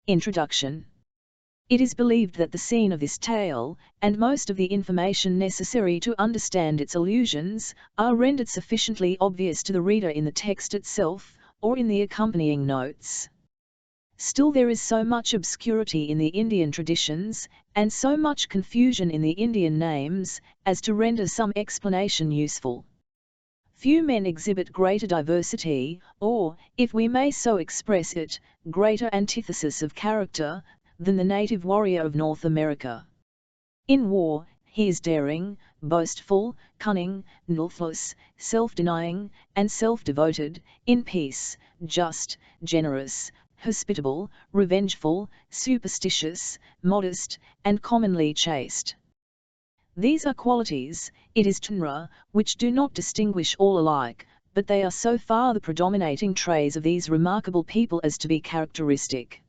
Introduction. It is believed that the scene of this tale, and most of the information necessary to understand its allusions, are rendered sufficiently obvious to the reader in the text itself, or in the accompanying notes. Still there is so much obscurity in the Indian traditions, and so much confusion in the Indian names, as to render some explanation useful. Few men exhibit greater diversity, or, if we may so express it, greater antithesis of character, than the native warrior of North America. In war, he is daring, boastful, cunning, ruthless, self-denying, and self-devoted; in peace, just, generous, hospitable, revengeful, superstitious, modest, and commonly chaste. These are qualities, it is true, which do not distinguish all alike, but they are so far the predominating traits of these remarkable people as to be characteristic.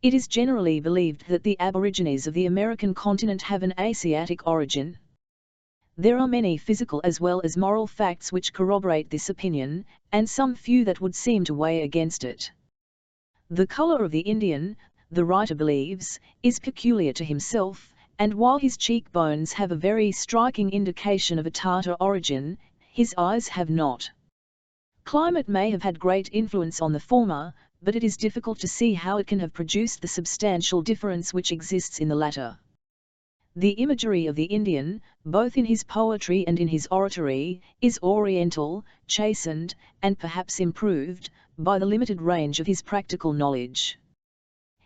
It is generally believed that the Aborigines of the American continent have an Asiatic origin. There are many physical as well as moral facts which corroborate this opinion, and some few that would seem to weigh against it. The color of the Indian, the writer believes, is peculiar to himself, and while his cheekbones have a very striking indication of a Tartar origin, his eyes have not. Climate may have had great influence on the former, but it is difficult to see how it can have produced the substantial difference which exists in the latter. The imagery of the Indian, both in his poetry and in his oratory, is oriental, chastened, and perhaps improved, by the limited range of his practical knowledge.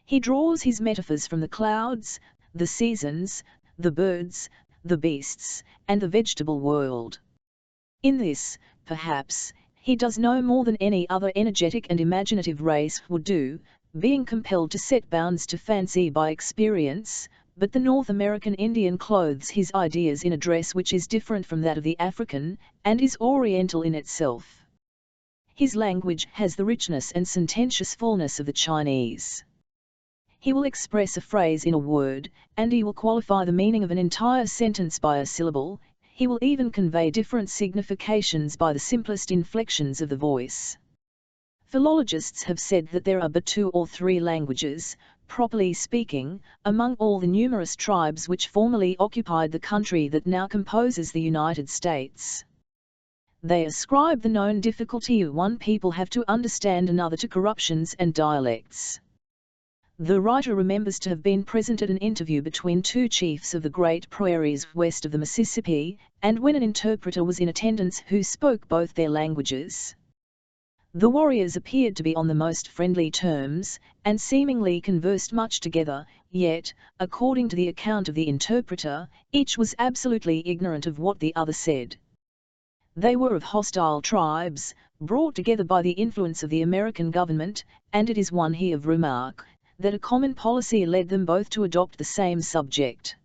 He draws his metaphors from the clouds, the seasons, the birds, the beasts, and the vegetable world. In this, perhaps, he does no more than any other energetic and imaginative race would do, being compelled to set bounds to fancy by experience, but the North American Indian clothes his ideas in a dress which is different from that of the African, and is oriental in itself. His language has the richness and sententious fullness of the Chinese. He will express a phrase in a word, and he will qualify the meaning of an entire sentence by a syllable. He will even convey different significations by the simplest inflections of the voice. Philologists have said that there are but 2 or 3 languages, properly speaking, among all the numerous tribes which formerly occupied the country that now composes the United States. They ascribe the known difficulty one people have to understand another to corruptions and dialects. The writer remembers to have been present at an interview between 2 chiefs of the great prairies west of the Mississippi, and when an interpreter was in attendance who spoke both their languages. The warriors appeared to be on the most friendly terms, and seemingly conversed much together, yet, according to the account of the interpreter, each was absolutely ignorant of what the other said. They were of hostile tribes, brought together by the influence of the American government, and it is one here of remark, that a common policy led them both to adopt the same subject.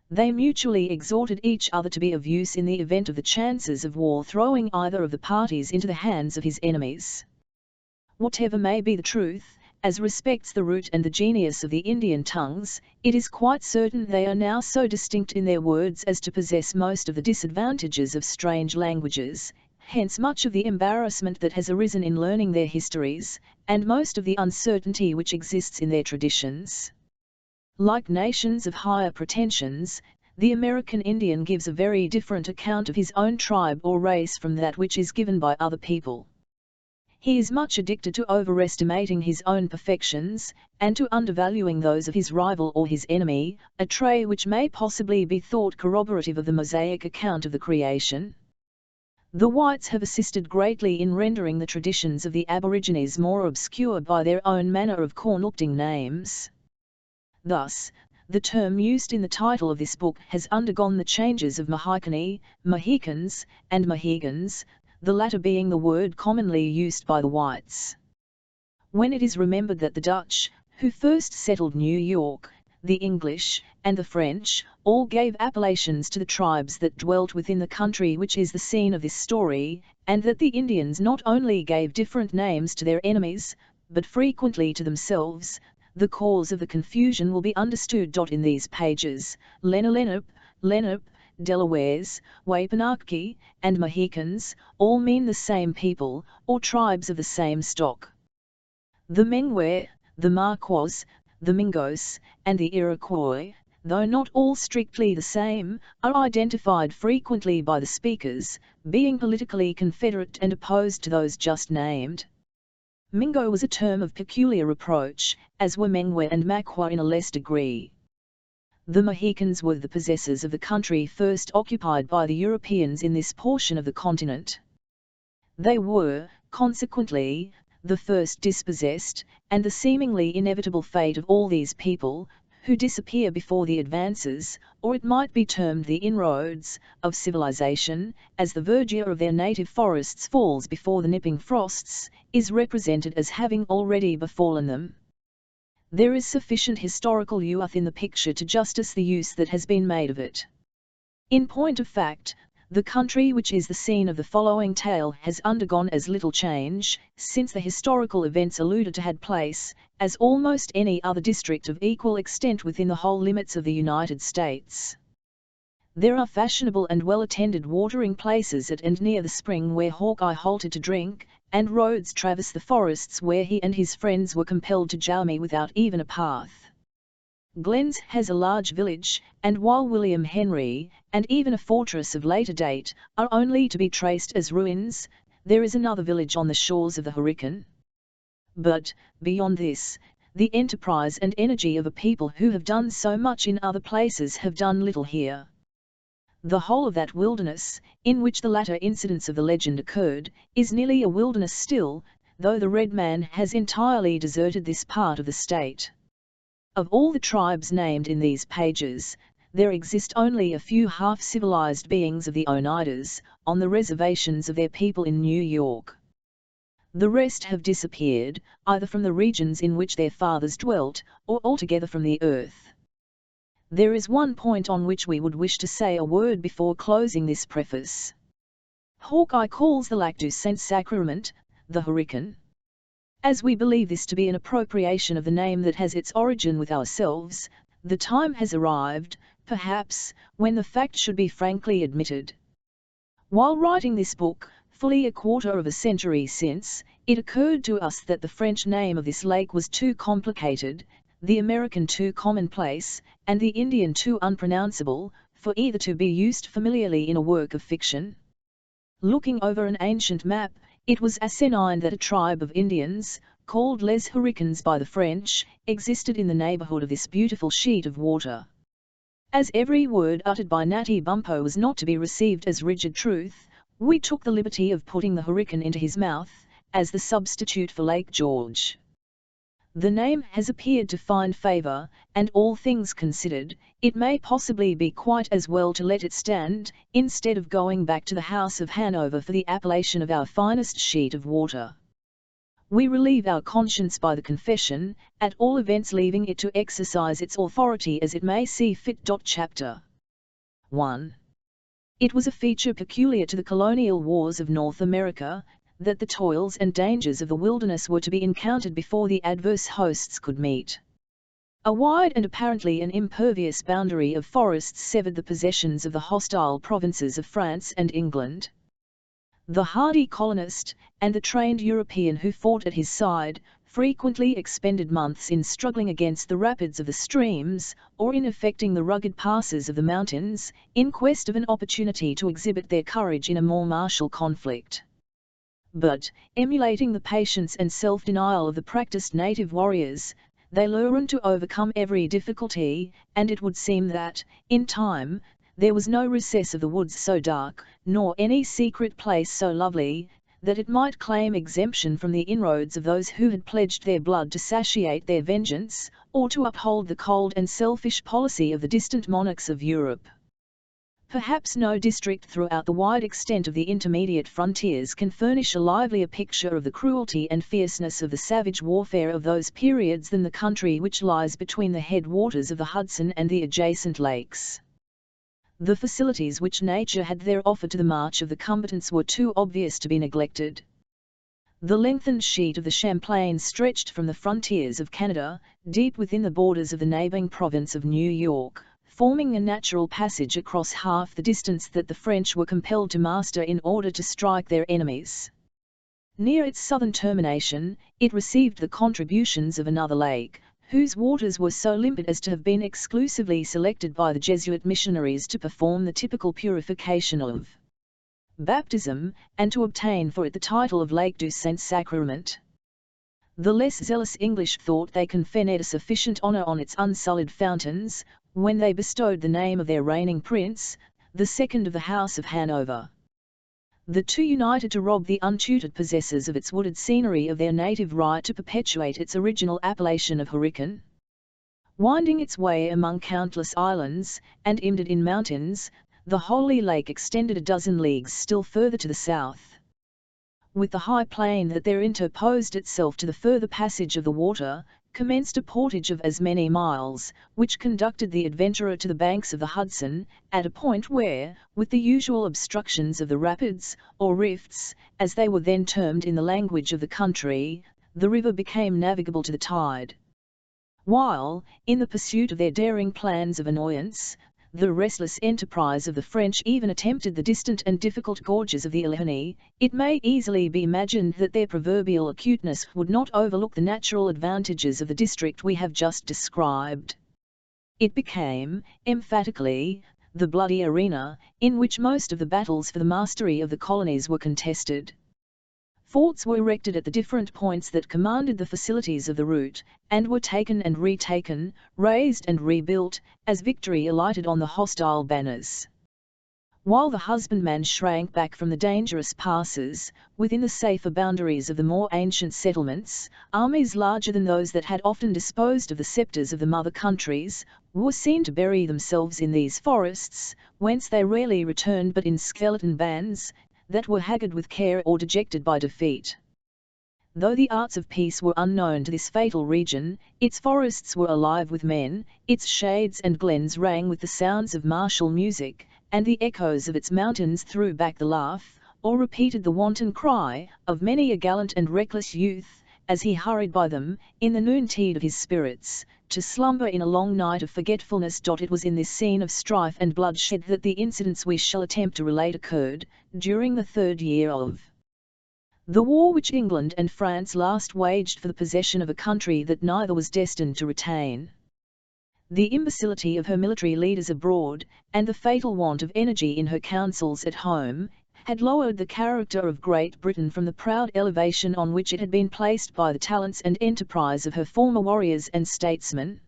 They mutually exhorted each other to be of use in the event of the chances of war throwing either of the parties into the hands of his enemies. Whatever may be the truth, as respects the root and the genius of the Indian tongues, it is quite certain they are now so distinct in their words as to possess most of the disadvantages of strange languages, hence much of the embarrassment that has arisen in learning their histories, and most of the uncertainty which exists in their traditions. Like nations of higher pretensions, the American Indian gives a very different account of his own tribe or race from that which is given by other people. He is much addicted to overestimating his own perfections, and to undervaluing those of his rival or his enemy, a trait which may possibly be thought corroborative of the Mosaic account of the creation. The whites have assisted greatly in rendering the traditions of the Aborigines more obscure by their own manner of cornlooking names. Thus, the term used in the title of this book has undergone the changes of Mohicani, Mohicans, and Mohicans, the latter being the word commonly used by the whites. When it is remembered that the Dutch, who first settled New York, the English, and the French, all gave appellations to the tribes that dwelt within the country which is the scene of this story, and that the Indians not only gave different names to their enemies, but frequently to themselves, the cause of the confusion will be understood. In these pages, Lenape, Delawares, Wapanaki, and Mohicans, all mean the same people, or tribes of the same stock. The Mengwe, the Maquas, the Mingos, and the Iroquois, though not all strictly the same, are identified frequently by the speakers, being politically confederate and opposed to those just named. Mingo was a term of peculiar reproach, as were Mengwe and Makwa in a less degree. The Mohicans were the possessors of the country first occupied by the Europeans in this portion of the continent. They were, consequently, the first dispossessed, and the seemingly inevitable fate of all these people, who disappear before the advances, or it might be termed the inroads, of civilization, as the verdure of their native forests falls before the nipping frosts, is represented as having already befallen them. There is sufficient historical youth in the picture to justify the use that has been made of it. In point of fact, the country which is the scene of the following tale has undergone as little change, since the historical events alluded to had place, as almost any other district of equal extent within the whole limits of the United States. There are fashionable and well-attended watering places at and near the spring where Hawkeye halted to drink, and roads traverse the forests where he and his friends were compelled to journey without even a path. Glens has a large village, and while William Henry, and even a fortress of later date, are only to be traced as ruins, there is another village on the shores of the Hurricane. But, beyond this, the enterprise and energy of a people who have done so much in other places have done little here. The whole of that wilderness, in which the latter incidents of the legend occurred, is nearly a wilderness still, though the red man has entirely deserted this part of the state. Of all the tribes named in these pages, there exist only a few half-civilized beings of the Oneidas, on the reservations of their people in New York. The rest have disappeared, either from the regions in which their fathers dwelt, or altogether from the earth. There is one point on which we would wish to say a word before closing this preface. Hawkeye calls the Lac du Saint-Sacrement, the Hurricane. As we believe this to be an appropriation of the name that has its origin with ourselves, the time has arrived, perhaps, when the fact should be frankly admitted. While writing this book, fully a quarter of a century since, it occurred to us that the French name of this lake was too complicated, the American too commonplace, and the Indian too unpronounceable, for either to be used familiarly in a work of fiction. Looking over an ancient map, it was asinine that a tribe of Indians, called Les Hurricanes by the French, existed in the neighborhood of this beautiful sheet of water. As every word uttered by Natty Bumppo was not to be received as rigid truth, we took the liberty of putting the Hurricane into his mouth, as the substitute for Lake George. The name has appeared to find favor, and all things considered, it may possibly be quite as well to let it stand, instead of going back to the House of Hanover for the appellation of our finest sheet of water. We relieve our conscience by the confession, at all events leaving it to exercise its authority as it may see fit. Chapter 1. It was a feature peculiar to the colonial wars of North America, that the toils and dangers of the wilderness were to be encountered before the adverse hosts could meet. A wide and apparently an impervious boundary of forests severed the possessions of the hostile provinces of France and England. The hardy colonist, and the trained European who fought at his side, frequently expended months in struggling against the rapids of the streams, or in effecting the rugged passes of the mountains, in quest of an opportunity to exhibit their courage in a more martial conflict. But, emulating the patience and self-denial of the practiced native warriors, they learned to overcome every difficulty, and it would seem that, in time, there was no recess of the woods so dark, nor any secret place so lovely, that it might claim exemption from the inroads of those who had pledged their blood to satiate their vengeance, or to uphold the cold and selfish policy of the distant monarchs of Europe. Perhaps no district throughout the wide extent of the intermediate frontiers can furnish a livelier picture of the cruelty and fierceness of the savage warfare of those periods than the country which lies between the headwaters of the Hudson and the adjacent lakes. The facilities which nature had there offered to the march of the combatants were too obvious to be neglected. The lengthened sheet of the Champlain stretched from the frontiers of Canada, deep within the borders of the neighboring province of New York, forming a natural passage across half the distance that the French were compelled to master in order to strike their enemies. Near its southern termination, it received the contributions of another lake, whose waters were so limpid as to have been exclusively selected by the Jesuit missionaries to perform the typical purification of baptism, and to obtain for it the title of Lake du Saint-Sacrement. The less zealous English thought they conferred a sufficient honour on its unsullied fountains, when they bestowed the name of their reigning prince, the second of the House of Hanover. The two united to rob the untutored possessors of its wooded scenery of their native right to perpetuate its original appellation of Horican. Winding its way among countless islands, and imbedded in mountains, the Holy Lake extended a dozen leagues still further to the south. With the high plain that there interposed itself to the further passage of the water, commenced a portage of as many miles, which conducted the adventurer to the banks of the Hudson, at a point where, with the usual obstructions of the rapids, or rifts, as they were then termed in the language of the country, the river became navigable to the tide. While, in the pursuit of their daring plans of annoyance, the restless enterprise of the French even attempted the distant and difficult gorges of the Allegheny, it may easily be imagined that their proverbial acuteness would not overlook the natural advantages of the district we have just described. It became, emphatically, the bloody arena, in which most of the battles for the mastery of the colonies were contested. Forts were erected at the different points that commanded the facilities of the route, and were taken and retaken, razed and rebuilt, as victory alighted on the hostile banners. While the husbandman shrank back from the dangerous passes, within the safer boundaries of the more ancient settlements, armies larger than those that had often disposed of the sceptres of the mother countries, were seen to bury themselves in these forests, whence they rarely returned but in skeleton bands, that were haggard with care or dejected by defeat. Though the arts of peace were unknown to this fatal region, its forests were alive with men, its shades and glens rang with the sounds of martial music, and the echoes of its mountains threw back the laugh, or repeated the wanton cry, of many a gallant and reckless youth, as he hurried by them, in the noontide of his spirits, to slumber in a long night of forgetfulness. It was in this scene of strife and bloodshed that the incidents we shall attempt to relate occurred, during the third year of the war which England and France last waged for the possession of a country that neither was destined to retain. The imbecility of her military leaders abroad, and the fatal want of energy in her councils at home, had lowered the character of Great Britain from the proud elevation on which it had been placed by the talents and enterprise of her former warriors and statesmen.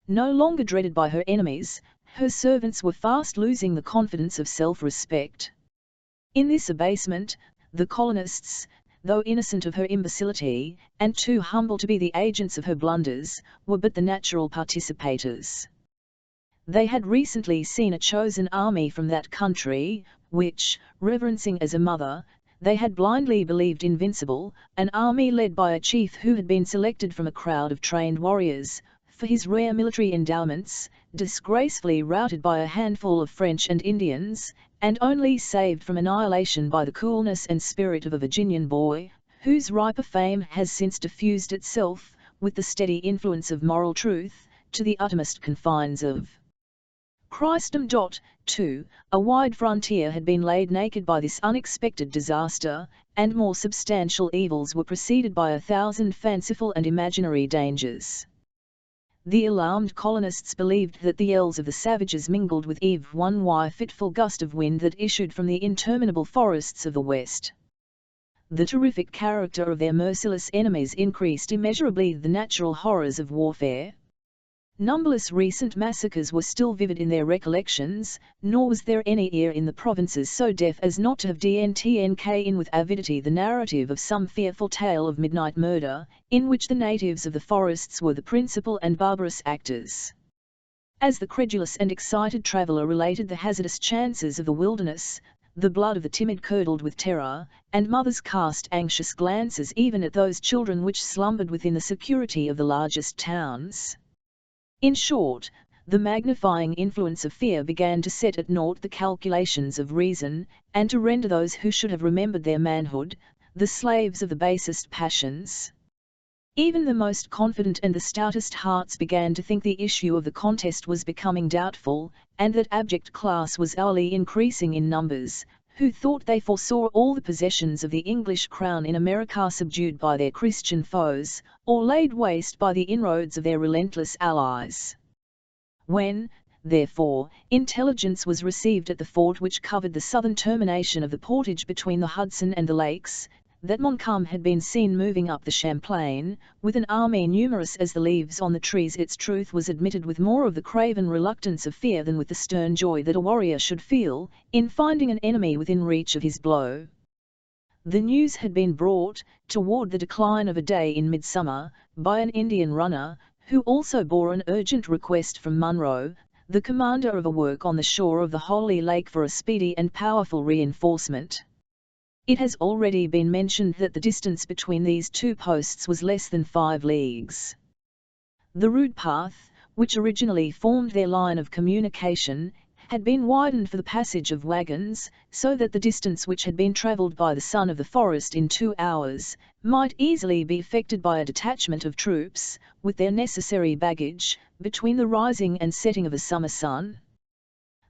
No longer dreaded by her enemies, her servants were fast losing the confidence of self-respect. In this abasement, the colonists, though innocent of her imbecility, and too humble to be the agents of her blunders, were but the natural participators. They had recently seen a chosen army from that country, which, reverencing as a mother, they had blindly believed invincible, an army led by a chief who had been selected from a crowd of trained warriors, for his rare military endowments, disgracefully routed by a handful of French and Indians, and only saved from annihilation by the coolness and spirit of a Virginian boy, whose riper fame has since diffused itself, with the steady influence of moral truth, to the uttermost confines of Christendom. A wide frontier had been laid naked by this unexpected disaster, and more substantial evils were preceded by 1,000 fanciful and imaginary dangers. The alarmed colonists believed that the yells of the savages mingled with one fitful gust of wind that issued from the interminable forests of the west. The terrific character of their merciless enemies increased immeasurably the natural horrors of warfare. Numberless recent massacres were still vivid in their recollections, nor was there any ear in the provinces so deaf as not to have drunk in with avidity the narrative of some fearful tale of midnight murder, in which the natives of the forests were the principal and barbarous actors. As the credulous and excited traveller related the hazardous chances of the wilderness, the blood of the timid curdled with terror, and mothers cast anxious glances even at those children which slumbered within the security of the largest towns. In short, the magnifying influence of fear began to set at naught the calculations of reason, and to render those who should have remembered their manhood, the slaves of the basest passions. Even the most confident and the stoutest hearts began to think the issue of the contest was becoming doubtful, and that abject class was hourly increasing in numbers, who thought they foresaw all the possessions of the English crown in America subdued by their Christian foes, or laid waste by the inroads of their relentless allies. When, therefore, intelligence was received at the fort which covered the southern termination of the portage between the Hudson and the lakes, that Montcalm had been seen moving up the Champlain, with an army numerous as the leaves on the trees, its truth was admitted with more of the craven reluctance of fear than with the stern joy that a warrior should feel, in finding an enemy within reach of his blow. The news had been brought, toward the decline of a day in midsummer, by an Indian runner, who also bore an urgent request from Munro, the commander of a work on the shore of the Holy Lake, for a speedy and powerful reinforcement. It has already been mentioned that the distance between these two posts was less than 5 leagues. The rude path, which originally formed their line of communication, had been widened for the passage of wagons, so that the distance which had been travelled by the son of the forest in 2 hours, might easily be effected by a detachment of troops, with their necessary baggage, between the rising and setting of a summer sun.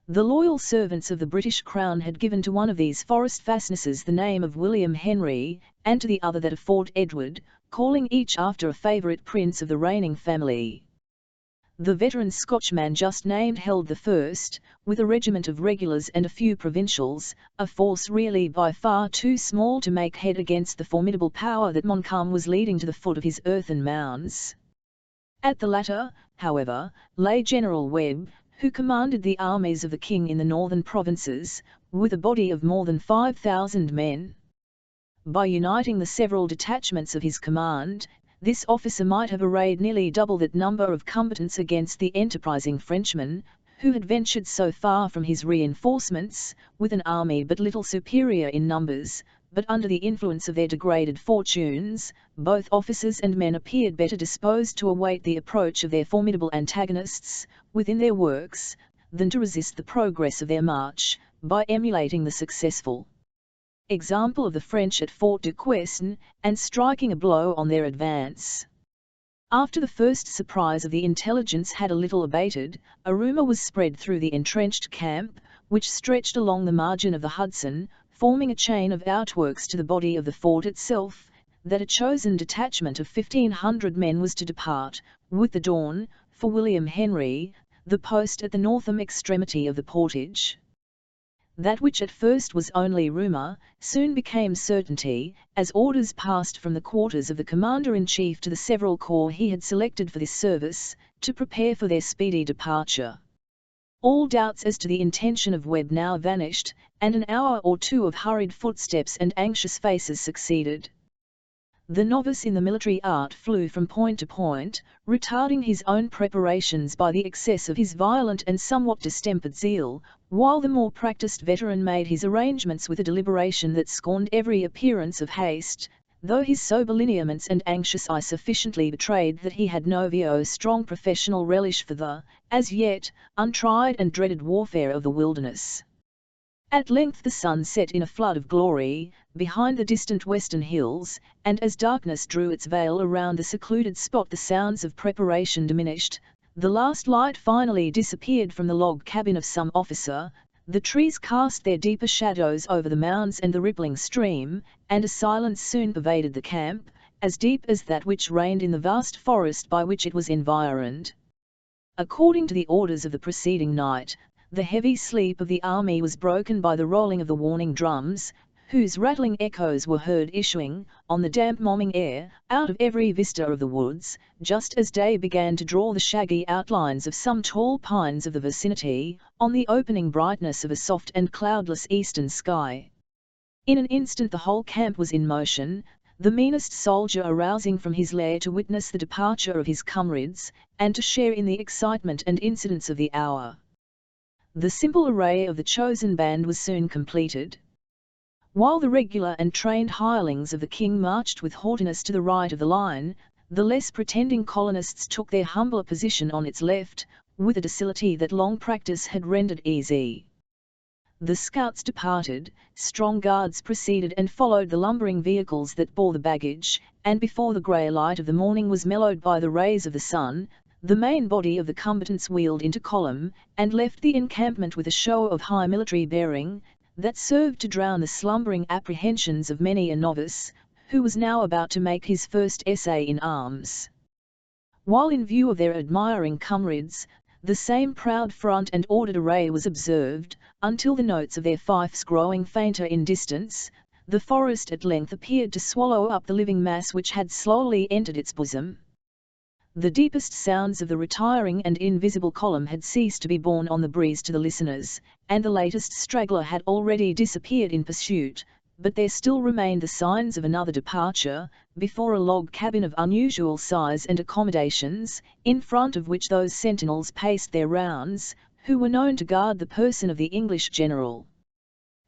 The loyal servants of the British Crown had given to one of these forest fastnesses the name of William Henry, and to the other that of Fort Edward, calling each after a favourite prince of the reigning family. The veteran Scotchman just named held the first, with a regiment of regulars and a few provincials, a force really by far too small to make head against the formidable power that Montcalm was leading to the foot of his earthen mounds. At the latter, however, lay General Webb, who commanded the armies of the king in the northern provinces, with a body of more than 5,000 men. By uniting the several detachments of his command, this officer might have arrayed nearly double that number of combatants against the enterprising Frenchmen, who had ventured so far from his reinforcements, with an army but little superior in numbers, but under the influence of their degraded fortunes, both officers and men appeared better disposed to await the approach of their formidable antagonists, within their works, than to resist the progress of their march, by emulating the successful example of the French at Fort Duquesne, and striking a blow on their advance. After the first surprise of the intelligence had a little abated, a rumour was spread through the entrenched camp, which stretched along the margin of the Hudson, forming a chain of outworks to the body of the fort itself, that a chosen detachment of 1,500 men was to depart, with the dawn, for William Henry, the post at the northern extremity of the portage. That which at first was only rumour, soon became certainty, as orders passed from the quarters of the Commander-in-Chief to the several corps he had selected for this service, to prepare for their speedy departure. All doubts as to the intention of Webb now vanished, and an hour or two of hurried footsteps and anxious faces succeeded. The novice in the military art flew from point to point, retarding his own preparations by the excess of his violent and somewhat distempered zeal, while the more practised veteran made his arrangements with a deliberation that scorned every appearance of haste, though his sober lineaments and anxious eye sufficiently betrayed that he had no strong professional relish for the, as yet, untried and dreaded warfare of the wilderness. At length the sun set in a flood of glory, behind the distant western hills, and as darkness drew its veil around the secluded spot the sounds of preparation diminished, the last light finally disappeared from the log cabin of some officer, the trees cast their deeper shadows over the mounds and the rippling stream, and a silence soon pervaded the camp, as deep as that which reigned in the vast forest by which it was environed. According to the orders of the preceding night, the heavy sleep of the army was broken by the rolling of the warning drums, whose rattling echoes were heard issuing, on the damp morning air, out of every vista of the woods, just as day began to draw the shaggy outlines of some tall pines of the vicinity, on the opening brightness of a soft and cloudless eastern sky. In an instant the whole camp was in motion, the meanest soldier arousing from his lair to witness the departure of his comrades, and to share in the excitement and incidents of the hour. The simple array of the chosen band was soon completed. While the regular and trained hirelings of the king marched with haughtiness to the right of the line, the less pretending colonists took their humbler position on its left, with a docility that long practice had rendered easy. The scouts departed, strong guards preceded and followed the lumbering vehicles that bore the baggage, and before the grey light of the morning was mellowed by the rays of the sun, the main body of the combatants wheeled into column, and left the encampment with a show of high military bearing, that served to drown the slumbering apprehensions of many a novice, who was now about to make his first essay in arms. While in view of their admiring comrades, the same proud front and ordered array was observed, until the notes of their fifes growing fainter in distance, the forest at length appeared to swallow up the living mass which had slowly entered its bosom. The deepest sounds of the retiring and invisible column had ceased to be borne on the breeze to the listeners, and the latest straggler had already disappeared in pursuit, but there still remained the signs of another departure, before a log cabin of unusual size and accommodations, in front of which those sentinels paced their rounds, who were known to guard the person of the English general.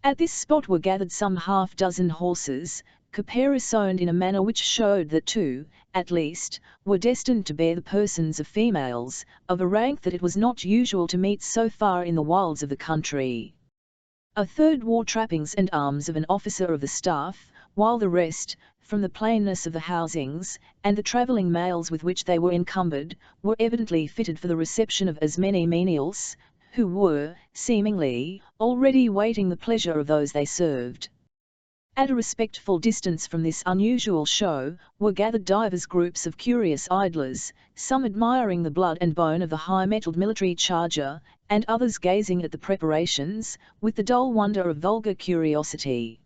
At this spot were gathered some half-dozen horses, caparisoned in a manner which showed that two, at least, were destined to bear the persons of females, of a rank that it was not usual to meet so far in the wilds of the country. A third wore trappings and arms of an officer of the staff, while the rest, from the plainness of the housings, and the travelling mails with which they were encumbered, were evidently fitted for the reception of as many menials, who were, seemingly, already waiting the pleasure of those they served. At a respectful distance from this unusual show, were gathered divers groups of curious idlers, some admiring the blood and bone of the high-mettled military charger, and others gazing at the preparations, with the dull wonder of vulgar curiosity.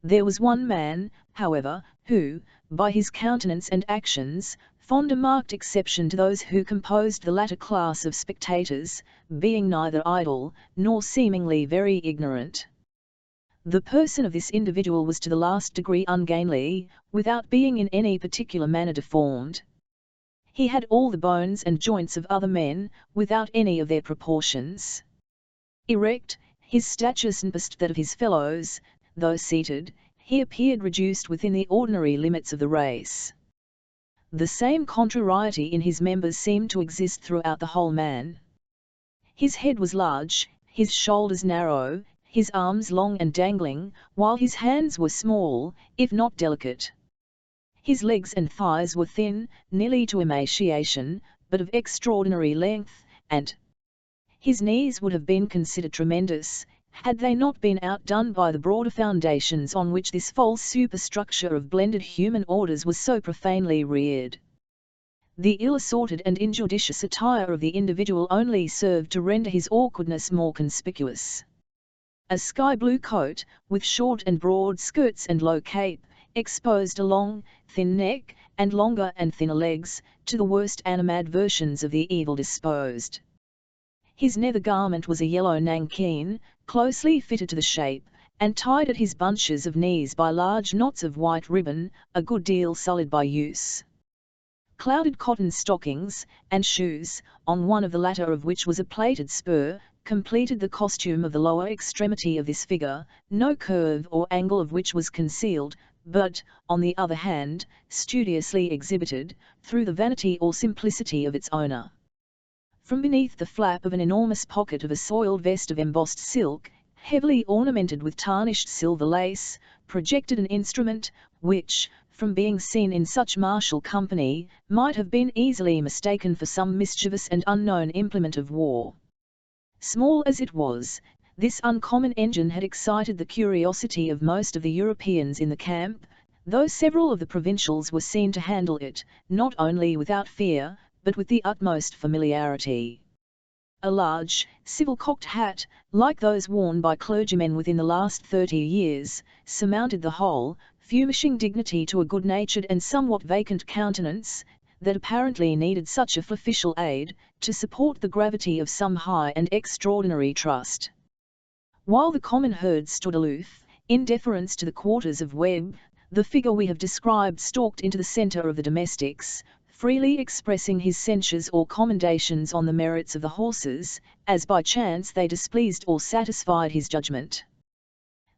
There was one man, however, who, by his countenance and actions, formed a marked exception to those who composed the latter class of spectators, being neither idle, nor seemingly very ignorant. The person of this individual was to the last degree ungainly, without being in any particular manner deformed. He had all the bones and joints of other men, without any of their proportions. Erect, his stature surpassed that of his fellows, though seated, he appeared reduced within the ordinary limits of the race. The same contrariety in his members seemed to exist throughout the whole man. His head was large, his shoulders narrow, his arms long and dangling, while his hands were small, if not delicate. His legs and thighs were thin, nearly to emaciation, but of extraordinary length, and his knees would have been considered tremendous, had they not been outdone by the broader foundations on which this false superstructure of blended human orders was so profanely reared. The ill-assorted and injudicious attire of the individual only served to render his awkwardness more conspicuous. A sky-blue coat, with short and broad skirts and low cape, exposed a long, thin neck, and longer and thinner legs, to the worst animadversions of the evil-disposed. His nether garment was a yellow nankeen, closely fitted to the shape, and tied at his bunches of knees by large knots of white ribbon, a good deal sullied by use. Clouded cotton stockings, and shoes, on one of the latter of which was a plated spur, completed the costume of the lower extremity of this figure, no curve or angle of which was concealed, but, on the other hand, studiously exhibited, through the vanity or simplicity of its owner. From beneath the flap of an enormous pocket of a soiled vest of embossed silk, heavily ornamented with tarnished silver lace, projected an instrument, which, from being seen in such martial company, might have been easily mistaken for some mischievous and unknown implement of war. Small as it was, this uncommon engine had excited the curiosity of most of the Europeans in the camp, though several of the provincials were seen to handle it, not only without fear, but with the utmost familiarity. A large, civil-cocked hat, like those worn by clergymen within the last 30 years, surmounted the whole, fumishing dignity to a good-natured and somewhat vacant countenance, that apparently needed such a official aid, to support the gravity of some high and extraordinary trust. While the common herd stood aloof, in deference to the quarters of Webb, the figure we have described stalked into the centre of the domestics, freely expressing his censures or commendations on the merits of the horses, as by chance they displeased or satisfied his judgment.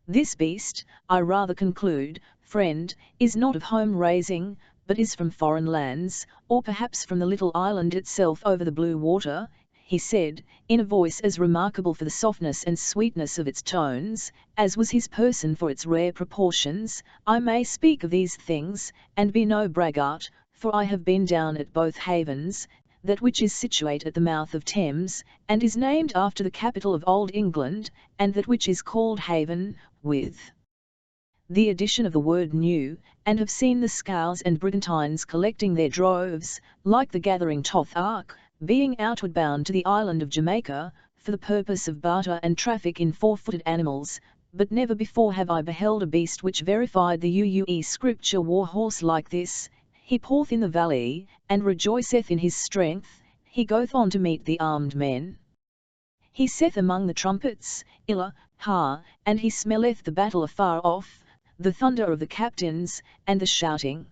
This beast, I rather conclude, friend, is not of home raising, but is from foreign lands, or perhaps from the little island itself over the blue water, he said, in a voice as remarkable for the softness and sweetness of its tones, as was his person for its rare proportions. I may speak of these things, and be no braggart, for I have been down at both havens, that which is situate at the mouth of Thames, and is named after the capital of Old England, and that which is called Haven, with the addition of the word new, and have seen the Scows and Brigantines collecting their droves, like the gathering toth ark, being outward bound to the island of Jamaica, for the purpose of barter and traffic in four-footed animals, but never before have I beheld a beast which verified the UUE scripture war horse like this. He poureth in the valley, and rejoiceth in his strength, he goeth on to meet the armed men. He saith among the trumpets, Illa, ha, and he smelleth the battle afar off, the thunder of the captains, and the shouting.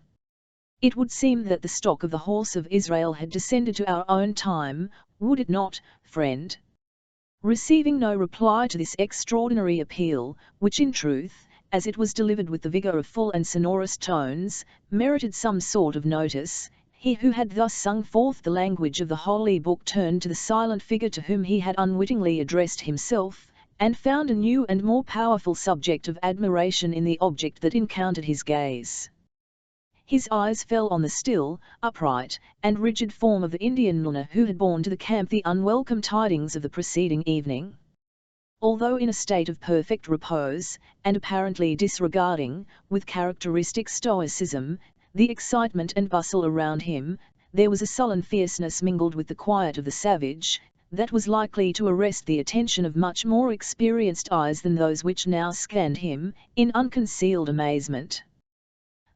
It would seem that the stock of the horse of Israel had descended to our own time, would it not, friend? Receiving no reply to this extraordinary appeal, which in truth, as it was delivered with the vigour of full and sonorous tones, merited some sort of notice, he who had thus sung forth the language of the Holy Book turned to the silent figure to whom he had unwittingly addressed himself, and found a new and more powerful subject of admiration in the object that encountered his gaze. His eyes fell on the still, upright, and rigid form of the Indian milliner who had borne to the camp the unwelcome tidings of the preceding evening. Although in a state of perfect repose, and apparently disregarding, with characteristic stoicism, the excitement and bustle around him, there was a sullen fierceness mingled with the quiet of the savage, that was likely to arrest the attention of much more experienced eyes than those which now scanned him, in unconcealed amazement.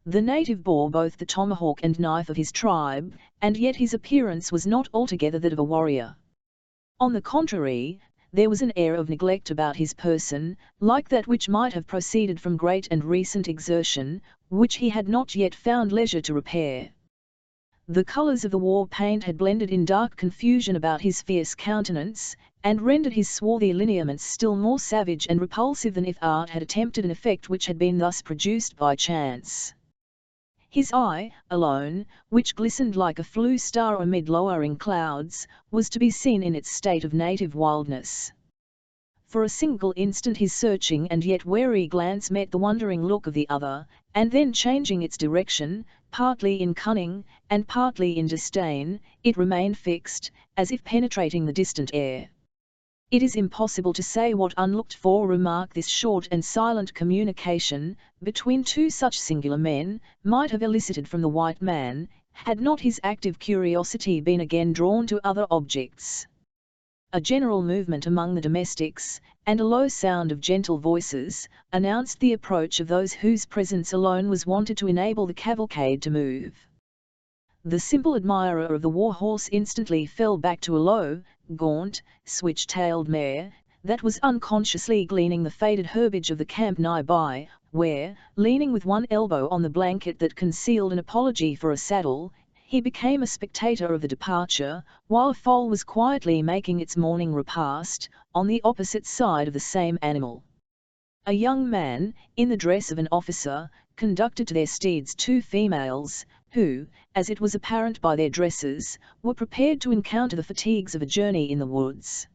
The native bore both the tomahawk and knife of his tribe, and yet his appearance was not altogether that of a warrior. On the contrary, there was an air of neglect about his person, like that which might have proceeded from great and recent exertion, which he had not yet found leisure to repair. The colours of the war paint had blended in dark confusion about his fierce countenance, and rendered his swarthy lineaments still more savage and repulsive than if art had attempted an effect which had been thus produced by chance. His eye, alone, which glistened like a flue star amid lowering clouds, was to be seen in its state of native wildness. For a single instant his searching and yet wary glance met the wondering look of the other, and then changing its direction, partly in cunning, and partly in disdain, it remained fixed, as if penetrating the distant air. It is impossible to say what unlooked-for remark this short and silent communication, between two such singular men, might have elicited from the white man, had not his active curiosity been again drawn to other objects. A general movement among the domestics, and a low sound of gentle voices, announced the approach of those whose presence alone was wanted to enable the cavalcade to move. The simple admirer of the war horse instantly fell back to a low, gaunt, switch-tailed mare, that was unconsciously gleaning the faded herbage of the camp nigh by, where, leaning with one elbow on the blanket that concealed an apology for a saddle, he became a spectator of the departure, while a foal was quietly making its morning repast, on the opposite side of the same animal. A young man, in the dress of an officer, conducted to their steeds two females, who, as it was apparent by their dresses, were prepared to encounter the fatigues of a journey in the woods.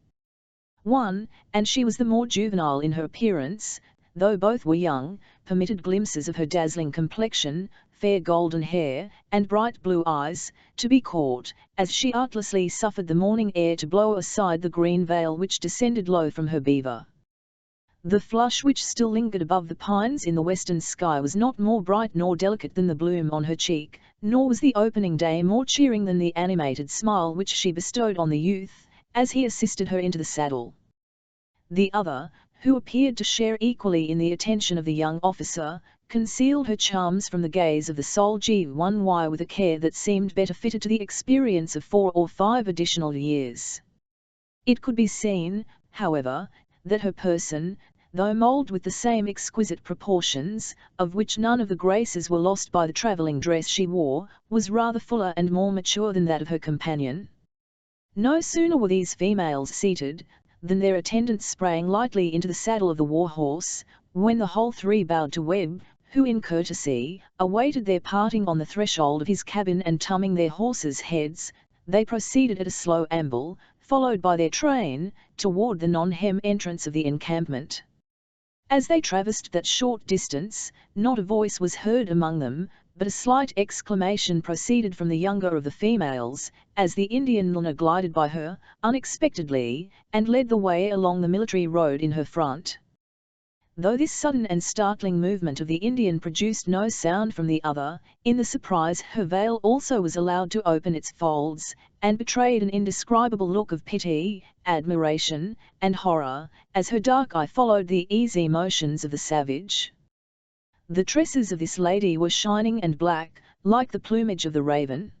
One, and she was the more juvenile in her appearance, though both were young, permitted glimpses of her dazzling complexion, fair golden hair, and bright blue eyes, to be caught, as she artlessly suffered the morning air to blow aside the green veil which descended low from her beaver. The flush which still lingered above the pines in the western sky was not more bright nor delicate than the bloom on her cheek, nor was the opening day more cheering than the animated smile which she bestowed on the youth, as he assisted her into the saddle. The other, who appeared to share equally in the attention of the young officer, concealed her charms from the gaze of the Book.1-2 with a care that seemed better fitted to the experience of 4 or 5 additional years. It could be seen, however, that her person, though moulded with the same exquisite proportions, of which none of the graces were lost by the travelling dress she wore, was rather fuller and more mature than that of her companion. No sooner were these females seated, than their attendants sprang lightly into the saddle of the war horse, when the whole three bowed to Webb, who in courtesy, awaited their parting on the threshold of his cabin, and tumming their horses' heads, they proceeded at a slow amble, followed by their train, toward the non-hem entrance of the encampment. As they traversed that short distance, not a voice was heard among them, but a slight exclamation proceeded from the younger of the females, as the Indian Luna glided by her, unexpectedly, and led the way along the military road in her front. Though this sudden and startling movement of the Indian produced no sound from the other, in the surprise her veil also was allowed to open its folds, and betrayed an indescribable look of pity, admiration, and horror, as her dark eye followed the easy motions of the savage. The tresses of this lady were shining and black, like the plumage of the raven.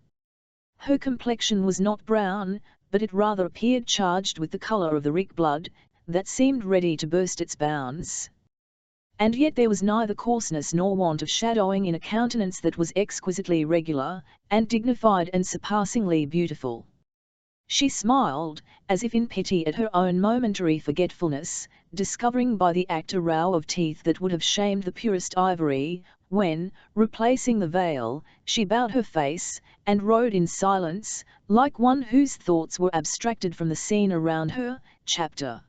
Her complexion was not brown, but it rather appeared charged with the colour of the rick blood, that seemed ready to burst its bounds. And yet there was neither coarseness nor want of shadowing in a countenance that was exquisitely regular, and dignified and surpassingly beautiful. She smiled, as if in pity at her own momentary forgetfulness, discovering by the act a row of teeth that would have shamed the purest ivory, when, replacing the veil, she bowed her face, and rode in silence, like one whose thoughts were abstracted from the scene around her. Chapter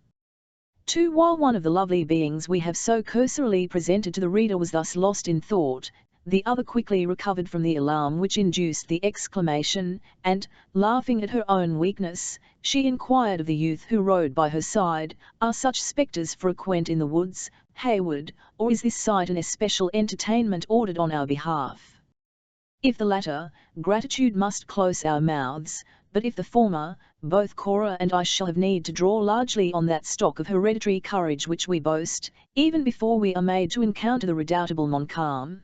2. While one of the lovely beings we have so cursorily presented to the reader was thus lost in thought, the other quickly recovered from the alarm which induced the exclamation, and, laughing at her own weakness, she inquired of the youth who rode by her side, "Are such spectres frequent in the woods, Hayward, or is this sight an especial entertainment ordered on our behalf?" If the latter, gratitude must close our mouths, but if the former, both Cora and I shall have need to draw largely on that stock of hereditary courage which we boast, even before we are made to encounter the redoubtable Montcalm.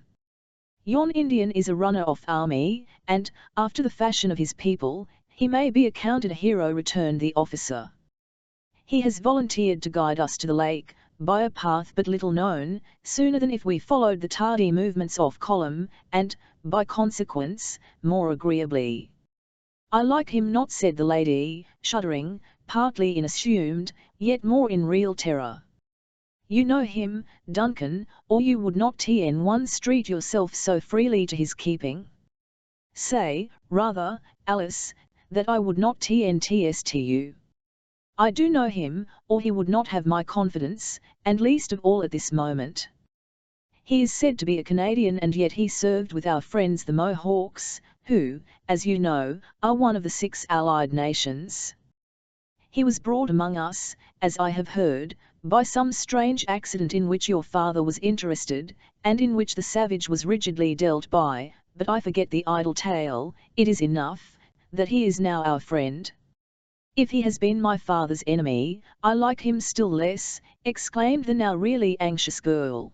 Yon Indian is a runner-off army, and, after the fashion of his people, he may be accounted a hero, returned the officer. He has volunteered to guide us to the lake, by a path but little known, sooner than if we followed the tardy movements off column, and, by consequence, more agreeably. I like him not, said the lady, shuddering, partly in assumed, yet more in real terror. You know him, Duncan, or you would not treat yourself so freely to his keeping. Say, rather, Alice, that I would not trust you. I do know him, or he would not have my confidence, and least of all at this moment. He is said to be a Canadian, and yet he served with our friends the Mohawks, who, as you know, are one of the 6 allied nations. He was brought among us, as I have heard, by some strange accident in which your father was interested, and in which the savage was rigidly dealt by, but I forget the idle tale. It is enough, that he is now our friend. If he has been my father's enemy, I like him still less, exclaimed the now really anxious girl.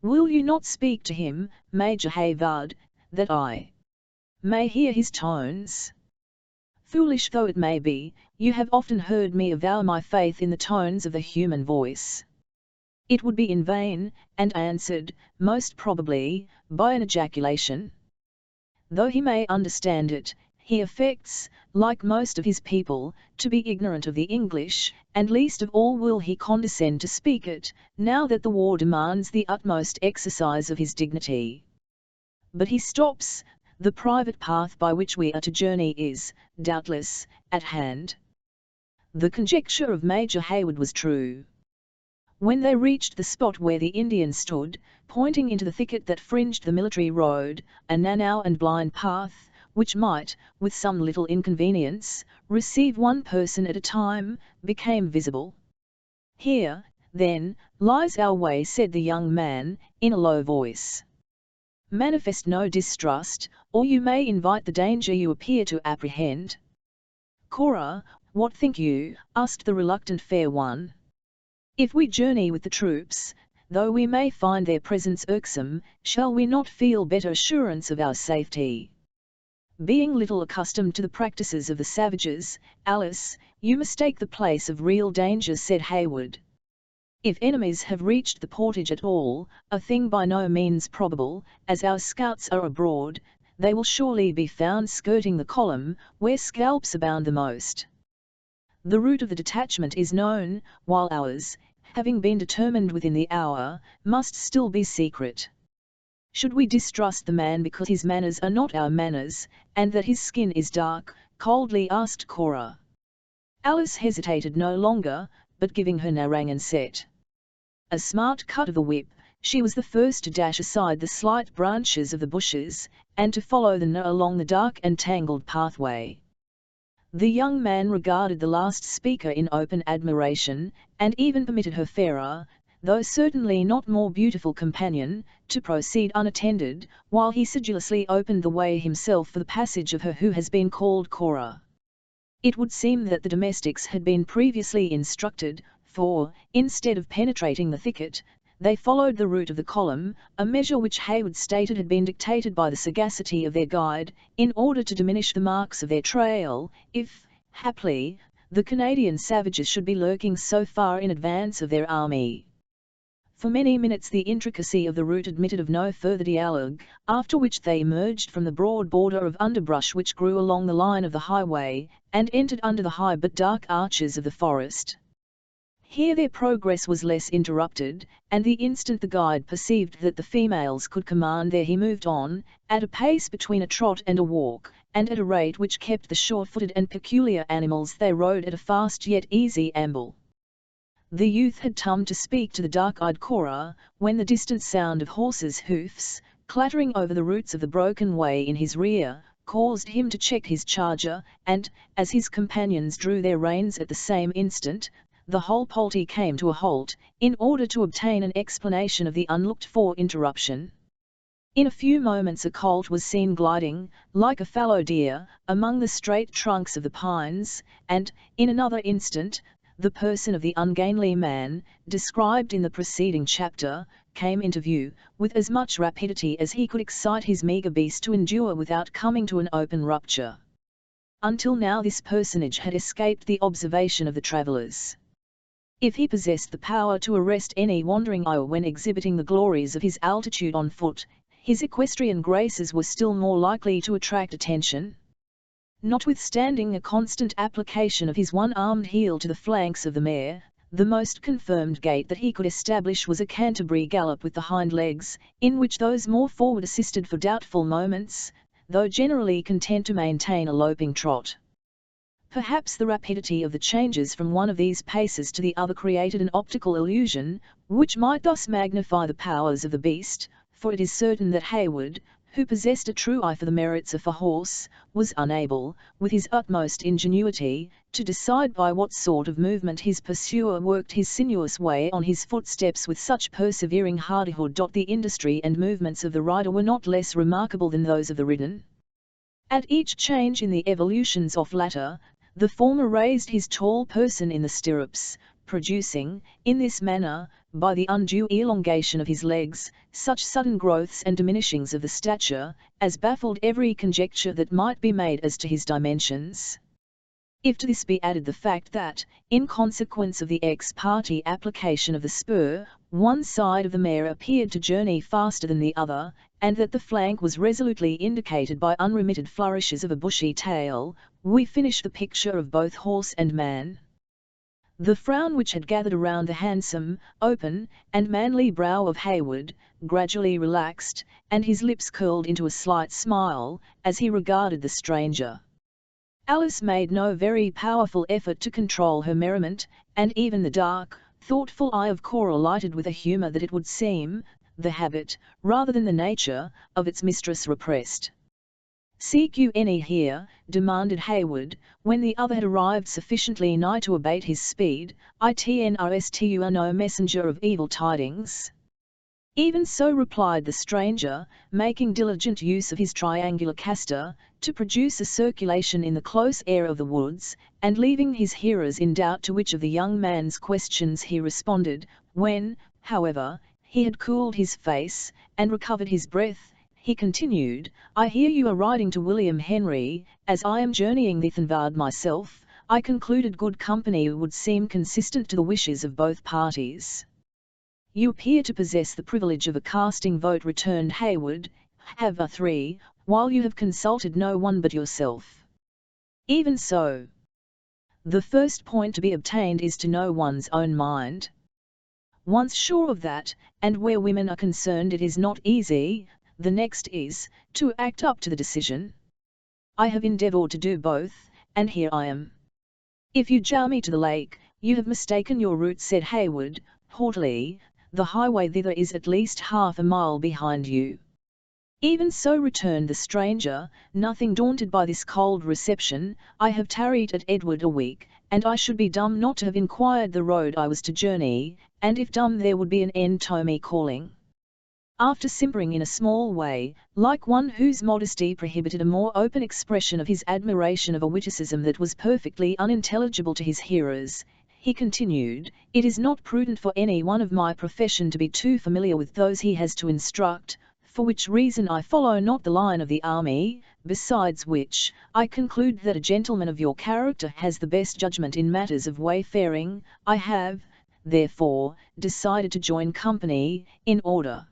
Will you not speak to him, Major Hayward, that I may hear his tones? Foolish though it may be, you have often heard me avow my faith in the tones of the human voice. It would be in vain, and answered, most probably, by an ejaculation. Though he may understand it, he affects, like most of his people, to be ignorant of the English, and least of all will he condescend to speak it, now that the war demands the utmost exercise of his dignity. But he stops. The private path by which we are to journey is, doubtless, at hand. The conjecture of Major Hayward was true. When they reached the spot where the Indian stood, pointing into the thicket that fringed the military road, a narrow and blind path, which might, with some little inconvenience, receive one person at a time, became visible. Here, then, lies our way, said the young man, in a low voice. Manifest no distrust, or you may invite the danger you appear to apprehend. Cora, what think you? Asked the reluctant fair one. If we journey with the troops, though we may find their presence irksome, shall we not feel better assurance of our safety? Being little accustomed to the practices of the savages, Alice, you mistake the place of real danger, said Hayward. If enemies have reached the portage at all, a thing by no means probable, as our scouts are abroad, they will surely be found skirting the column, where scalps abound the most. The route of the detachment is known, while ours, having been determined within the hour, must still be secret. Should we distrust the man because his manners are not our manners, and that his skin is dark? Coldly asked Cora. Alice hesitated no longer, but giving her Narangan set a smart cut of the whip, she was the first to dash aside the slight branches of the bushes, and to follow the N along the dark and tangled pathway. The young man regarded the last speaker in open admiration, and even permitted her fairer, though certainly not more beautiful companion, to proceed unattended, while he sedulously opened the way himself for the passage of her who has been called Cora. It would seem that the domestics had been previously instructed, for, instead of penetrating the thicket, they followed the route of the column, a measure which Hayward stated had been dictated by the sagacity of their guide, in order to diminish the marks of their trail, if, haply, the Canadian savages should be lurking so far in advance of their army. For many minutes the intricacy of the route admitted of no further dialogue, after which they emerged from the broad border of underbrush which grew along the line of the highway, and entered under the high but dark arches of the forest. Here their progress was less interrupted, and the instant the guide perceived that the females could command there he moved on, at a pace between a trot and a walk, and at a rate which kept the short-footed and peculiar animals they rode at a fast yet easy amble. The youth had come to speak to the dark-eyed Cora, when the distant sound of horses' hoofs, clattering over the roots of the broken way in his rear, caused him to check his charger, and, as his companions drew their reins at the same instant, the whole party came to a halt, in order to obtain an explanation of the unlooked-for interruption. In a few moments a colt was seen gliding, like a fallow deer, among the straight trunks of the pines, and, in another instant, the person of the ungainly man, described in the preceding chapter, came into view, with as much rapidity as he could excite his meagre beast to endure without coming to an open rupture. Until now this personage had escaped the observation of the travellers. If he possessed the power to arrest any wandering eye when exhibiting the glories of his altitude on foot, his equestrian graces were still more likely to attract attention. Notwithstanding a constant application of his one-armed heel to the flanks of the mare, the most confirmed gait that he could establish was a Canterbury gallop with the hind legs, in which those more forward assisted for doubtful moments, though generally content to maintain a loping trot. Perhaps the rapidity of the changes from one of these paces to the other created an optical illusion, which might thus magnify the powers of the beast, for it is certain that Hayward, who possessed a true eye for the merits of a horse, was unable, with his utmost ingenuity, to decide by what sort of movement his pursuer worked his sinuous way on his footsteps with such persevering hardihood. The industry and movements of the rider were not less remarkable than those of the ridden. At each change in the evolutions of latter, the former raised his tall person in the stirrups, producing, in this manner, by the undue elongation of his legs, such sudden growths and diminishings of the stature, as baffled every conjecture that might be made as to his dimensions. If to this be added the fact that, in consequence of the ex-party application of the spur, one side of the mare appeared to journey faster than the other, and that the flank was resolutely indicated by unremitted flourishes of a bushy tail, we finish the picture of both horse and man. The frown which had gathered around the handsome, open, and manly brow of Hayward, gradually relaxed, and his lips curled into a slight smile, as he regarded the stranger. Alice made no very powerful effort to control her merriment, and even the dark, thoughtful eye of Cora lighted with a humour that it would seem, the habit, rather than the nature, of its mistress repressed. "Seek you any here?" demanded Hayward, when the other had arrived sufficiently nigh to abate his speed. "Itnrst you are no messenger of evil tidings?" "Even so," replied the stranger, making diligent use of his triangular castor, to produce a circulation in the close air of the woods, and leaving his hearers in doubt to which of the young man's questions he responded. When, however, he had cooled his face, and recovered his breath, he continued, "I hear you are riding to William Henry. As I am journeying thitherward myself, I concluded good company would seem consistent to the wishes of both parties." "You appear to possess the privilege of a casting vote," returned Hayward. "Have a three, while you have consulted no one but yourself." "Even so. The first point to be obtained is to know one's own mind. Once sure of that, and where women are concerned it is not easy, the next is, to act up to the decision. I have endeavoured to do both, and here I am." "If you jar me to the lake, you have mistaken your route," said Hayward, haughtily. the highway thither is at least half a mile behind you." "Even so," returned the stranger, nothing daunted by this cold reception, "I have tarried at Edward a week, and I should be dumb not to have inquired the road I was to journey, and if dumb there would be an end to me calling." After simpering in a small way, like one whose modesty prohibited a more open expression of his admiration of a witticism that was perfectly unintelligible to his hearers, he continued, "It is not prudent for any one of my profession to be too familiar with those he has to instruct, for which reason I follow not the line of the army, besides which, I conclude that a gentleman of your character has the best judgment in matters of wayfaring. I have, therefore, decided to join company, in order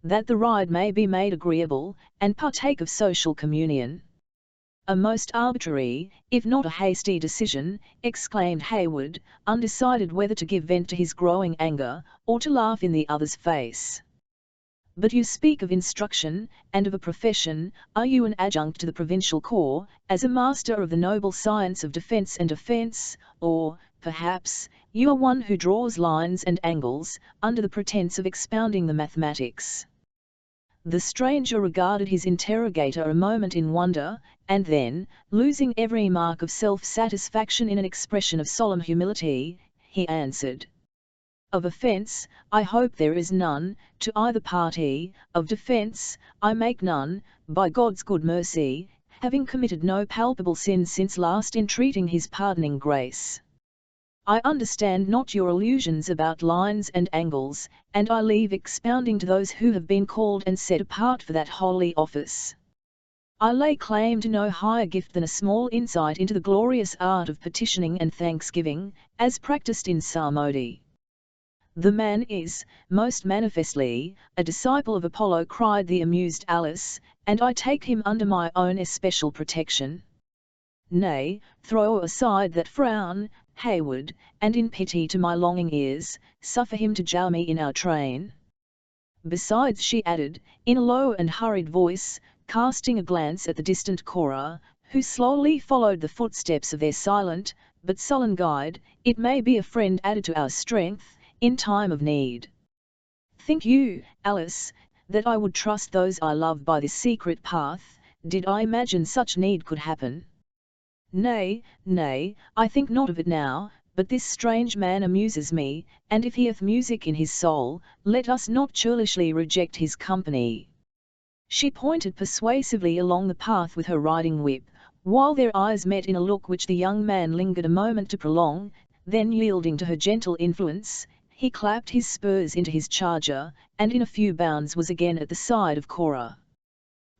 that the ride may be made agreeable, and partake of social communion." "A most arbitrary, if not a hasty decision," exclaimed Hayward, undecided whether to give vent to his growing anger, or to laugh in the other's face. "But you speak of instruction, and of a profession. Are you an adjunct to the provincial corps, as a master of the noble science of defence and offence, or, perhaps, you are one who draws lines and angles, under the pretence of expounding the mathematics?" The stranger regarded his interrogator a moment in wonder, and then, losing every mark of self-satisfaction in an expression of solemn humility, he answered, "Of offence, I hope there is none, to either party; of defence, I make none, by God's good mercy, having committed no palpable sin since last entreating his pardoning grace. I understand not your allusions about lines and angles, and I leave expounding to those who have been called and set apart for that holy office. I lay claim to no higher gift than a small insight into the glorious art of petitioning and thanksgiving, as practiced in psalmody." "The man is, most manifestly, a disciple of Apollo," cried the amused Alice, "and I take him under my own especial protection." "Nay, throw aside that frown, Hayward, and in pity to my longing ears, suffer him to jowl me in our train. Besides," she added, in a low and hurried voice, casting a glance at the distant Cora, who slowly followed the footsteps of their silent, but sullen guide, "it may be a friend added to our strength, in time of need. Think you, Alice, that I would trust those I love by this secret path, did I imagine such need could happen? Nay, nay, I think not of it now, but this strange man amuses me, and if he hath music in his soul, let us not churlishly reject his company." She pointed persuasively along the path with her riding whip, while their eyes met in a look which the young man lingered a moment to prolong, then yielding to her gentle influence, he clapped his spurs into his charger, and in a few bounds was again at the side of Cora.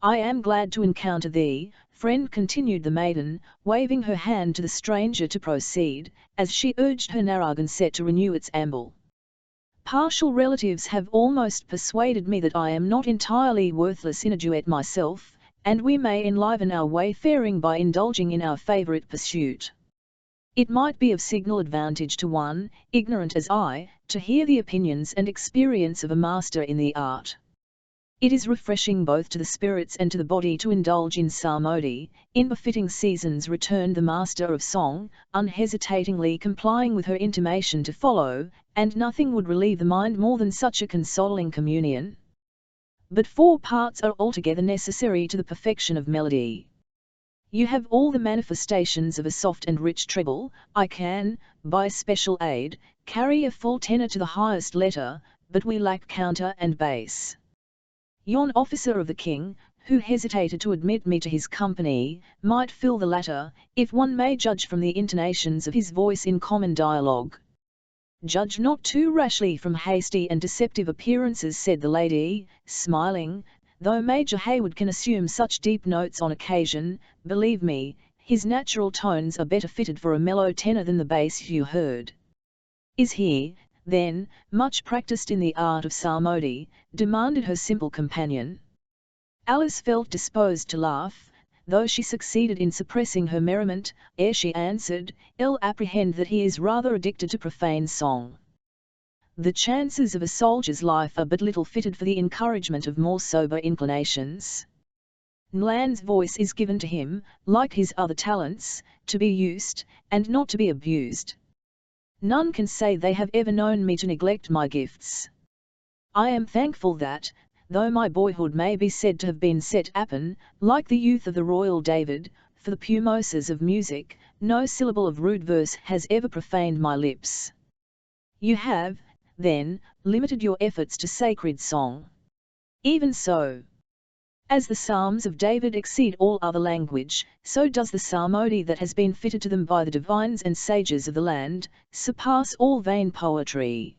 "I am glad to encounter thee, friend," continued the maiden, waving her hand to the stranger to proceed, as she urged her Narragansett to renew its amble. "Partial relatives have almost persuaded me that I am not entirely worthless in a duet myself, and we may enliven our wayfaring by indulging in our favourite pursuit. It might be of signal advantage to one, ignorant as I, to hear the opinions and experience of a master in the art. It is refreshing both to the spirits and to the body to indulge in psalmody, in befitting seasons," returned the master of song, unhesitatingly complying with her intimation to follow, "and nothing would relieve the mind more than such a consoling communion. But 4 parts are altogether necessary to the perfection of melody. You have all the manifestations of a soft and rich treble. I can, by special aid, carry a full tenor to the highest letter, but we lack counter and bass. Yon officer of the king, who hesitated to admit me to his company, might fill the latter, if one may judge from the intonations of his voice in common dialogue." "Judge not too rashly from hasty and deceptive appearances," said the lady, smiling, "though Major Hayward can assume such deep notes on occasion, believe me, his natural tones are better fitted for a mellow tenor than the bass you heard." "Is he, then, much practised in the art of psalmody?" demanded her simple companion. Alice felt disposed to laugh, though she succeeded in suppressing her merriment, ere she answered, "I'll apprehend that he is rather addicted to profane song. The chances of a soldier's life are but little fitted for the encouragement of more sober inclinations. Nlan's voice is given to him, like his other talents, to be used, and not to be abused. None can say they have ever known me to neglect my gifts. I am thankful that, though my boyhood may be said to have been set upon, like the youth of the royal David, for the pumoses of music, no syllable of rude verse has ever profaned my lips. You have, then, limited your efforts to sacred song. Even so, as the Psalms of David exceed all other language, so does the psalmody that has been fitted to them by the divines and sages of the land, surpass all vain poetry.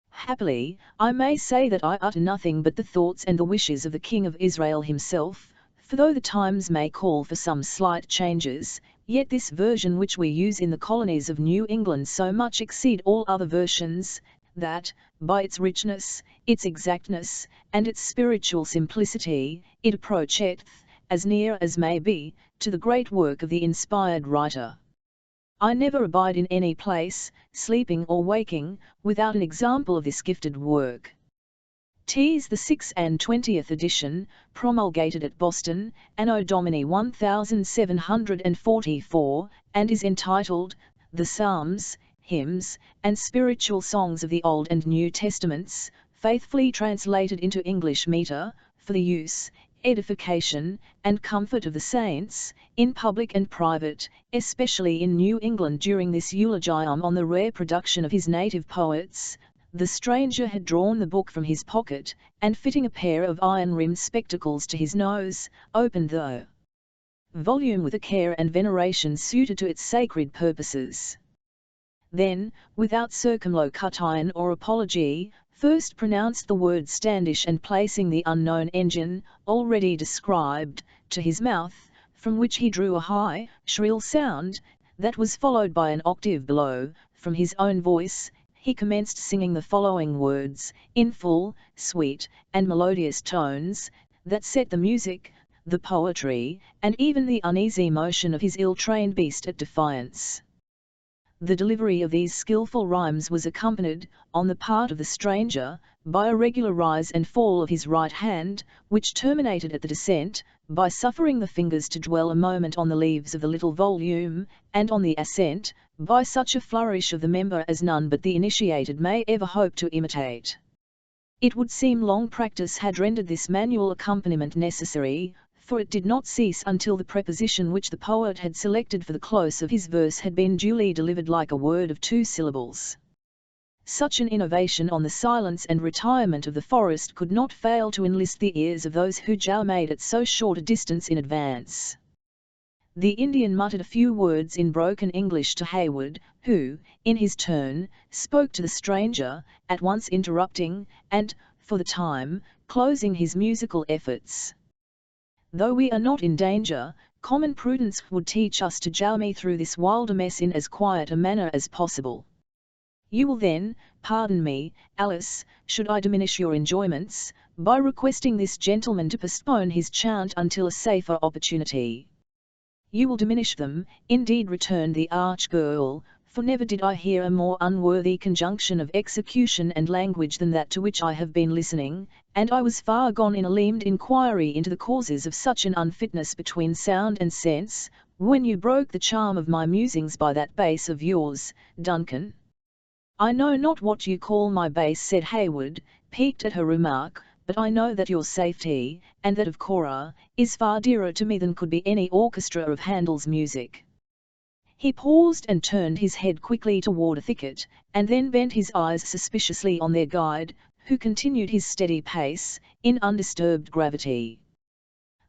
Happily, I may say that I utter nothing but the thoughts and the wishes of the King of Israel himself, for though the times may call for some slight changes, yet this version which we use in the colonies of New England so much exceed all other versions, that, by its richness, its exactness, and its spiritual simplicity, it approacheth, as near as may be, to the great work of the inspired writer. I never abide in any place, sleeping or waking, without an example of this gifted work. 'Tis the 26th edition, promulgated at Boston, Anno Domini 1744, and is entitled, The Psalms, Hymns, and Spiritual Songs of the Old and New Testaments, faithfully translated into English metre, for the use, edification, and comfort of the saints, in public and private, especially in New England during this eulogium on the rare production of his native poets. The stranger had drawn the book from his pocket, and fitting a pair of iron-rimmed spectacles to his nose, opened the volume with a care and veneration suited to its sacred purposes. Then, without circumlocution or apology, first pronounced the word Standish, and placing the unknown engine, already described, to his mouth, from which he drew a high, shrill sound, that was followed by an octave below, from his own voice, he commenced singing the following words, in full, sweet, and melodious tones, that set the music, the poetry, and even the uneasy motion of his ill-trained beast at defiance. The delivery of these skilful rhymes was accompanied, on the part of the stranger, by a regular rise and fall of his right hand, which terminated at the descent, by suffering the fingers to dwell a moment on the leaves of the little volume, and on the ascent, by such a flourish of the member as none but the initiated may ever hope to imitate. It would seem long practice had rendered this manual accompaniment necessary, for it did not cease until the preposition which the poet had selected for the close of his verse had been duly delivered like a word of 2 syllables. Such an innovation on the silence and retirement of the forest could not fail to enlist the ears of those who made at so short a distance in advance. The Indian muttered a few words in broken English to Hayward, who, in his turn, spoke to the stranger, at once interrupting, and, for the time, closing his musical efforts. Though we are not in danger, common prudence would teach us to journey through this wilderness in as quiet a manner as possible. You will then, pardon me, Alice, should I diminish your enjoyments, by requesting this gentleman to postpone his chant until a safer opportunity. You will diminish them, indeed, returned the arch-girl, for never did I hear a more unworthy conjunction of execution and language than that to which I have been listening, and I was far gone in a limbed inquiry into the causes of such an unfitness between sound and sense, when you broke the charm of my musings by that bass of yours, Duncan. I know not what you call my bass, said Hayward, piqued at her remark, but I know that your safety, and that of Cora, is far dearer to me than could be any orchestra of Handel's music. He paused and turned his head quickly toward a thicket, and then bent his eyes suspiciously on their guide, who continued his steady pace, in undisturbed gravity.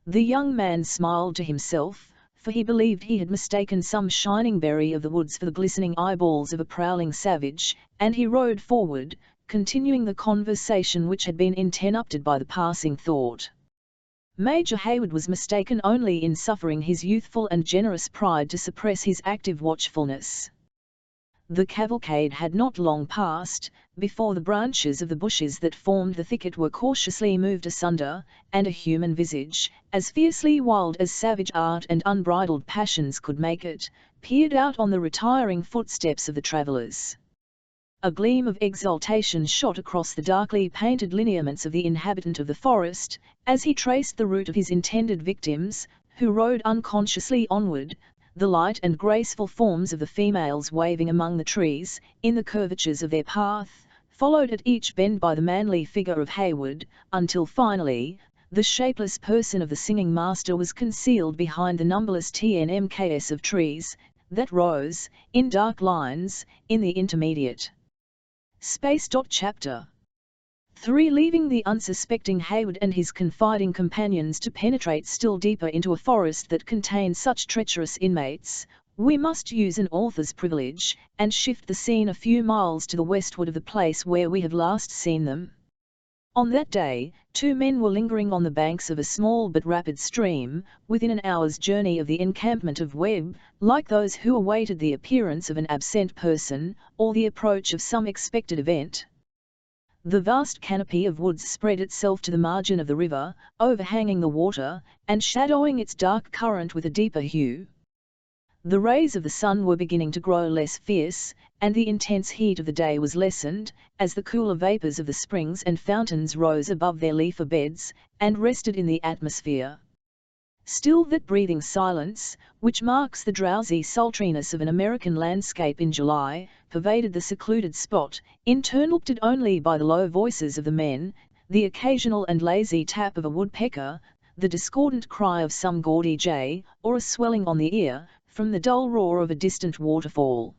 The young man smiled to himself, for he believed he had mistaken some shining berry of the woods for the glistening eyeballs of a prowling savage, and he rode forward, continuing the conversation which had been interrupted by the passing thought. Major Hayward was mistaken only in suffering his youthful and generous pride to suppress his active watchfulness. The cavalcade had not long passed, before the branches of the bushes that formed the thicket were cautiously moved asunder, and a human visage, as fiercely wild as savage art and unbridled passions could make it, peered out on the retiring footsteps of the travellers. A gleam of exultation shot across the darkly painted lineaments of the inhabitant of the forest, as he traced the route of his intended victims, who rode unconsciously onward, the light and graceful forms of the females waving among the trees, in the curvatures of their path, followed at each bend by the manly figure of Hayward, until finally, the shapeless person of the singing master was concealed behind the numberless TNMKs of trees, that rose, in dark lines, in the intermediate space. Chapter 3. Leaving the unsuspecting Hayward and his confiding companions to penetrate still deeper into a forest that contained such treacherous inmates, we must use an author's privilege, and shift the scene a few miles to the westward of the place where we have last seen them. On that day, two men were lingering on the banks of a small but rapid stream, within an hour's journey of the encampment of Webb, like those who awaited the appearance of an absent person, or the approach of some expected event. The vast canopy of woods spread itself to the margin of the river, overhanging the water, and shadowing its dark current with a deeper hue. The rays of the sun were beginning to grow less fierce, and the intense heat of the day was lessened, as the cooler vapors of the springs and fountains rose above their leafy beds, and rested in the atmosphere. Still that breathing silence, which marks the drowsy sultriness of an American landscape in July, pervaded the secluded spot, interrupted only by the low voices of the men, the occasional and lazy tap of a woodpecker, the discordant cry of some gaudy jay, or a swelling on the ear, from the dull roar of a distant waterfall.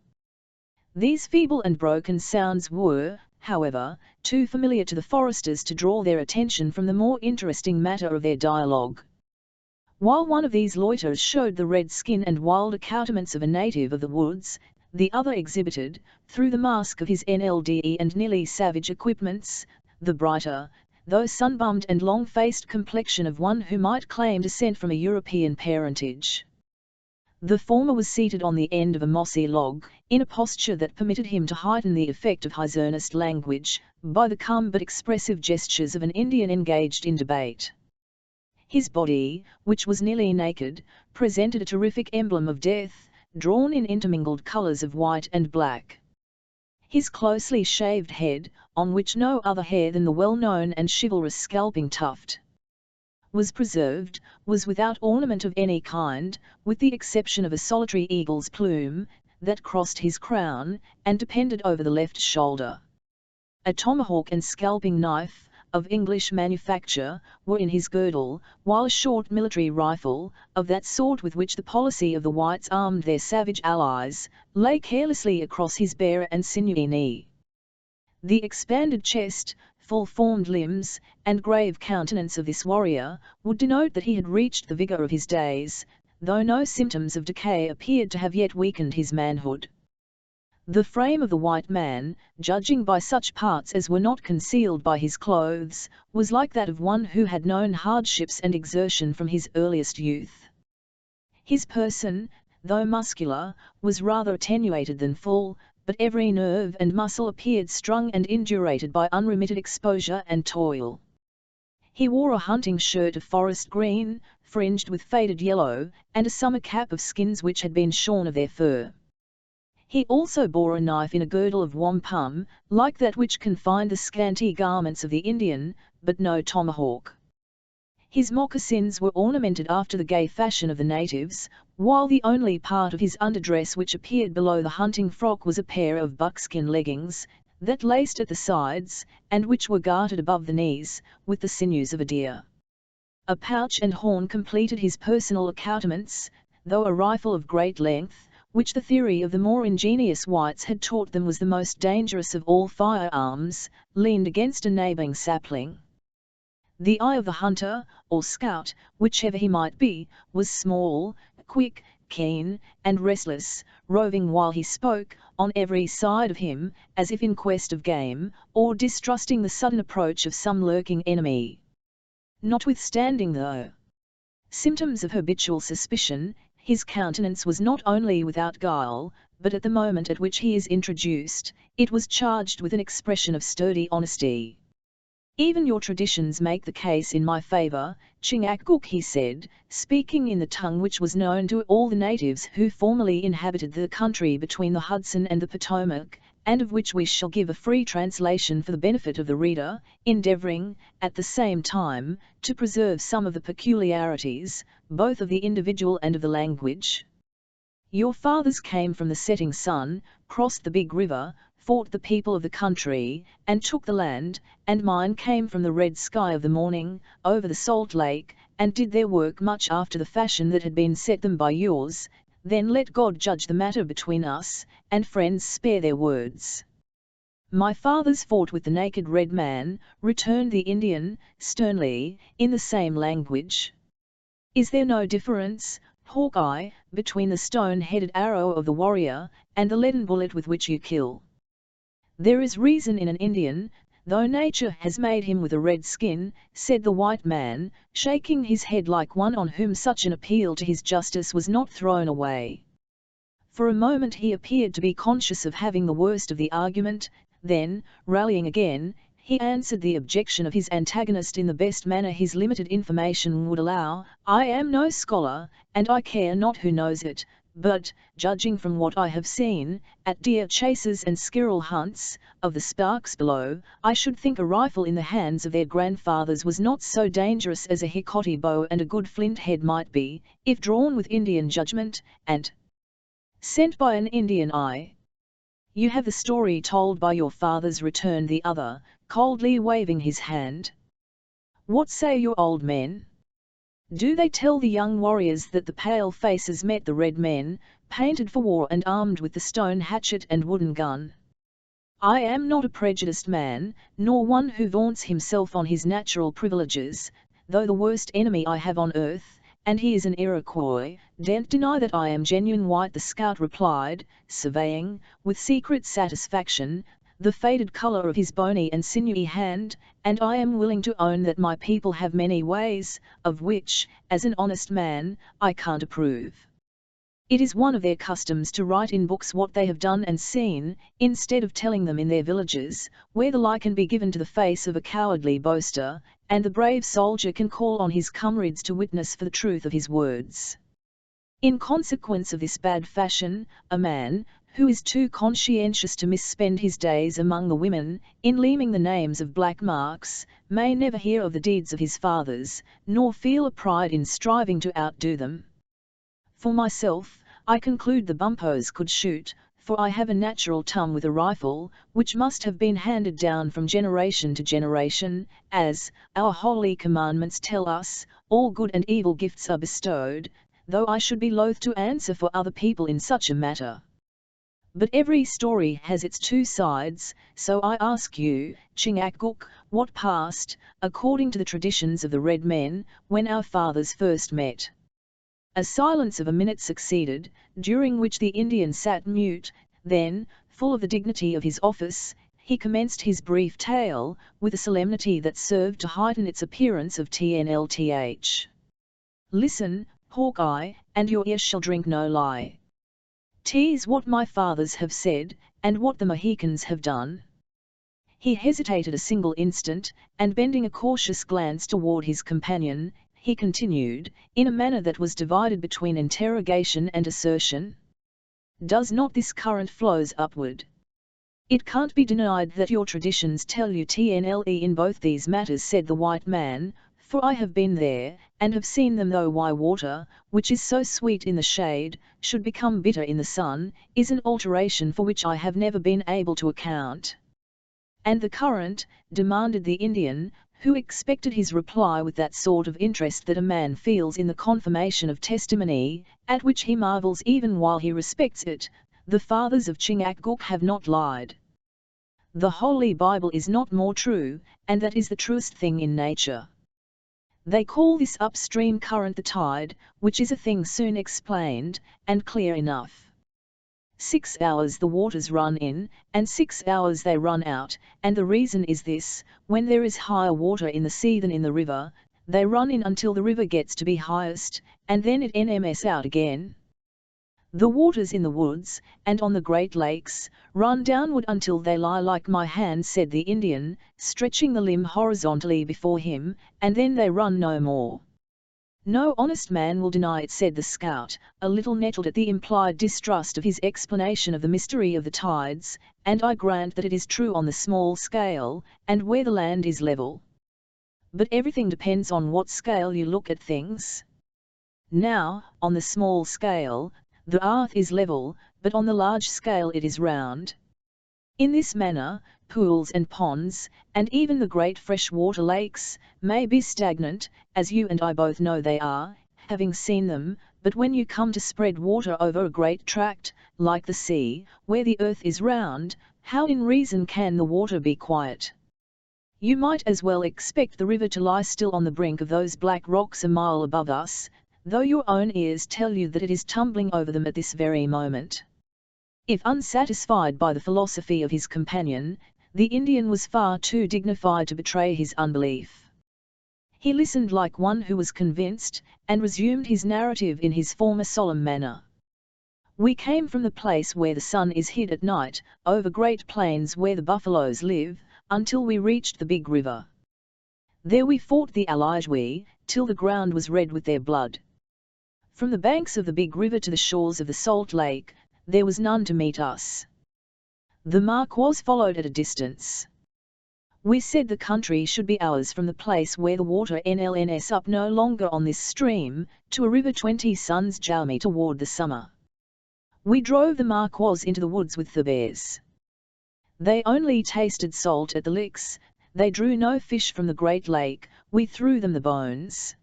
These feeble and broken sounds were, however, too familiar to the foresters to draw their attention from the more interesting matter of their dialogue. While one of these loiterers showed the red skin and wild accoutrements of a native of the woods, the other exhibited, through the mask of his NLDE and nearly savage equipments, the brighter, though sunbummed and long-faced complexion of one who might claim descent from a European parentage. The former was seated on the end of a mossy log, in a posture that permitted him to heighten the effect of his earnest language, by the calm but expressive gestures of an Indian engaged in debate. His body, which was nearly naked, presented a terrific emblem of death, drawn in intermingled colors of white and black. His closely shaved head, on which no other hair than the well-known and chivalrous scalping tuft was preserved, was without ornament of any kind, with the exception of a solitary eagle's plume, that crossed his crown, and depended over the left shoulder. A tomahawk and scalping knife, of English manufacture, were in his girdle, while a short military rifle, of that sort with which the policy of the whites armed their savage allies, lay carelessly across his bare and sinewy knee. The expanded chest, full-formed limbs, and grave countenance of this warrior, would denote that he had reached the vigor of his days, though no symptoms of decay appeared to have yet weakened his manhood. The frame of the white man, judging by such parts as were not concealed by his clothes, was like that of one who had known hardships and exertion from his earliest youth. His person, though muscular, was rather attenuated than full, but every nerve and muscle appeared strung and indurated by unremitted exposure and toil. He wore a hunting shirt of forest green, fringed with faded yellow, and a summer cap of skins which had been shorn of their fur. He also bore a knife in a girdle of wampum, like that which confined the scanty garments of the Indian, but no tomahawk. His moccasins were ornamented after the gay fashion of the natives, while the only part of his underdress which appeared below the hunting frock was a pair of buckskin leggings, that laced at the sides, and which were gartered above the knees, with the sinews of a deer. A pouch and horn completed his personal accoutrements, though a rifle of great length, which the theory of the more ingenious whites had taught them was the most dangerous of all firearms, leaned against a neighboring sapling. The eye of the hunter, or scout, whichever he might be, was small, quick, keen, and restless, roving while he spoke, on every side of him, as if in quest of game, or distrusting the sudden approach of some lurking enemy. Notwithstanding the symptoms of habitual suspicion, his countenance was not only without guile, but at the moment at which he is introduced, it was charged with an expression of sturdy honesty. "Even your traditions make the case in my favor, Chingachgook," he said, speaking in the tongue which was known to all the natives who formerly inhabited the country between the Hudson and the Potomac, and of which we shall give a free translation for the benefit of the reader, endeavoring, at the same time, to preserve some of the peculiarities, both of the individual and of the language. Your fathers came from the setting sun, crossed the big river, fought the people of the country, and took the land, and mine came from the red sky of the morning, over the salt lake, and did their work much after the fashion that had been set them by yours. Then let God judge the matter between us, and friends spare their words. My fathers fought with the naked red man, returned the Indian, sternly, in the same language. Is there no difference, Hawkeye, between the stone-headed arrow of the warrior, and the leaden bullet with which you kill? There is reason in an Indian, though nature has made him with a red skin, said the white man, shaking his head like one on whom such an appeal to his justice was not thrown away. For a moment he appeared to be conscious of having the worst of the argument, then, rallying again, he answered the objection of his antagonist in the best manner his limited information would allow. I am no scholar, and I care not who knows it, but, judging from what I have seen, at deer chases and squirrel hunts, of the sparks below, I should think a rifle in the hands of their grandfathers was not so dangerous as a Hickory bow and a good flint head might be, if drawn with Indian judgment, and sent by an Indian eye. You have the story told by your fathers, returned the other, coldly waving his hand. What say your old men? Do they tell the young warriors that the pale faces met the red men, painted for war and armed with the stone hatchet and wooden gun? I am not a prejudiced man, nor one who vaunts himself on his natural privileges, though the worst enemy I have on earth, and he is an Iroquois, daren't deny that I am genuine white, the scout replied, surveying, with secret satisfaction, the faded color of his bony and sinewy hand, and I am willing to own that my people have many ways, of which, as an honest man, I can't approve. It is one of their customs to write in books what they have done and seen, instead of telling them in their villages, where the lie can be given to the face of a cowardly boaster, and the brave soldier can call on his comrades to witness for the truth of his words. In consequence of this bad fashion, a man, who is too conscientious to misspend his days among the women, in leaming the names of black marks, may never hear of the deeds of his fathers, nor feel a pride in striving to outdo them. For myself, I conclude the bumpos could shoot, for I have a natural tongue with a rifle, which must have been handed down from generation to generation, as, our holy commandments tell us, all good and evil gifts are bestowed, though I should be loath to answer for other people in such a matter. But every story has its two sides, so I ask you, Chingachgook, what passed, according to the traditions of the red men, when our fathers first met? A silence of a minute succeeded, during which the Indian sat mute, then, full of the dignity of his office, he commenced his brief tale, with a solemnity that served to heighten its appearance of TNLTH. Listen, Hawkeye, and your ears shall drink no lie. 'Tis what my fathers have said, and what the Mohicans have done. He hesitated a single instant, and bending a cautious glance toward his companion, he continued, in a manner that was divided between interrogation and assertion. Does not this current flows upward? It can't be denied that your traditions tell you TNLE in both these matters, said the white man, for I have been there, and have seen them, though why water, which is so sweet in the shade, should become bitter in the sun, is an alteration for which I have never been able to account. And the current? Demanded the Indian, who expected his reply with that sort of interest that a man feels in the confirmation of testimony, at which he marvels even while he respects it. The fathers of Chingachgook have not lied. The Holy Bible is not more true, and that is the truest thing in nature. They call this upstream current the tide, which is a thing soon explained, and clear enough. 6 hours the waters run in, and 6 hours they run out, and the reason is this: when there is higher water in the sea than in the river, they run in until the river gets to be highest, and then it nms out again. The waters in the woods, and on the Great Lakes, run downward until they lie like my hand, said the Indian, stretching the limb horizontally before him, and then they run no more. No honest man will deny it, said the scout, a little nettled at the implied distrust of his explanation of the mystery of the tides, and I grant that it is true on the small scale, and where the land is level. But everything depends on what scale you look at things. Now, on the small scale, The earth is level, but on the large scale it is round. In this manner, pools and ponds, and even the great freshwater lakes, may be stagnant, as you and I both know they are, having seen them, but when you come to spread water over a great tract, like the sea, where the earth is round, how in reason can the water be quiet? You might as well expect the river to lie still on the brink of those black rocks a mile above us, though your own ears tell you that it is tumbling over them at this very moment. If unsatisfied by the philosophy of his companion, the Indian was far too dignified to betray his unbelief. He listened like one who was convinced, and resumed his narrative in his former solemn manner. We came from the place where the sun is hid at night, over great plains where the buffaloes live, until we reached the big river. There we fought the Alijwi, till the ground was red with their blood. From the banks of the big river to the shores of the salt lake, there was none to meet us. The Marquis followed at a distance. We said the country should be ours from the place where the water nlns up no longer on this stream, to a river 20 suns Jaume toward the summer. We drove the Marquis into the woods with the bears. They only tasted salt at the licks, they drew no fish from the great lake, we threw them the bones.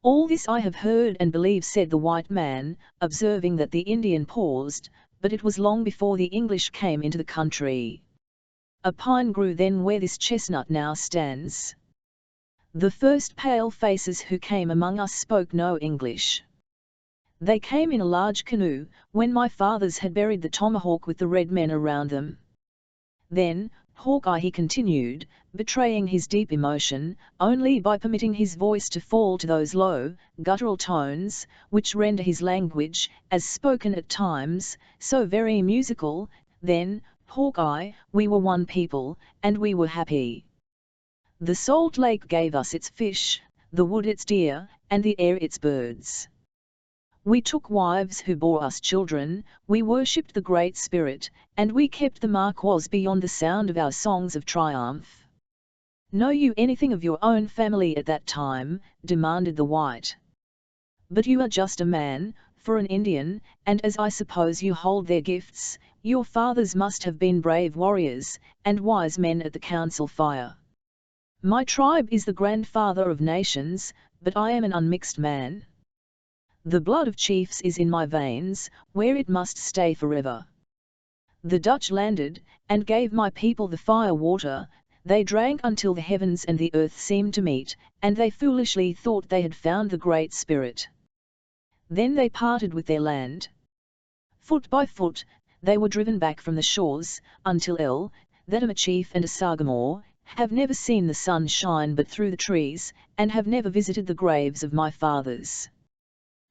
All this I have heard and believe, said the white man, observing that the Indian paused, but it was long before the English came into the country. A pine grew then where this chestnut now stands. The first pale faces who came among us spoke no English. They came in a large canoe, when my fathers had buried the tomahawk with the red men around them. Then, Hawkeye, he continued, betraying his deep emotion, only by permitting his voice to fall to those low, guttural tones, which render his language, as spoken at times, so very musical, then, Hawkeye, we were one people, and we were happy. The salt lake gave us its fish, the wood its deer, and the air its birds. We took wives who bore us children, we worshipped the Great Spirit, and we kept the Marquis beyond the sound of our songs of triumph. Know you anything of your own family at that time? Demanded the white. But you are just a man, for an Indian, and as I suppose you hold their gifts, your fathers must have been brave warriors, and wise men at the council fire. My tribe is the grandfather of nations, but I am an unmixed man. The blood of chiefs is in my veins, where it must stay forever. The Dutch landed, and gave my people the fire water, they drank until the heavens and the earth seemed to meet, and they foolishly thought they had found the Great Spirit. Then they parted with their land. Foot by foot, they were driven back from the shores, until that a chief and a Sagamore, have never seen the sun shine but through the trees, and have never visited the graves of my fathers.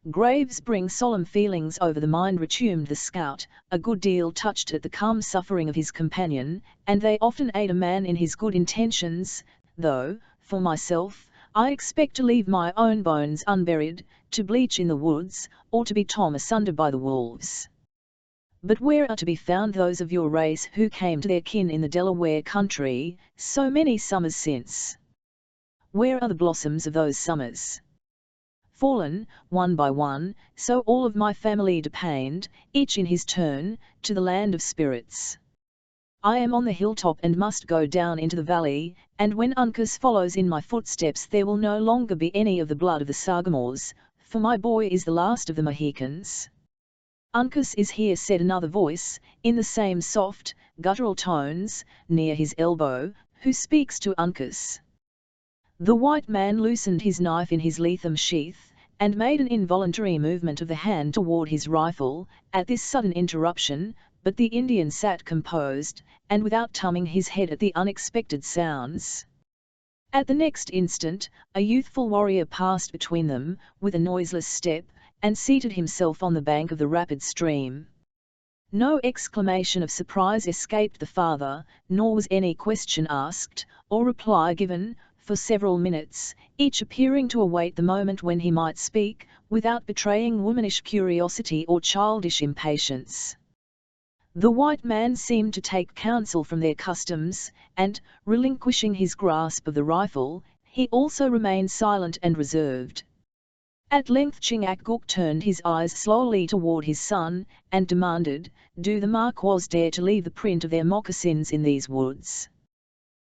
Graves bring solemn feelings over the mind, resumed the scout, a good deal touched at the calm suffering of his companion, and they often aid a man in his good intentions, though, for myself, I expect to leave my own bones unburied, to bleach in the woods, or to be torn asunder by the wolves. But where are to be found those of your race who came to their kin in the Delaware country, so many summers since? Where are the blossoms of those summers? Fallen, one by one, so all of my family depend, each in his turn, to the land of spirits. I am on the hilltop and must go down into the valley, and when Uncas follows in my footsteps there will no longer be any of the blood of the Sagamores, for my boy is the last of the Mohicans. Uncas is here, said another voice, in the same soft, guttural tones, near his elbow, who speaks to Uncas. The white man loosened his knife in his letham sheath, and made an involuntary movement of the hand toward his rifle, at this sudden interruption, but the Indian sat composed, and without turning his head at the unexpected sounds. At the next instant, a youthful warrior passed between them, with a noiseless step, and seated himself on the bank of the rapid stream. No exclamation of surprise escaped the father, nor was any question asked, or reply given, for several minutes, each appearing to await the moment when he might speak, without betraying womanish curiosity or childish impatience. The white man seemed to take counsel from their customs, and, relinquishing his grasp of the rifle, he also remained silent and reserved. At length Chingachgook turned his eyes slowly toward his son, and demanded, "Do the Marquas dare to leave the print of their moccasins in these woods?"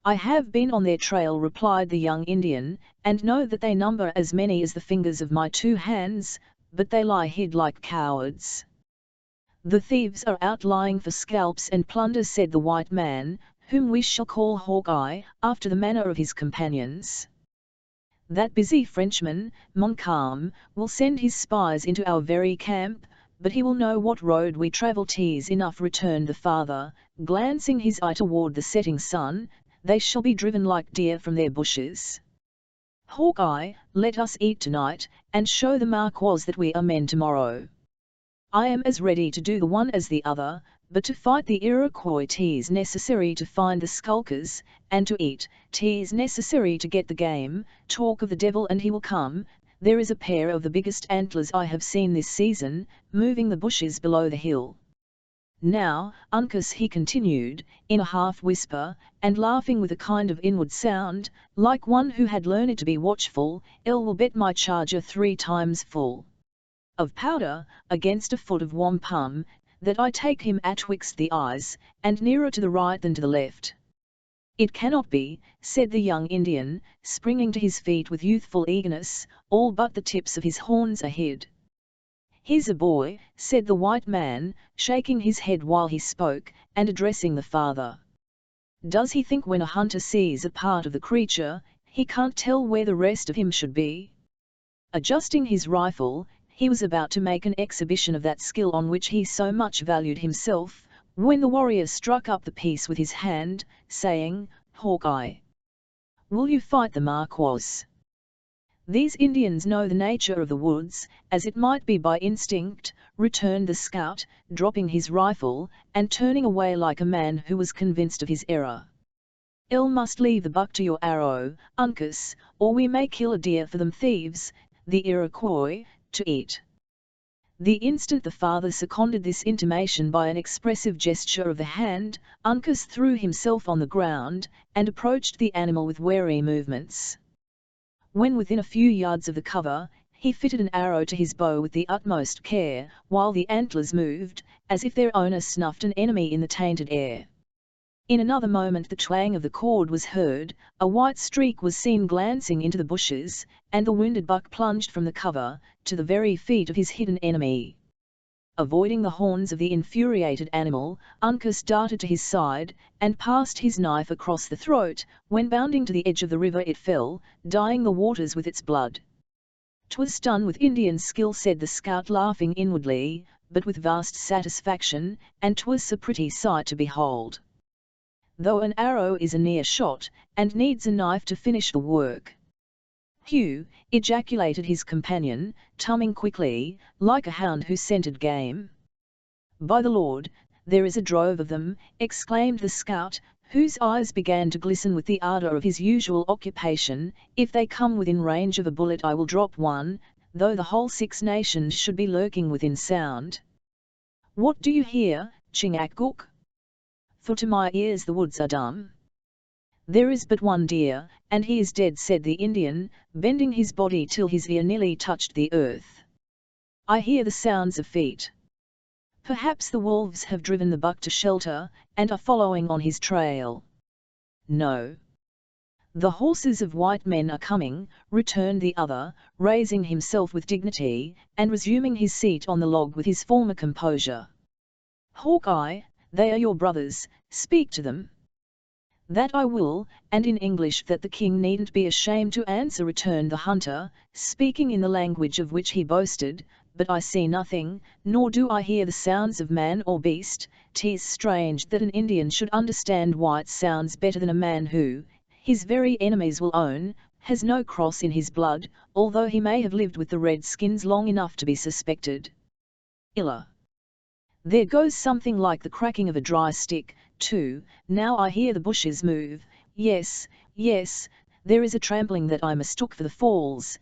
"I have been on their trail," replied the young Indian, "and know that they number as many as the fingers of my 2 hands, but they lie hid like cowards." "The thieves are out lying for scalps and plunder," said the white man, whom we shall call Hawkeye, after the manner of his companions. "That busy Frenchman, Montcalm, will send his spies into our very camp, but he will know what road we travel." "'Tis enough," returned the father, glancing his eye toward the setting sun, "they shall be driven like deer from their bushes. Hawkeye, let us eat tonight, and show the Marquas that we are men tomorrow. I am as ready to do the one as the other, but to fight the Iroquois 'tis necessary to find the skulkers, and to eat 'tis necessary to get the game. Talk of the devil and he will come. There is a pair of the biggest antlers I have seen this season, moving the bushes below the hill. Now, Uncas," he continued, in a half-whisper, and laughing with a kind of inward sound, like one who had learned to be watchful, "'ll bet my charger 3 times full of powder, against a foot of wampum, that I take him atwixt the eyes, and nearer to the right than to the left." "It cannot be," said the young Indian, springing to his feet with youthful eagerness, "all but the tips of his horns are hid." "He's a boy," said the white man, shaking his head while he spoke, and addressing the father. "Does he think when a hunter sees a part of the creature, he can't tell where the rest of him should be?" Adjusting his rifle, he was about to make an exhibition of that skill on which he so much valued himself, when the warrior struck up the piece with his hand, saying, "Hawkeye, will you fight the Marquas?" "These Indians know the nature of the woods, as it might be by instinct," returned the scout, dropping his rifle, and turning away like a man who was convinced of his error. "'Ill must leave the buck to your arrow, Uncas, or we may kill a deer for them thieves, the Iroquois, to eat." The instant the father seconded this intimation by an expressive gesture of the hand, Uncas threw himself on the ground, and approached the animal with wary movements. When within a few yards of the cover, he fitted an arrow to his bow with the utmost care, while the antlers moved, as if their owner snuffed an enemy in the tainted air. In another moment the twang of the cord was heard, a white streak was seen glancing into the bushes, and the wounded buck plunged from the cover, to the very feet of his hidden enemy. Avoiding the horns of the infuriated animal, Uncas darted to his side, and passed his knife across the throat, when bounding to the edge of the river it fell, dyeing the waters with its blood. "'Twas done with Indian skill," said the scout, laughing inwardly, but with vast satisfaction, "and 'twas a pretty sight to behold. Though an arrow is a near shot, and needs a knife to finish the work." "Hugh," ejaculated his companion, tumming quickly, like a hound who scented game. "By the Lord, there is a drove of them," exclaimed the scout, whose eyes began to glisten with the ardor of his usual occupation. "If they come within range of a bullet I will drop one, though the whole 6 nations should be lurking within sound. What do you hear, Chingachgook? For to my ears the woods are dumb." "There is but one deer, and he is dead," said the Indian, bending his body till his ear nearly touched the earth. "I hear the sounds of feet. Perhaps the wolves have driven the buck to shelter, and are following on his trail." "No. The horses of white men are coming," returned the other, raising himself with dignity, and resuming his seat on the log with his former composure. "Hawkeye, they are your brothers, speak to them." "That I will, and in English that the king needn't be ashamed to answer," returned the hunter, speaking in the language of which he boasted, "but I see nothing, nor do I hear the sounds of man or beast. 'Tis strange that an Indian should understand white sounds better than a man who, his very enemies will own, has no cross in his blood, although he may have lived with the redskins long enough to be suspected. Illa! There goes something like the cracking of a dry stick, too. Now I hear the bushes move. Yes, yes, there is a trampling that I mistook for the falls,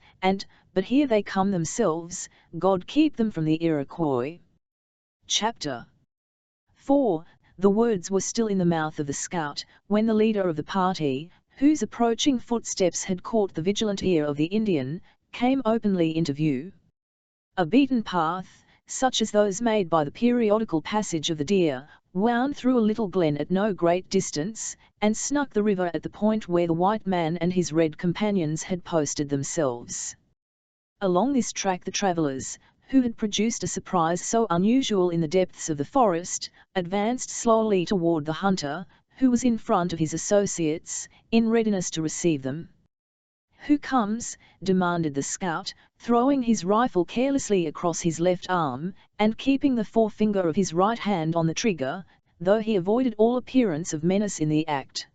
but here they come themselves. God keep them from the Iroquois." Chapter 4. The words were still in the mouth of the scout, when the leader of the party, whose approaching footsteps had caught the vigilant ear of the Indian, came openly into view. A beaten path, such as those made by the periodical passage of the deer, wound through a little glen at no great distance, and snuck the river at the point where the white man and his red companions had posted themselves. Along this track the travellers, who had produced a surprise so unusual in the depths of the forest, advanced slowly toward the hunter, who was in front of his associates, in readiness to receive them. "Who comes?" demanded the scout, throwing his rifle carelessly across his left arm, and keeping the forefinger of his right hand on the trigger, though he avoided all appearance of menace in the act.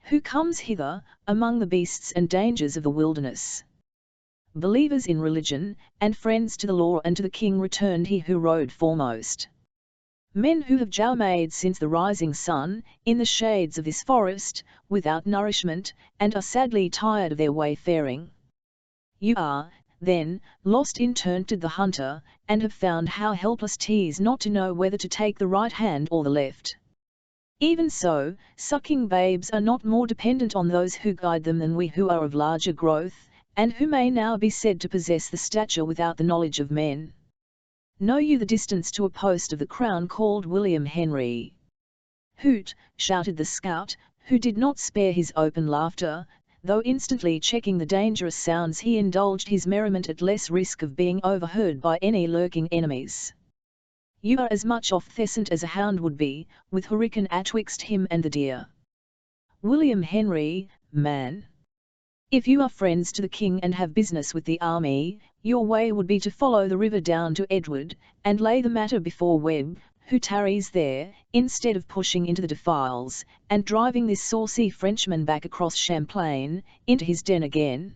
"Who comes hither, among the beasts and dangers of the wilderness?" "Believers in religion, and friends to the law and to the king," returned he who rode foremost. "Men who have journeyed since the rising sun, in the shades of this forest, without nourishment, and are sadly tired of their wayfaring." "You are, then, lost in turn," said the hunter, "and have found how helpless 'tis not to know whether to take the right hand or the left." "Even so, sucking babes are not more dependent on those who guide them than we who are of larger growth, and who may now be said to possess the stature without the knowledge of men. Know you the distance to a post of the crown called William Henry?" "Hoot!" shouted the scout, who did not spare his open laughter, though instantly checking the dangerous sounds he indulged his merriment at less risk of being overheard by any lurking enemies. "You are as much off pheasant as a hound would be, with hurricane atwixt him and the deer." "William Henry, man! If you are friends to the king and have business with the army, your way would be to follow the river down to Edward, and lay the matter before Webb, who tarries there, instead of pushing into the defiles, and driving this saucy Frenchman back across Champlain, into his den again."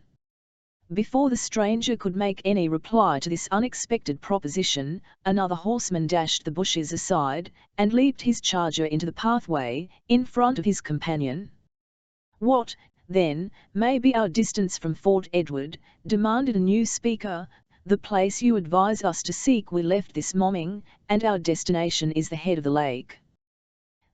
Before the stranger could make any reply to this unexpected proposition, another horseman dashed the bushes aside, and leaped his charger into the pathway, in front of his companion. "What, then, may be our distance from Fort Edward?" demanded a new speaker. "The place you advise us to seek we left this morning, and our destination is the head of the lake."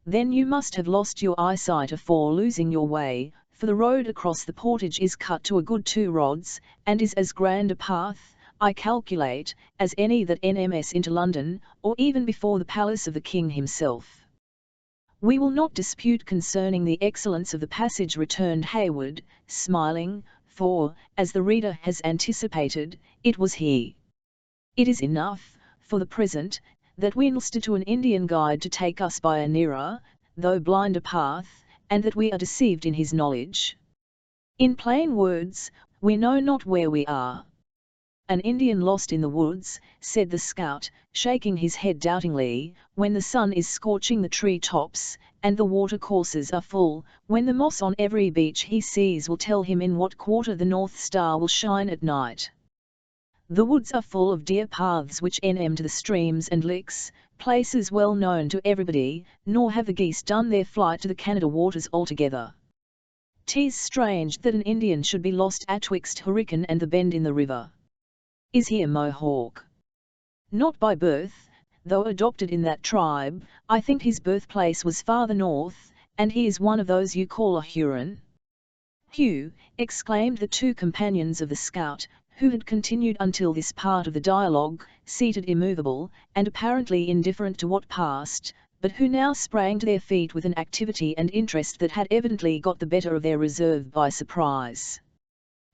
"Then you must have lost your eyesight afore losing your way, for the road across the portage is cut to a good 2 rods, and is as grand a path, I calculate, as any that NMS into London, or even before the palace of the king himself." "We will not dispute concerning the excellence of the passage," returned Hayward, smiling, "for, as the reader has anticipated, it was he. It is enough, for the present, that we enlisted to an Indian guide to take us by a nearer, though blinder path, and that we are deceived in his knowledge. In plain words, we know not where we are." "An Indian lost in the woods," said the scout, shaking his head doubtingly, "when the sun is scorching the tree tops, and the water courses are full, when the moss on every beach he sees will tell him in what quarter the North Star will shine at night. The woods are full of deer paths which end to the streams and licks, places well known to everybody, nor have the geese done their flight to the Canada waters altogether. 'Tis strange that an Indian should be lost atwixt Hurricane and the bend in the river. Is he a Mohawk?" "Not by birth, though adopted in that tribe. I think his birthplace was farther north, and he is one of those you call a Huron." "Hugh!" exclaimed the two companions of the scout, who had continued until this part of the dialogue, seated immovable, and apparently indifferent to what passed, but who now sprang to their feet with an activity and interest that had evidently got the better of their reserve by surprise.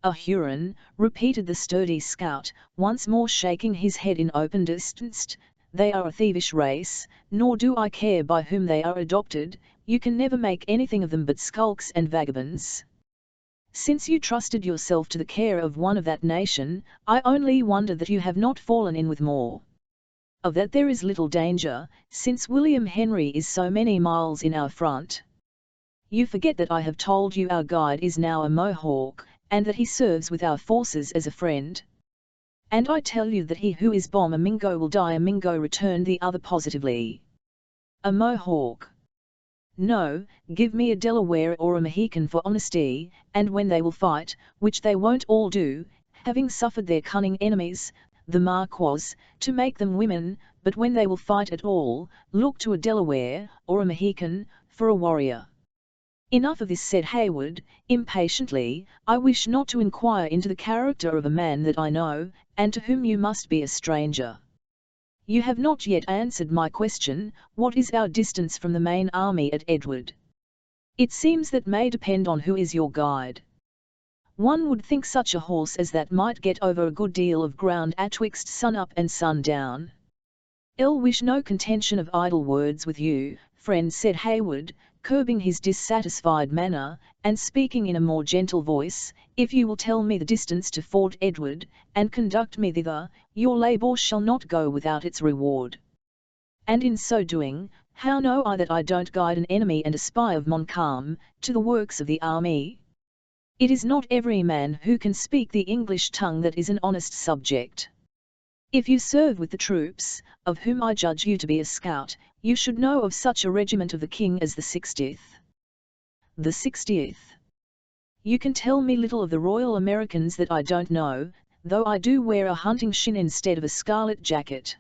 "A Huron," repeated the sturdy scout, once more shaking his head in open disgust. "They are a thievish race, nor do I care by whom they are adopted. You can never make anything of them but skulks and vagabonds. Since you trusted yourself to the care of one of that nation, I only wonder that you have not fallen in with more. Of that there is little danger, since William Henry is so many miles in our front. You forget that I have told you our guide is now a Mohawk, and that he serves with our forces as a friend." "And I tell you that he who is born a Mingo will die a Mingo," returned the other positively. "A Mohawk? No, give me a Delaware or a Mohican for honesty, and when they will fight, which they won't all do, having suffered their cunning enemies, the Marquas, to make them women, but when they will fight at all, look to a Delaware, or a Mohican, for a warrior." Enough of this, said Hayward, impatiently. I wish not to inquire into the character of a man that I know, and to whom you must be a stranger. You have not yet answered my question. What is our distance from the main army at Edward? It seems that may depend on who is your guide. One would think such a horse as that might get over a good deal of ground atwixt sun up and sun down. I'll wish no contention of idle words with you, friend, said Hayward, curbing his dissatisfied manner, and speaking in a more gentle voice. If you will tell me the distance to Fort Edward, and conduct me thither, your labour shall not go without its reward. And in so doing, how know I that I don't guide an enemy and a spy of Montcalm, to the works of the army? It is not every man who can speak the English tongue that is an honest subject. If you serve with the troops, of whom I judge you to be a scout, you should know of such a regiment of the King as the 60th. The 60th. You can tell me little of the Royal Americans that I don't know, though I do wear a hunting shin instead of a scarlet jacket.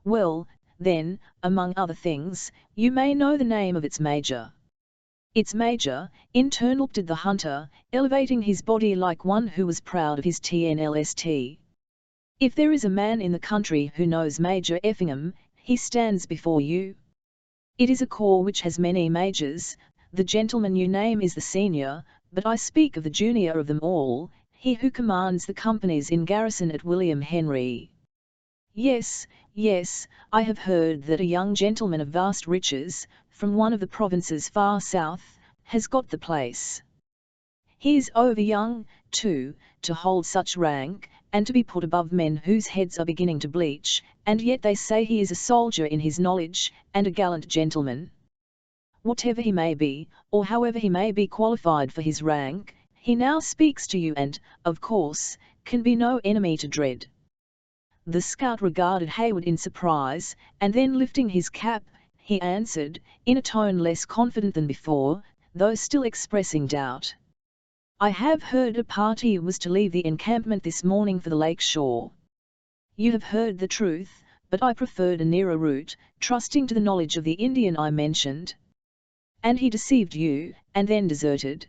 Well, then, among other things, you may know the name of its major. Its major, interrupted the hunter, elevating his body like one who was proud of his TNLST. If there is a man in the country who knows Major Effingham, he stands before you. It is a corps which has many majors. The gentleman you name is the senior, but I speak of the junior of them all, he who commands the companies in garrison at William Henry. Yes, yes, I have heard that a young gentleman of vast riches, from one of the provinces far south, has got the place. He is over young, too, to hold such rank, and to be put above men whose heads are beginning to bleach, and yet they say he is a soldier in his knowledge, and a gallant gentleman. Whatever he may be, or however he may be qualified for his rank, he now speaks to you and, of course, can be no enemy to dread. The scout regarded Hayward in surprise, and then lifting his cap, he answered, in a tone less confident than before, though still expressing doubt. I have heard a party was to leave the encampment this morning for the lake shore. You have heard the truth, but I preferred a nearer route, trusting to the knowledge of the Indian I mentioned. And he deceived you, and then deserted?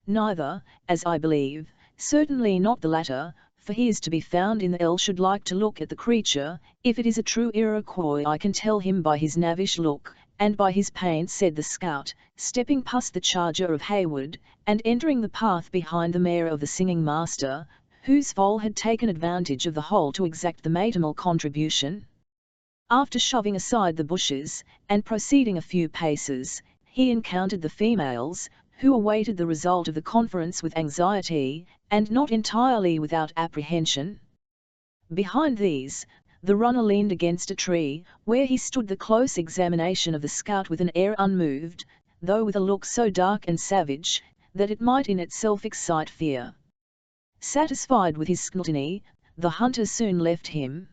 Neither, as I believe, certainly not the latter, for he is to be found in the L. Should like to look at the creature. If it is a true Iroquois I can tell him by his knavish look, and by his paint, said the scout, stepping past the charger of Hayward, and entering the path behind the mare of the singing master, whose foal had taken advantage of the hole to exact the matinal contribution. After shoving aside the bushes, and proceeding a few paces, he encountered the females, who awaited the result of the conference with anxiety, and not entirely without apprehension. Behind these, the runner leaned against a tree, where he stood the close examination of the scout with an air unmoved, though with a look so dark and savage, that it might in itself excite fear. Satisfied with his scrutiny, the hunter soon left him.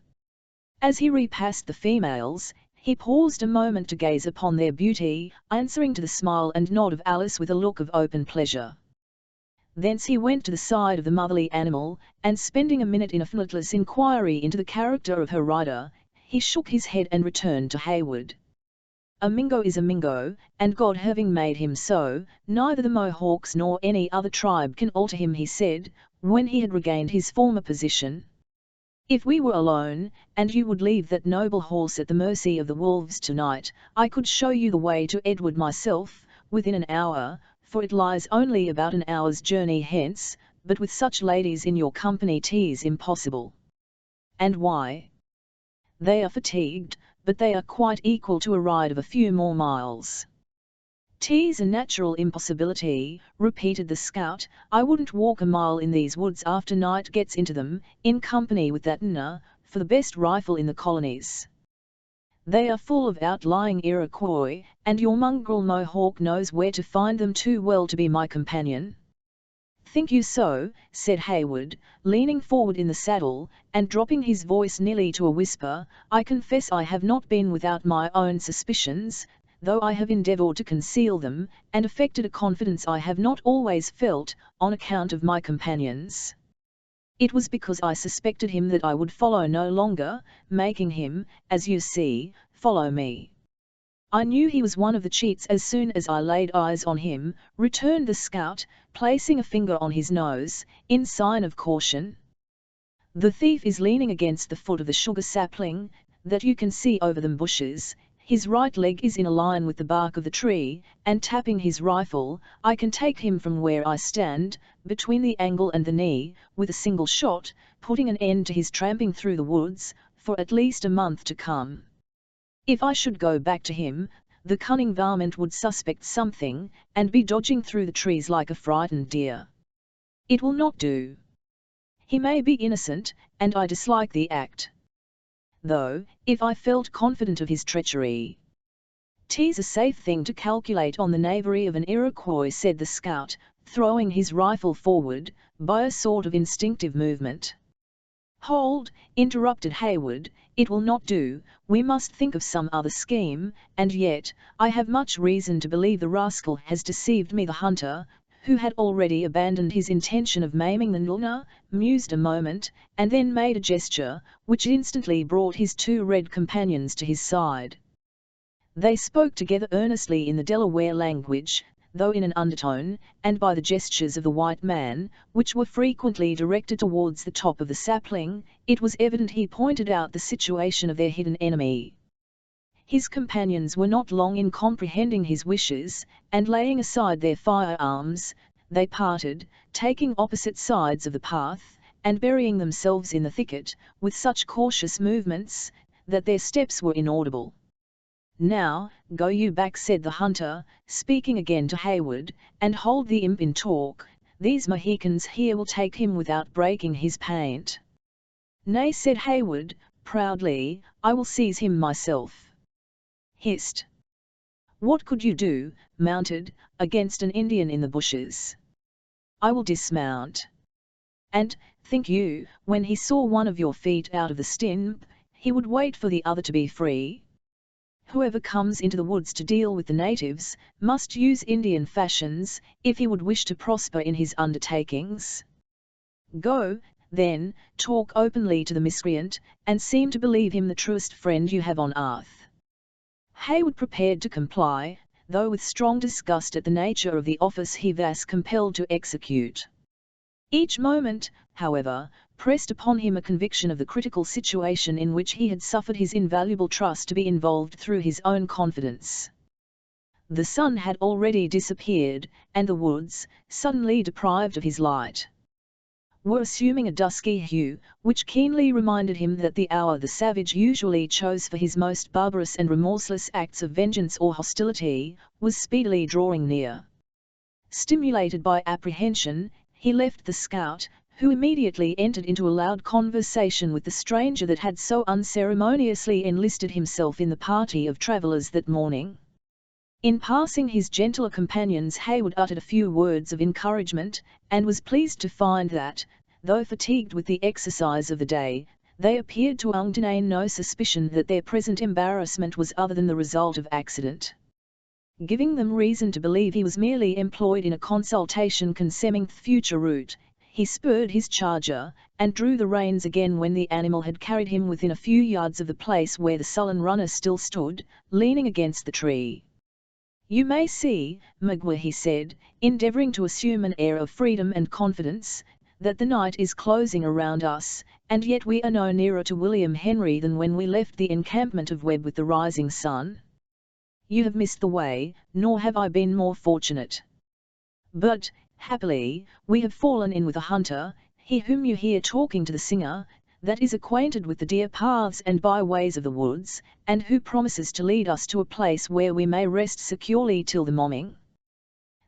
As he repassed the females, he paused a moment to gaze upon their beauty, answering to the smile and nod of Alice with a look of open pleasure. Thence he went to the side of the motherly animal, and spending a minute in a fruitless inquiry into the character of her rider, he shook his head and returned to Hayward. A Mingo is a Mingo, and God having made him so, neither the Mohawks nor any other tribe can alter him, he said, when he had regained his former position. If we were alone, and you would leave that noble horse at the mercy of the wolves tonight, I could show you the way to Edward myself, within an hour, for it lies only about an hour's journey hence, but with such ladies in your company 'tis impossible. And why? They are fatigued, but they are quite equal to a ride of a few more miles. 'Tis a natural impossibility, repeated the scout. I wouldn't walk a mile in these woods after night gets into them, in company with that nna, for the best rifle in the colonies. They are full of outlying Iroquois, and your mongrel Mohawk knows where to find them too well to be my companion. Think you so? Said Hayward, leaning forward in the saddle, and dropping his voice nearly to a whisper. I confess I have not been without my own suspicions, though I have endeavoured to conceal them, and affected a confidence I have not always felt, on account of my companions. It was because I suspected him that I would follow no longer, making him, as you see, follow me. I knew he was one of the cheats as soon as I laid eyes on him, returned the scout, placing a finger on his nose, in sign of caution. The thief is leaning against the foot of the sugar sapling, that you can see over the bushes. His right leg is in a line with the bark of the tree, and tapping his rifle, I can take him from where I stand, between the angle and the knee, with a single shot, putting an end to his tramping through the woods, for at least a month to come. If I should go back to him, the cunning varmint would suspect something, and be dodging through the trees like a frightened deer. It will not do. He may be innocent, and I dislike the act. Though, if I felt confident of his treachery. "'Tis a safe thing to calculate on the knavery of an Iroquois," said the scout, throwing his rifle forward, by a sort of instinctive movement. "Hold," interrupted Hayward, "it will not do, we must think of some other scheme, and yet, I have much reason to believe the rascal has deceived me." The hunter, who had already abandoned his intention of maiming the Nulna, mused a moment, and then made a gesture, which instantly brought his two red companions to his side. They spoke together earnestly in the Delaware language, though in an undertone, and by the gestures of the white man, which were frequently directed towards the top of the sapling, it was evident he pointed out the situation of their hidden enemy. His companions were not long in comprehending his wishes, and laying aside their firearms, they parted, taking opposite sides of the path, and burying themselves in the thicket, with such cautious movements, that their steps were inaudible. "Now, go you back," said the hunter, speaking again to Hayward, "and hold the imp in talk. These Mohicans here will take him without breaking his paint." "Nay," said Hayward, proudly, "I will seize him myself." "Hist! What could you do, mounted, against an Indian in the bushes?" "I will dismount." "And, think you, when he saw one of your feet out of the stirrup, he would wait for the other to be free? Whoever comes into the woods to deal with the natives, must use Indian fashions, if he would wish to prosper in his undertakings. Go, then, talk openly to the miscreant, and seem to believe him the truest friend you have on earth." Hayward prepared to comply, though with strong disgust at the nature of the office he was compelled to execute. Each moment, however, pressed upon him a conviction of the critical situation in which he had suffered his invaluable trust to be involved through his own confidence. The sun had already disappeared, and the woods, suddenly deprived of his light, were assuming a dusky hue, which keenly reminded him that the hour the savage usually chose for his most barbarous and remorseless acts of vengeance or hostility, was speedily drawing near. Stimulated by apprehension, he left the scout, who immediately entered into a loud conversation with the stranger that had so unceremoniously enlisted himself in the party of travellers that morning. In passing his gentler companions, Hayward uttered a few words of encouragement, and was pleased to find that, though fatigued with the exercise of the day, they appeared to entertain no suspicion that their present embarrassment was other than the result of accident. Giving them reason to believe he was merely employed in a consultation concerning the future route, he spurred his charger, and drew the reins again when the animal had carried him within a few yards of the place where the sullen runner still stood, leaning against the tree. "You may see, Magua," he said, endeavouring to assume an air of freedom and confidence, "that the night is closing around us, and yet we are no nearer to William Henry than when we left the encampment of Webb with the rising sun. You have missed the way, nor have I been more fortunate. But, happily, we have fallen in with a hunter, he whom you hear talking to the singer, that is acquainted with the deer paths and byways of the woods, and who promises to lead us to a place where we may rest securely till the morning."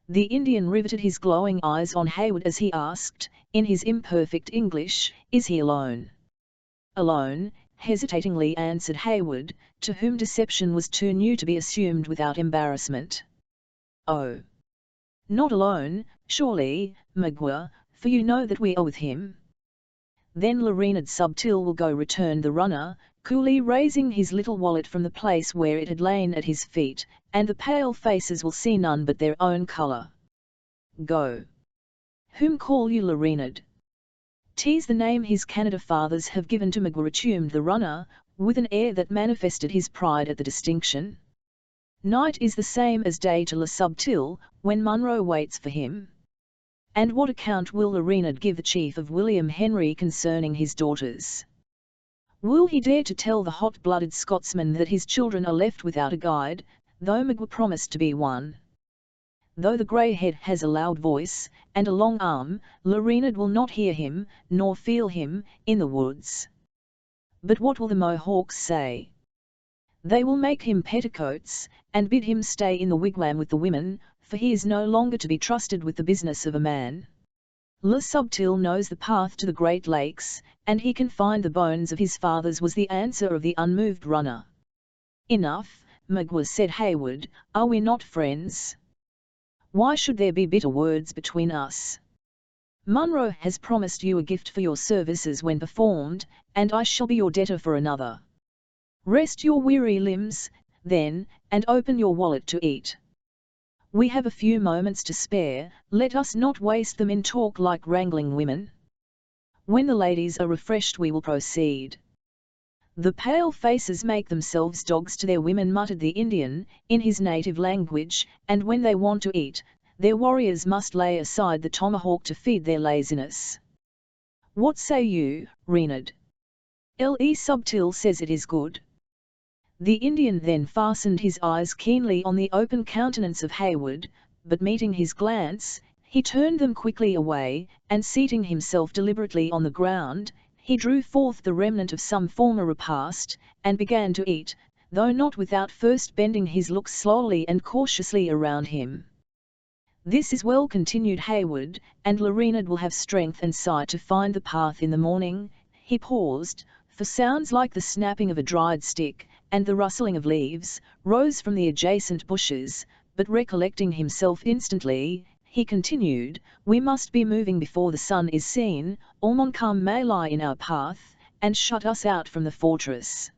The Indian riveted his glowing eyes on Hayward as he asked, in his imperfect English, "Is he alone?" "Alone," hesitatingly answered Hayward, to whom deception was too new to be assumed without embarrassment. "Oh! Not alone, surely, Magua, for you know that we are with him." "Then Larinad subtil will go," returned the runner, coolly raising his little wallet from the place where it had lain at his feet, "and the pale faces will see none but their own colour. Go." "Whom call you Larinad?" "'Tis the name his Canada fathers have given to Magua," resumed the runner, with an air that manifested his pride at the distinction. Night is the same as day to Le Subtil, when Munro waits for him. And what account will Le Renard give the chief of William Henry concerning his daughters? Will he dare to tell the hot-blooded Scotsman that his children are left without a guide, though Magua promised to be one? Though the grey-head has a loud voice, and a long arm, Le Renard will not hear him, nor feel him, in the woods. But what will the Mohawks say? They will make him petticoats, and bid him stay in the wigwam with the women, for he is no longer to be trusted with the business of a man. Le Subtil knows the path to the Great Lakes, and he can find the bones of his fathers, was the answer of the unmoved runner. Enough, Magua, said Hayward, are we not friends? Why should there be bitter words between us? Munro has promised you a gift for your services when performed, and I shall be your debtor for another. Rest your weary limbs, then, and open your wallet to eat. We have a few moments to spare, let us not waste them in talk like wrangling women. When the ladies are refreshed we will proceed. The pale faces make themselves dogs to their women, muttered the Indian, in his native language, and when they want to eat, their warriors must lay aside the tomahawk to feed their laziness. What say you, Renard? Le Subtil says it is good. The Indian then fastened his eyes keenly on the open countenance of Hayward, but meeting his glance, he turned them quickly away, and seating himself deliberately on the ground, he drew forth the remnant of some former repast, and began to eat, though not without first bending his looks slowly and cautiously around him. This is well, continued Hayward, and Le Renard will have strength and sight to find the path in the morning. He paused, for sounds like the snapping of a dried stick, and the rustling of leaves, rose from the adjacent bushes, but recollecting himself instantly, he continued, we must be moving before the sun is seen, or Montcalm may lie in our path, and shut us out from the fortress.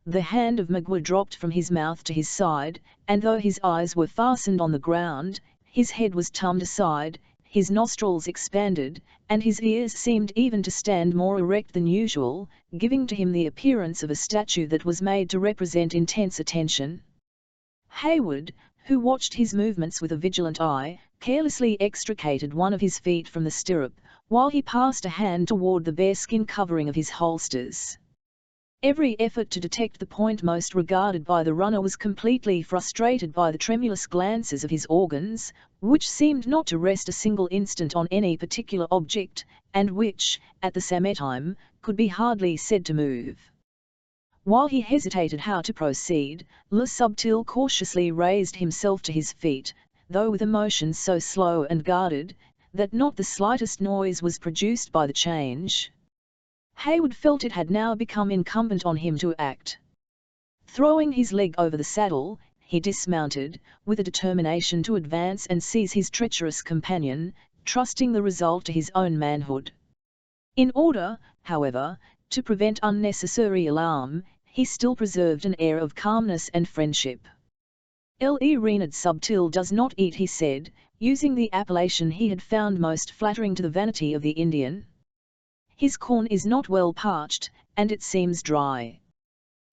The hand of Magua dropped from his mouth to his side, and though his eyes were fastened on the ground, his head was turned aside, his nostrils expanded, and his ears seemed even to stand more erect than usual, giving to him the appearance of a statue that was made to represent intense attention. Hayward, who watched his movements with a vigilant eye, carelessly extricated one of his feet from the stirrup, while he passed a hand toward the bearskin covering of his holsters. Every effort to detect the point most regarded by the runner was completely frustrated by the tremulous glances of his organs, which seemed not to rest a single instant on any particular object, and which, at the same time, could be hardly said to move. While he hesitated how to proceed, Le Subtil cautiously raised himself to his feet, though with a motion so slow and guarded, that not the slightest noise was produced by the change. Hayward felt it had now become incumbent on him to act. Throwing his leg over the saddle, he dismounted, with a determination to advance and seize his treacherous companion, trusting the result to his own manhood. In order, however, to prevent unnecessary alarm, he still preserved an air of calmness and friendship. Le Renard Subtil does not eat, he said, using the appellation he had found most flattering to the vanity of the Indian. His corn is not well parched, and it seems dry.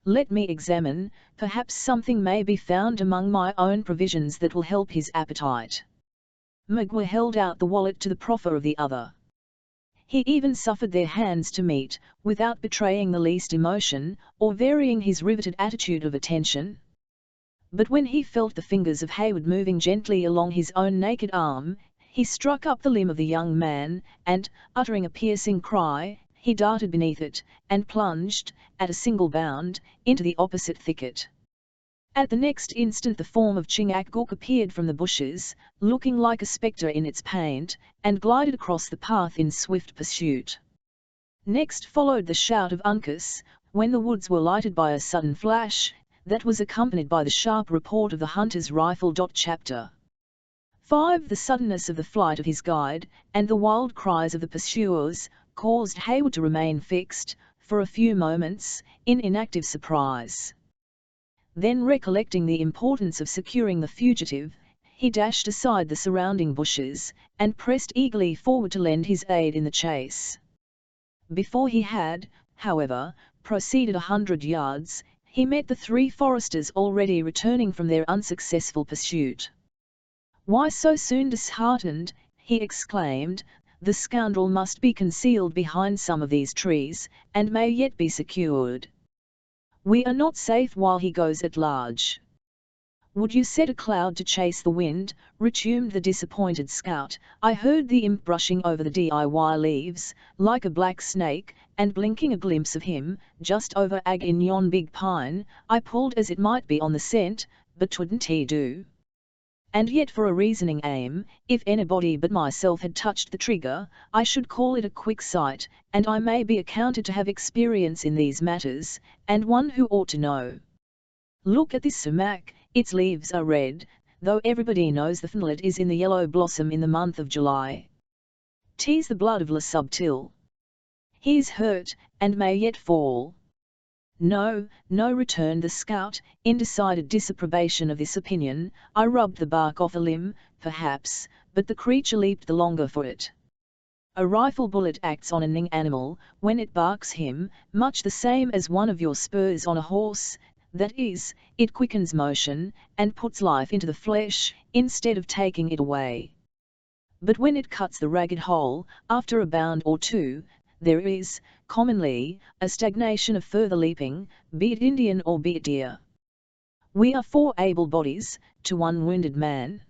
Let me examine, perhaps something may be found among my own provisions that will help his appetite. Magua held out the wallet to the proffer of the other. He even suffered their hands to meet, without betraying the least emotion, or varying his riveted attitude of attention. But when he felt the fingers of Hayward moving gently along his own naked arm, he struck up the limb of the young man, and, uttering a piercing cry, he darted beneath it, and plunged, at a single bound, into the opposite thicket. At the next instant the form of Chingachgook appeared from the bushes, looking like a spectre in its paint, and glided across the path in swift pursuit. Next followed the shout of Uncas, when the woods were lighted by a sudden flash, that was accompanied by the sharp report of the hunter's rifle. Chapter 5. The suddenness of the flight of his guide, and the wild cries of the pursuers, caused Hayward to remain fixed, for a few moments, in inactive surprise. Then recollecting the importance of securing the fugitive, he dashed aside the surrounding bushes, and pressed eagerly forward to lend his aid in the chase. Before he had, however, proceeded 100 yards, he met the 3 foresters already returning from their unsuccessful pursuit. "Why so soon disheartened?" he exclaimed. "The scoundrel must be concealed behind some of these trees, and may yet be secured. We are not safe while he goes at large." "Would you set a cloud to chase the wind?" resumed the disappointed scout. "I heard the imp brushing over the diy leaves, like a black snake, and blinking a glimpse of him, just over ag in yon big pine. I pulled as it might be on the scent, but 'twouldn't he do. And yet for a reasoning aim, if anybody but myself had touched the trigger, I should call it a quick sight, and I may be accounted to have experience in these matters, and one who ought to know. Look at this sumac, its leaves are red, though everybody knows the fennel is in the yellow blossom in the month of July. 'Tis the blood of le subtil. He is hurt, and may yet fall." "No, no," returned the scout, in decided disapprobation of this opinion. "I rubbed the bark off a limb, perhaps, but the creature leaped the longer for it. A rifle bullet acts on an animal, when it barks him, much the same as one of your spurs on a horse, that is, it quickens motion, and puts life into the flesh, instead of taking it away. But when it cuts the ragged hole, after a bound or two, there is, commonly, a stagnation of further leaping, be it Indian or be it deer. We are 4 able bodies, to 1 wounded man."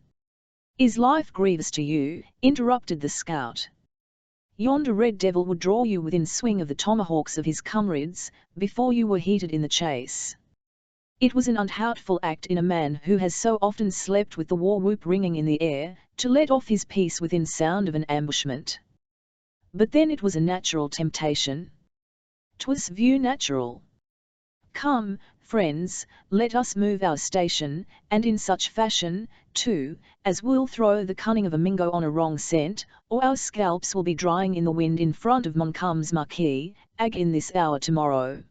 "Is life grievous to you?" interrupted the scout. "Yonder red devil would draw you within swing of the tomahawks of his comrades, before you were heated in the chase. It was an undoubtful act in a man who has so often slept with the war whoop ringing in the air, to let off his piece within sound of an ambushment. But then it was a natural temptation. 'Twas view natural. Come, friends, let us move our station, and in such fashion, too, as will throw the cunning of a Mingo on a wrong scent, or our scalps will be drying in the wind in front of Montcalm's marquee, ag in this hour tomorrow."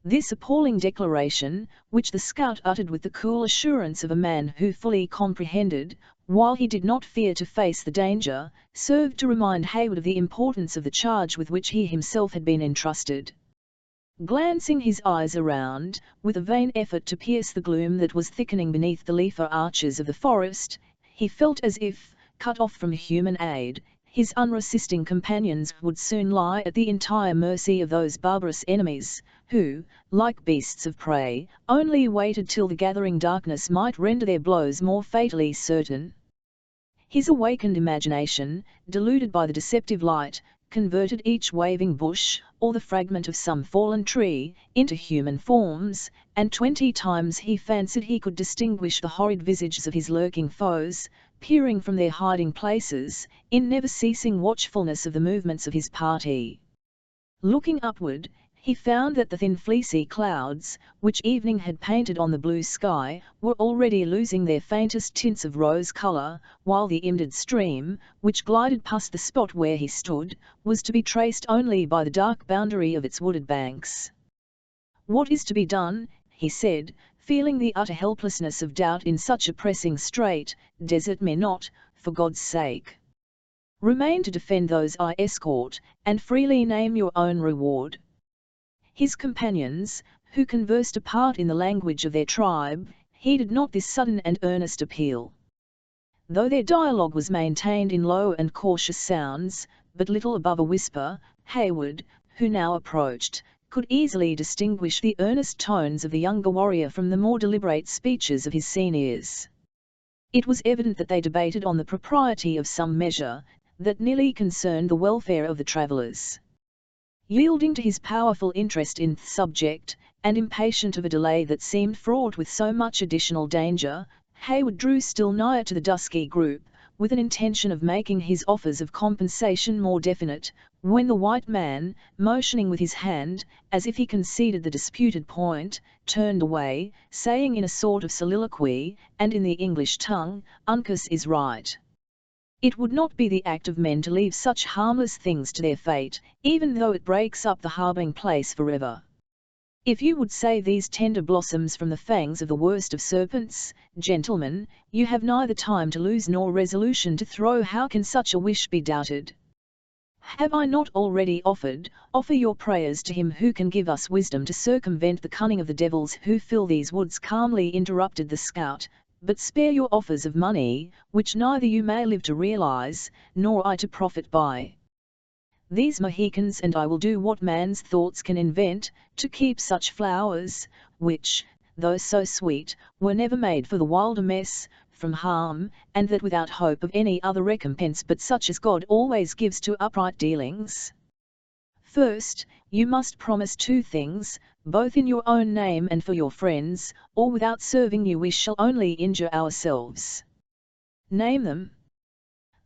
This appalling declaration, which the scout uttered with the cool assurance of a man who fully comprehended, while he did not fear to face the danger, served to remind Hayward of the importance of the charge with which he himself had been entrusted. Glancing his eyes around, with a vain effort to pierce the gloom that was thickening beneath the leafy arches of the forest, he felt as if, cut off from human aid, his unresisting companions would soon lie at the entire mercy of those barbarous enemies, who, like beasts of prey, only waited till the gathering darkness might render their blows more fatally certain. His awakened imagination, deluded by the deceptive light, converted each waving bush, or the fragment of some fallen tree, into human forms, and 20 times he fancied he could distinguish the horrid visages of his lurking foes, peering from their hiding places, in never-ceasing watchfulness of the movements of his party. Looking upward, he found that the thin fleecy clouds, which evening had painted on the blue sky, were already losing their faintest tints of rose colour, while the immed stream, which glided past the spot where he stood, was to be traced only by the dark boundary of its wooded banks. "What is to be done?" he said, feeling the utter helplessness of doubt in such a pressing strait. "Desert me not, for God's sake. Remain to defend those I escort, and freely name your own reward." His companions, who conversed apart in the language of their tribe, heeded not this sudden and earnest appeal. Though their dialogue was maintained in low and cautious sounds, but little above a whisper, Hayward, who now approached, could easily distinguish the earnest tones of the younger warrior from the more deliberate speeches of his seniors. It was evident that they debated on the propriety of some measure, that nearly concerned the welfare of the travellers. Yielding to his powerful interest in the subject, and impatient of a delay that seemed fraught with so much additional danger, Hayward drew still nigher to the dusky group, with an intention of making his offers of compensation more definite, when the white man, motioning with his hand, as if he conceded the disputed point, turned away, saying in a sort of soliloquy, and in the English tongue, "Uncas is right. It would not be the act of men to leave such harmless things to their fate, even though it breaks up the harbouring place forever. If you would save these tender blossoms from the fangs of the worst of serpents, gentlemen, you have neither time to lose nor resolution to throw. How can such a wish be doubted?" Have I not already offer your prayers to him who can give us wisdom to circumvent the cunning of the devils who fill these woods?" calmly interrupted the scout, "but spare your offers of money, which neither you may live to realize, nor I to profit by. These Mohicans and I will do what man's thoughts can invent, to keep such flowers, which, though so sweet, were never made for the wilder mess, from harm, and that without hope of any other recompense but such as God always gives to upright dealings. First, you must promise 2 things, both in your own name and for your friends, or without serving you we shall only injure ourselves." "Name them."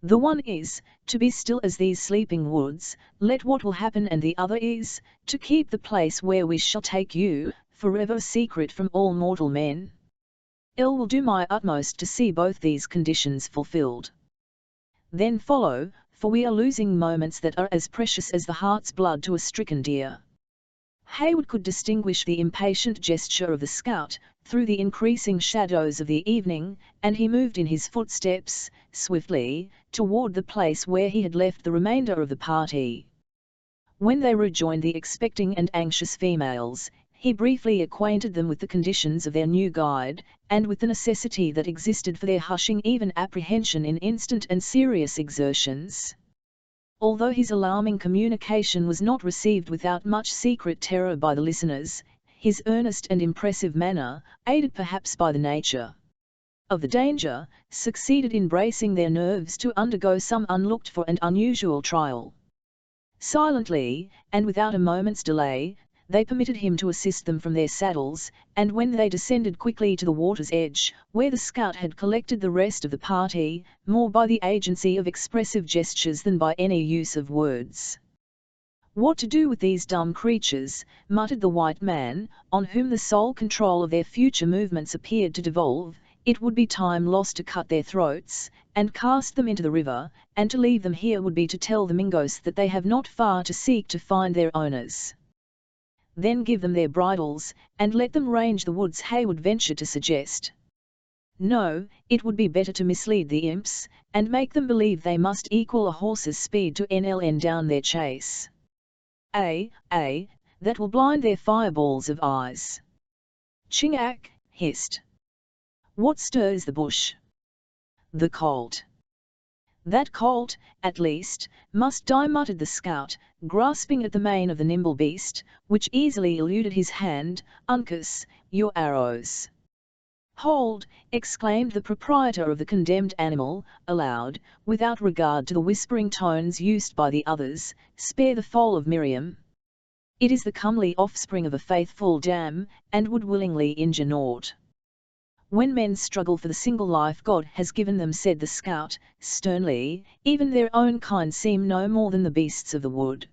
"The one is, to be still as these sleeping woods, let what will happen, and the other is, to keep the place where we shall take you, forever secret from all mortal men. I will do my utmost to see both these conditions fulfilled. Then follow, for we are losing moments that are as precious as the heart's blood to a stricken deer." Haywood could distinguish the impatient gesture of the scout, through the increasing shadows of the evening, and he moved in his footsteps, swiftly, toward the place where he had left the remainder of the party. When they rejoined the expecting and anxious females, he briefly acquainted them with the conditions of their new guide, and with the necessity that existed for their hushing even apprehension in instant and serious exertions. Although his alarming communication was not received without much secret terror by the listeners, his earnest and impressive manner, aided perhaps by the nature of the danger, succeeded in bracing their nerves to undergo some unlooked for and unusual trial. Silently, and without a moment's delay, they permitted him to assist them from their saddles, and when they descended quickly to the water's edge, where the scout had collected the rest of the party, more by the agency of expressive gestures than by any use of words. "What to do with these dumb creatures?" muttered the white man, on whom the sole control of their future movements appeared to devolve. "It would be time lost to cut their throats, and cast them into the river, and to leave them here would be to tell the Mingos that they have not far to seek to find their owners." "Then give them their bridles, and let them range the woods," Haywood ventured to suggest. "No, it would be better to mislead the imps, and make them believe they must equal a horse's speed to NLN down their chase. That will blind their fireballs of eyes." Chingach hissed. "What stirs the bush?" "The colt." "That colt, at least, must die," muttered the scout, grasping at the mane of the nimble beast, which easily eluded his hand. "Uncas, your arrows." "Hold!" exclaimed the proprietor of the condemned animal, aloud, without regard to the whispering tones used by the others, "spare the foal of Miriam. It is the comely offspring of a faithful dam, and would willingly injure naught." "When men struggle for the single life God has given them," said the scout, sternly, "even their own kind seem no more than the beasts of the wood.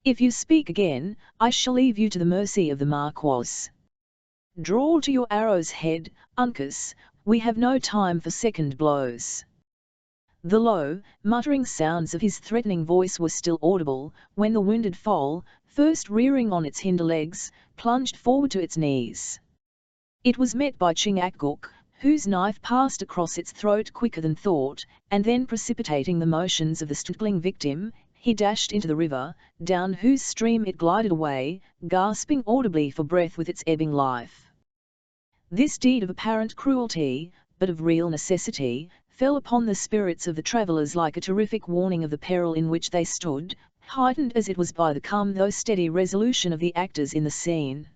If you speak again, I shall leave you to the mercy of the Marquis. Draw to your arrow's head, Uncas, we have no time for second blows." The low, muttering sounds of his threatening voice were still audible, when the wounded foal, first rearing on its hinder legs, plunged forward to its knees. It was met by Chingachgook, whose knife passed across its throat quicker than thought, and then precipitating the motions of the struggling victim, he dashed into the river, down whose stream it glided away, gasping audibly for breath with its ebbing life. This deed of apparent cruelty, but of real necessity, fell upon the spirits of the travellers like a terrific warning of the peril in which they stood, heightened as it was by the calm though steady resolution of the actors in the scene.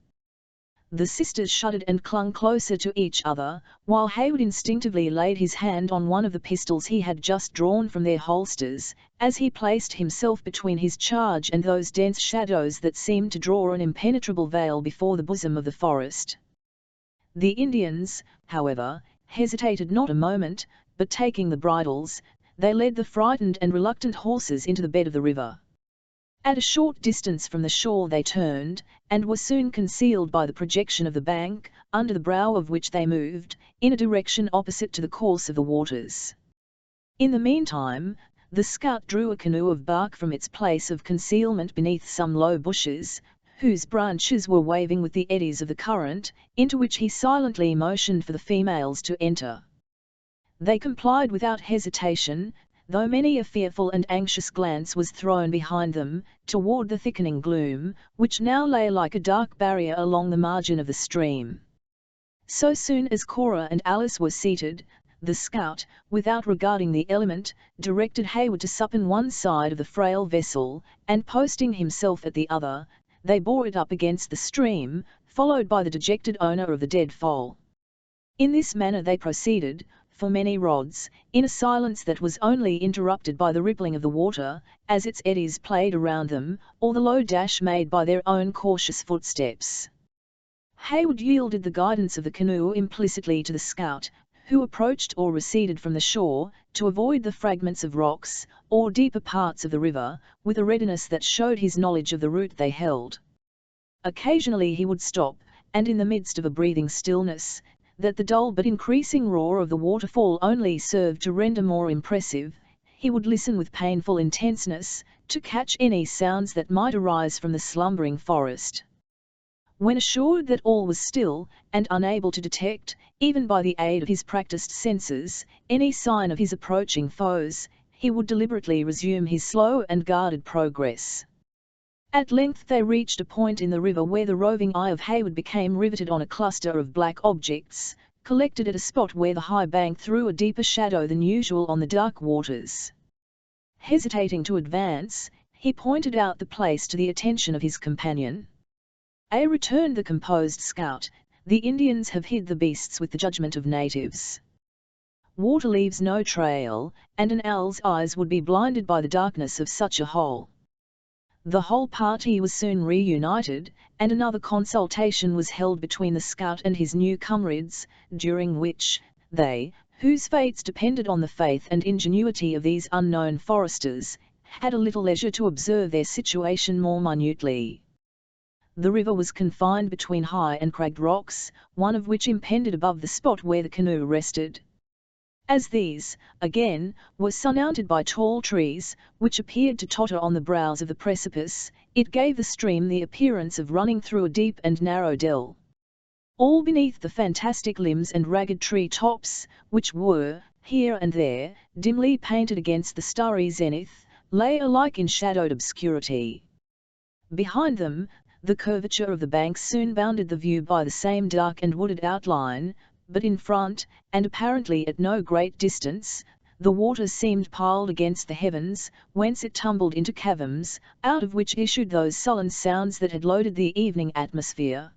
The sisters shuddered and clung closer to each other, while Haywood instinctively laid his hand on one of the pistols he had just drawn from their holsters, as he placed himself between his charge and those dense shadows that seemed to draw an impenetrable veil before the bosom of the forest. The Indians, however, hesitated not a moment, but taking the bridles, they led the frightened and reluctant horses into the bed of the river. At a short distance from the shore they turned, and were soon concealed by the projection of the bank, under the brow of which they moved, in a direction opposite to the course of the waters. In the meantime, the scout drew a canoe of bark from its place of concealment beneath some low bushes, whose branches were waving with the eddies of the current, into which he silently motioned for the females to enter. They complied without hesitation. though many a fearful and anxious glance was thrown behind them, toward the thickening gloom, which now lay like a dark barrier along the margin of the stream. So soon as Cora and Alice were seated, the scout, without regarding the element, directed Hayward to sup on one side of the frail vessel, and posting himself at the other, they bore it up against the stream, followed by the dejected owner of the dead foal. In this manner they proceeded, for many rods, in a silence that was only interrupted by the rippling of the water, as its eddies played around them, or the low dash made by their own cautious footsteps. Hayward yielded the guidance of the canoe implicitly to the scout, who approached or receded from the shore, to avoid the fragments of rocks, or deeper parts of the river, with a readiness that showed his knowledge of the route they held. Occasionally he would stop, and in the midst of a breathing stillness, that the dull but increasing roar of the waterfall only served to render more impressive, he would listen with painful intenseness, to catch any sounds that might arise from the slumbering forest. When assured that all was still, and unable to detect, even by the aid of his practiced senses, any sign of his approaching foes, he would deliberately resume his slow and guarded progress. At length they reached a point in the river where the roving eye of Hayward became riveted on a cluster of black objects, collected at a spot where the high bank threw a deeper shadow than usual on the dark waters. Hesitating to advance, he pointed out the place to the attention of his companion. Returned the composed scout, the Indians have hid the beasts with the judgment of natives. Water leaves no trail, and an owl's eyes would be blinded by the darkness of such a hole. The whole party was soon reunited, and another consultation was held between the scout and his new comrades, during which, they, whose fates depended on the faith and ingenuity of these unknown foresters, had a little leisure to observe their situation more minutely. The river was confined between high and cragged rocks, one of which impended above the spot where the canoe rested. As these, again, were surmounted by tall trees, which appeared to totter on the brows of the precipice, it gave the stream the appearance of running through a deep and narrow dell. All beneath the fantastic limbs and ragged tree tops, which were, here and there, dimly painted against the starry zenith, lay alike in shadowed obscurity. Behind them, the curvature of the banks soon bounded the view by the same dark and wooded outline, but in front, and apparently at no great distance, the water seemed piled against the heavens, whence it tumbled into caverns, out of which issued those sullen sounds that had loaded the evening atmosphere.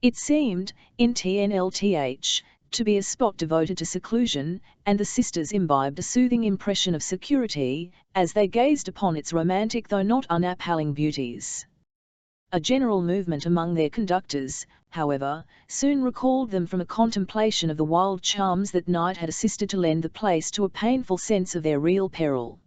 It seemed, in TNLTH, to be a spot devoted to seclusion, and the sisters imbibed a soothing impression of security, as they gazed upon its romantic though not unappalling beauties. A general movement among their conductors, however, soon recalled them from a contemplation of the wild charms that night had assisted to lend the place to a painful sense of their real peril.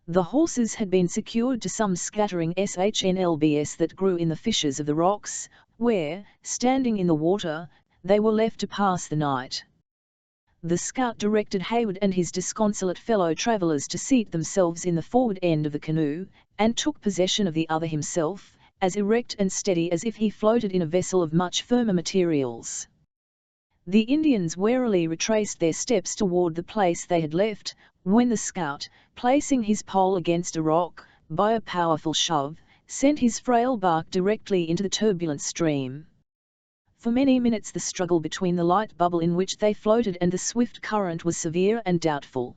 The horses had been secured to some scattering SHNLBS that grew in the fissures of the rocks, where, standing in the water, they were left to pass the night. The scout directed Hayward and his disconsolate fellow travellers to seat themselves in the forward end of the canoe, and took possession of the other himself, as erect and steady as if he floated in a vessel of much firmer materials. The Indians warily retraced their steps toward the place they had left, when the scout, placing his pole against a rock, by a powerful shove, sent his frail bark directly into the turbulent stream. For many minutes the struggle between the light bubble in which they floated and the swift current was severe and doubtful.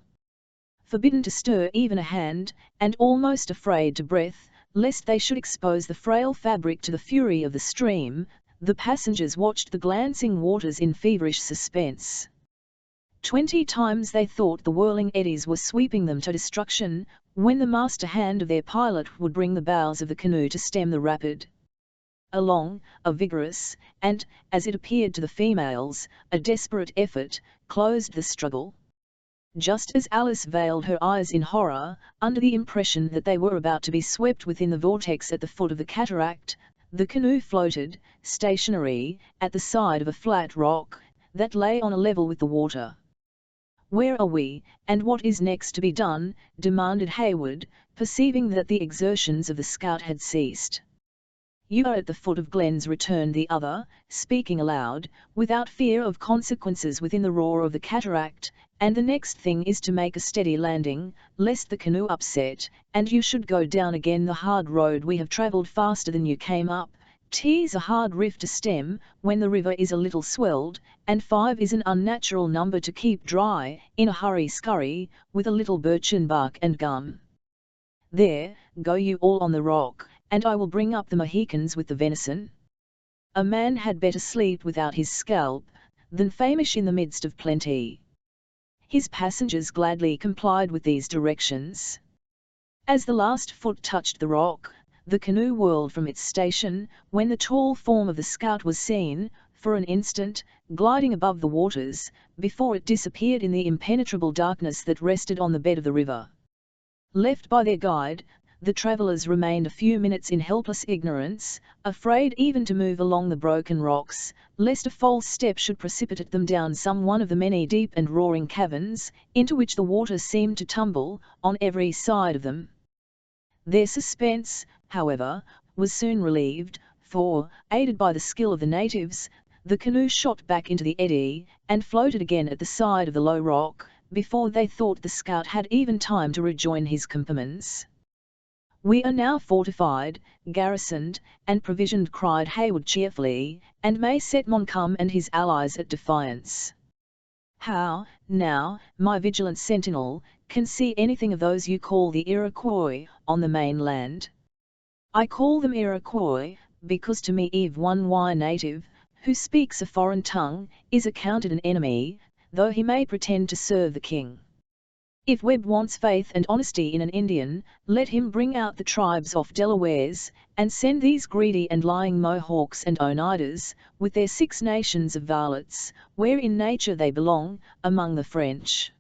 Forbidden to stir even a hand, and almost afraid to breath, lest they should expose the frail fabric to the fury of the stream, the passengers watched the glancing waters in feverish suspense. 20 times they thought the whirling eddies were sweeping them to destruction, when the master hand of their pilot would bring the bows of the canoe to stem the rapid. A long, a vigorous, and, as it appeared to the females, a desperate effort, closed the struggle. Just as Alice veiled her eyes in horror, under the impression that they were about to be swept within the vortex at the foot of the cataract, the canoe floated, stationary, at the side of a flat rock, that lay on a level with the water. "Where are we, and what is next to be done?" demanded Hayward, perceiving that the exertions of the scout had ceased. "You are at the foot of Glens," returned the other, speaking aloud, without fear of consequences within the roar of the cataract, "and the next thing is to make a steady landing, lest the canoe upset, and you should go down again the hard road we have travelled faster than you came up. 'Tis a hard rift to stem, when the river is a little swelled, and 5 is an unnatural number to keep dry, in a hurry-scurry, with a little birchen bark and gum. There, go you all on the rock, and I will bring up the Mohicans with the venison. A man had better sleep without his scalp, than famish in the midst of plenty." His passengers gladly complied with these directions. As the last foot touched the rock, the canoe whirled from its station, when the tall form of the scout was seen, for an instant, gliding above the waters, before it disappeared in the impenetrable darkness that rested on the bed of the river. Left by their guide, the travellers remained a few minutes in helpless ignorance, afraid even to move along the broken rocks, lest a false step should precipitate them down some one of the many deep and roaring caverns, into which the water seemed to tumble, on every side of them. Their suspense, however, was soon relieved, for, aided by the skill of the natives, the canoe shot back into the eddy, and floated again at the side of the low rock, before they thought the scout had even time to rejoin his companions. "We are now fortified, garrisoned, and provisioned," cried Hayward cheerfully, "and may set Montcalm and his allies at defiance. How, now, my vigilant sentinel, can see anything of those you call the Iroquois, on the mainland?" "I call them Iroquois, because to me one native, who speaks a foreign tongue, is accounted an enemy, though he may pretend to serve the king. If Webb wants faith and honesty in an Indian, let him bring out the tribes of Delawares, and send these greedy and lying Mohawks and Oneidas, with their 6 nations of varlets, where in nature they belong, among the French.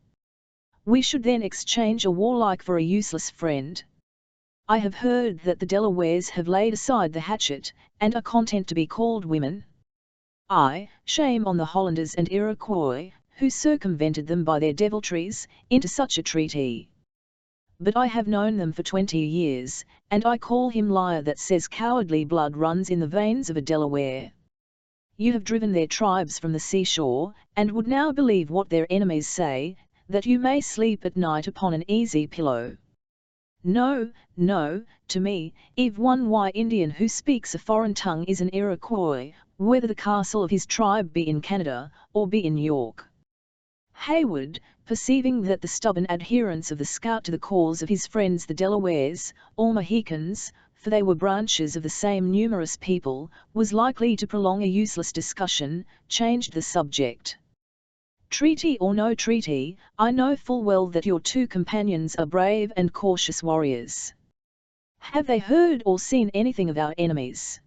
We should then exchange a warlike for a useless friend. I have heard that the Delawares have laid aside the hatchet, and are content to be called women. Aye, shame on the Hollanders and Iroquois, who circumvented them by their deviltries, into such a treaty. But I have known them for 20 years, and I call him liar that says cowardly blood runs in the veins of a Delaware. You have driven their tribes from the seashore, and would now believe what their enemies say, that you may sleep at night upon an easy pillow. No, no, to me, one Indian who speaks a foreign tongue is an Iroquois, whether the castle of his tribe be in Canada, or be in York." Hayward, perceiving that the stubborn adherence of the scout to the cause of his friends the Delawares, or Mohicans, for they were branches of the same numerous people, was likely to prolong a useless discussion, changed the subject. "Treaty or no treaty, I know full well that your 2 companions are brave and cautious warriors. Have they heard or seen anything of our enemies?"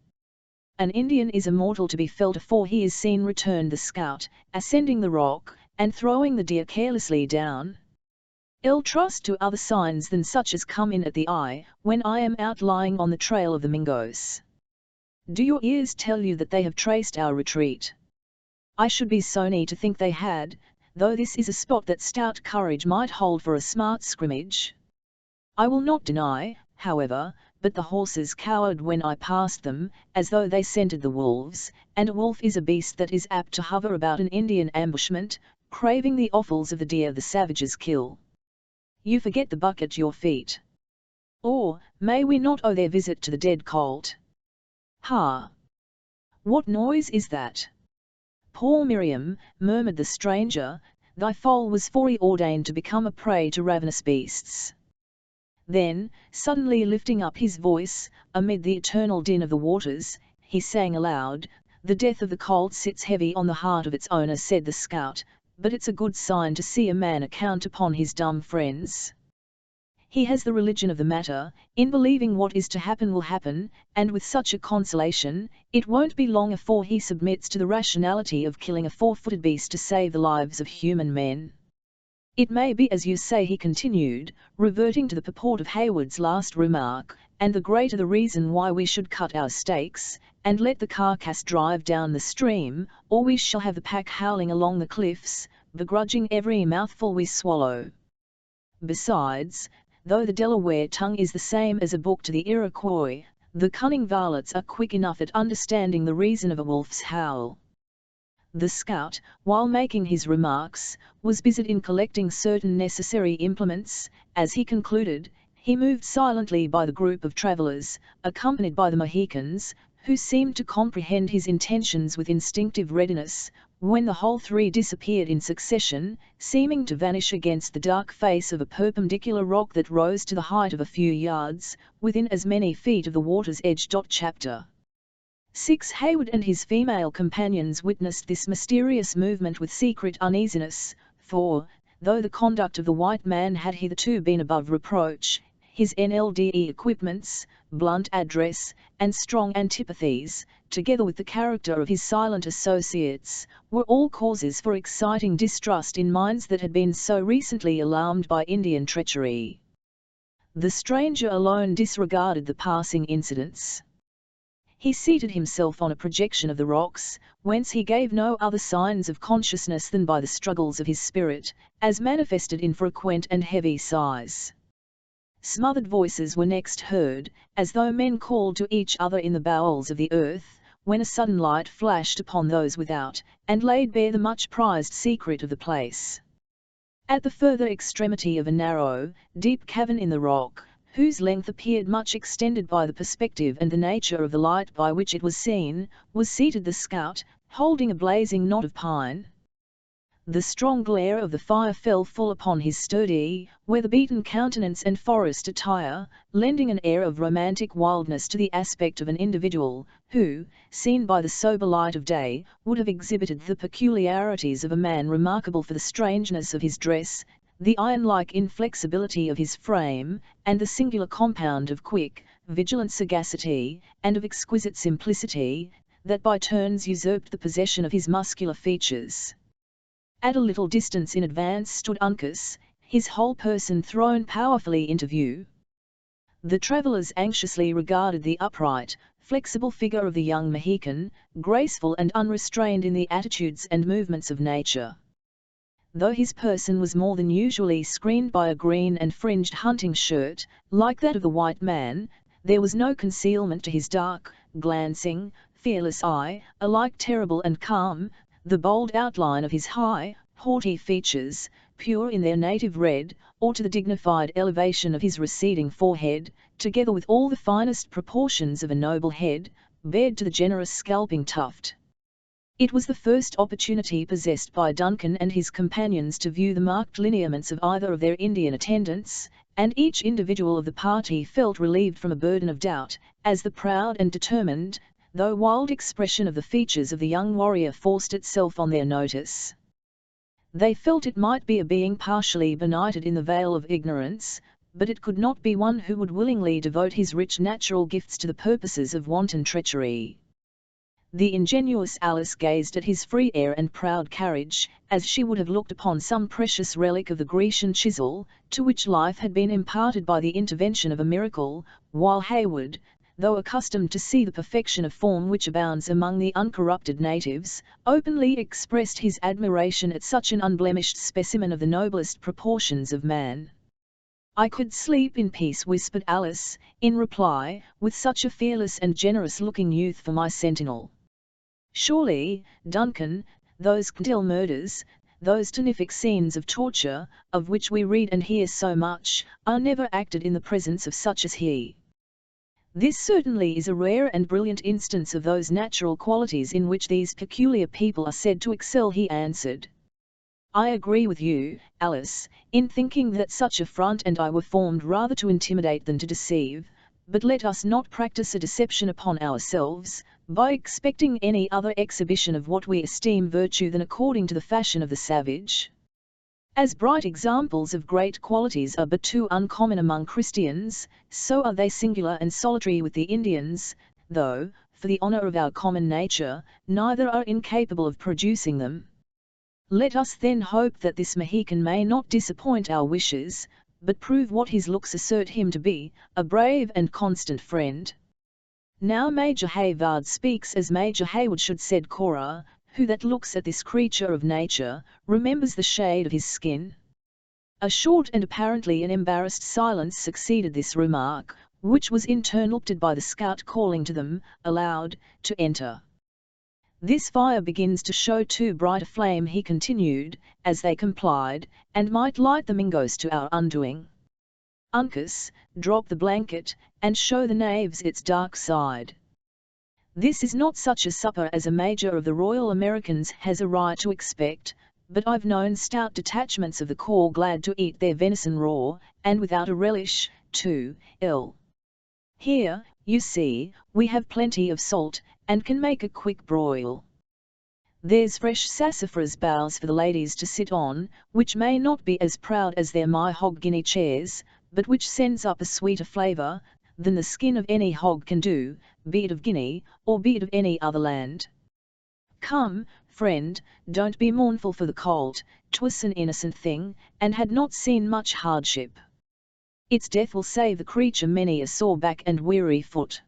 "An Indian is immortal to be felt afore he is seen," returned the scout, ascending the rock, and throwing the deer carelessly down. "I'll trust to other signs than such as come in at the eye, when I am out lying on the trail of the Mingos. Do your ears tell you that they have traced our retreat?" "I should be sorry to think they had, though this is a spot that stout courage might hold for a smart scrimmage. I will not deny, however, but the horses cowered when I passed them, as though they scented the wolves, and a wolf is a beast that is apt to hover about an Indian ambushment, craving the offals of the deer the savages kill. You forget the buck at your feet. Or, may we not owe their visit to the dead colt? Ha! What noise is that?" "Poor Miriam," murmured the stranger, "thy foal was foreordained to become a prey to ravenous beasts." Then, suddenly lifting up his voice, amid the eternal din of the waters, he sang aloud, "The death of the colt sits heavy on the heart of its owner," said the scout, "but it's a good sign to see a man account upon his dumb friends. He has the religion of the matter, in believing what is to happen will happen, and with such a consolation, it won't be long afore he submits to the rationality of killing a 4-footed beast to save the lives of human men. It may be as you say," he continued, reverting to the purport of Hayward's last remark, "and the greater the reason why we should cut our stakes, and let the carcass drive down the stream, or we shall have the pack howling along the cliffs, begrudging every mouthful we swallow. Besides, though the Delaware tongue is the same as a book to the Iroquois, The cunning varlets are quick enough at understanding the reason of a wolf's howl. The scout, while making his remarks, was busied in collecting certain necessary implements. As he concluded, he moved silently by the group of travelers, accompanied by the Mohicans, who seemed to comprehend his intentions with instinctive readiness, when the whole three disappeared in succession, seeming to vanish against the dark face of a perpendicular rock that rose to the height of a few yards, within as many feet of the water's edge. Chapter 6. Hayward and his female companions witnessed this mysterious movement with secret uneasiness, for, though the conduct of the white man had hitherto been above reproach, his NLDE equipments, blunt address, and strong antipathies, together with the character of his silent associates, were all causes for exciting distrust in minds that had been so recently alarmed by Indian treachery. The stranger alone disregarded the passing incidents. He seated himself on a projection of the rocks, whence he gave no other signs of consciousness than by the struggles of his spirit, as manifested in frequent and heavy sighs. Smothered voices were next heard, as though men called to each other in the bowels of the earth, when a sudden light flashed upon those without, and laid bare the much prized secret of the place. At the further extremity of a narrow, deep cavern in the rock, whose length appeared much extended by the perspective and the nature of the light by which it was seen, was seated the scout, holding a blazing knot of pine. The strong glare of the fire fell full upon his sturdy, weather-beaten countenance and forest attire, lending an air of romantic wildness to the aspect of an individual, who, seen by the sober light of day, would have exhibited the peculiarities of a man remarkable for the strangeness of his dress, the iron-like inflexibility of his frame, and the singular compound of quick, vigilant sagacity, and of exquisite simplicity, that by turns usurped the possession of his muscular features. At a little distance in advance stood Uncas, his whole person thrown powerfully into view. The travellers anxiously regarded the upright, flexible figure of the young Mohican, graceful and unrestrained in the attitudes and movements of nature. Though his person was more than usually screened by a green and fringed hunting shirt, like that of the white man, there was no concealment to his dark, glancing, fearless eye, alike terrible and calm, the bold outline of his high, haughty features, pure in their native red, or to the dignified elevation of his receding forehead, together with all the finest proportions of a noble head, bared to the generous scalping tuft. It was the first opportunity possessed by Duncan and his companions to view the marked lineaments of either of their Indian attendants, and each individual of the party felt relieved from a burden of doubt, as the proud and determined, though wild expression of the features of the young warrior forced itself on their notice. They felt it might be a being partially benighted in the veil of ignorance, but it could not be one who would willingly devote his rich natural gifts to the purposes of wanton treachery. The ingenuous Alice gazed at his free air and proud carriage, as she would have looked upon some precious relic of the Grecian chisel, to which life had been imparted by the intervention of a miracle, while Hayward, though accustomed to see the perfection of form which abounds among the uncorrupted natives, openly expressed his admiration at such an unblemished specimen of the noblest proportions of man. "I could sleep in peace," whispered Alice, in reply, "with such a fearless and generous-looking youth for my sentinel. Surely, Duncan, those Candle murders, those terrific scenes of torture, of which we read and hear so much, are never acted in the presence of such as he." "This certainly is a rare and brilliant instance of those natural qualities in which these peculiar people are said to excel," he answered. "I agree with you, Alice, in thinking that such a front and eye were formed rather to intimidate than to deceive, but let us not practice a deception upon ourselves, by expecting any other exhibition of what we esteem virtue than according to the fashion of the savage. As bright examples of great qualities are but too uncommon among Christians, so are they singular and solitary with the Indians, though, for the honour of our common nature, neither are incapable of producing them. Let us then hope that this Mohican may not disappoint our wishes, but prove what his looks assert him to be, a brave and constant friend." "Now Major Hayward speaks as Major Hayward should," said Cora, "who that looks at this creature of nature, remembers the shade of his skin." A short and apparently an embarrassed silence succeeded this remark, which was interrupted by the scout calling to them, aloud, to enter. "This fire begins to show too bright a flame," he continued, as they complied, "and might light the Mingos to our undoing. Uncas, drop the blanket, and show the knaves its dark side. This is not such a supper as a major of the Royal Americans has a right to expect, but I've known stout detachments of the corps glad to eat their venison raw, and without a relish, too. Here, you see, we have plenty of salt, and can make a quick broil. There's fresh sassafras boughs for the ladies to sit on, which may not be as proud as their mahogany chairs, but which sends up a sweeter flavour than the skin of any hog can do, be it of Guinea, or be it of any other land. Come, friend, don't be mournful for the colt, 'twas an innocent thing, and had not seen much hardship. Its death will save the creature many a sore back and weary foot."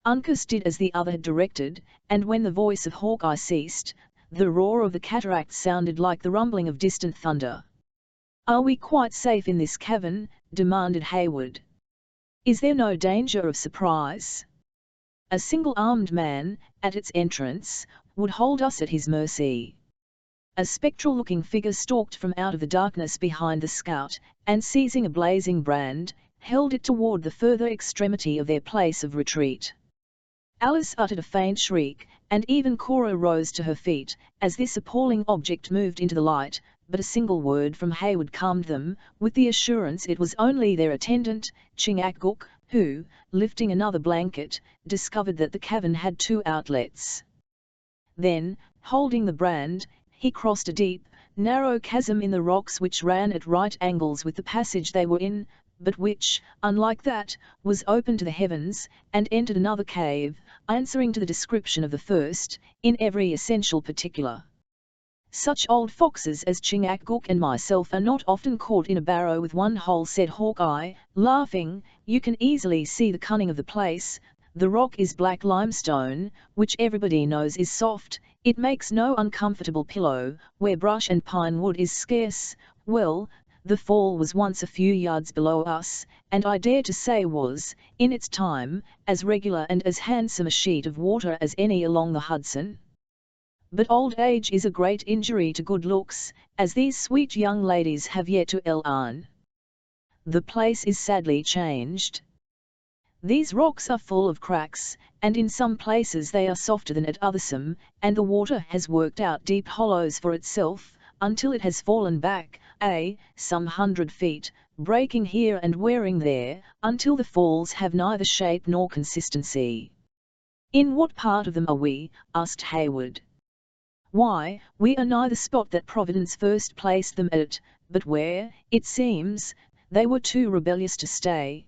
Uncas did as the other had directed, and when the voice of Hawkeye ceased, the roar of the cataract sounded like the rumbling of distant thunder. "Are we quite safe in this cavern?" demanded Hayward. "Is there no danger of surprise? A single armed man, at its entrance, would hold us at his mercy." A spectral-looking figure stalked from out of the darkness behind the scout, and seizing a blazing brand, held it toward the further extremity of their place of retreat. Alice uttered a faint shriek, and even Cora rose to her feet, as this appalling object moved into the light, but a single word from Hayward calmed them, with the assurance it was only their attendant, Chingachgook, who, lifting another blanket, discovered that the cavern had 2 outlets. Then, holding the brand, he crossed a deep, narrow chasm in the rocks which ran at right angles with the passage they were in, but which, unlike that, was open to the heavens, and entered another cave, answering to the description of the first, in every essential particular. "Such old foxes as Chingachgook and myself are not often caught in a barrow with one hole," said Hawkeye, laughing. "You can easily see the cunning of the place. The rock is black limestone, which everybody knows is soft. It makes no uncomfortable pillow, where brush and pine wood is scarce. Well, the fall was once a few yards below us, and I dare to say was, in its time, as regular and as handsome a sheet of water as any along the Hudson. But old age is a great injury to good looks, as these sweet young ladies have yet to learn. The place is sadly changed. These rocks are full of cracks, and in some places they are softer than at othersome, and the water has worked out deep hollows for itself, until it has fallen back, some 100 feet, breaking here and wearing there, until the falls have neither shape nor consistency." "In what part of them are we?" asked Hayward. "Why, we are nigh the spot that Providence first placed them at, but where, it seems, they were too rebellious to stay.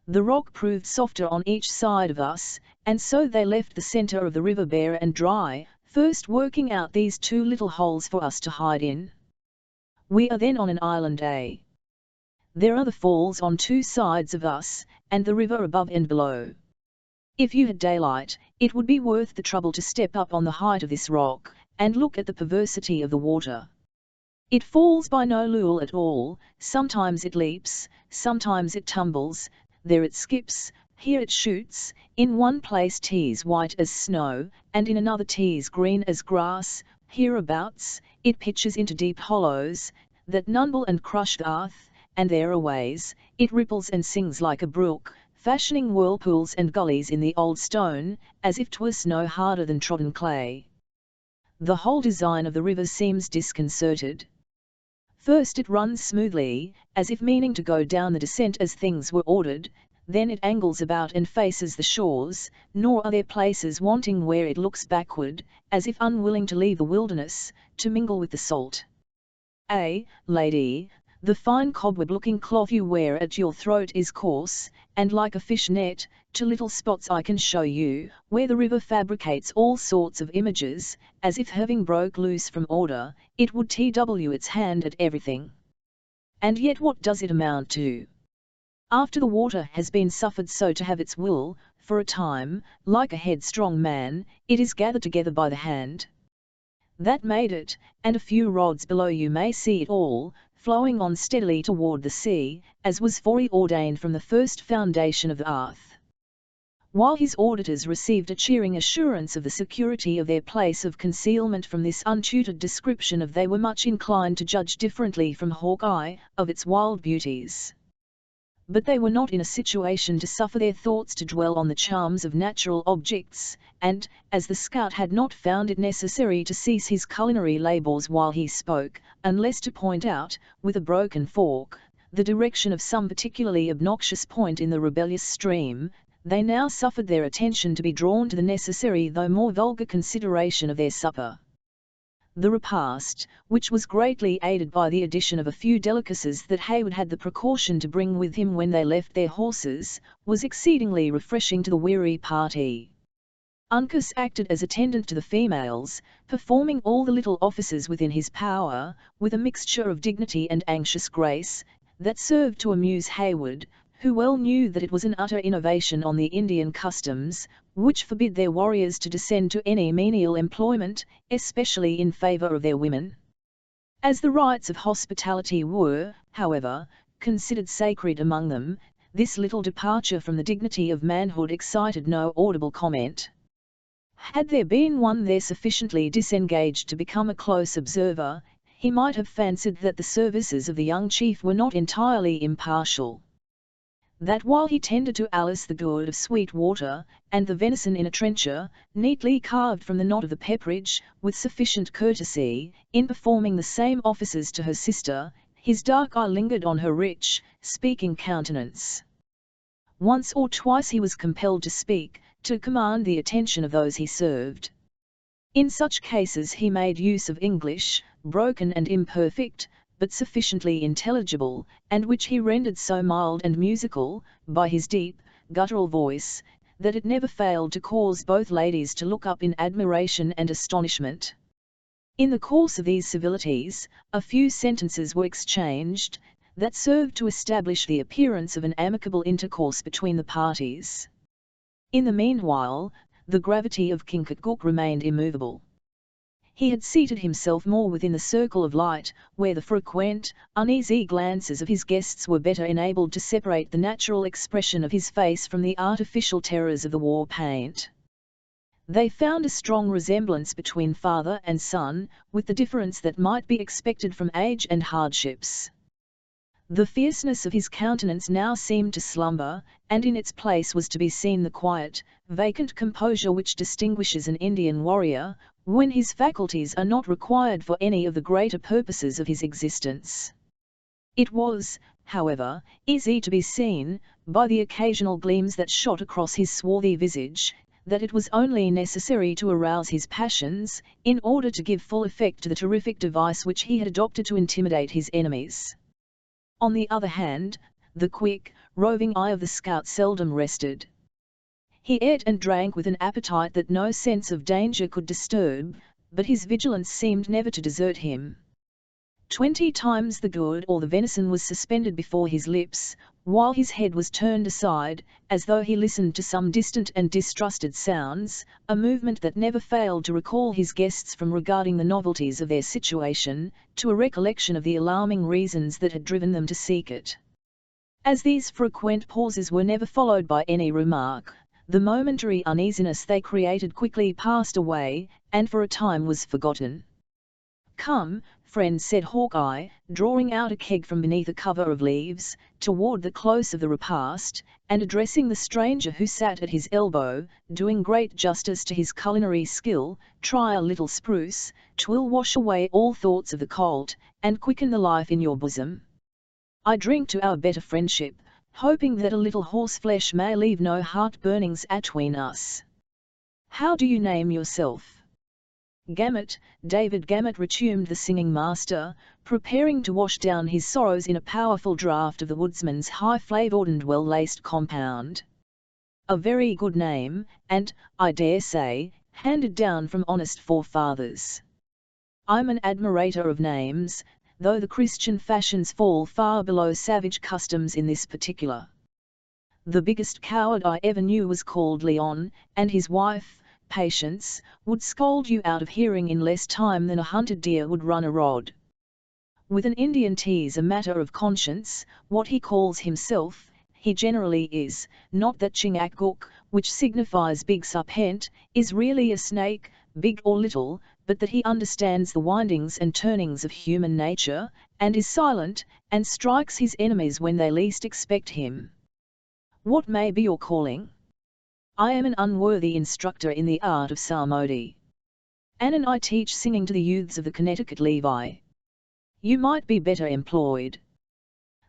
The rock proved softer on each side of us, and so they left the center of the river bare and dry, first working out these 2 little holes for us to hide in. We are then on an island, There are the falls on 2 sides of us, and the river above and below. If you had daylight, it would be worth the trouble to step up on the height of this rock, and look at the perversity of the water. It falls by no rule at all, sometimes it leaps, sometimes it tumbles, there it skips, here it shoots, in one place 'tis white as snow, and in another 'tis green as grass, hereabouts, it pitches into deep hollows, that numble and crush the earth, and thereaways, it ripples and sings like a brook, fashioning whirlpools and gullies in the old stone, as if 'twas no harder than trodden clay. The whole design of the river seems disconcerted. First it runs smoothly, as if meaning to go down the descent as things were ordered, then it angles about and faces the shores, nor are there places wanting where it looks backward, as if unwilling to leave the wilderness, to mingle with the salt. Lady, the fine cobweb-looking cloth you wear at your throat is coarse, and like a fish net, to little spots I can show you, where the river fabricates all sorts of images, as if having broke loose from order, it would tw its hand at everything. And yet what does it amount to? After the water has been suffered so to have its will, for a time, like a headstrong man, it is gathered together by the hand. That made it, and a few rods below you may see it all, flowing on steadily toward the sea, as was foreordained from the first foundation of the earth. While his auditors received a cheering assurance of the security of their place of concealment from this untutored description of, they were much inclined to judge differently from Hawkeye, of its wild beauties. But they were not in a situation to suffer their thoughts to dwell on the charms of natural objects, and, as the scout had not found it necessary to cease his culinary labours while he spoke, unless to point out, with a broken fork, the direction of some particularly obnoxious point in the rebellious stream, they now suffered their attention to be drawn to the necessary though more vulgar consideration of their supper. The repast, which was greatly aided by the addition of a few delicacies that Hayward had the precaution to bring with him when they left their horses, was exceedingly refreshing to the weary party. Uncas acted as attendant to the females, performing all the little offices within his power, with a mixture of dignity and anxious grace, that served to amuse Hayward, who well knew that it was an utter innovation on the Indian customs, which forbid their warriors to descend to any menial employment, especially in favour of their women. As the rites of hospitality were, however, considered sacred among them, this little departure from the dignity of manhood excited no audible comment. Had there been one there sufficiently disengaged to become a close observer, he might have fancied that the services of the young chief were not entirely impartial. That while he tended to Alice the gourd of sweet water, and the venison in a trencher, neatly carved from the knot of the pepperidge, with sufficient courtesy, in performing the same offices to her sister, his dark eye lingered on her rich, speaking countenance. Once or twice he was compelled to speak, to command the attention of those he served. In such cases he made use of English, broken and imperfect, but sufficiently intelligible, and which he rendered so mild and musical, by his deep, guttural voice, that it never failed to cause both ladies to look up in admiration and astonishment. In the course of these civilities, a few sentences were exchanged, that served to establish the appearance of an amicable intercourse between the parties. In the meanwhile, the gravity of Chingachgook remained immovable. He had seated himself more within the circle of light, where the frequent, uneasy glances of his guests were better enabled to separate the natural expression of his face from the artificial terrors of the war paint. They found a strong resemblance between father and son, with the difference that might be expected from age and hardships. The fierceness of his countenance now seemed to slumber, and in its place was to be seen the quiet, vacant composure which distinguishes an Indian warrior, when his faculties are not required for any of the greater purposes of his existence. It was, however, easy to be seen, by the occasional gleams that shot across his swarthy visage, that it was only necessary to arouse his passions, in order to give full effect to the terrific device which he had adopted to intimidate his enemies. On the other hand, the quick, roving eye of the scout seldom rested. He ate and drank with an appetite that no sense of danger could disturb, but his vigilance seemed never to desert him. 20 times the gourd or the venison was suspended before his lips, while his head was turned aside, as though he listened to some distant and distrusted sounds, a movement that never failed to recall his guests from regarding the novelties of their situation, to a recollection of the alarming reasons that had driven them to seek it. As these frequent pauses were never followed by any remark, the momentary uneasiness they created quickly passed away, and for a time was forgotten. "Come, friend," said Hawkeye, drawing out a keg from beneath a cover of leaves, toward the close of the repast, and addressing the stranger who sat at his elbow, doing great justice to his culinary skill, "try a little spruce, 'twill wash away all thoughts of the colt, and quicken the life in your bosom. I drink to our better friendship, hoping that a little horseflesh may leave no heart-burnings atween us. How do you name yourself?" "Gamut, David Gamut," returned the singing master, preparing to wash down his sorrows in a powerful draught of the woodsman's high-flavoured and well-laced compound. "A very good name, and, I dare say, handed down from honest forefathers. I'm an admirator of names, though the Christian fashions fall far below savage customs in this particular. The biggest coward I ever knew was called Leon, and his wife, Patience, would scold you out of hearing in less time than a hunted deer would run a rod. With an Indian tease a matter of conscience, what he calls himself, he generally is, not that chingakguk, which signifies big serpent, is really a snake, big or little, but that he understands the windings and turnings of human nature, and is silent, and strikes his enemies when they least expect him. What may be your calling? I am an unworthy instructor in the art of psalmody. Anne and I teach singing to the youths of the Connecticut Levi. You might be better employed.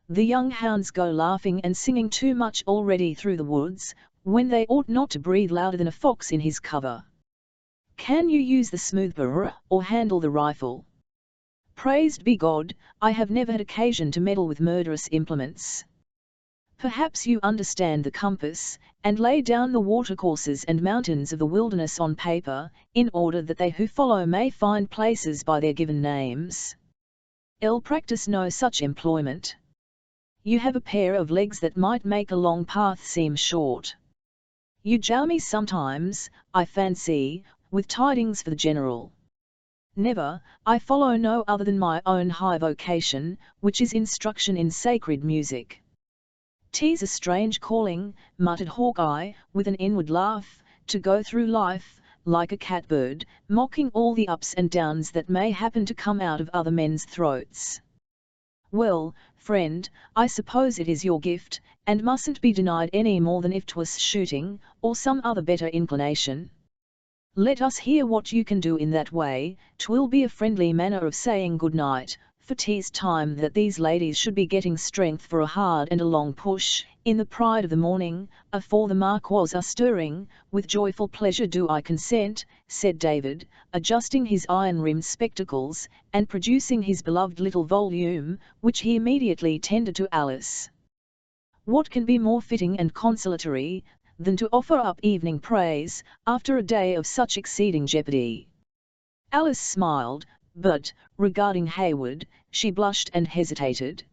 The young hounds go laughing and singing too much already through the woods, when they ought not to breathe louder than a fox in his cover. Can you use the smooth burr, or handle the rifle? Praised be God, I have never had occasion to meddle with murderous implements. Perhaps you understand the compass, and lay down the watercourses and mountains of the wilderness on paper, in order that they who follow may find places by their given names. Practice no such employment. You have a pair of legs that might make a long path seem short. You jar me sometimes, I fancy, with tidings for the general. Never, I follow no other than my own high vocation, which is instruction in sacred music. 'Tis a strange calling, muttered Hawkeye, with an inward laugh, to go through life, like a catbird, mocking all the ups and downs that may happen to come out of other men's throats. Well, friend, I suppose it is your gift, and mustn't be denied any more than if 'twas shooting, or some other better inclination. Let us hear what you can do in that way. 'Twill be a friendly manner of saying good night, for 'tis time that these ladies should be getting strength for a hard and a long push, in the pride of the morning, afore the Marquis are stirring. With joyful pleasure do I consent, said David, adjusting his iron-rimmed spectacles, and producing his beloved little volume, which he immediately tendered to Alice. What can be more fitting and consolatory, than to offer up evening praise, after a day of such exceeding jeopardy? Alice smiled, but, regarding Hayward, she blushed and hesitated.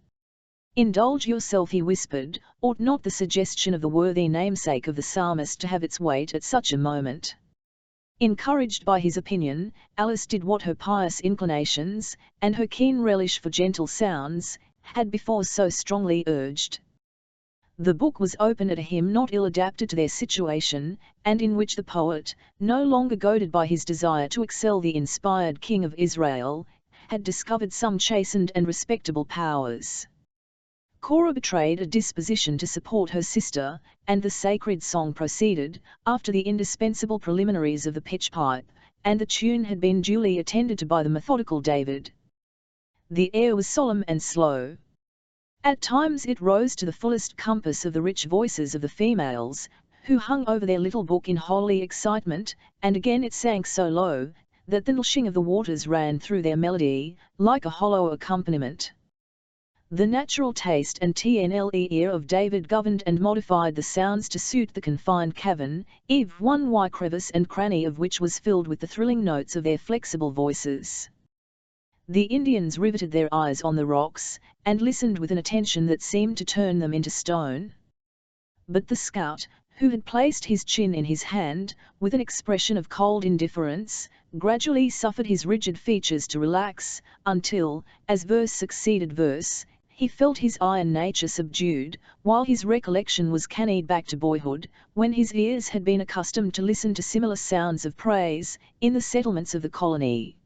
Indulge yourself, he whispered, ought not the suggestion of the worthy namesake of the psalmist to have its weight at such a moment? Encouraged by his opinion, Alice did what her pious inclinations, and her keen relish for gentle sounds, had before so strongly urged. The book was opened at a hymn not ill adapted to their situation, and in which the poet, no longer goaded by his desire to excel the inspired King of Israel, had discovered some chastened and respectable powers. Cora betrayed a disposition to support her sister, and the sacred song proceeded, after the indispensable preliminaries of the pitch-pipe, and the tune had been duly attended to by the methodical David. The air was solemn and slow. At times it rose to the fullest compass of the rich voices of the females, who hung over their little book in holy excitement, and again it sank so low, that the noshing of the waters ran through their melody, like a hollow accompaniment. The natural taste and ear of David governed and modified the sounds to suit the confined cavern, one wide crevice and cranny of which was filled with the thrilling notes of their flexible voices. The Indians riveted their eyes on the rocks, and listened with an attention that seemed to turn them into stone. But the scout, who had placed his chin in his hand, with an expression of cold indifference, gradually suffered his rigid features to relax, until, as verse succeeded verse, he felt his iron nature subdued, while his recollection was cannied back to boyhood, when his ears had been accustomed to listen to similar sounds of praise, in the settlements of the colony.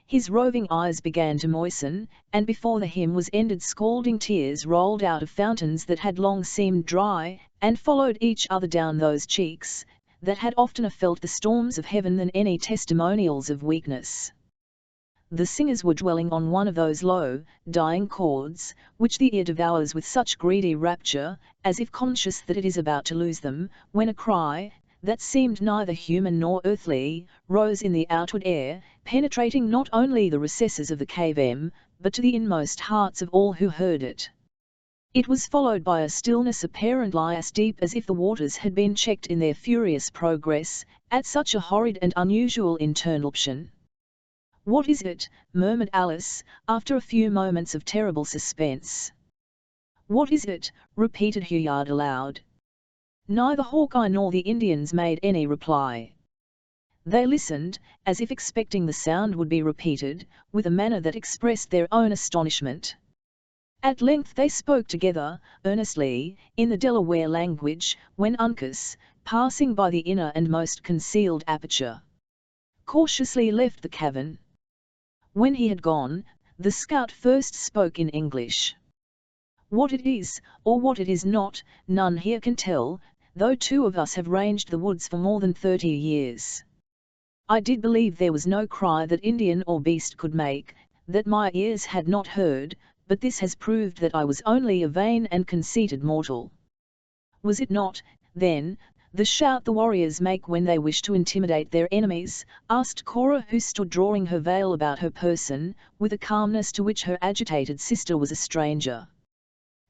His roving eyes began to moisten, and before the hymn was ended scalding tears rolled out of fountains that had long seemed dry, and followed each other down those cheeks, that had oftener felt the storms of heaven than any testimonials of weakness. The singers were dwelling on one of those low, dying chords, which the ear devours with such greedy rapture, as if conscious that it is about to lose them, when a cry, that seemed neither human nor earthly, rose in the outward air, penetrating not only the recesses of the cave, but to the inmost hearts of all who heard it. It was followed by a stillness apparently as deep as if the waters had been checked in their furious progress, at such a horrid and unusual interruption. "What is it?" murmured Alice, after a few moments of terrible suspense. "What is it?" repeated Hughard aloud. Neither Hawkeye nor the Indians made any reply. They listened, as if expecting the sound would be repeated, with a manner that expressed their own astonishment. At length they spoke together, earnestly, in the Delaware language, when Uncas, passing by the inner and most concealed aperture, cautiously left the cavern. When he had gone, the scout first spoke in English. "What it is, or what it is not, none here can tell, though 2 of us have ranged the woods for more than 30 years. I did believe there was no cry that Indian or beast could make, that my ears had not heard, but this has proved that I was only a vain and conceited mortal." "Was it not, then, the shout the warriors make when they wish to intimidate their enemies?" asked Cora, who stood drawing her veil about her person, with a calmness to which her agitated sister was a stranger.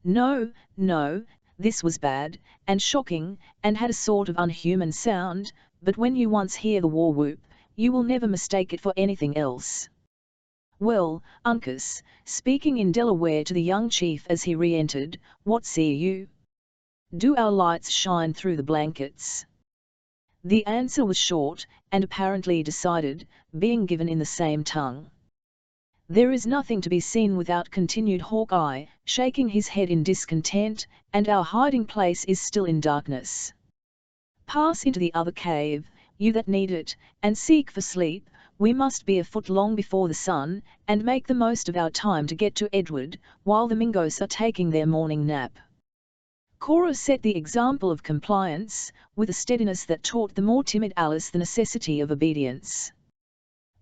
"No, no, this was bad, and shocking, and had a sort of unhuman sound, but when you once hear the war whoop, you will never mistake it for anything else." "Well, Uncas," speaking in Delaware to the young chief as he re-entered, "what see you? Do our lights shine through the blankets?" The answer was short, and apparently decided, being given in the same tongue. "There is nothing to be seen without," continued Hawkeye, shaking his head in discontent, "and our hiding place is still in darkness. Pass into the other cave, you that need it, and seek for sleep. We must be afoot long before the sun, and make the most of our time to get to Edward, while the Mingos are taking their morning nap." Cora set the example of compliance, with a steadiness that taught the more timid Alice the necessity of obedience.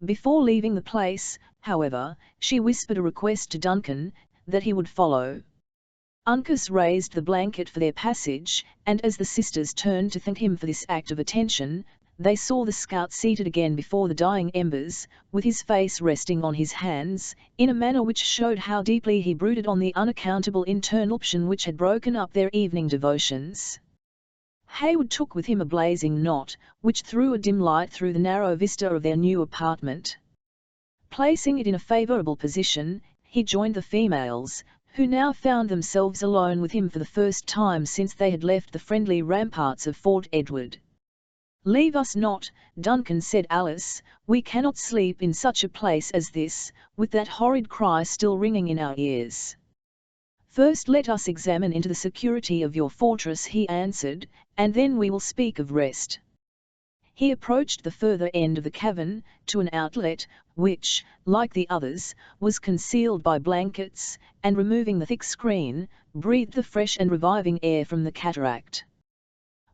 Before leaving the place, however, she whispered a request to Duncan, that he would follow. Uncas raised the blanket for their passage, and as the sisters turned to thank him for this act of attention, they saw the scout seated again before the dying embers, with his face resting on his hands, in a manner which showed how deeply he brooded on the unaccountable interruption which had broken up their evening devotions. Haywood took with him a blazing knot, which threw a dim light through the narrow vista of their new apartment. Placing it in a favourable position, he joined the females, who now found themselves alone with him for the first time since they had left the friendly ramparts of Fort Edward. "Leave us not, Duncan," said Alice, "we cannot sleep in such a place as this, with that horrid cry still ringing in our ears." "First let us examine into the security of your fortress," he answered, "and then we will speak of rest." He approached the further end of the cavern, to an outlet, which, like the others, was concealed by blankets, and removing the thick screen, breathed the fresh and reviving air from the cataract.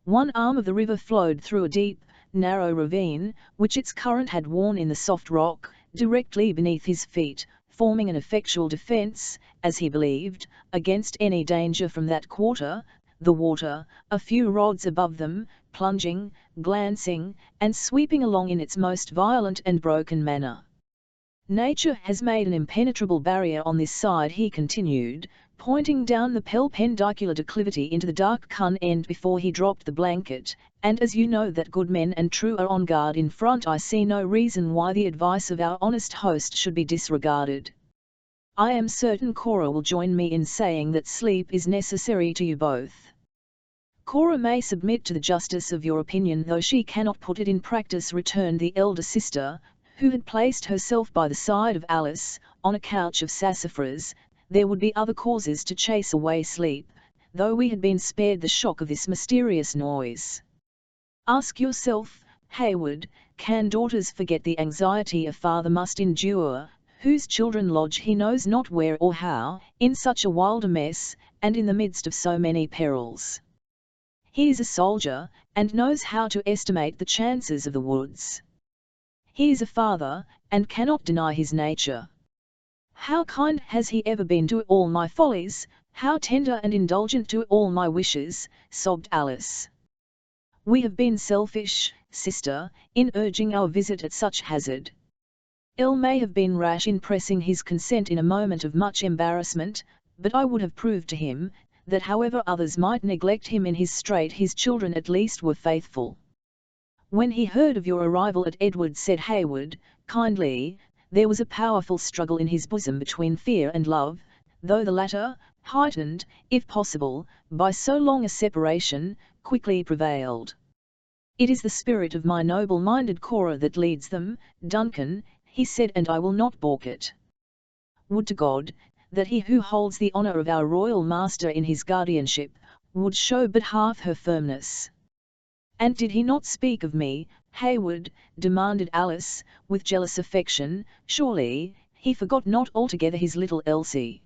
One arm of the river flowed through a deep, narrow ravine, which its current had worn in the soft rock, directly beneath his feet, forming an effectual defence, as he believed, against any danger from that quarter. The water, a few rods above them, plunging, glancing, and sweeping along in its most violent and broken manner. "Nature has made an impenetrable barrier on this side," he continued, pointing down the perpendicular declivity into the dark Kun end before he dropped the blanket, "and as you know that good men and true are on guard in front, I see no reason why the advice of our honest host should be disregarded. I am certain Cora will join me in saying that sleep is necessary to you both." "Cora may submit to the justice of your opinion though she cannot put it in practice," returned the elder sister, who had placed herself by the side of Alice, on a couch of sassafras. "There would be other causes to chase away sleep, though we had been spared the shock of this mysterious noise. Ask yourself, Haywood, can daughters forget the anxiety a father must endure, whose children lodge he knows not where or how, in such a wilderness, and in the midst of so many perils? He is a soldier, and knows how to estimate the chances of the woods. He is a father, and cannot deny his nature. How kind has he ever been to all my follies, how tender and indulgent to all my wishes," sobbed Alice. "We have been selfish, sister, in urging our visit at such hazard. El may have been rash in pressing his consent in a moment of much embarrassment, but I would have proved to him, that however others might neglect him in his strait, his children at least were faithful." "When he heard of your arrival at Edward," said Haywood, kindly, "there was a powerful struggle in his bosom between fear and love, though the latter, heightened, if possible, by so long a separation, quickly prevailed. "It is the spirit of my noble-minded Cora that leads them, Duncan," he said, "and I will not balk it. Would to God, that he who holds the honour of our royal master in his guardianship, would show but half her firmness." "And did he not speak of me, Hayward?" demanded Alice, with jealous affection. "Surely, he forgot not altogether his little Elsie."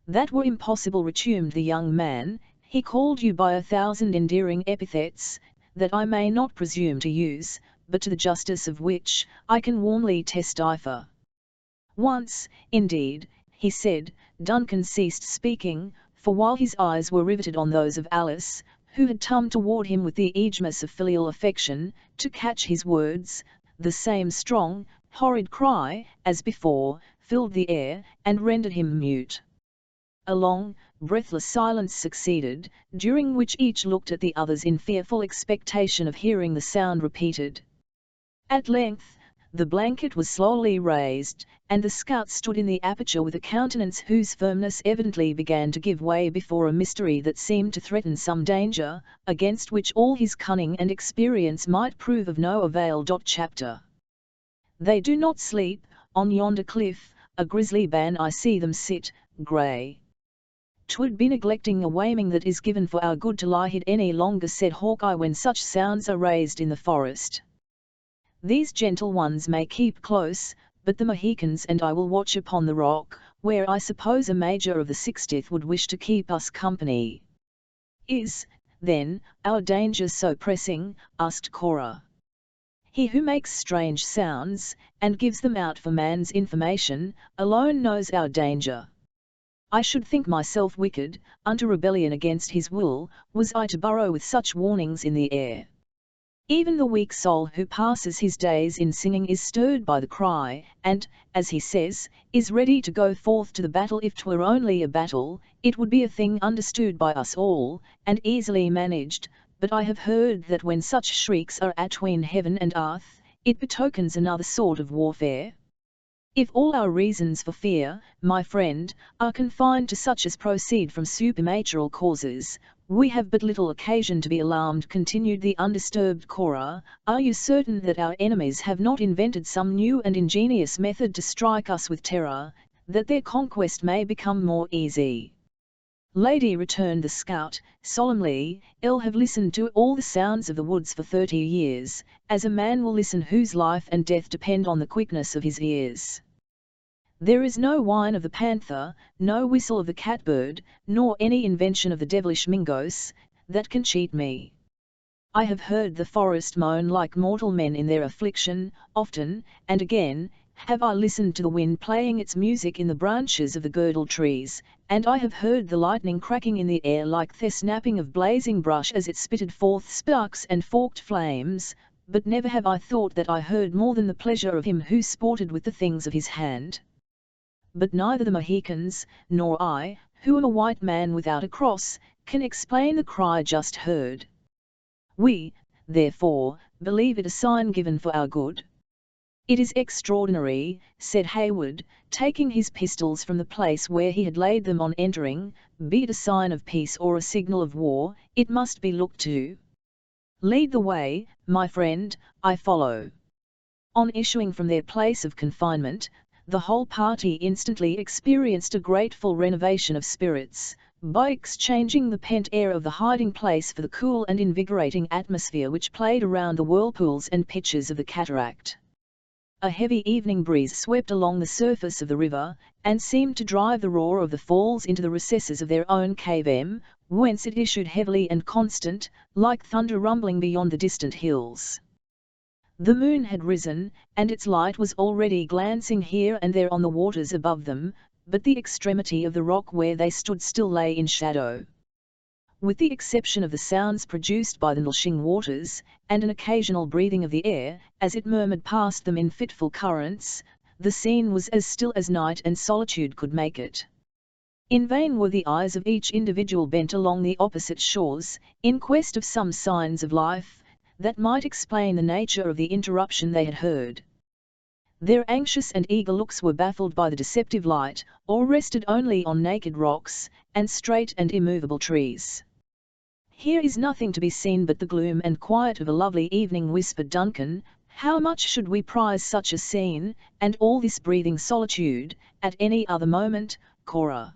"That were impossible," resumed the young man. "He called you by 1,000 endearing epithets, that I may not presume to use, but to the justice of which, I can warmly testify. Once, indeed, he said." Duncan ceased speaking, for while his eyes were riveted on those of Alice, who had come toward him with the eagerness of filial affection, to catch his words, the same strong, horrid cry, as before, filled the air, and rendered him mute. A long, breathless silence succeeded, during which each looked at the others in fearful expectation of hearing the sound repeated. At length, the blanket was slowly raised, and the scout stood in the aperture with a countenance whose firmness evidently began to give way before a mystery that seemed to threaten some danger, against which all his cunning and experience might prove of no avail. Chapter. "They do not sleep, on yonder cliff, a grisly band I see them sit, grey. 'Twould be neglecting a waiming that is given for our good to lie hid any longer," said Hawkeye, "when such sounds are raised in the forest. These gentle ones may keep close, but the Mohicans and I will watch upon the rock, where I suppose a major of the 60th would wish to keep us company." "Is, then, our danger so pressing?" asked Cora. "He who makes strange sounds, and gives them out for man's information, alone knows our danger. I should think myself wicked, unto rebellion against his will, was I to burrow with such warnings in the air. Even the weak soul who passes his days in singing is stirred by the cry, and, as he says, is ready to go forth to the battle. If 'twere only a battle, it would be a thing understood by us all, and easily managed, but I have heard that when such shrieks are atween heaven and earth, it betokens another sort of warfare. If all our reasons for fear, my friend, are confined to such as proceed from supernatural causes, we have but little occasion to be alarmed," continued the undisturbed Cora. "Are you certain that our enemies have not invented some new and ingenious method to strike us with terror, that their conquest may become more easy?" "Lady," returned the scout, solemnly, "I'll have listened to all the sounds of the woods for 30 years, as a man will listen whose life and death depend on the quickness of his ears. There is no whine of the panther, no whistle of the catbird, nor any invention of the devilish Mingos, that can cheat me. I have heard the forest moan like mortal men in their affliction, often, and again, have I listened to the wind playing its music in the branches of the girdle trees, and I have heard the lightning cracking in the air like the snapping of blazing brush as it spitted forth sparks and forked flames, but never have I thought that I heard more than the pleasure of him who sported with the things of his hand. But neither the Mohicans, nor I, who am a white man without a cross, can explain the cry just heard. We, therefore, believe it a sign given for our good." "It is extraordinary," said Hayward, taking his pistols from the place where he had laid them on entering. "Be it a sign of peace or a signal of war, it must be looked to. Lead the way, my friend, I follow." On issuing from their place of confinement, the whole party instantly experienced a grateful renovation of spirits, by exchanging the pent air of the hiding place for the cool and invigorating atmosphere which played around the whirlpools and pitches of the cataract. A heavy evening breeze swept along the surface of the river, and seemed to drive the roar of the falls into the recesses of their own cave, whence it issued heavily and constant, like thunder rumbling beyond the distant hills. The moon had risen, and its light was already glancing here and there on the waters above them, but the extremity of the rock where they stood still lay in shadow. With the exception of the sounds produced by the noshing waters, and an occasional breathing of the air, as it murmured past them in fitful currents, the scene was as still as night and solitude could make it. In vain were the eyes of each individual bent along the opposite shores, in quest of some signs of life that might explain the nature of the interruption they had heard. Their anxious and eager looks were baffled by the deceptive light, or rested only on naked rocks, and straight and immovable trees. "Here is nothing to be seen but the gloom and quiet of a lovely evening," whispered Duncan. "How much should we prize such a scene, and all this breathing solitude, at any other moment, Cora?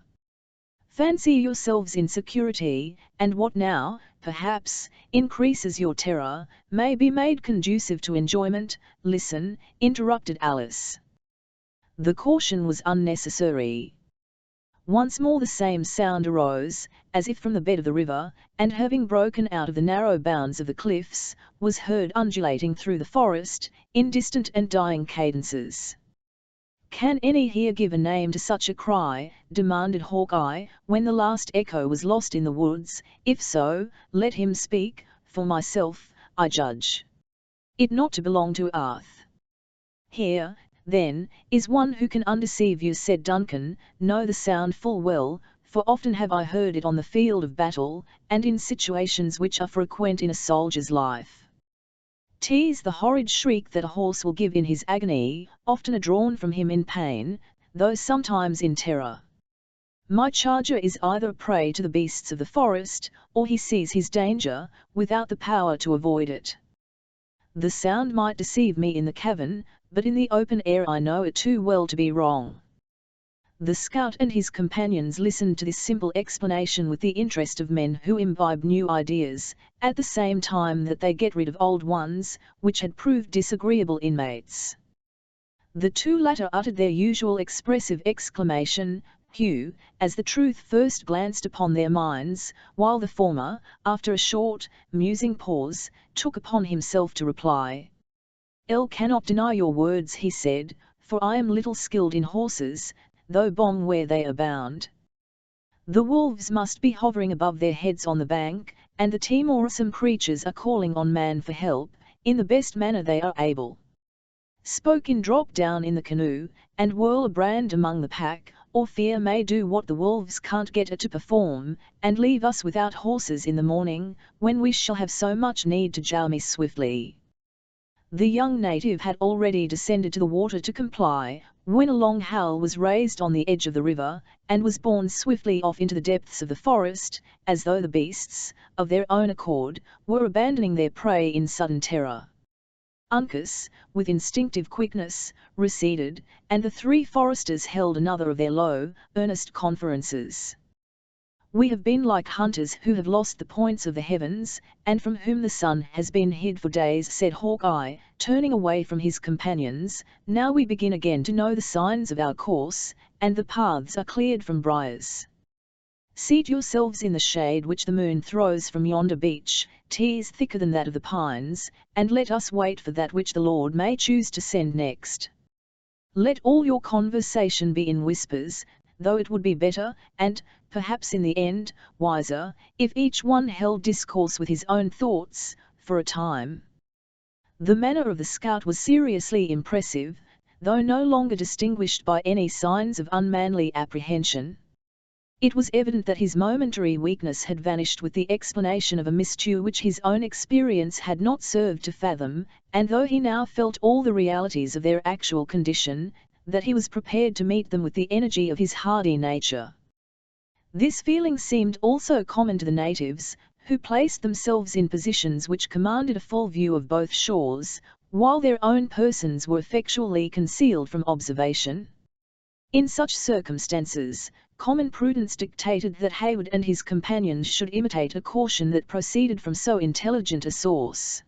Fancy yourselves in security, and what now, perhaps, increases your terror, may be made conducive to enjoyment." "Listen," interrupted Alice. The caution was unnecessary. Once more the same sound arose, as if from the bed of the river, and having broken out of the narrow bounds of the cliffs, was heard undulating through the forest, in distant and dying cadences. "Can any here give a name to such a cry?" demanded Hawkeye, when the last echo was lost in the woods. "If so, let him speak. For myself, I judge it not to belong to earth." "Here, then, is one who can undeceive you," said Duncan. "Know the sound full well, for often have I heard it on the field of battle, and in situations which are frequent in a soldier's life. 'Tis the horrid shriek that a horse will give in his agony, oftener drawn from him in pain, though sometimes in terror. My charger is either a prey to the beasts of the forest, or he sees his danger, without the power to avoid it. The sound might deceive me in the cavern, but in the open air I know it too well to be wrong." The scout and his companions listened to this simple explanation with the interest of men who imbibe new ideas, at the same time that they get rid of old ones, which had proved disagreeable inmates. The two latter uttered their usual expressive exclamation, "Hugh," as the truth first glanced upon their minds, while the former, after a short, musing pause, took upon himself to reply. "I cannot deny your words," he said, "for I am little skilled in horses, though bong where they abound. The wolves must be hovering above their heads on the bank, and the timorsome creatures are calling on man for help, in the best manner they are able. Spoken drop down in the canoe, and whirl a brand among the pack, or fear may do what the wolves can't get it to perform, and leave us without horses in the morning, when we shall have so much need to journey swiftly." The young native had already descended to the water to comply, when a long howl was raised on the edge of the river, and was borne swiftly off into the depths of the forest, as though the beasts, of their own accord, were abandoning their prey in sudden terror. Uncas, with instinctive quickness, receded, and the three foresters held another of their low, earnest conferences. "We have been like hunters who have lost the points of the heavens, and from whom the sun has been hid for days," said Hawkeye, turning away from his companions. "Now we begin again to know the signs of our course, and the paths are cleared from briars. Seat yourselves in the shade which the moon throws from yonder beech, 'tis thicker than that of the pines, and let us wait for that which the Lord may choose to send next. Let all your conversation be in whispers, though it would be better, and, perhaps in the end, wiser, if each one held discourse with his own thoughts, for a time." The manner of the scout was seriously impressive, though no longer distinguished by any signs of unmanly apprehension. It was evident that his momentary weakness had vanished with the explanation of a mystery which his own experience had not served to fathom, and though he now felt all the realities of their actual condition, that he was prepared to meet them with the energy of his hardy nature. This feeling seemed also common to the natives, who placed themselves in positions which commanded a full view of both shores, while their own persons were effectually concealed from observation. In such circumstances, common prudence dictated that Hayward and his companions should imitate a caution that proceeded from so intelligent a source.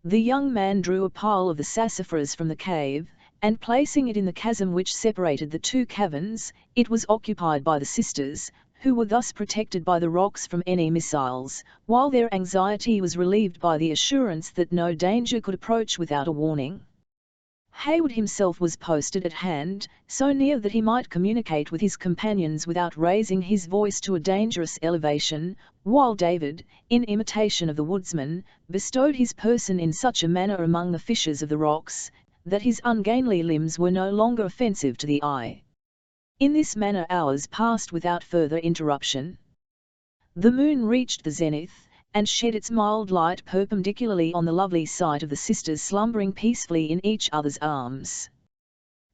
The young man drew a pile of the sassafras from the cave, and placing it in the chasm which separated the two caverns, it was occupied by the sisters, who were thus protected by the rocks from any missiles, while their anxiety was relieved by the assurance that no danger could approach without a warning. Hayward himself was posted at hand, so near that he might communicate with his companions without raising his voice to a dangerous elevation, while David, in imitation of the woodsman, bestowed his person in such a manner among the fissures of the rocks, that his ungainly limbs were no longer offensive to the eye. In this manner hours passed without further interruption. The moon reached the zenith, and shed its mild light perpendicularly on the lovely sight of the sisters slumbering peacefully in each other's arms.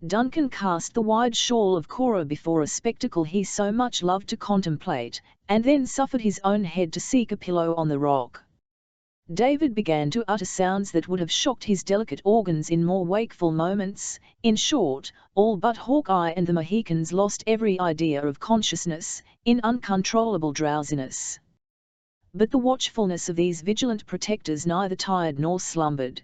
Duncan cast the wide shawl of Cora before a spectacle he so much loved to contemplate, and then suffered his own head to seek a pillow on the rock. David began to utter sounds that would have shocked his delicate organs in more wakeful moments. In short, all but Hawkeye and the Mohicans lost every idea of consciousness, in uncontrollable drowsiness. But the watchfulness of these vigilant protectors neither tired nor slumbered.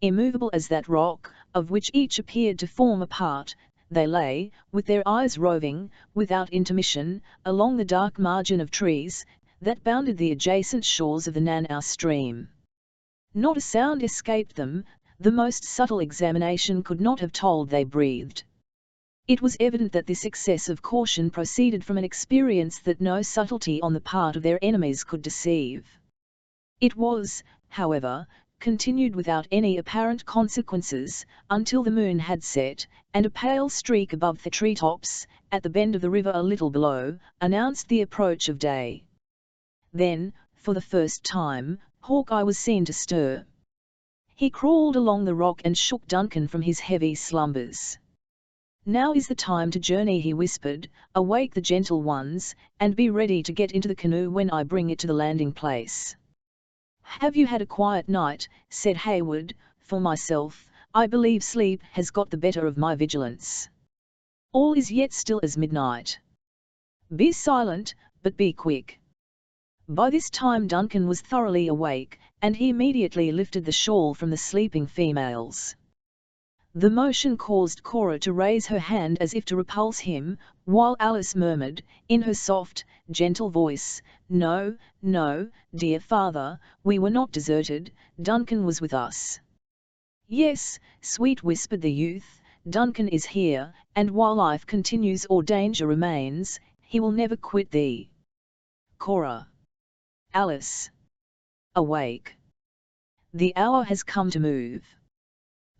Immovable as that rock, of which each appeared to form a part, they lay, with their eyes roving, without intermission, along the dark margin of trees that bounded the adjacent shores of the Nanau stream. Not a sound escaped them, the most subtle examination could not have told they breathed. It was evident that this excess of caution proceeded from an experience that no subtlety on the part of their enemies could deceive. It was, however, continued without any apparent consequences, until the moon had set, and a pale streak above the treetops, at the bend of the river a little below, announced the approach of day. Then, for the first time, Hawkeye was seen to stir. He crawled along the rock and shook Duncan from his heavy slumbers. "Now is the time to journey," he whispered. "Awake the gentle ones, and be ready to get into the canoe when I bring it to the landing place." "Have you had a quiet night?" said Hayward. "For myself, I believe sleep has got the better of my vigilance. All is yet still as midnight. Be silent, but be quick." By this time Duncan was thoroughly awake, and he immediately lifted the shawl from the sleeping females. The motion caused Cora to raise her hand as if to repulse him, while Alice murmured, in her soft, gentle voice, "No, no, dear father, we were not deserted, Duncan was with us." "Yes, sweet," whispered the youth, "Duncan is here, and while life continues or danger remains, he will never quit thee." Cora. Alice. Awake. The hour has come to move.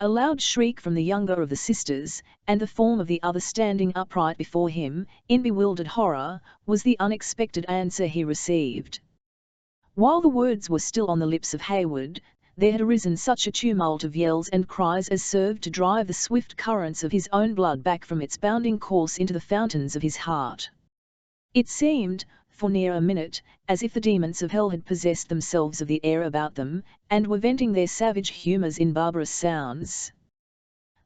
A loud shriek from the younger of the sisters, and the form of the other standing upright before him, in bewildered horror, was the unexpected answer he received. While the words were still on the lips of Hayward, there had arisen such a tumult of yells and cries as served to drive the swift currents of his own blood back from its bounding course into the fountains of his heart. It seemed, for near a minute, as if the demons of hell had possessed themselves of the air about them, and were venting their savage humours in barbarous sounds.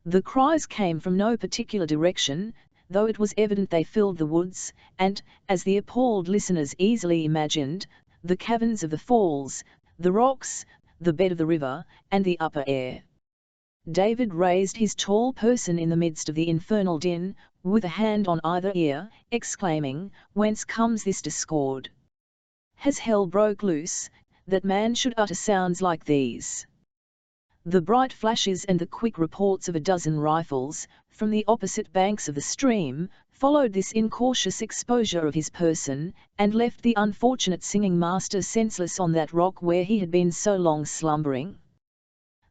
The cries came from no particular direction, though it was evident they filled the woods, and, as the appalled listeners easily imagined, the caverns of the falls, the rocks, the bed of the river, and the upper air. David raised his tall person in the midst of the infernal din, with a hand on either ear, exclaiming, "Whence comes this discord? Has hell broke loose, that man should utter sounds like these?" The bright flashes and the quick reports of a dozen rifles, from the opposite banks of the stream, followed this incautious exposure of his person, and left the unfortunate singing master senseless on that rock where he had been so long slumbering.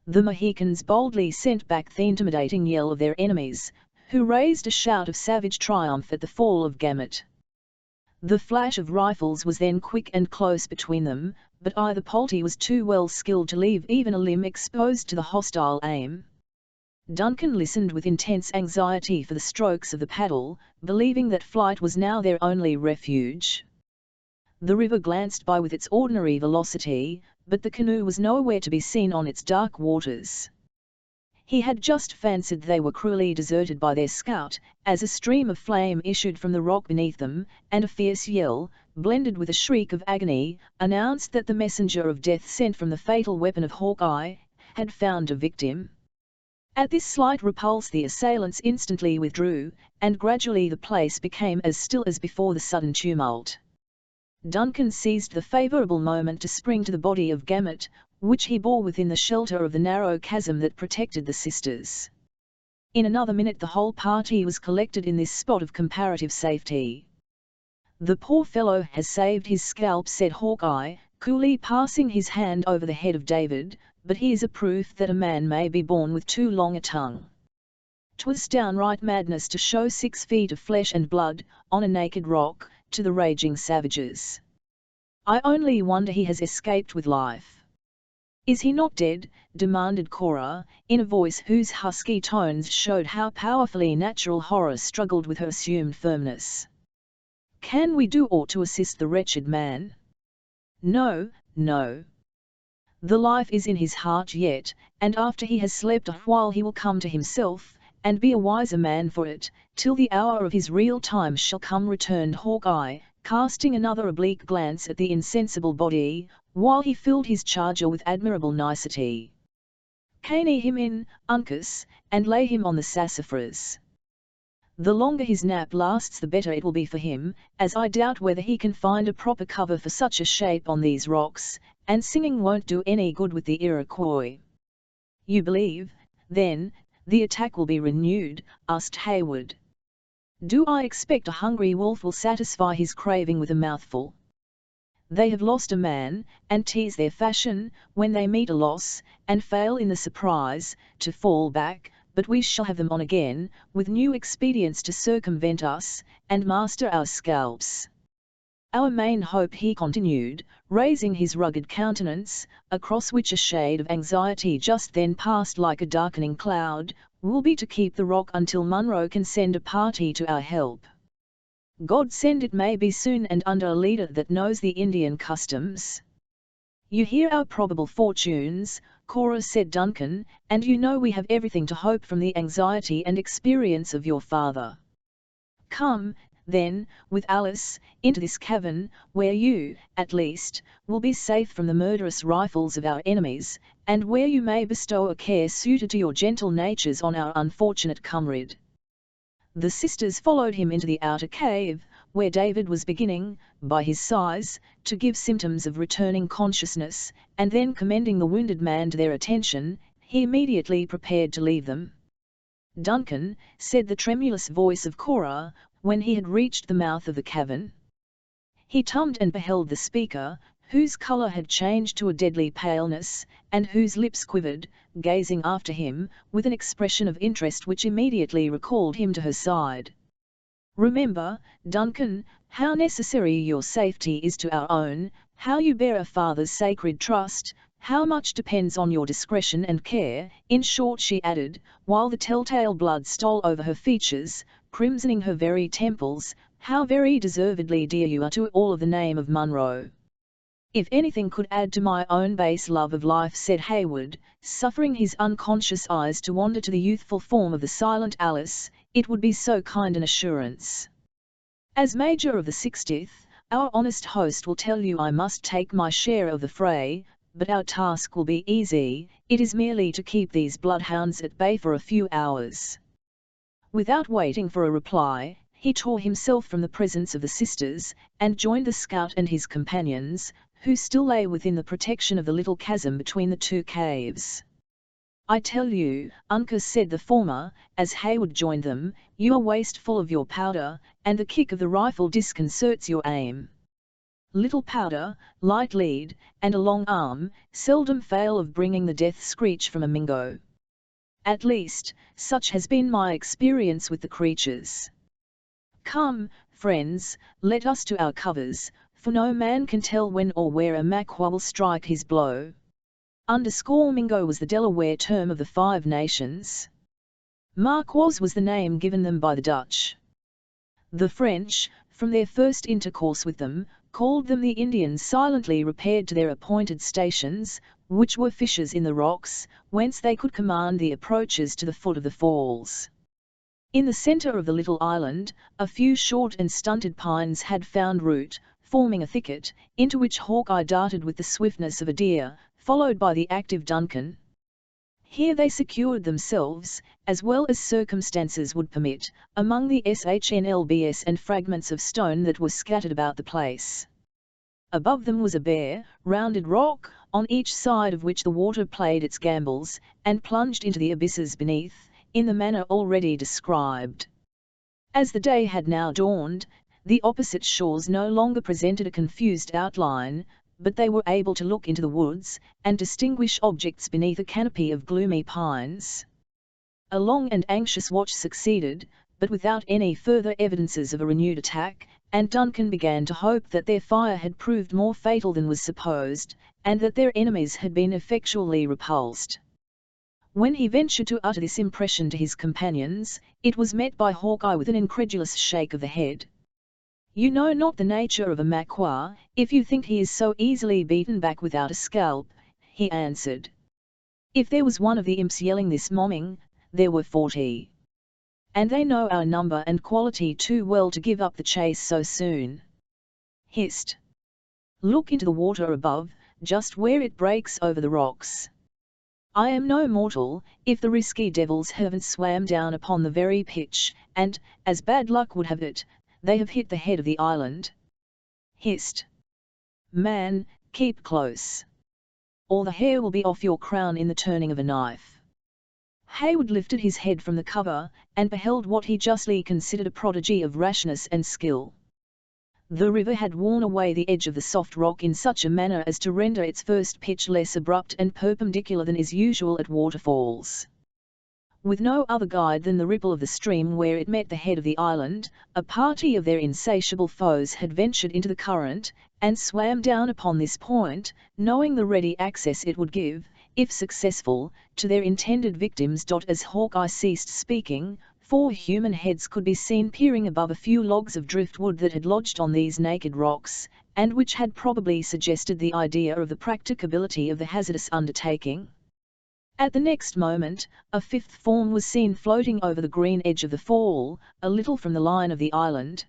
The Mohicans boldly sent back the intimidating yell of their enemies, who raised a shout of savage triumph at the fall of Gamut. The flash of rifles was then quick and close between them, but either party was too well skilled to leave even a limb exposed to the hostile aim. Duncan listened with intense anxiety for the strokes of the paddle, believing that flight was now their only refuge. The river glanced by with its ordinary velocity, but the canoe was nowhere to be seen on its dark waters. He had just fancied they were cruelly deserted by their scout, as a stream of flame issued from the rock beneath them, and a fierce yell, blended with a shriek of agony, announced that the messenger of death sent from the fatal weapon of Hawkeye, had found a victim. At this slight repulse the assailants instantly withdrew, and gradually the place became as still as before the sudden tumult. Duncan seized the favourable moment to spring to the body of Gamut, which he bore within the shelter of the narrow chasm that protected the sisters. In another minute the whole party was collected in this spot of comparative safety. "The poor fellow has saved his scalp," said Hawkeye, coolly passing his hand over the head of David, "but he is a proof that a man may be born with too long a tongue. 'Twas downright madness to show 6 feet of flesh and blood, on a naked rock, to the raging savages. I only wonder he has escaped with life." "Is he not dead?" demanded Cora, in a voice whose husky tones showed how powerfully natural horror struggled with her assumed firmness. "Can we do aught to assist the wretched man?" "No, no. The life is in his heart yet, and after he has slept a while he will come to himself, and be a wiser man for it, till the hour of his real time shall come," returned Hawkeye, casting another oblique glance at the insensible body, while he filled his charger with admirable nicety. "Caney him in, Uncas, and lay him on the sassafras. The longer his nap lasts the better it will be for him, as I doubt whether he can find a proper cover for such a shape on these rocks, and singing won't do any good with the Iroquois." "You believe, then, the attack will be renewed?" asked Hayward. "Do I expect a hungry wolf will satisfy his craving with a mouthful? They have lost a man, and 'tis their fashion, when they meet a loss, and fail in the surprise, to fall back, but we shall have them on again, with new expedients to circumvent us, and master our scalps. Our main hope," he continued, raising his rugged countenance, across which a shade of anxiety just then passed like a darkening cloud, "will be to keep the rock until Munro can send a party to our help. God send it may be soon, and under a leader that knows the Indian customs." "You hear our probable fortunes, Cora," said Duncan, "and you know we have everything to hope from the anxiety and experience of your father. Come, then, with Alice, into this cavern, where you, at least, will be safe from the murderous rifles of our enemies, and where you may bestow a care suited to your gentle natures on our unfortunate comrade." The sisters followed him into the outer cave, where David was beginning, by his sighs, to give symptoms of returning consciousness, and then commending the wounded man to their attention, he immediately prepared to leave them. "Duncan," said the tremulous voice of Cora, when he had reached the mouth of the cavern. He turned and beheld the speaker, whose colour had changed to a deadly paleness, and whose lips quivered, gazing after him, with an expression of interest which immediately recalled him to her side. "Remember, Duncan, how necessary your safety is to our own, how you bear a father's sacred trust, how much depends on your discretion and care, in short," she added, while the telltale blood stole over her features, crimsoning her very temples, "how very deservedly dear you are to all of the name of Munro." "If anything could add to my own base love of life," said Hayward, suffering his unconscious eyes to wander to the youthful form of the silent Alice, "it would be so kind an assurance. As Major of the 60th, our honest host will tell you I must take my share of the fray, but our task will be easy, it is merely to keep these bloodhounds at bay for a few hours." Without waiting for a reply, he tore himself from the presence of the sisters, and joined the scout and his companions, who still lay within the protection of the little chasm between the two caves. "I tell you, Uncas," said the former, as Hayward joined them, "you are wasteful of your powder, and the kick of the rifle disconcerts your aim. Little powder, light lead, and a long arm, seldom fail of bringing the death screech from a Mingo. At least, such has been my experience with the creatures. Come, friends, let us to our covers, for no man can tell when or where a Makwa will strike his blow." Mingo was the Delaware term of the Five Nations. Makwas was the name given them by the Dutch. The French, from their first intercourse with them, called them the Indians. Silently repaired to their appointed stations, which were fissures in the rocks, whence they could command the approaches to the foot of the falls. In the centre of the little island, a few short and stunted pines had found root, forming a thicket, into which Hawkeye darted with the swiftness of a deer, followed by the active Duncan. Here they secured themselves, as well as circumstances would permit, among the shnlbs and fragments of stone that were scattered about the place. Above them was a bare, rounded rock, on each side of which the water played its gambols, and plunged into the abysses beneath, in the manner already described. As the day had now dawned, the opposite shores no longer presented a confused outline, but they were able to look into the woods, and distinguish objects beneath a canopy of gloomy pines. A long and anxious watch succeeded, but without any further evidences of a renewed attack, and Duncan began to hope that their fire had proved more fatal than was supposed, and that their enemies had been effectually repulsed. When he ventured to utter this impression to his companions, it was met by Hawkeye with an incredulous shake of the head. "You know not the nature of a Maquas, if you think he is so easily beaten back without a scalp," he answered. "If there was one of the imps yelling this morning, there were 40. And they know our number and quality too well to give up the chase so soon. Hist! Look into the water above, just where it breaks over the rocks. I am no mortal, if the risky devils haven't swam down upon the very pitch, and, as bad luck would have it, they have hit the head of the island. Hist! Man, keep close, or the hair will be off your crown in the turning of a knife." Hayward lifted his head from the cover, and beheld what he justly considered a prodigy of rashness and skill. The river had worn away the edge of the soft rock in such a manner as to render its first pitch less abrupt and perpendicular than is usual at waterfalls. With no other guide than the ripple of the stream where it met the head of the island, a party of their insatiable foes had ventured into the current, and swam down upon this point, knowing the ready access it would give, if successful, to their intended victims. As Hawkeye ceased speaking, 4 human heads could be seen peering above a few logs of driftwood that had lodged on these naked rocks, and which had probably suggested the idea of the practicability of the hazardous undertaking. At the next moment, a 5th form was seen floating over the green edge of the fall, a little from the line of the island.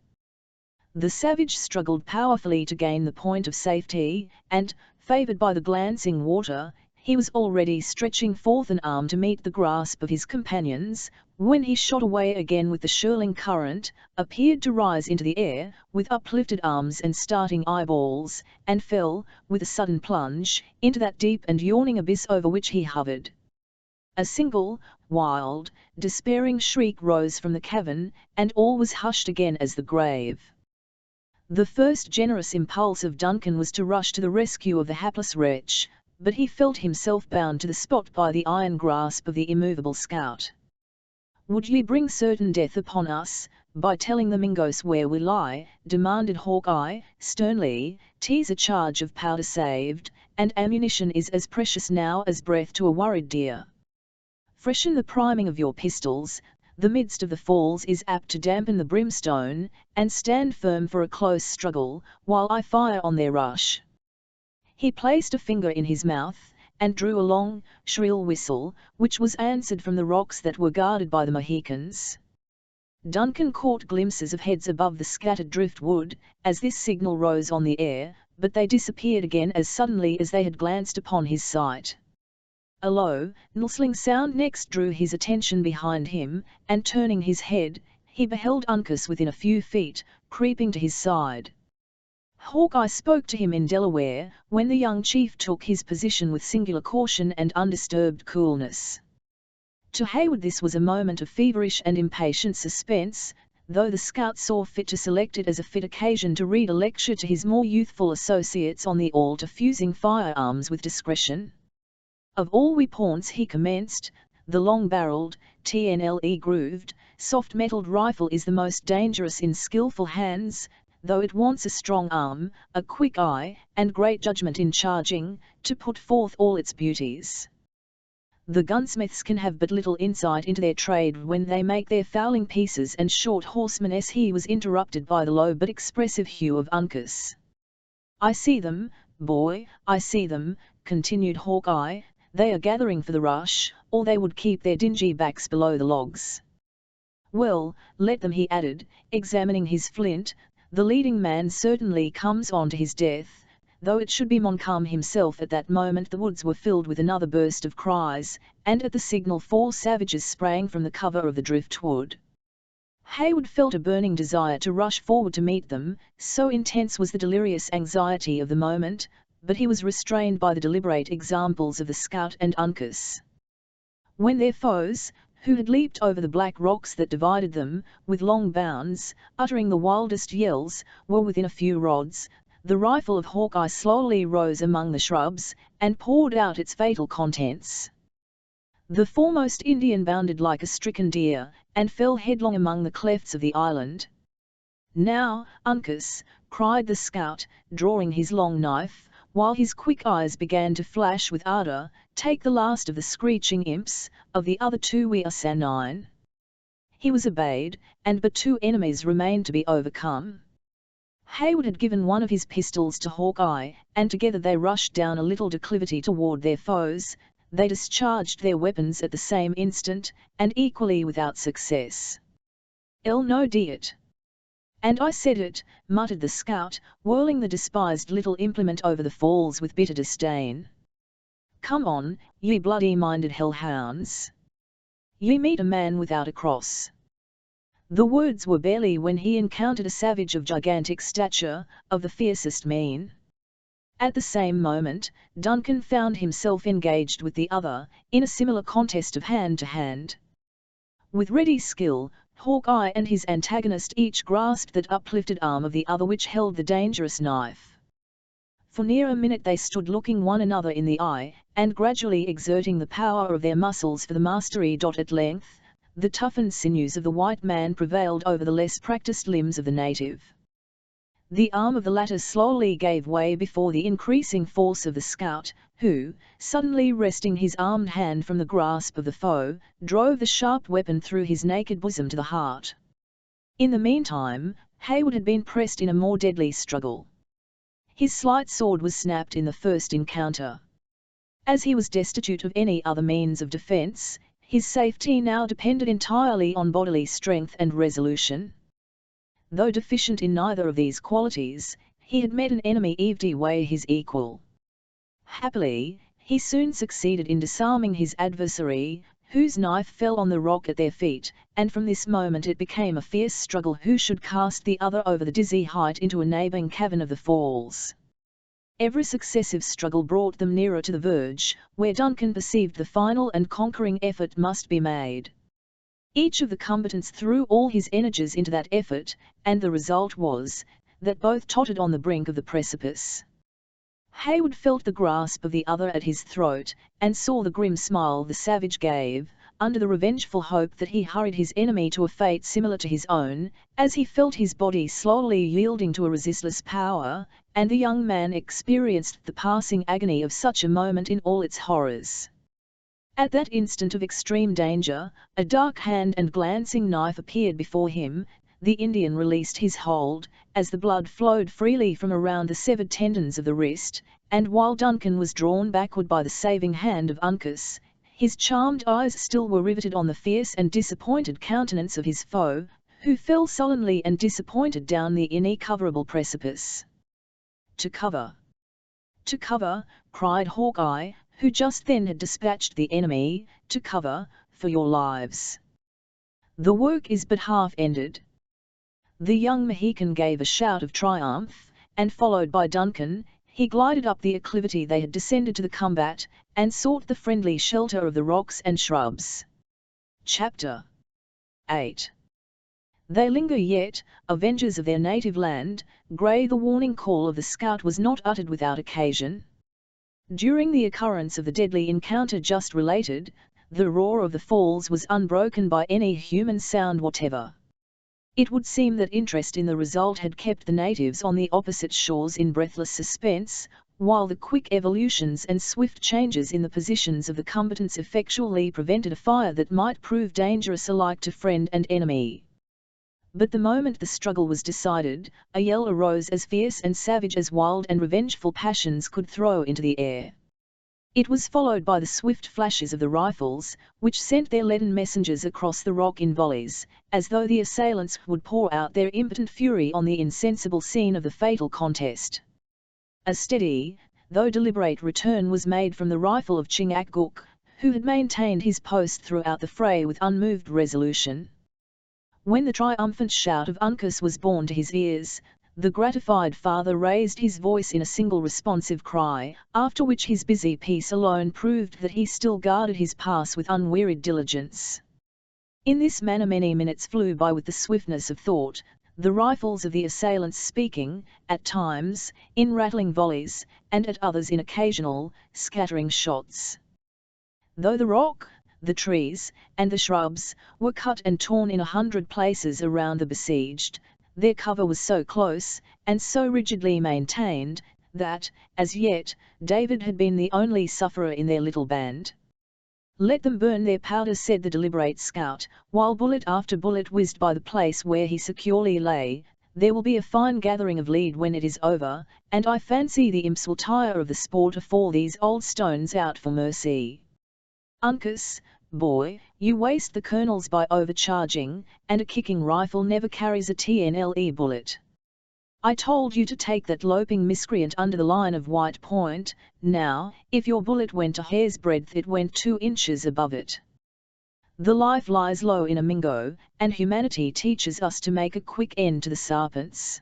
The savage struggled powerfully to gain the point of safety, and, favoured by the glancing water, he was already stretching forth an arm to meet the grasp of his companions, when he shot away again with the swirling current, appeared to rise into the air, with uplifted arms and starting eyeballs, and fell, with a sudden plunge, into that deep and yawning abyss over which he hovered. A single, wild, despairing shriek rose from the cavern, and all was hushed again as the grave. The first generous impulse of Duncan was to rush to the rescue of the hapless wretch, but he felt himself bound to the spot by the iron grasp of the immovable scout. "Would ye bring certain death upon us, by telling the Mingos where we lie?" demanded Hawkeye, sternly. "'Tis a charge of powder saved, and ammunition is as precious now as breath to a worried deer. Freshen the priming of your pistols, the midst of the falls is apt to dampen the brimstone, and stand firm for a close struggle, while I fire on their rush." He placed a finger in his mouth, and drew a long, shrill whistle, which was answered from the rocks that were guarded by the Mohicans. Duncan caught glimpses of heads above the scattered driftwood, as this signal rose on the air, but they disappeared again as suddenly as they had glanced upon his sight. A low, gnustling sound next drew his attention behind him, and turning his head, he beheld Uncas within a few feet, creeping to his side. Hawkeye spoke to him in Delaware, when the young chief took his position with singular caution and undisturbed coolness. To Hayward this was a moment of feverish and impatient suspense, though the scout saw fit to select it as a fit occasion to read a lecture to his more youthful associates on the art of fusing firearms with discretion. "Of all weapons," he commenced, "the long-barreled, TNLE-grooved, soft-metalled rifle is the most dangerous in skillful hands, though it wants a strong arm, a quick eye, and great judgment in charging, to put forth all its beauties. The gunsmiths can have but little insight into their trade when they make their fowling pieces and short horsemen." As he was interrupted by the low but expressive hue of Uncas. "I see them, boy, I see them," continued Hawkeye. "They are gathering for the rush, or they would keep their dingy backs below the logs. Well, let them," he added, examining his flint. "The leading man certainly comes on to his death." Though it should be Montcalm himself at that moment, the woods were filled with another burst of cries, and at the signal 4 savages sprang from the cover of the driftwood. Hayward felt a burning desire to rush forward to meet them, so intense was the delirious anxiety of the moment, but he was restrained by the deliberate examples of the scout and Uncas. When their foes, who had leaped over the black rocks that divided them, with long bounds, uttering the wildest yells, were within a few rods, the rifle of Hawkeye slowly rose among the shrubs, and poured out its fatal contents. The foremost Indian bounded like a stricken deer, and fell headlong among the clefts of the island. "Now, Uncas," cried the scout, drawing his long knife, while his quick eyes began to flash with ardor, "take the last of the screeching imps, of the other two we are sanine." He was obeyed, and but 2 enemies remained to be overcome. Hayward had given one of his pistols to Hawkeye, and together they rushed down a little declivity toward their foes. They discharged their weapons at the same instant, and equally without success. "El no diet. And I said it," muttered the scout, whirling the despised little implement over the falls with bitter disdain. "Come on, ye bloody-minded hellhounds! Ye meet a man without a cross." The words were barely when he encountered a savage of gigantic stature, of the fiercest mien. At the same moment, Duncan found himself engaged with the other, in a similar contest of hand to hand. With ready skill, Hawkeye and his antagonist each grasped that uplifted arm of the other which held the dangerous knife. For near a minute they stood looking one another in the eye, and gradually exerting the power of their muscles for the mastery. At length, the toughened sinews of the white man prevailed over the less practiced limbs of the native. The arm of the latter slowly gave way before the increasing force of the scout, who, suddenly wresting his armed hand from the grasp of the foe, drove the sharp weapon through his naked bosom to the heart. In the meantime, Hayward had been pressed in a more deadly struggle. His slight sword was snapped in the first encounter. As he was destitute of any other means of defense, his safety now depended entirely on bodily strength and resolution. Though deficient in neither of these qualities, he had met an enemy every way his equal. Happily, he soon succeeded in disarming his adversary, whose knife fell on the rock at their feet, and from this moment it became a fierce struggle who should cast the other over the dizzy height into a neighboring cavern of the falls. Every successive struggle brought them nearer to the verge, where Duncan perceived the final and conquering effort must be made. Each of the combatants threw all his energies into that effort, and the result was, that both tottered on the brink of the precipice. Hayward felt the grasp of the other at his throat, and saw the grim smile the savage gave, under the revengeful hope that he hurried his enemy to a fate similar to his own, as he felt his body slowly yielding to a resistless power, and the young man experienced the passing agony of such a moment in all its horrors. At that instant of extreme danger, a dark hand and glancing knife appeared before him. The Indian released his hold, as the blood flowed freely from around the severed tendons of the wrist, and while Duncan was drawn backward by the saving hand of Uncas, his charmed eyes still were riveted on the fierce and disappointed countenance of his foe, who fell sullenly and disappointed down the irrecoverable precipice. "To cover! To cover!" cried Hawkeye, who just then had dispatched the enemy, "to cover, for your lives! The work is but half ended." The young Mohican gave a shout of triumph, and followed by Duncan, he glided up the acclivity they had descended to the combat, and sought the friendly shelter of the rocks and shrubs. Chapter 8. They linger yet, avengers of their native land. Grey, the warning call of the scout was not uttered without occasion. During the occurrence of the deadly encounter just related, the roar of the falls was unbroken by any human sound whatever. It would seem that interest in the result had kept the natives on the opposite shores in breathless suspense, while the quick evolutions and swift changes in the positions of the combatants effectually prevented a fire that might prove dangerous alike to friend and enemy. But the moment the struggle was decided, a yell arose as fierce and savage as wild and revengeful passions could throw into the air. It was followed by the swift flashes of the rifles, which sent their leaden messengers across the rock in volleys, as though the assailants would pour out their impotent fury on the insensible scene of the fatal contest. A steady, though deliberate return was made from the rifle of Chingachgook, who had maintained his post throughout the fray with unmoved resolution. When the triumphant shout of Uncas was borne to his ears, the gratified father raised his voice in a single responsive cry, after which his busy piece alone proved that he still guarded his pass with unwearied diligence. In this manner many minutes flew by with the swiftness of thought, the rifles of the assailants speaking, at times, in rattling volleys, and at others in occasional, scattering shots. Though the rock, the trees, and the shrubs, were cut and torn in 100 places around the besieged, their cover was so close, and so rigidly maintained, that, as yet, David had been the only sufferer in their little band. "Let them burn their powder," said the deliberate scout, while bullet after bullet whizzed by the place where he securely lay. "There will be a fine gathering of lead when it is over, and I fancy the imps will tire of the sport to fall these old stones out for mercy. Uncas, boy, you waste the kernels by overcharging, and a kicking rifle never carries a TNLE bullet. I told you to take that loping miscreant under the line of White Point. Now, if your bullet went a hair's breadth, it went 2 inches above it. The life lies low in a Mingo, and humanity teaches us to make a quick end to the serpents."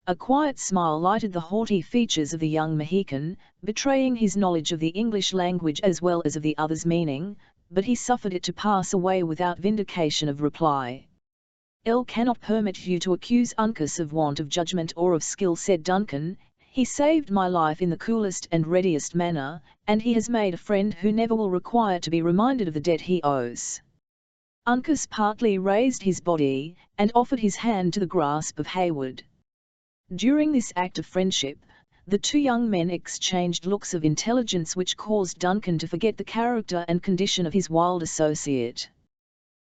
A quiet smile lighted the haughty features of the young Mohican, betraying his knowledge of the English language as well as of the other's meaning, but he suffered it to pass away without vindication of reply. "I cannot permit you to accuse Uncas of want of judgment or of skill," said Duncan. "He saved my life in the coolest and readiest manner, and he has made a friend who never will require to be reminded of the debt he owes." Uncas partly raised his body, and offered his hand to the grasp of Hayward. During this act of friendship, the two young men exchanged looks of intelligence which caused Duncan to forget the character and condition of his wild associate.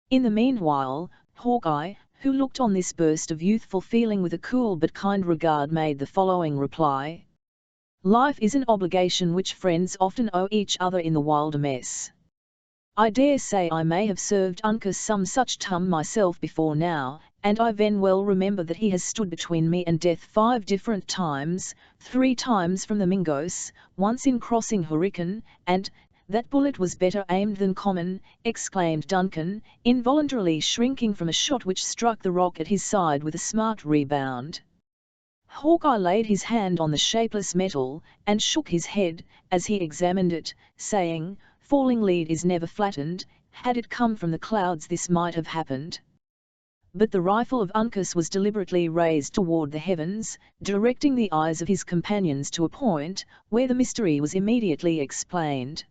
In the meanwhile, Hawkeye, who looked on this burst of youthful feeling with a cool but kind regard, made the following reply: "Life is an obligation which friends often owe each other in the wilder mess. I dare say I may have served Uncas some such time myself before now, and I then well remember that he has stood between me and death 5 different times, 3 times from the Mingos, once in crossing Hurricane, and that bullet was better aimed than common," exclaimed Duncan, involuntarily shrinking from a shot which struck the rock at his side with a smart rebound. Hawkeye laid his hand on the shapeless metal, and shook his head, as he examined it, saying, "Falling lead is never flattened. Had it come from the clouds this might have happened." But the rifle of Uncas was deliberately raised toward the heavens, directing the eyes of his companions to a point, where the mystery was immediately explained.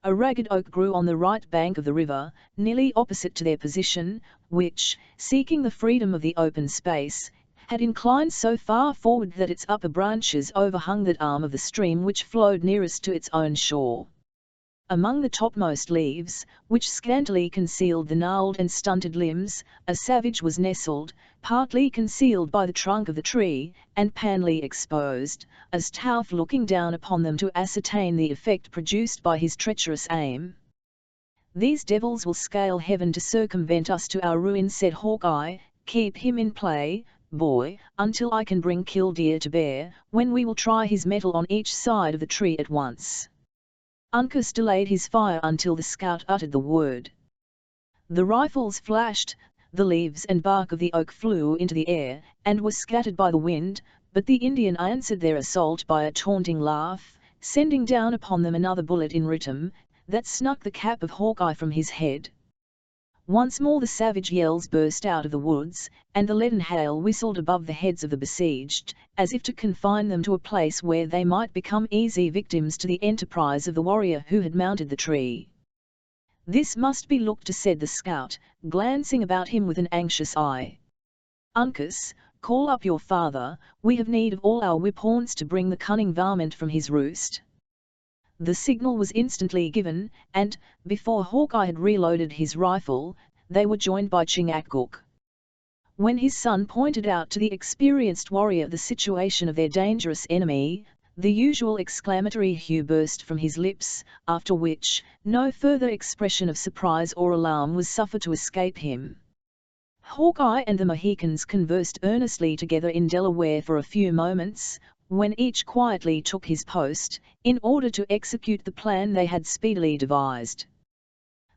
A ragged oak grew on the right bank of the river, nearly opposite to their position, which, seeking the freedom of the open space, had inclined so far forward that its upper branches overhung that arm of the stream which flowed nearest to its own shore. Among the topmost leaves, which scantily concealed the gnarled and stunted limbs, a savage was nestled, partly concealed by the trunk of the tree, and panly exposed, as Tauf looking down upon them to ascertain the effect produced by his treacherous aim. "These devils will scale heaven to circumvent us to our ruin," said Hawkeye. "Keep him in play, boy, until I can bring Killdeer to bear, when we will try his mettle on each side of the tree at once." Uncas delayed his fire until the scout uttered the word. The rifles flashed, the leaves and bark of the oak flew into the air, and were scattered by the wind, but the Indian answered their assault by a taunting laugh, sending down upon them another bullet in rhythm, that snuck the cap of Hawkeye from his head. Once more the savage yells burst out of the woods, and the leaden hail whistled above the heads of the besieged, as if to confine them to a place where they might become easy victims to the enterprise of the warrior who had mounted the tree. "This must be looked to," said the scout, glancing about him with an anxious eye. "Uncas, call up your father. We have need of all our whip-horns to bring the cunning varmint from his roost." The signal was instantly given, and, before Hawkeye had reloaded his rifle, they were joined by Chingachgook. When his son pointed out to the experienced warrior the situation of their dangerous enemy, the usual exclamatory hue burst from his lips, after which, no further expression of surprise or alarm was suffered to escape him. Hawkeye and the Mohicans conversed earnestly together in Delaware for a few moments, when each quietly took his post, in order to execute the plan they had speedily devised.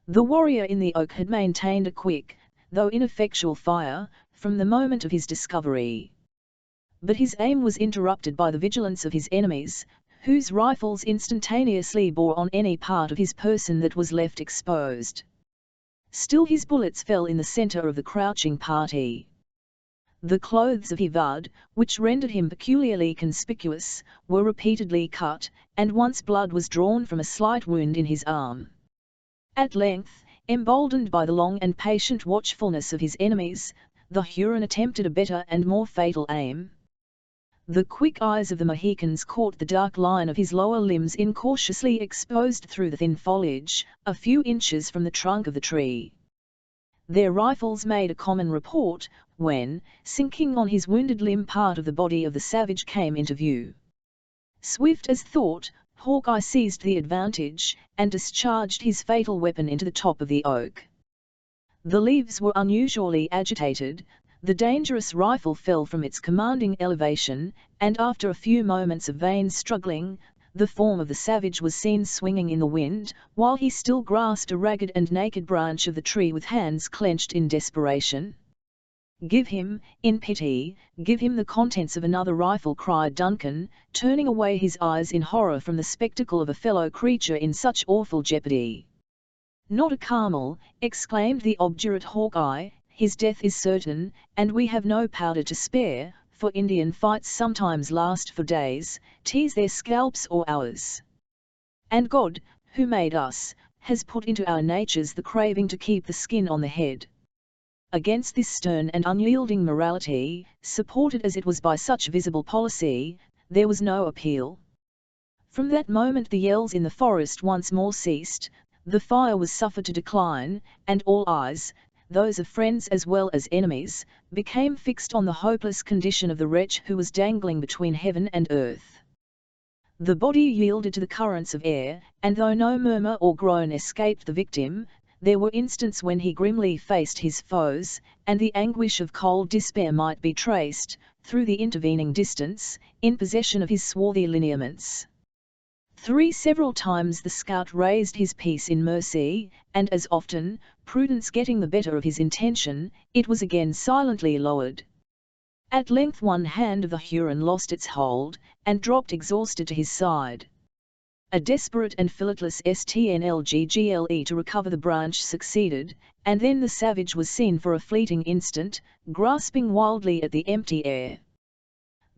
The warrior in the oak had maintained a quick, though ineffectual fire, from the moment of his discovery. But his aim was interrupted by the vigilance of his enemies, whose rifles instantaneously bore on any part of his person that was left exposed. Still his bullets fell in the center of the crouching party. The clothes of Hivard, which rendered him peculiarly conspicuous, were repeatedly cut, and once blood was drawn from a slight wound in his arm. At length, emboldened by the long and patient watchfulness of his enemies, the Huron attempted a better and more fatal aim. The quick eyes of the Mohicans caught the dark line of his lower limbs incautiously exposed through the thin foliage, a few inches from the trunk of the tree. Their rifles made a common report, when, sinking on his wounded limb, part of the body of the savage came into view. Swift as thought, Hawkeye seized the advantage, and discharged his fatal weapon into the top of the oak. The leaves were unusually agitated, the dangerous rifle fell from its commanding elevation, and after a few moments of vain struggling, the form of the savage was seen swinging in the wind, while he still grasped a ragged and naked branch of the tree with hands clenched in desperation. "Give him, in pity, give him the contents of another rifle," cried Duncan, turning away his eyes in horror from the spectacle of a fellow creature in such awful jeopardy. "Not a camel," exclaimed the obdurate Hawkeye, "his death is certain, and we have no powder to spare, for Indian fights sometimes last for days, 'tis their scalps or ours. And God, who made us, has put into our natures the craving to keep the skin on the head." Against this stern and unyielding morality, supported as it was by such visible policy, there was no appeal. From that moment the yells in the forest once more ceased, the fire was suffered to decline, and all eyes, those of friends as well as enemies, became fixed on the hopeless condition of the wretch who was dangling between heaven and earth. The body yielded to the currents of air, and though no murmur or groan escaped the victim, there were instants when he grimly faced his foes, and the anguish of cold despair might be traced, through the intervening distance, in possession of his swarthy lineaments. Several times the scout raised his piece in mercy, and as often, prudence getting the better of his intention, it was again silently lowered. At length one hand of the Huron lost its hold, and dropped exhausted to his side. A desperate and filletless struggle to recover the branch succeeded, and then the savage was seen for a fleeting instant, grasping wildly at the empty air.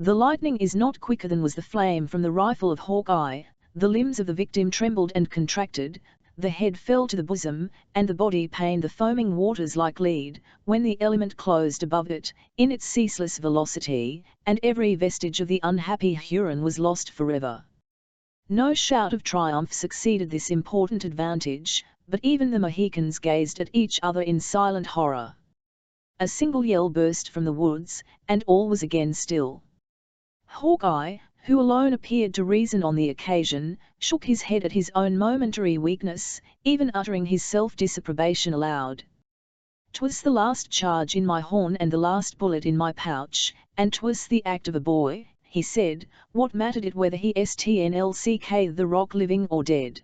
The lightning is not quicker than was the flame from the rifle of Hawkeye. The limbs of the victim trembled and contracted, the head fell to the bosom, and the body pained the foaming waters like lead, when the element closed above it, in its ceaseless velocity, and every vestige of the unhappy Huron was lost forever. No shout of triumph succeeded this important advantage, but even the Mohicans gazed at each other in silent horror. A single yell burst from the woods, and all was again still. Hawkeye, who alone appeared to reason on the occasion, shook his head at his own momentary weakness, even uttering his self-disapprobation aloud. "'Twas the last charge in my horn and the last bullet in my pouch, and 'twas the act of a boy," he said. "What mattered it whether he stlck the rock living or dead?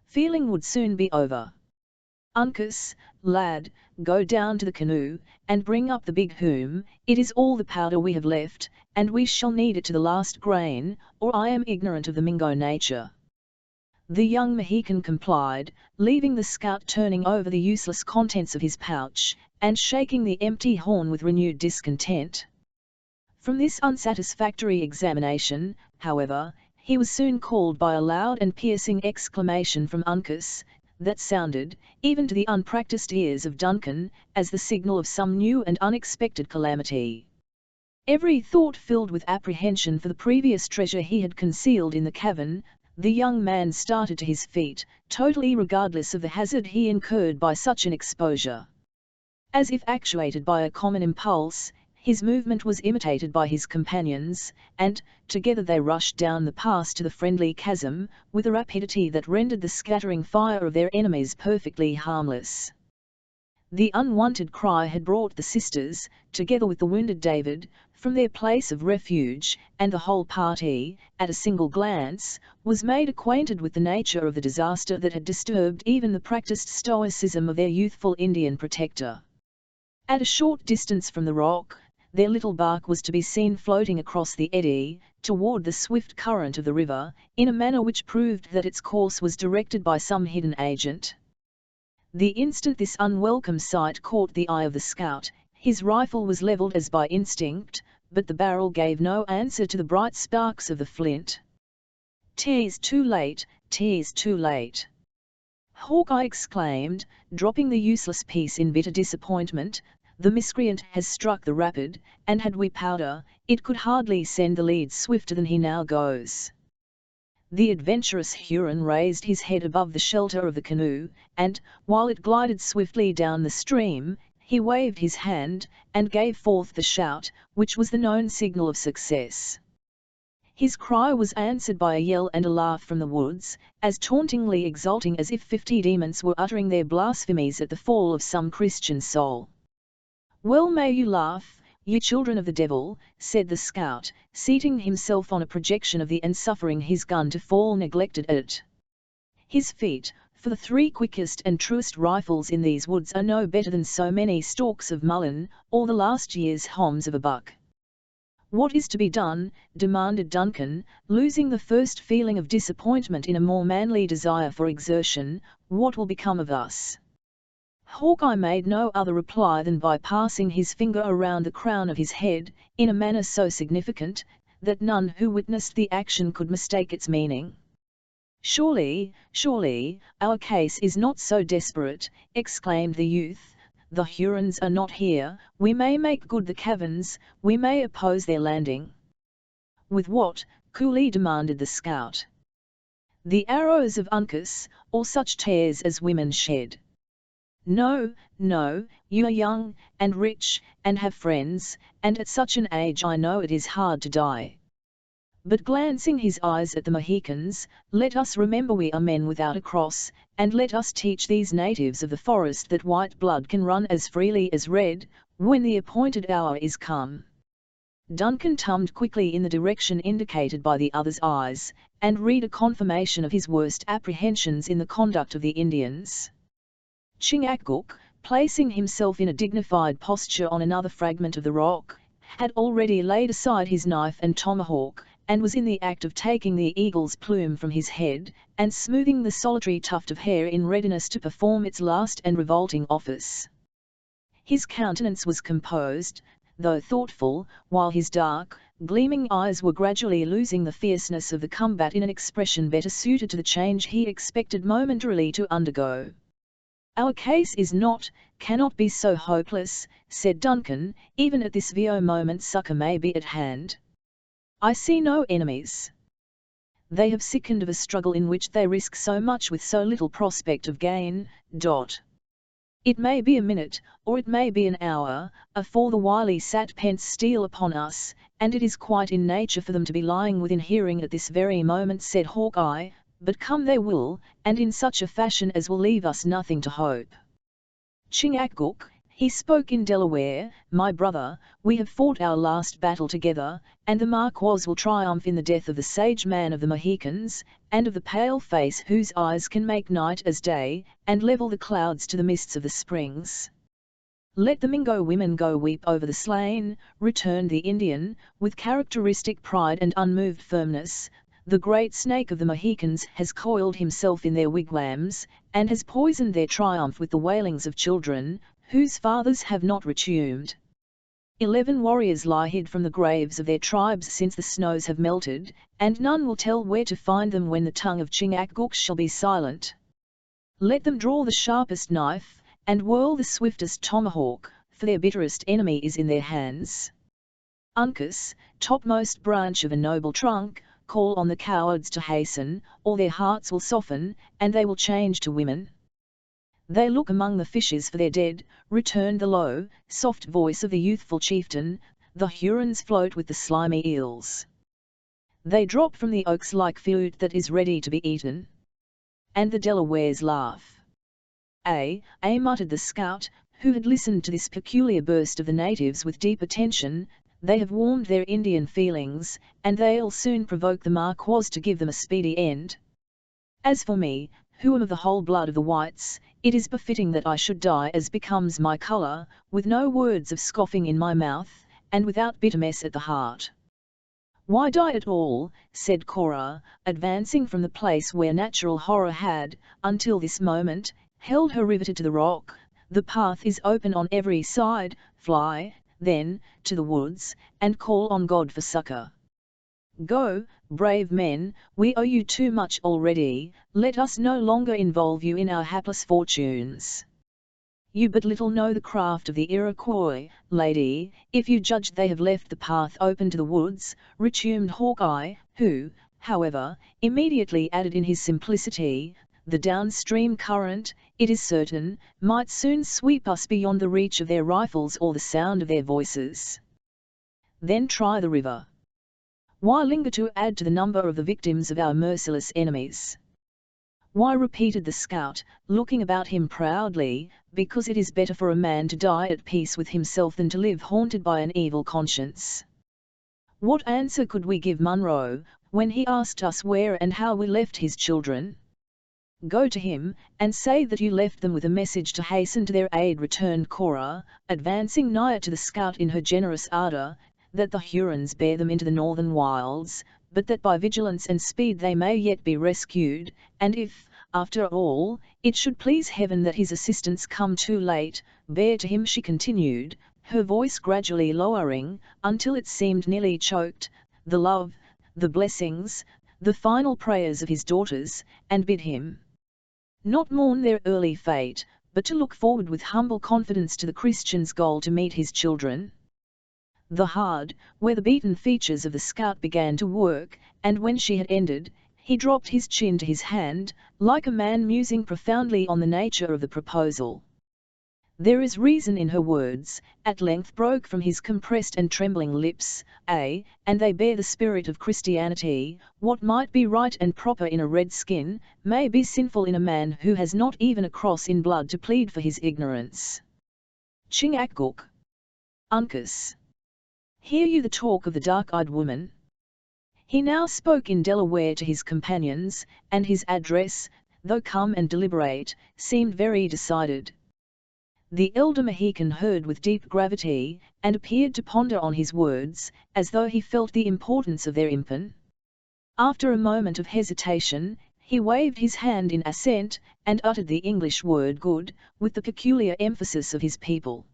Feeling would soon be over. Uncas, lad, go down to the canoe, and bring up the big hoom. It is all the powder we have left, and we shall need it to the last grain, or I am ignorant of the Mingo nature." The young Mohican complied, leaving the scout turning over the useless contents of his pouch, and shaking the empty horn with renewed discontent. From this unsatisfactory examination, however, he was soon called by a loud and piercing exclamation from Uncas, that sounded, even to the unpractised ears of Duncan, as the signal of some new and unexpected calamity. Every thought filled with apprehension for the previous treasure he had concealed in the cavern, the young man started to his feet, totally regardless of the hazard he incurred by such an exposure. As if actuated by a common impulse, his movement was imitated by his companions, and, together they rushed down the pass to the friendly chasm, with a rapidity that rendered the scattering fire of their enemies perfectly harmless. The unwanted cry had brought the sisters, together with the wounded David, from their place of refuge, and the whole party, at a single glance, was made acquainted with the nature of the disaster that had disturbed even the practised stoicism of their youthful Indian protector. At a short distance from the rock, their little bark was to be seen floating across the eddy, toward the swift current of the river, in a manner which proved that its course was directed by some hidden agent. The instant this unwelcome sight caught the eye of the scout, his rifle was levelled as by instinct, but the barrel gave no answer to the bright sparks of the flint. "'Tis too late, 'tis too late!" Hawkeye exclaimed, dropping the useless piece in bitter disappointment. The miscreant has struck the rapid, and had we powder, it could hardly send the lead swifter than he now goes." The adventurous Huron raised his head above the shelter of the canoe, and, while it glided swiftly down the stream, he waved his hand, and gave forth the shout, which was the known signal of success. His cry was answered by a yell and a laugh from the woods, as tauntingly exulting as if 50 demons were uttering their blasphemies at the fall of some Christian soul. "Well may you laugh, you children of the devil," said the scout, seating himself on a projection of the and suffering his gun to fall neglected at his feet, for the 3 quickest and truest rifles in these woods are no better than so many stalks of mullen, or the last year's homs of a buck. "What is to be done?" demanded Duncan, losing the first feeling of disappointment in a more manly desire for exertion. "What will become of us?" Hawkeye made no other reply than by passing his finger around the crown of his head, in a manner so significant, that none who witnessed the action could mistake its meaning. Surely, our case is not so desperate," exclaimed the youth. "The Hurons are not here, we may make good the caverns, we may oppose their landing." "With what?" coolly demanded the scout. "The arrows of Uncas, or such tears as women shed." No, you are young, and rich, and have friends, and at such an age I know it is hard to die. But glancing his eyes at the Mohicans, let us remember we are men without a cross, and let us teach these natives of the forest that white blood can run as freely as red, when the appointed hour is come." Duncan tumbled quickly in the direction indicated by the other's eyes, and read a confirmation of his worst apprehensions in the conduct of the Indians. Chingachgook, placing himself in a dignified posture on another fragment of the rock, had already laid aside his knife and tomahawk, and was in the act of taking the eagle's plume from his head, and smoothing the solitary tuft of hair in readiness to perform its last and revolting office. His countenance was composed, though thoughtful, while his dark, gleaming eyes were gradually losing the fierceness of the combat in an expression better suited to the change he expected momentarily to undergo. "Our case is not, cannot be so hopeless," said Duncan. "Even at this very moment succor may be at hand. I see no enemies. They have sickened of a struggle in which they risk so much with so little prospect of gain. It may be a minute, or it may be an hour, afore the wily Satpents steal upon us, and it is quite in nature for them to be lying within hearing at this very moment," said Hawkeye. "But come they will, and in such a fashion as will leave us nothing to hope. Chingachgook," he spoke in Delaware, "my brother, we have fought our last battle together, and the Marquis will triumph in the death of the sage man of the Mohicans, and of the pale face whose eyes can make night as day, and level the clouds to the mists of the springs." "Let the Mingo women go weep over the slain," returned the Indian, with characteristic pride and unmoved firmness. "The great snake of the Mohicans has coiled himself in their wigwams, and has poisoned their triumph with the wailings of children, whose fathers have not retuned. 11 warriors lie hid from the graves of their tribes since the snows have melted, and none will tell where to find them when the tongue of Chingachgook shall be silent. Let them draw the sharpest knife, and whirl the swiftest tomahawk, for their bitterest enemy is in their hands. Uncas, topmost branch of a noble trunk, call on the cowards to hasten, or their hearts will soften, and they will change to women." "They look among the fishes for their dead," returned the low, soft voice of the youthful chieftain. "The Hurons float with the slimy eels. They drop from the oaks like fruit that is ready to be eaten." And the Delawares laugh. Muttered the scout, who had listened to this peculiar burst of the natives with deep attention. "They have warmed their Indian feelings, and they'll soon provoke the Marquis to give them a speedy end. As for me, who am of the whole blood of the whites, it is befitting that I should die as becomes my color, with no words of scoffing in my mouth, and without bitterness at the heart." "Why die at all?" said Cora, advancing from the place where natural horror had, until this moment, held her riveted to the rock. "The path is open on every side. Fly, then, to the woods, and call on God for succor. Go, brave men, we owe you too much already, let us no longer involve you in our hapless fortunes." You but little know the craft of the Iroquois, lady, if you judge they have left the path open to the woods," resumed Hawkeye, who, however, immediately added in his simplicity, "the downstream current, it is certain, might soon sweep us beyond the reach of their rifles or the sound of their voices. Then try the river. Why linger to add to the number of the victims of our merciless enemies? Why," repeated the scout, looking about him proudly, "because it is better for a man to die at peace with himself than to live haunted by an evil conscience." What answer could we give Munro, when he asked us where and how we left his children? "Go to him, and say that you left them with a message to hasten to their aid," returned Cora, advancing nigher to the scout in her generous ardour, "that the Hurons bear them into the northern wilds, but that by vigilance and speed they may yet be rescued, and if, after all, it should please Heaven that his assistance come too late, bear to him," she continued, her voice gradually lowering, until it seemed nearly choked, "the love, the blessings, the final prayers of his daughters, and bid him not mourn their early fate, but to look forward with humble confidence to the Christian's goal to meet his children." The hard, weather-beaten features of the scout began to work, and when she had ended, he dropped his chin to his hand, like a man musing profoundly on the nature of the proposal. "There is reason in her words," at length broke from his compressed and trembling lips, "and they bear the spirit of Christianity. What might be right and proper in a red-skin, may be sinful in a man who has not even a cross in blood to plead for his ignorance. Chingachgook. Uncas. Hear you the talk of the dark-eyed woman?" He now spoke in Delaware to his companions, and his address, though calm and deliberate, seemed very decided. The elder Mohican heard with deep gravity, and appeared to ponder on his words, as though he felt the importance of their import. After a moment of hesitation, he waved his hand in assent, and uttered the English word "good," with the peculiar emphasis of his people.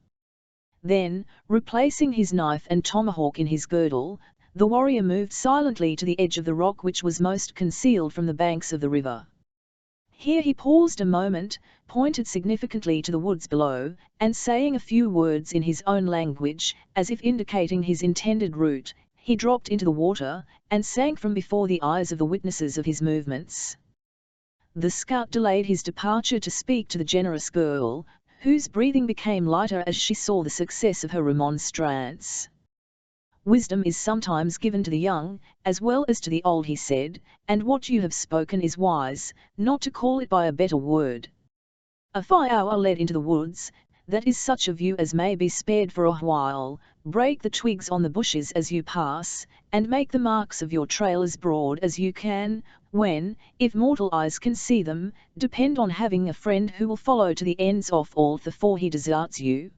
Then, replacing his knife and tomahawk in his girdle, the warrior moved silently to the edge of the rock which was most concealed from the banks of the river. Here he paused a moment, pointed significantly to the woods below, and saying a few words in his own language, as if indicating his intended route, he dropped into the water, and sank from before the eyes of the witnesses of his movements. The scout delayed his departure to speak to the generous girl, whose breathing became lighter as she saw the success of her remonstrance. "Wisdom is sometimes given to the young, as well as to the old," he said, "and what you have spoken is wise, not to call it by a better word. If I are led into the woods, that is such of you as may be spared for a while, break the twigs on the bushes as you pass, and make the marks of your trail as broad as you can, when, if mortal eyes can see them, depend on having a friend who will follow to the ends of all before he deserts you."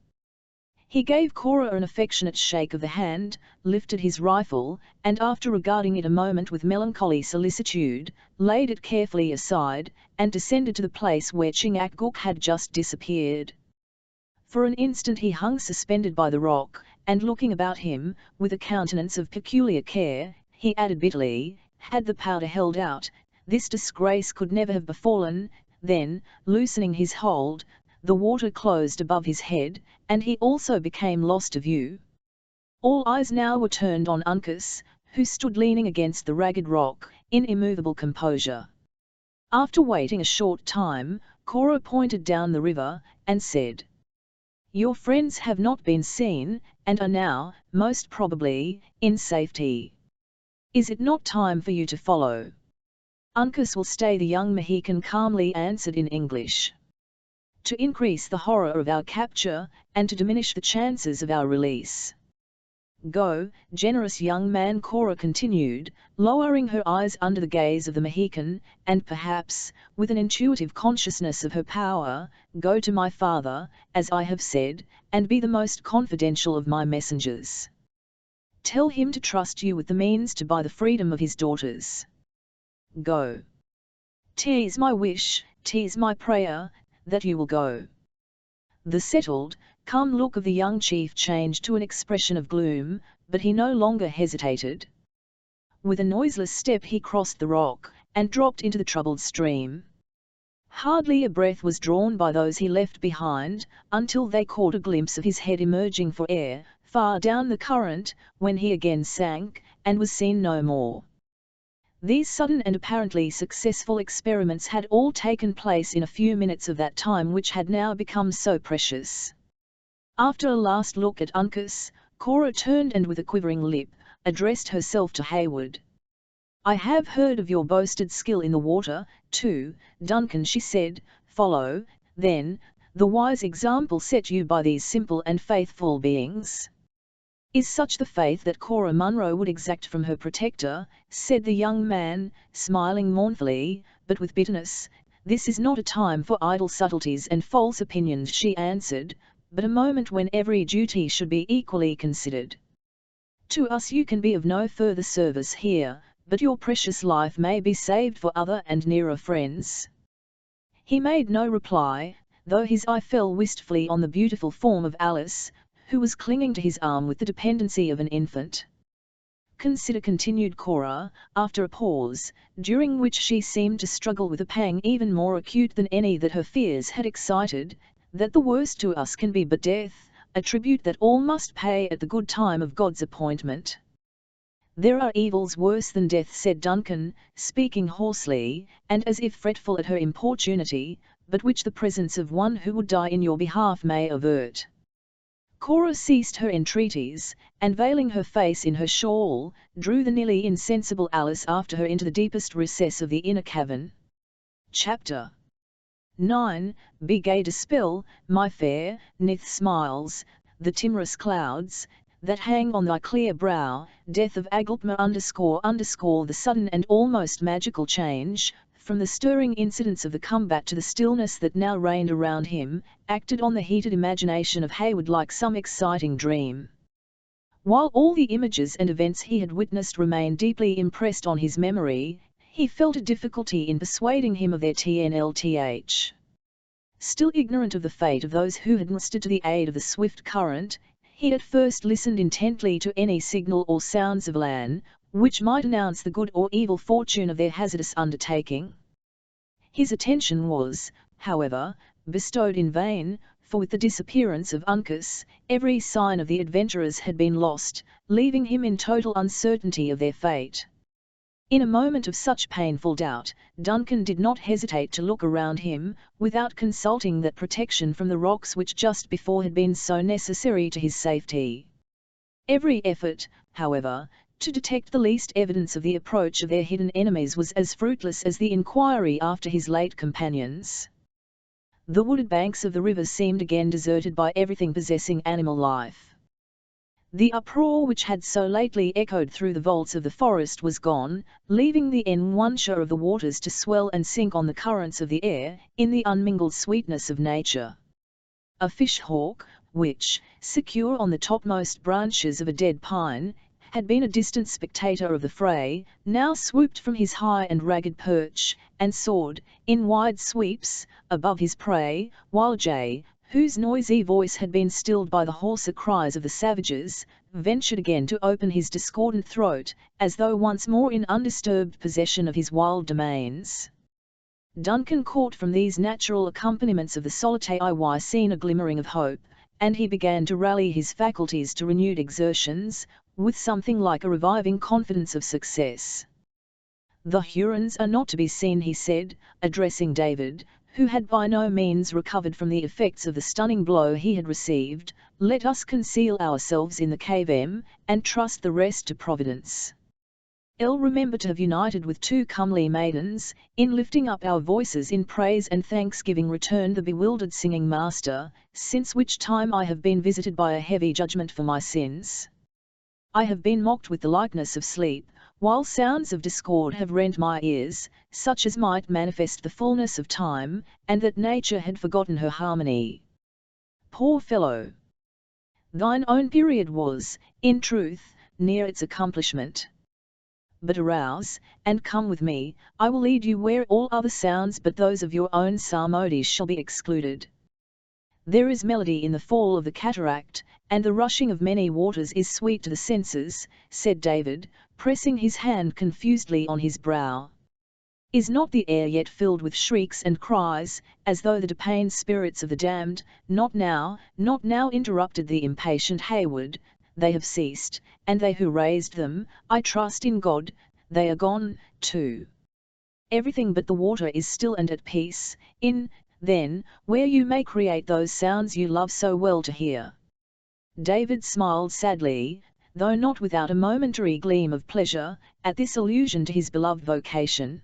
He gave Cora an affectionate shake of the hand, lifted his rifle, and after regarding it a moment with melancholy solicitude, laid it carefully aside, and descended to the place where Chingachgook had just disappeared. For an instant he hung suspended by the rock, and looking about him, with a countenance of peculiar care, he added bitterly, "Had the powder held out, this disgrace could never have befallen." Then, loosening his hold, the water closed above his head, and he also became lost to view. All eyes now were turned on Uncas, who stood leaning against the ragged rock, in immovable composure. After waiting a short time, Cora pointed down the river, and said, "Your friends have not been seen, and are now, most probably, in safety. Is it not time for you to follow?" "Uncas will stay," the young Mohican calmly answered in English. "To increase the horror of our capture, and to diminish the chances of our release." "Go, generous young man," Cora continued, lowering her eyes under the gaze of the Mohican, "and perhaps, with an intuitive consciousness of her power, go to my father, as I have said, and be the most confidential of my messengers. Tell him to trust you with the means to buy the freedom of his daughters. Go. 'Tis my wish, 'tis my prayer, that you will go." The settled, calm look of the young chief changed to an expression of gloom, but he no longer hesitated. With a noiseless step he crossed the rock, and dropped into the troubled stream. Hardly a breath was drawn by those he left behind, until they caught a glimpse of his head emerging for air, far down the current, when he again sank, and was seen no more. These sudden and apparently successful experiments had all taken place in a few minutes of that time which had now become so precious. After a last look at Uncas, Cora turned and with a quivering lip, addressed herself to Hayward. "I have heard of your boasted skill in the water, too, Duncan," she said. "Follow, then, the wise example set you by these simple and faithful beings." "Is such the faith that Cora Munro would exact from her protector?" said the young man, smiling mournfully, but with bitterness. "This is not a time for idle subtleties and false opinions," she answered, "but a moment when every duty should be equally considered. To us you can be of no further service here, but your precious life may be saved for other and nearer friends." He made no reply, though his eye fell wistfully on the beautiful form of Alice, who was clinging to his arm with the dependency of an infant. "Consider," continued Cora, after a pause, during which she seemed to struggle with a pang even more acute than any that her fears had excited, "that the worst to us can be but death, a tribute that all must pay at the good time of God's appointment." "There are evils worse than death," said Duncan, speaking hoarsely, and as if fretful at her importunity, "but which the presence of one who would die in your behalf may avert." Cora ceased her entreaties, and veiling her face in her shawl, drew the nearly insensible Alice after her into the deepest recess of the inner cavern. Chapter 9. Be gay, dispel, my fair, 'neath smiles, the timorous clouds that hang on thy clear brow. Death of Agilpma _ the sudden and almost magical change, from the stirring incidents of the combat to the stillness that now reigned around him, acted on the heated imagination of Hayward like some exciting dream. While all the images and events he had witnessed remained deeply impressed on his memory, he felt a difficulty in persuading him of their TNLTH. Still ignorant of the fate of those who had enlisted to the aid of the swift current, he at first listened intently to any signal or sounds of land, which might announce the good or evil fortune of their hazardous undertaking. His attention was, however, bestowed in vain, for with the disappearance of Uncas, every sign of the adventurers had been lost, leaving him in total uncertainty of their fate. In a moment of such painful doubt, Duncan did not hesitate to look around him, without consulting that protection from the rocks which just before had been so necessary to his safety. Every effort, however, to detect the least evidence of the approach of their hidden enemies was as fruitless as the inquiry after his late companions. The wooded banks of the river seemed again deserted by everything possessing animal life. The uproar which had so lately echoed through the vaults of the forest was gone, leaving the enwounsure of the waters to swell and sink on the currents of the air, in the unmingled sweetness of nature. A fish-hawk, which, secure on the topmost branches of a dead pine, had been a distant spectator of the fray, now swooped from his high and ragged perch, and soared, in wide sweeps, above his prey, while Jay, whose noisy voice had been stilled by the hoarser cries of the savages, ventured again to open his discordant throat, as though once more in undisturbed possession of his wild domains. Duncan caught from these natural accompaniments of the solitary scene a glimmering of hope, and he began to rally his faculties to renewed exertions, with something like a reviving confidence of success. "The Hurons are not to be seen," he said, addressing David, who had by no means recovered from the effects of the stunning blow he had received. "Let us conceal ourselves in the cave and trust the rest to Providence. Remember to have united with 2 comely maidens, in lifting up our voices in praise and thanksgiving," returned the bewildered singing master, "since which time I have been visited by a heavy judgment for my sins. I have been mocked with the likeness of sleep, while sounds of discord have rent my ears, such as might manifest the fullness of time, and that nature had forgotten her harmony. Poor fellow! Thine own period was, in truth, near its accomplishment. But arouse, and come with me. I will lead you where all other sounds but those of your own psalmodies shall be excluded. There is melody in the fall of the cataract, and the rushing of many waters is sweet to the senses," said David, pressing his hand confusedly on his brow. Is not the air yet filled with shrieks and cries, as though the depained spirits of the damned? Not now, not now, interrupted the impatient Hayward. They have ceased, and they who raised them, I trust in God, they are gone, too. Everything but the water is still and at peace, then, where you may create those sounds you love so well to hear. David smiled sadly, though not without a momentary gleam of pleasure, at this allusion to his beloved vocation.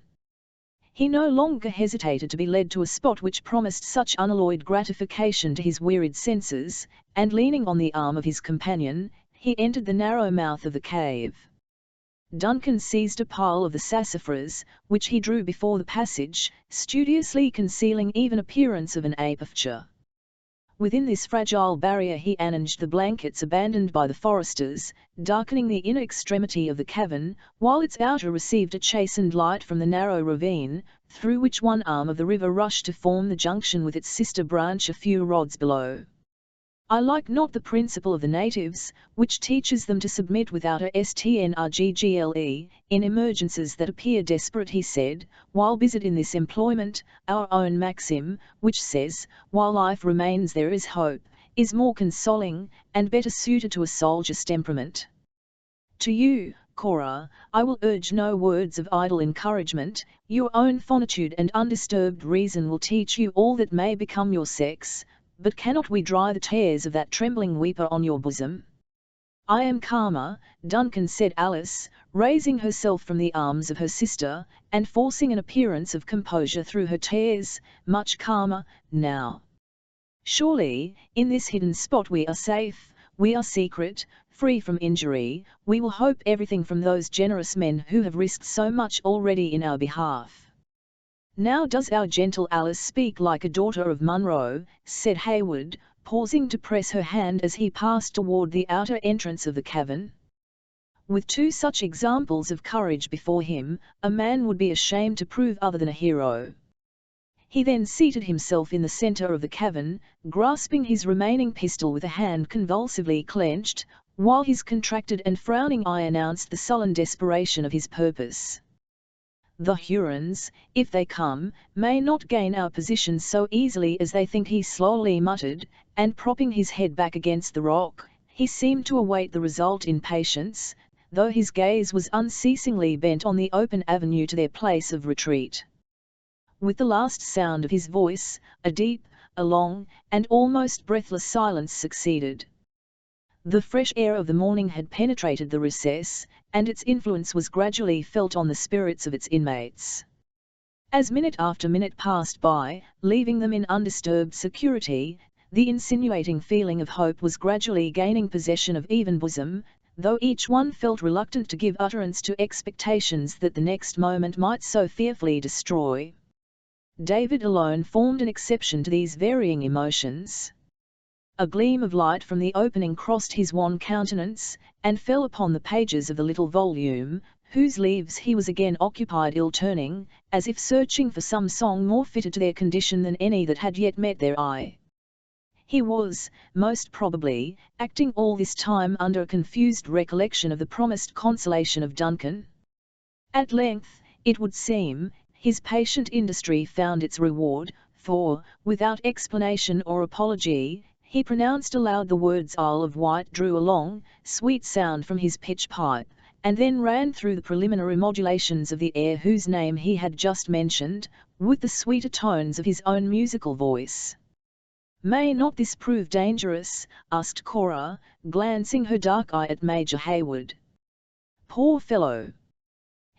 He no longer hesitated to be led to a spot which promised such unalloyed gratification to his wearied senses, and leaning on the arm of his companion, he entered the narrow mouth of the cave. Duncan seized a pile of the sassafras, which he drew before the passage, studiously concealing even appearance of an aperture. Within this fragile barrier he arranged the blankets abandoned by the foresters, darkening the inner extremity of the cavern, while its outer received a chastened light from the narrow ravine, through which one arm of the river rushed to form the junction with its sister branch a few rods below. I like not the principle of the natives, which teaches them to submit without a struggle, in emergencies that appear desperate, he said, while busied in this employment. Our own maxim, which says, while life remains there is hope, is more consoling, and better suited to a soldier's temperament. To you, Cora, I will urge no words of idle encouragement. Your own fortitude and undisturbed reason will teach you all that may become your sex. But cannot we dry the tears of that trembling weeper on your bosom? I am calmer, Duncan, said Alice, raising herself from the arms of her sister, and forcing an appearance of composure through her tears, much calmer, now. Surely, in this hidden spot we are safe, we are secret, free from injury, we will hope everything from those generous men who have risked so much already in our behalf. Now does our gentle Alice speak like a daughter of Munro, said Hayward, pausing to press her hand as he passed toward the outer entrance of the cavern. With two such examples of courage before him, a man would be ashamed to prove other than a hero. He then seated himself in the center of the cavern, grasping his remaining pistol with a hand convulsively clenched, while his contracted and frowning eye announced the sullen desperation of his purpose. The Hurons, if they come, may not gain our position so easily as they think, he slowly muttered, and propping his head back against the rock, he seemed to await the result in patience, though his gaze was unceasingly bent on the open avenue to their place of retreat. With the last sound of his voice, a deep, a long, and almost breathless silence succeeded. The fresh air of the morning had penetrated the recess, and its influence was gradually felt on the spirits of its inmates. As minute after minute passed by, leaving them in undisturbed security, the insinuating feeling of hope was gradually gaining possession of even bosom, though each one felt reluctant to give utterance to expectations that the next moment might so fearfully destroy. David alone formed an exception to these varying emotions. A gleam of light from the opening crossed his wan countenance, and fell upon the pages of the little volume, whose leaves he was again occupied ill-turning, as if searching for some song more fitted to their condition than any that had yet met their eye. He was, most probably, acting all this time under a confused recollection of the promised consolation of Duncan. At length, it would seem, his patient industry found its reward, for, without explanation or apology, he pronounced aloud the words Isle of Wight, drew a long, sweet sound from his pitch pipe, and then ran through the preliminary modulations of the air whose name he had just mentioned, with the sweeter tones of his own musical voice. "May not this prove dangerous?" asked Cora, glancing her dark eye at Major Hayward. "Poor fellow!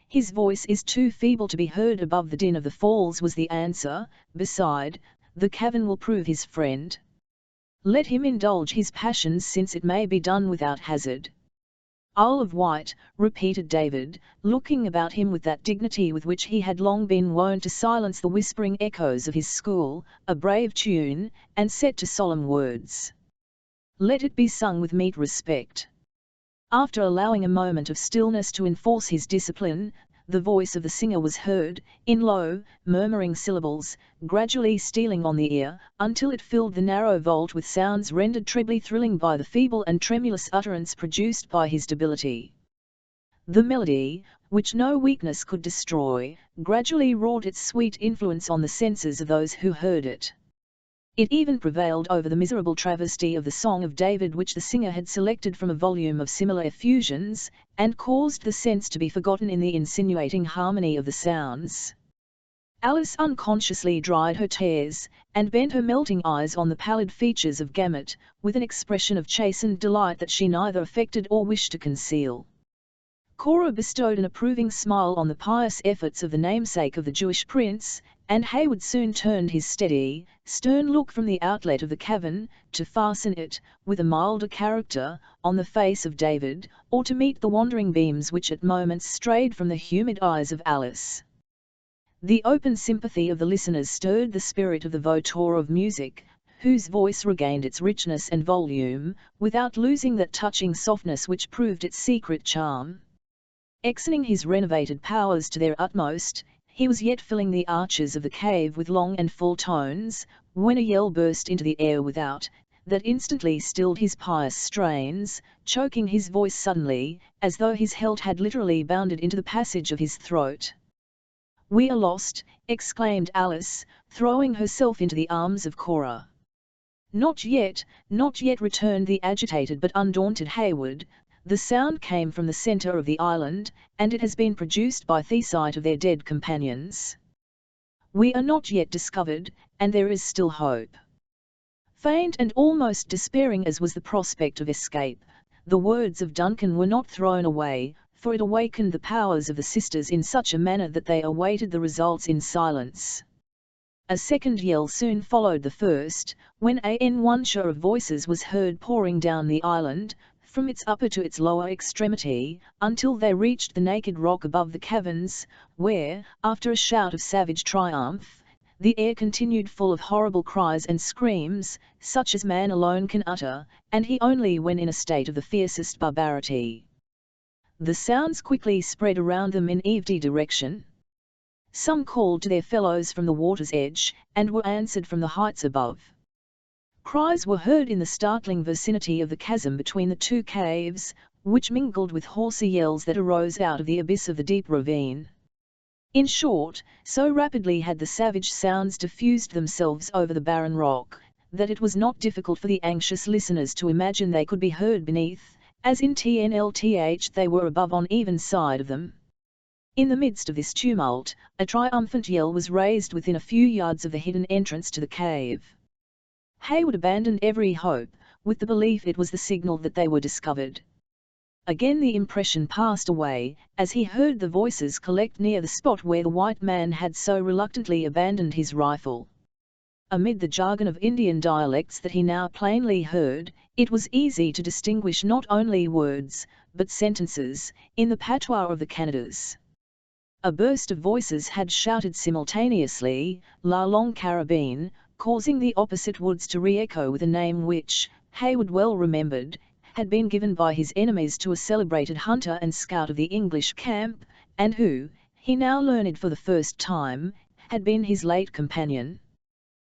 His voice is too feeble to be heard above the din of the falls," was the answer. "Beside, the cavern will prove his friend. Let him indulge his passions, since it may be done without hazard." "Isle of Wight," repeated David, looking about him with that dignity with which he had long been wont to silence the whispering echoes of his school, "a brave tune, and set to solemn words. Let it be sung with meet respect." After allowing a moment of stillness to enforce his discipline, the voice of the singer was heard, in low, murmuring syllables, gradually stealing on the ear, until it filled the narrow vault with sounds rendered trebly thrilling by the feeble and tremulous utterance produced by his debility. The melody, which no weakness could destroy, gradually wrought its sweet influence on the senses of those who heard it. It even prevailed over the miserable travesty of the Song of David which the singer had selected from a volume of similar effusions, and caused the sense to be forgotten in the insinuating harmony of the sounds. Alice unconsciously dried her tears, and bent her melting eyes on the pallid features of Gamut, with an expression of chastened delight that she neither affected or wished to conceal. Cora bestowed an approving smile on the pious efforts of the namesake of the Jewish prince, and Hayward soon turned his steady, stern look from the outlet of the cavern, to fasten it, with a milder character, on the face of David, or to meet the wandering beams which at moments strayed from the humid eyes of Alice. The open sympathy of the listeners stirred the spirit of the vauteur of music, whose voice regained its richness and volume, without losing that touching softness which proved its secret charm. Exerting his renovated powers to their utmost, he was yet filling the arches of the cave with long and full tones, when a yell burst into the air without, that instantly stilled his pious strains, choking his voice suddenly, as though his hilt had literally bounded into the passage of his throat. "We are lost!" exclaimed Alice, throwing herself into the arms of Cora. Not yet," returned the agitated but undaunted Hayward. "The sound came from the centre of the island, and it has been produced by the sight of their dead companions. We are not yet discovered, and there is still hope." Faint and almost despairing as was the prospect of escape, the words of Duncan were not thrown away, for it awakened the powers of the sisters in such a manner that they awaited the results in silence. A second yell soon followed the first, when one shower of voices was heard pouring down the island, from its upper to its lower extremity, until they reached the naked rock above the caverns, where, after a shout of savage triumph, the air continued full of horrible cries and screams, such as man alone can utter, and he only when in a state of the fiercest barbarity. The sounds quickly spread around them in every direction. Some called to their fellows from the water's edge, and were answered from the heights above. Cries were heard in the startling vicinity of the chasm between the two caves, which mingled with hoarser yells that arose out of the abyss of the deep ravine. In short, so rapidly had the savage sounds diffused themselves over the barren rock, that it was not difficult for the anxious listeners to imagine they could be heard beneath, as in TNLTH they were above on either side of them. In the midst of this tumult, a triumphant yell was raised within a few yards of the hidden entrance to the cave. Hayward abandoned every hope, with the belief it was the signal that they were discovered. Again the impression passed away, as he heard the voices collect near the spot where the white man had so reluctantly abandoned his rifle. Amid the jargon of Indian dialects that he now plainly heard, it was easy to distinguish not only words, but sentences, in the patois of the Canadas. A burst of voices had shouted simultaneously, "La Longue Carabine," causing the opposite woods to re-echo with a name which, Hayward well remembered, had been given by his enemies to a celebrated hunter and scout of the English camp, and who, he now learned for the first time, had been his late companion.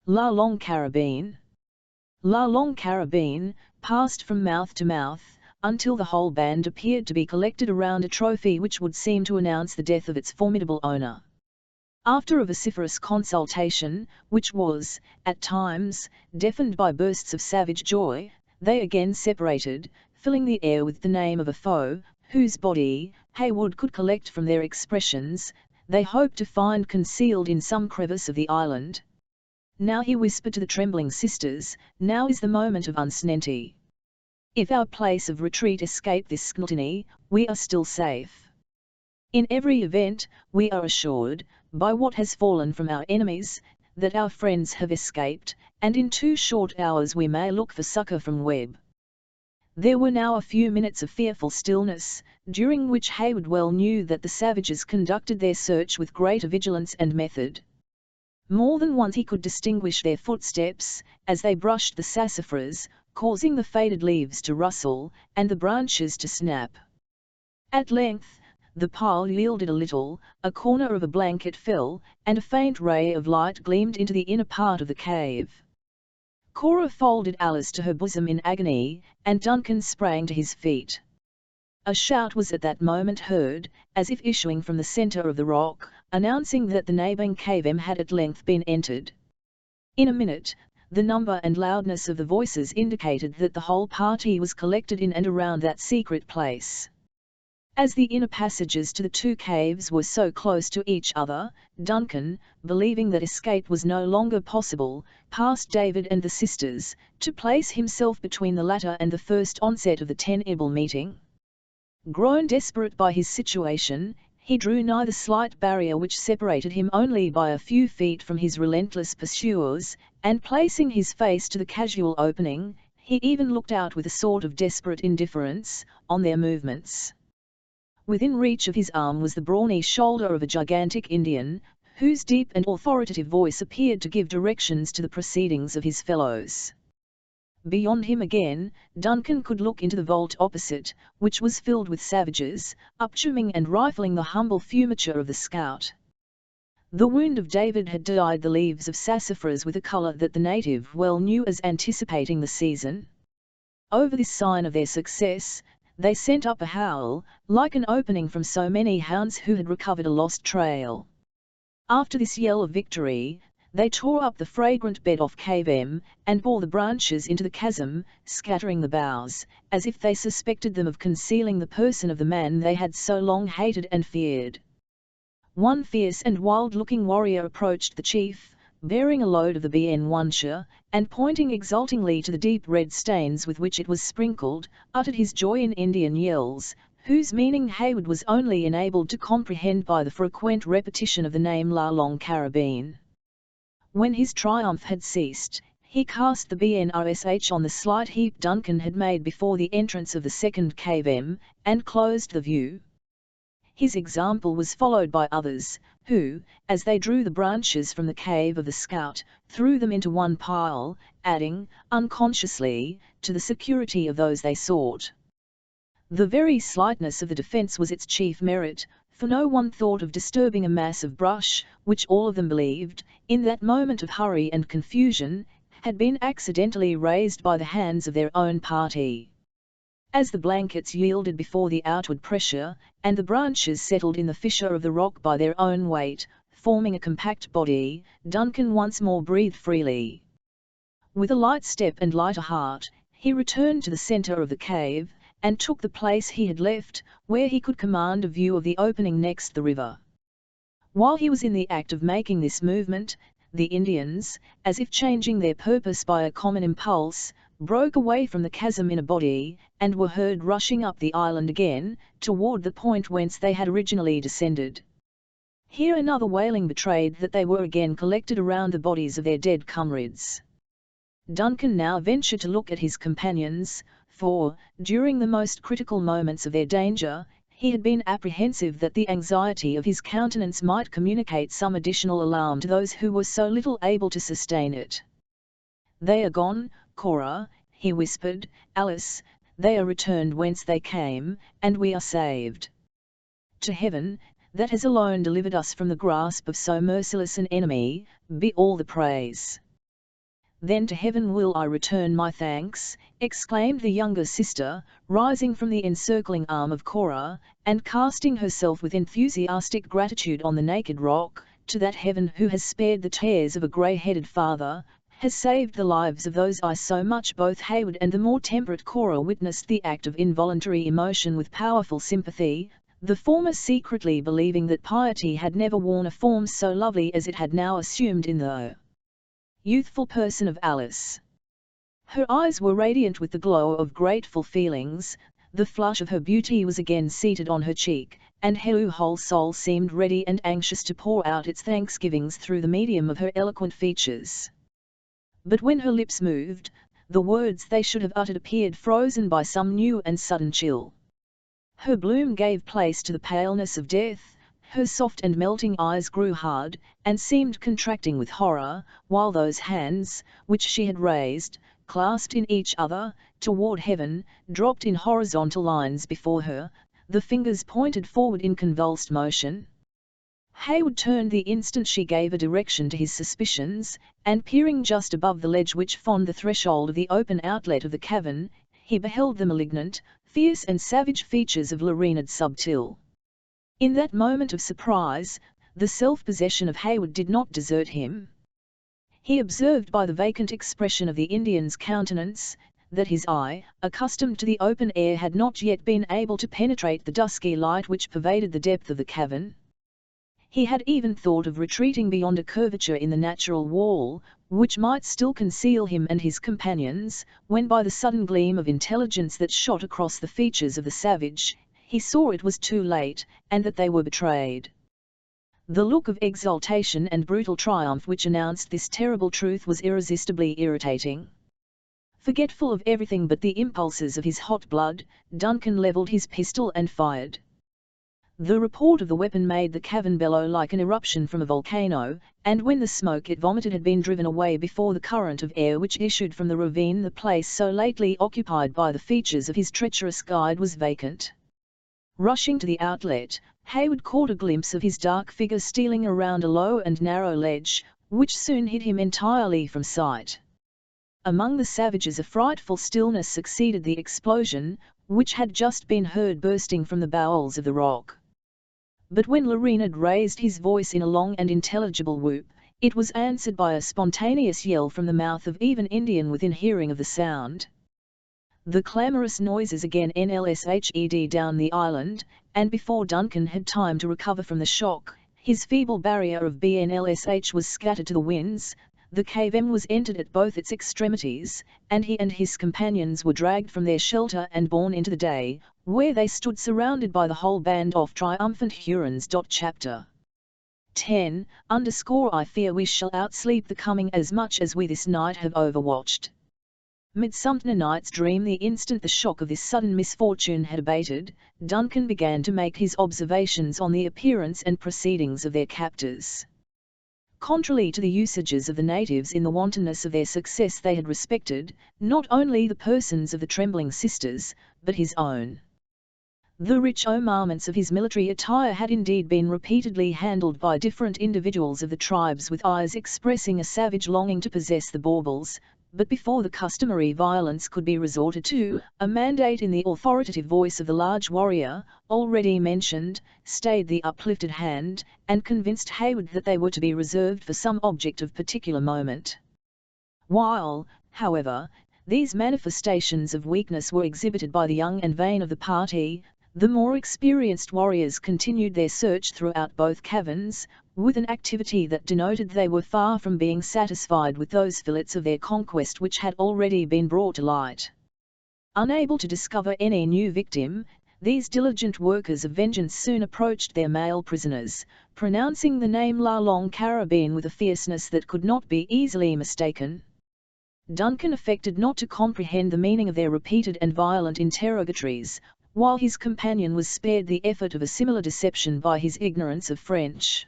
"La Longue Carabine." "La Longue Carabine," passed from mouth to mouth, until the whole band appeared to be collected around a trophy which would seem to announce the death of its formidable owner. After a vociferous consultation, which was, at times, deafened by bursts of savage joy, they again separated, filling the air with the name of a foe, whose body, Hayward could collect from their expressions, they hoped to find concealed in some crevice of the island. "Now," he whispered to the trembling sisters, "now is the moment of uncertainty. If our place of retreat escape this scrutiny, we are still safe. In every event, we are assured, by what has fallen from our enemies, that our friends have escaped, and in 2 short hours we may look for succor from Webb." There were now a few minutes of fearful stillness, during which Hayward well knew that the savages conducted their search with greater vigilance and method. More than once he could distinguish their footsteps, as they brushed the sassafras, causing the faded leaves to rustle, and the branches to snap. At length, the pile yielded a little, a corner of a blanket fell, and a faint ray of light gleamed into the inner part of the cave. Cora folded Alice to her bosom in agony, and Duncan sprang to his feet. A shout was at that moment heard, as if issuing from the center of the rock, announcing that the neighboring cave had at length been entered. In a minute, the number and loudness of the voices indicated that the whole party was collected in and around that secret place. As the inner passages to the two caves were so close to each other, Duncan, believing that escape was no longer possible, passed David and the sisters, to place himself between the latter and the first onset of the terrible meeting. Grown desperate by his situation, he drew nigh the slight barrier which separated him only by a few feet from his relentless pursuers, and placing his face to the casual opening, he even looked out with a sort of desperate indifference on their movements. Within reach of his arm was the brawny shoulder of a gigantic Indian, whose deep and authoritative voice appeared to give directions to the proceedings of his fellows. Beyond him again, Duncan could look into the vault opposite, which was filled with savages, upchumming and rifling the humble fumiture of the scout. The wound of David had dyed the leaves of sassafras with a colour that the native well knew as anticipating the season. Over this sign of their success, they sent up a howl, like an opening from so many hounds who had recovered a lost trail. After this yell of victory, they tore up the fragrant bed of cave and bore the branches into the chasm, scattering the boughs, as if they suspected them of concealing the person of the man they had so long hated and feared. One fierce and wild-looking warrior approached the chief, bearing a load of the Book.1-2, and pointing exultingly to the deep red stains with which it was sprinkled, uttered his joy in Indian yells, whose meaning Haywood was only enabled to comprehend by the frequent repetition of the name La Longue Carabine. When his triumph had ceased, he cast the Book on the slight heap Duncan had made before the entrance of the second cave and closed the view. His example was followed by others, who, as they drew the branches from the cave of the scout, threw them into one pile, adding, unconsciously, to the security of those they sought. The very slightness of the defence was its chief merit, for no one thought of disturbing a mass of brush, which all of them believed, in that moment of hurry and confusion, had been accidentally raised by the hands of their own party. As the blankets yielded before the outward pressure, and the branches settled in the fissure of the rock by their own weight, forming a compact body, Duncan once more breathed freely. With a light step and lighter heart, he returned to the centre of the cave, and took the place he had left, where he could command a view of the opening next the river. While he was in the act of making this movement, the Indians, as if changing their purpose by a common impulse, broke away from the chasm in a body, and were heard rushing up the island again, toward the point whence they had originally descended. Here another wailing betrayed that they were again collected around the bodies of their dead comrades. Duncan now ventured to look at his companions, for, during the most critical moments of their danger, he had been apprehensive that the anxiety of his countenance might communicate some additional alarm to those who were so little able to sustain it. "They are gone, Cora," he whispered. "Alice, they are returned whence they came, and we are saved. To heaven, that has alone delivered us from the grasp of so merciless an enemy, be all the praise." "Then to heaven will I return my thanks," exclaimed the younger sister, rising from the encircling arm of Cora, and casting herself with enthusiastic gratitude on the naked rock, "to that heaven who has spared the tears of a grey-headed father, has saved the lives of those I so much." Both Haywood and the more temperate Cora witnessed the act of involuntary emotion with powerful sympathy, the former secretly believing that piety had never worn a form so lovely as it had now assumed in the youthful person of Alice. Her eyes were radiant with the glow of grateful feelings, the flush of her beauty was again seated on her cheek, and her whole soul seemed ready and anxious to pour out its thanksgivings through the medium of her eloquent features. But when her lips moved, the words they should have uttered appeared frozen by some new and sudden chill. Her bloom gave place to the paleness of death, her soft and melting eyes grew hard, and seemed contracting with horror, while those hands, which she had raised, clasped in each other, toward heaven, dropped in horizontal lines before her, the fingers pointed forward in convulsed motion. Haywood turned the instant she gave a direction to his suspicions, and peering just above the ledge which formed the threshold of the open outlet of the cavern, he beheld the malignant, fierce and savage features of Le Renard Subtil. In that moment of surprise, the self-possession of Hayward did not desert him. He observed by the vacant expression of the Indian's countenance, that his eye, accustomed to the open air, had not yet been able to penetrate the dusky light which pervaded the depth of the cavern. He had even thought of retreating beyond a curvature in the natural wall, which might still conceal him and his companions, when by the sudden gleam of intelligence that shot across the features of the savage, he saw it was too late, and that they were betrayed. The look of exultation and brutal triumph which announced this terrible truth was irresistibly irritating. Forgetful of everything but the impulses of his hot blood, Duncan levelled his pistol and fired. The report of the weapon made the cavern bellow like an eruption from a volcano, and when the smoke it vomited had been driven away before the current of air which issued from the ravine, the place so lately occupied by the features of his treacherous guide was vacant. Rushing to the outlet, Hayward caught a glimpse of his dark figure stealing around a low and narrow ledge, which soon hid him entirely from sight. Among the savages a frightful stillness succeeded the explosion, which had just been heard bursting from the bowels of the rock. But when Le Renard raised his voice in a long and intelligible whoop, it was answered by a spontaneous yell from the mouth of even Indian within hearing of the sound. The clamorous noises again nlshed down the island, and before Duncan had time to recover from the shock, his feeble barrier of BNLSH was scattered to the winds, the cave was entered at both its extremities, and he and his companions were dragged from their shelter and borne into the day, where they stood surrounded by the whole band of triumphant Hurons. Chapter 10 I fear we shall outsleep the coming as much as we this night have overwatched. Midsummer Night's Dream. The instant the shock of this sudden misfortune had abated, Duncan began to make his observations on the appearance and proceedings of their captors. Contrary to the usages of the natives, in the wantonness of their success they had respected, not only the persons of the trembling sisters, but his own. The rich ornaments of his military attire had indeed been repeatedly handled by different individuals of the tribes with eyes expressing a savage longing to possess the baubles, but before the customary violence could be resorted to, a mandate in the authoritative voice of the large warrior, already mentioned, stayed the uplifted hand, and convinced Hayward that they were to be reserved for some object of particular moment. While, however, these manifestations of weakness were exhibited by the young and vain of the party, the more experienced warriors continued their search throughout both caverns, with an activity that denoted they were far from being satisfied with those fillets of their conquest which had already been brought to light. Unable to discover any new victim, these diligent workers of vengeance soon approached their male prisoners, pronouncing the name La Longue Carabine with a fierceness that could not be easily mistaken. Duncan affected not to comprehend the meaning of their repeated and violent interrogatories, while his companion was spared the effort of a similar deception by his ignorance of French.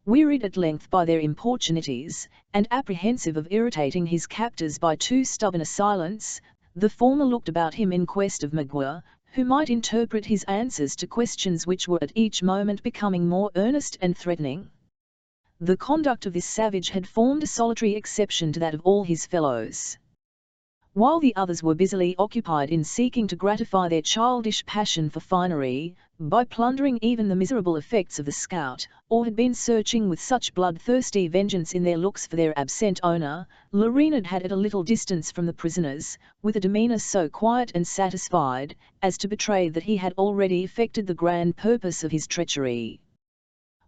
Wearied at length by their importunities, and apprehensive of irritating his captors by too stubborn a silence, the former looked about him in quest of Magua, who might interpret his answers to questions which were at each moment becoming more earnest and threatening. The conduct of this savage had formed a solitary exception to that of all his fellows. While the others were busily occupied in seeking to gratify their childish passion for finery, by plundering even the miserable effects of the scout, or had been searching with such bloodthirsty vengeance in their looks for their absent owner, Le Renard had at a little distance from the prisoners, with a demeanour so quiet and satisfied, as to betray that he had already effected the grand purpose of his treachery.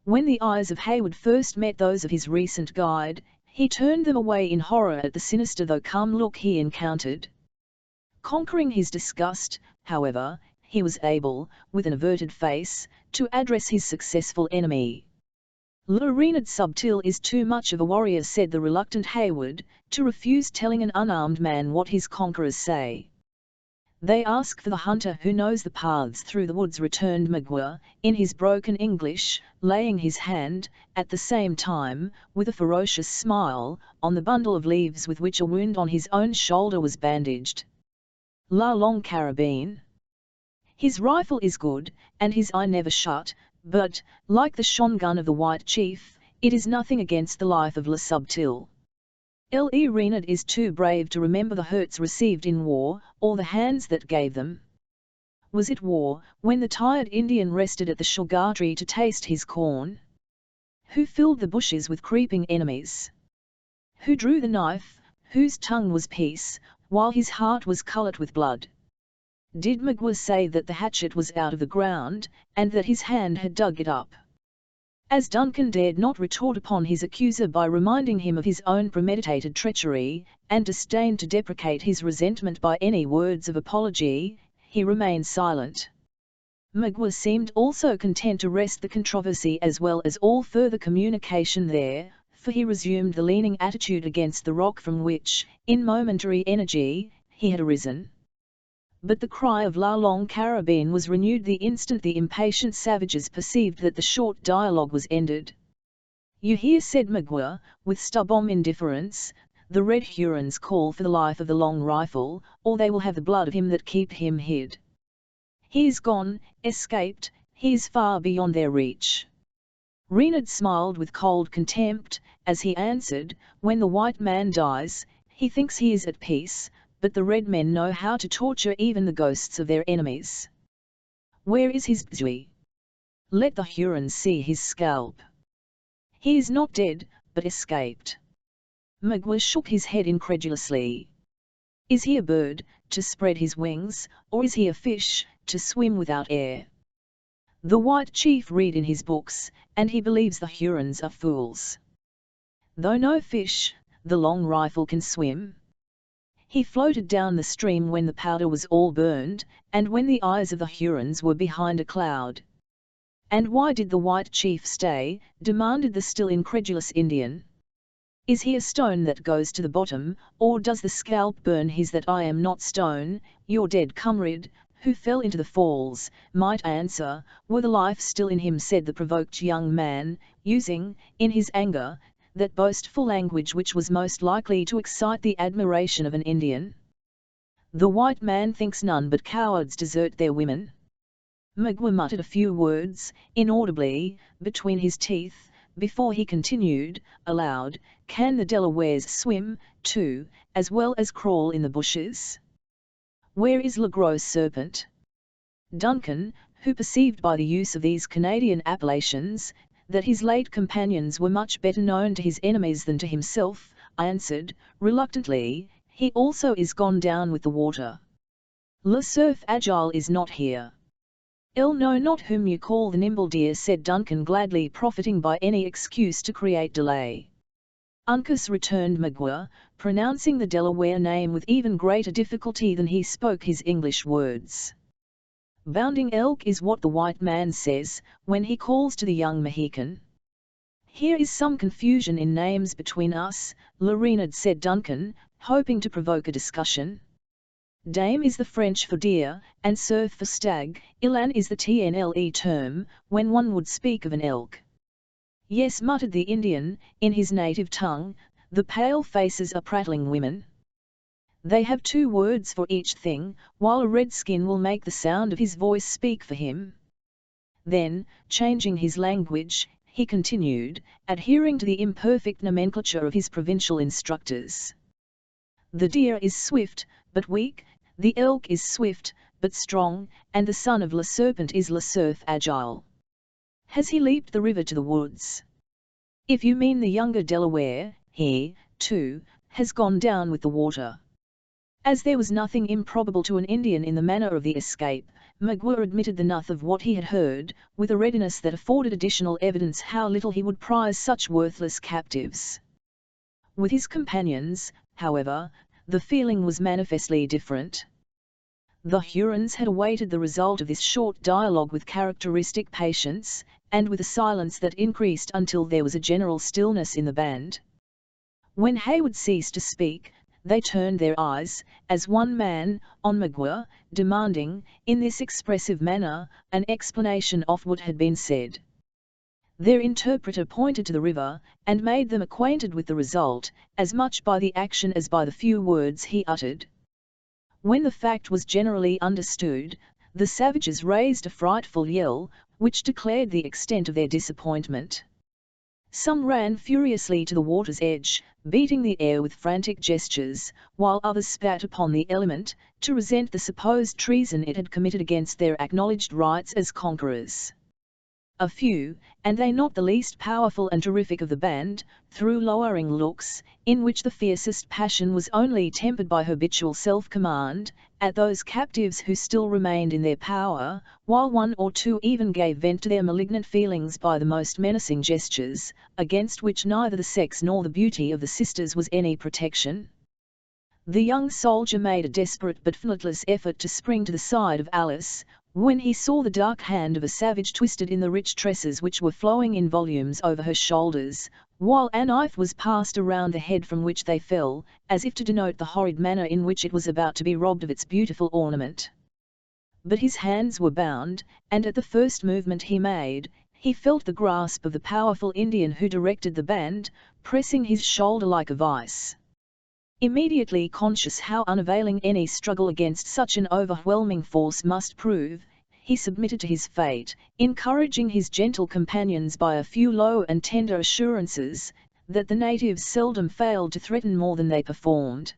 When the eyes of Hayward first met those of his recent guide, he turned them away in horror at the sinister though calm look he encountered. Conquering his disgust, however, he was able, with an averted face, to address his successful enemy. Le Renard Subtil is too much of a warrior, said the reluctant Hayward, to refuse telling an unarmed man what his conquerors say. They ask for the hunter who knows the paths through the woods, returned Magua, in his broken English, laying his hand, at the same time, with a ferocious smile, on the bundle of leaves with which a wound on his own shoulder was bandaged. La Longue Carabine. His rifle is good, and his eye never shut, but, like the shotgun of the white chief, it is nothing against the life of Le Subtil. Le Renard is too brave to remember the hurts received in war, or the hands that gave them. Was it war, when the tired Indian rested at the sugar tree to taste his corn? Who filled the bushes with creeping enemies? Who drew the knife, whose tongue was peace, while his heart was coloured with blood? Did Magua say that the hatchet was out of the ground, and that his hand had dug it up? As Duncan dared not retort upon his accuser by reminding him of his own premeditated treachery, and disdained to deprecate his resentment by any words of apology, he remained silent. Magua seemed also content to rest the controversy as well as all further communication there, for he resumed the leaning attitude against the rock from which, in momentary energy, he had arisen. But the cry of La Longue Carabine was renewed the instant the impatient savages perceived that the short dialogue was ended. "You hear," said Magua, with stubborn indifference, "the Red Hurons call for the life of the Long Rifle, or they will have the blood of him that keep him hid. He is gone, escaped, he is far beyond their reach." Reynard smiled with cold contempt, as he answered, "When the white man dies, he thinks he is at peace, but the red men know how to torture even the ghosts of their enemies. Where is his bzui? Let the Hurons see his scalp. He is not dead, but escaped." Magua shook his head incredulously. "Is he a bird, to spread his wings, or is he a fish, to swim without air? The white chief read in his books, and he believes the Hurons are fools. Though no fish, the Long Rifle can swim. He floated down the stream when the powder was all burned, and when the eyes of the Hurons were behind a cloud." "And why did the white chief stay?" demanded the still incredulous Indian. "Is he a stone that goes to the bottom, or does the scalp burn his?" "That I am not stone, your dead comrade, who fell into the falls, might answer, were the life still in him," said the provoked young man, using, in his anger, that boastful language which was most likely to excite the admiration of an Indian. "The white man thinks none but cowards desert their women." Magua muttered a few words, inaudibly, between his teeth, before he continued, aloud, "Can the Delawares swim, too, as well as crawl in the bushes? Where is Le Gros Serpent?" Duncan, who perceived by the use of these Canadian appellations, that his late companions were much better known to his enemies than to himself, answered, reluctantly, "He also is gone down with the water. Le Cerf Agile is not here." "I'll know not whom you call the nimble deer," said Duncan, gladly profiting by any excuse to create delay. "Uncas," returned Magua, pronouncing the Delaware name with even greater difficulty than he spoke his English words. "Bounding elk is what the white man says, when he calls to the young Mohican." "Here is some confusion in names between us," Reynard said Duncan, hoping to provoke a discussion. "Dame is the French for deer, and cerf for stag, ilan is the TNLE term, when one would speak of an elk." "Yes," muttered the Indian, in his native tongue, "the pale faces are prattling women. They have two words for each thing, while a redskin will make the sound of his voice speak for him." Then, changing his language, he continued, adhering to the imperfect nomenclature of his provincial instructors. "The deer is swift, but weak, the elk is swift, but strong, and the son of Le Serpent is Le Cerf Agile. Has he leaped the river to the woods? If you mean the younger Delaware, he, too, has gone down with the water." As there was nothing improbable to an Indian in the manner of the escape, Magua admitted the truth of what he had heard, with a readiness that afforded additional evidence how little he would prize such worthless captives. With his companions, however, the feeling was manifestly different. The Hurons had awaited the result of this short dialogue with characteristic patience, and with a silence that increased until there was a general stillness in the band. When Hayward ceased to speak, they turned their eyes, as one man, on Magua, demanding, in this expressive manner, an explanation of what had been said. Their interpreter pointed to the river, and made them acquainted with the result, as much by the action as by the few words he uttered. When the fact was generally understood, the savages raised a frightful yell, which declared the extent of their disappointment. Some ran furiously to the water's edge, beating the air with frantic gestures, while others spat upon the element, to resent the supposed treason it had committed against their acknowledged rights as conquerors. A few, and they not the least powerful and terrific of the band, threw lowering looks, in which the fiercest passion was only tempered by habitual self-command, at those captives who still remained in their power, while one or two even gave vent to their malignant feelings by the most menacing gestures, against which neither the sex nor the beauty of the sisters was any protection. The young soldier made a desperate but fruitless effort to spring to the side of Alice, when he saw the dark hand of a savage twisted in the rich tresses which were flowing in volumes over her shoulders, while a knife was passed around the head from which they fell, as if to denote the horrid manner in which it was about to be robbed of its beautiful ornament. But his hands were bound, and at the first movement he made, he felt the grasp of the powerful Indian who directed the band, pressing his shoulder like a vice. Immediately conscious how unavailing any struggle against such an overwhelming force must prove, he submitted to his fate, encouraging his gentle companions by a few low and tender assurances, that the natives seldom failed to threaten more than they performed.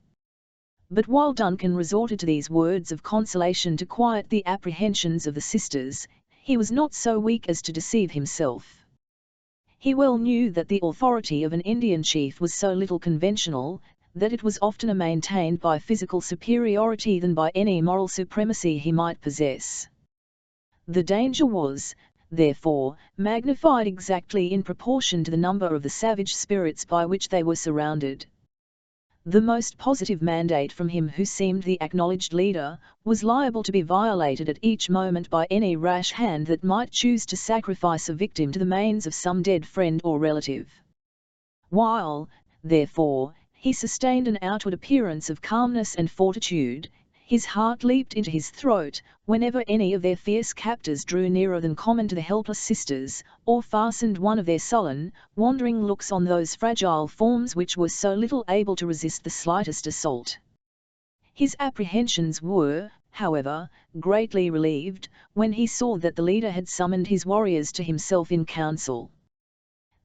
But while Duncan resorted to these words of consolation to quiet the apprehensions of the sisters, he was not so weak as to deceive himself. He well knew that the authority of an Indian chief was so little conventional, that it was oftener maintained by physical superiority than by any moral supremacy he might possess. The danger was, therefore, magnified exactly in proportion to the number of the savage spirits by which they were surrounded. The most positive mandate from him who seemed the acknowledged leader, was liable to be violated at each moment by any rash hand that might choose to sacrifice a victim to the manes of some dead friend or relative. While, therefore, he sustained an outward appearance of calmness and fortitude, his heart leaped into his throat, whenever any of their fierce captors drew nearer than common to the helpless sisters, or fastened one of their sullen, wandering looks on those fragile forms which were so little able to resist the slightest assault. His apprehensions were, however, greatly relieved, when he saw that the leader had summoned his warriors to himself in council.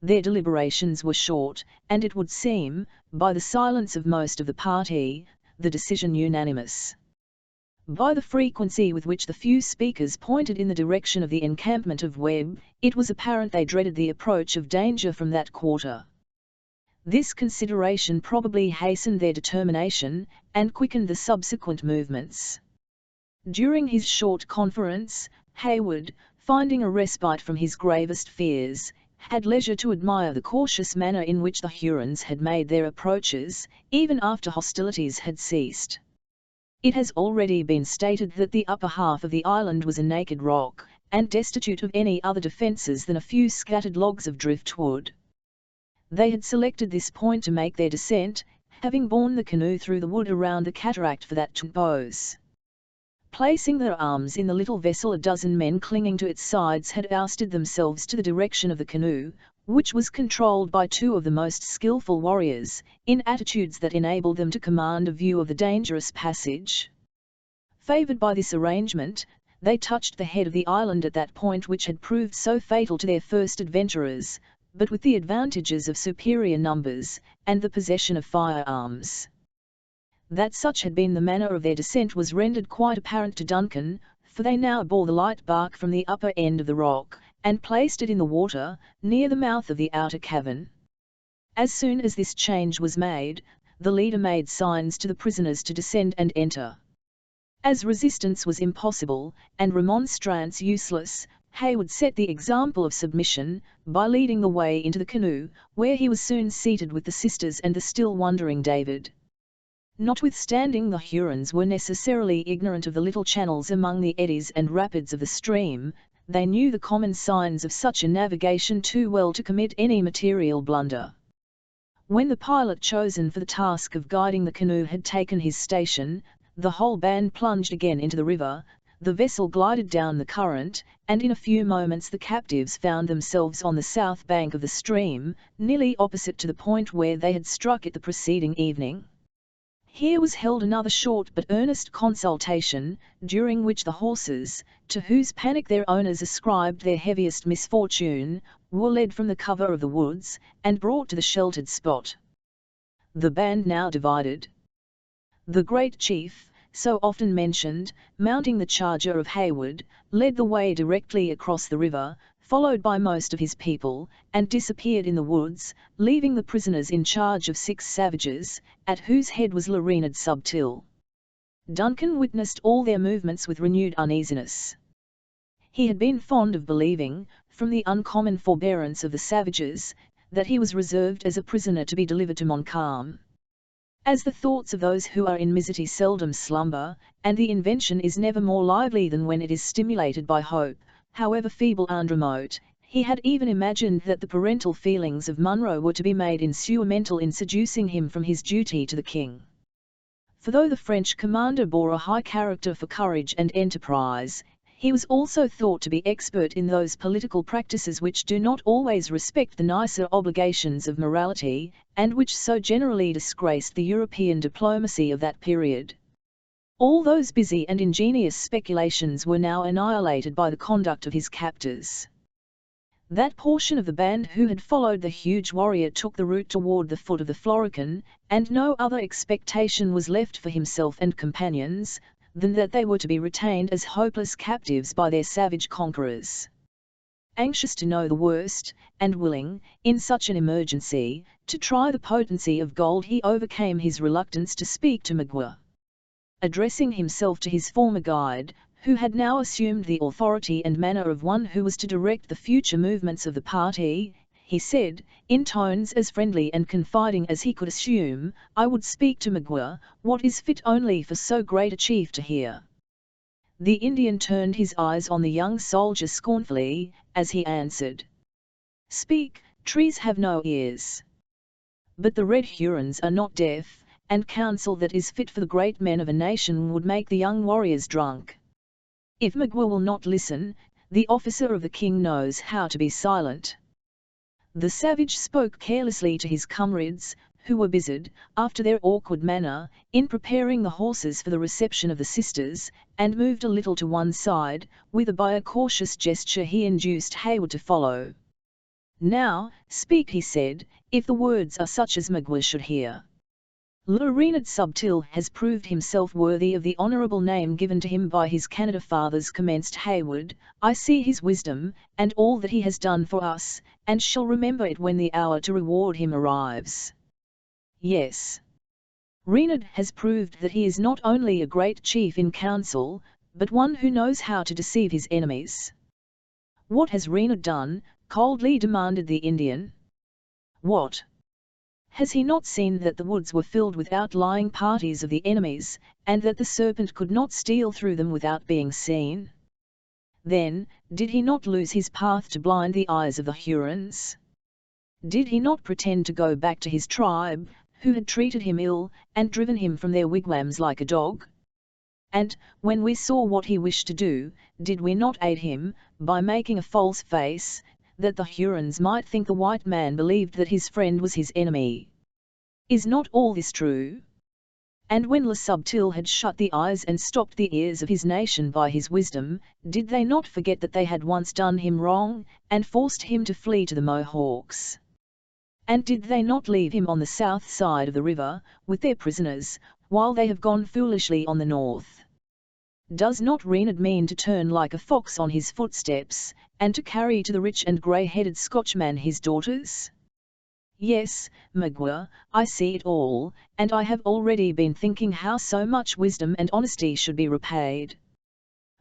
Their deliberations were short, and it would seem, by the silence of most of the party, the decision unanimous. By the frequency with which the few speakers pointed in the direction of the encampment of Webb, it was apparent they dreaded the approach of danger from that quarter. This consideration probably hastened their determination, and quickened the subsequent movements. During his short conference, Hayward, finding a respite from his gravest fears, had leisure to admire the cautious manner in which the Hurons had made their approaches, even after hostilities had ceased. It has already been stated that the upper half of the island was a naked rock, and destitute of any other defences than a few scattered logs of driftwood. They had selected this point to make their descent, having borne the canoe through the wood around the cataract for that purpose. Placing their arms in the little vessel, a dozen men clinging to its sides had ousted themselves to the direction of the canoe, which was controlled by two of the most skillful warriors, in attitudes that enabled them to command a view of the dangerous passage. Favoured by this arrangement, they touched the head of the island at that point which had proved so fatal to their first adventurers, but with the advantages of superior numbers, and the possession of firearms. That such had been the manner of their descent was rendered quite apparent to Duncan, for they now bore the light bark from the upper end of the rock, and placed it in the water, near the mouth of the outer cavern. As soon as this change was made, the leader made signs to the prisoners to descend and enter. As resistance was impossible, and remonstrance useless, Hayward set the example of submission, by leading the way into the canoe, where he was soon seated with the sisters and the still wondering David. Notwithstanding the Hurons were necessarily ignorant of the little channels among the eddies and rapids of the stream, they knew the common signs of such a navigation too well to commit any material blunder. When the pilot chosen for the task of guiding the canoe had taken his station, the whole band plunged again into the river, the vessel glided down the current, and in a few moments the captives found themselves on the south bank of the stream, nearly opposite to the point where they had struck it the preceding evening. Here was held another short but earnest consultation, during which the horses, to whose panic their owners ascribed their heaviest misfortune, were led from the cover of the woods, and brought to the sheltered spot. The band now divided. The great chief, so often mentioned, mounting the charger of Hayward, led the way directly across the river, followed by most of his people, and disappeared in the woods, leaving the prisoners in charge of 6 savages, at whose head was Rhynid Subtil. Duncan witnessed all their movements with renewed uneasiness. He had been fond of believing, from the uncommon forbearance of the savages, that he was reserved as a prisoner to be delivered to Montcalm. As the thoughts of those who are in misery seldom slumber, and the invention is never more lively than when it is stimulated by hope, however feeble and remote, he had even imagined that the parental feelings of Munro were to be made instrumental in seducing him from his duty to the king. For though the French commander bore a high character for courage and enterprise, he was also thought to be expert in those political practices which do not always respect the nicer obligations of morality, and which so generally disgraced the European diplomacy of that period. All those busy and ingenious speculations were now annihilated by the conduct of his captors. That portion of the band who had followed the huge warrior took the route toward the foot of the Florican, and no other expectation was left for himself and companions, than that they were to be retained as hopeless captives by their savage conquerors. Anxious to know the worst, and willing, in such an emergency, to try the potency of gold, he overcame his reluctance to speak to Magua. Addressing himself to his former guide, who had now assumed the authority and manner of one who was to direct the future movements of the party, he said, in tones as friendly and confiding as he could assume, "I would speak to Magua, what is fit only for so great a chief to hear." The Indian turned his eyes on the young soldier scornfully, as he answered, "Speak, trees have no ears." But the Red Hurons are not deaf, and counsel that is fit for the great men of a nation would make the young warriors drunk. If Magua will not listen, the officer of the king knows how to be silent. The savage spoke carelessly to his comrades, who were busied, after their awkward manner, in preparing the horses for the reception of the sisters, and moved a little to one side, whither by a cautious gesture he induced Hayward to follow. "Now, speak," he said, "if the words are such as Magua should hear." Rhynid Subtil has proved himself worthy of the honourable name given to him by his Canada fathers, commenced Hayward. "I see his wisdom, and all that he has done for us, and shall remember it when the hour to reward him arrives." Yes. Rhynid has proved that he is not only a great chief in council, but one who knows how to deceive his enemies. "What has Rhynid done?" coldly demanded the Indian. "What? Has he not seen that the woods were filled with outlying parties of the enemies, and that the serpent could not steal through them without being seen? Then, did he not lose his path to blind the eyes of the Hurons? Did he not pretend to go back to his tribe, who had treated him ill, and driven him from their wigwams like a dog? And, when we saw what he wished to do, did we not aid him, by making a false face, that the Hurons might think the white man believed that his friend was his enemy? Is not all this true? And when Le Subtil had shut the eyes and stopped the ears of his nation by his wisdom, did they not forget that they had once done him wrong, and forced him to flee to the Mohawks? And did they not leave him on the south side of the river, with their prisoners, while they have gone foolishly on the north? Does not Rhynid mean to turn like a fox on his footsteps, and to carry to the rich and grey-headed Scotchman his daughters? Yes, Magua, I see it all, and I have already been thinking how so much wisdom and honesty should be repaid.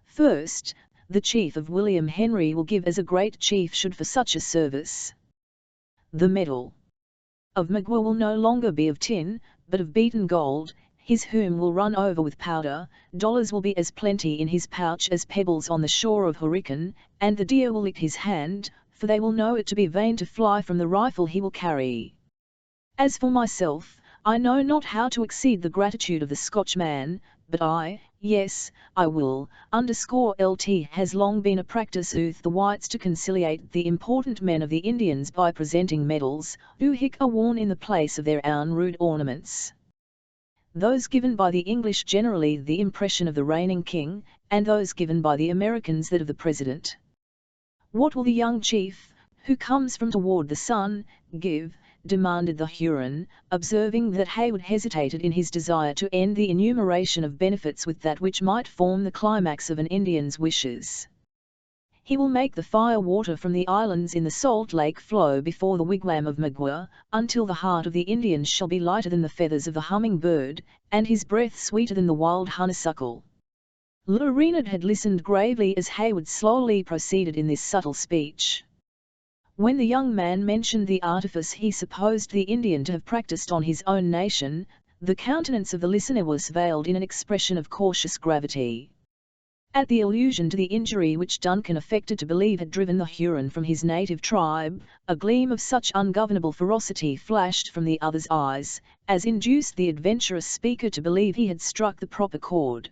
First, the chief of William Henry will give as a great chief should for such a service. The medal of Magua will no longer be of tin, but of beaten gold. His whom will run over with powder, dollars will be as plenty in his pouch as pebbles on the shore of Hurricane, and the deer will lick his hand, for they will know it to be vain to fly from the rifle he will carry. As for myself, I know not how to exceed the gratitude of the Scotchman, but yes, I will. _LT has long been a practice with the whites to conciliate the important men of the Indians by presenting medals, who are worn in the place of their own rude ornaments. Those given by the English generally the impression of the reigning king, and those given by the Americans that of the president. What will the young chief, who comes from toward the sun, give, demanded the Huron, observing that Haywood hesitated in his desire to end the enumeration of benefits with that which might form the climax of an Indian's wishes. "He will make the fire water from the islands in the salt lake flow before the wigwam of Magua, until the heart of the Indian shall be lighter than the feathers of the humming-bird, and his breath sweeter than the wild honeysuckle." Le Renard had listened gravely as Haywood slowly proceeded in this subtle speech. When the young man mentioned the artifice he supposed the Indian to have practiced on his own nation, the countenance of the listener was veiled in an expression of cautious gravity. At the allusion to the injury which Duncan affected to believe had driven the Huron from his native tribe, a gleam of such ungovernable ferocity flashed from the other's eyes, as induced the adventurous speaker to believe he had struck the proper chord.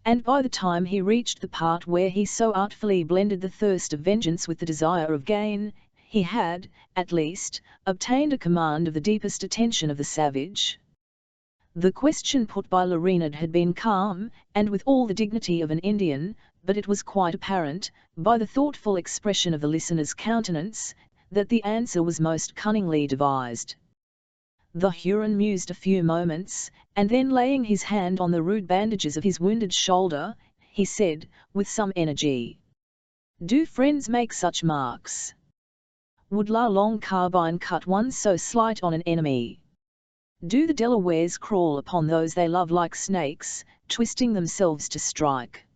And by the time he reached the part where he so artfully blended the thirst of vengeance with the desire of gain, he had, at least, obtained a command of the deepest attention of the savage. The question put by Le Renard had been calm, and with all the dignity of an Indian, but it was quite apparent, by the thoughtful expression of the listener's countenance, that the answer was most cunningly devised. The Huron mused a few moments, and then laying his hand on the rude bandages of his wounded shoulder, he said, with some energy, "Do friends make such marks? Would la long carbine cut one so slight on an enemy? Do the Delawares crawl upon those they love like snakes, twisting themselves to strike?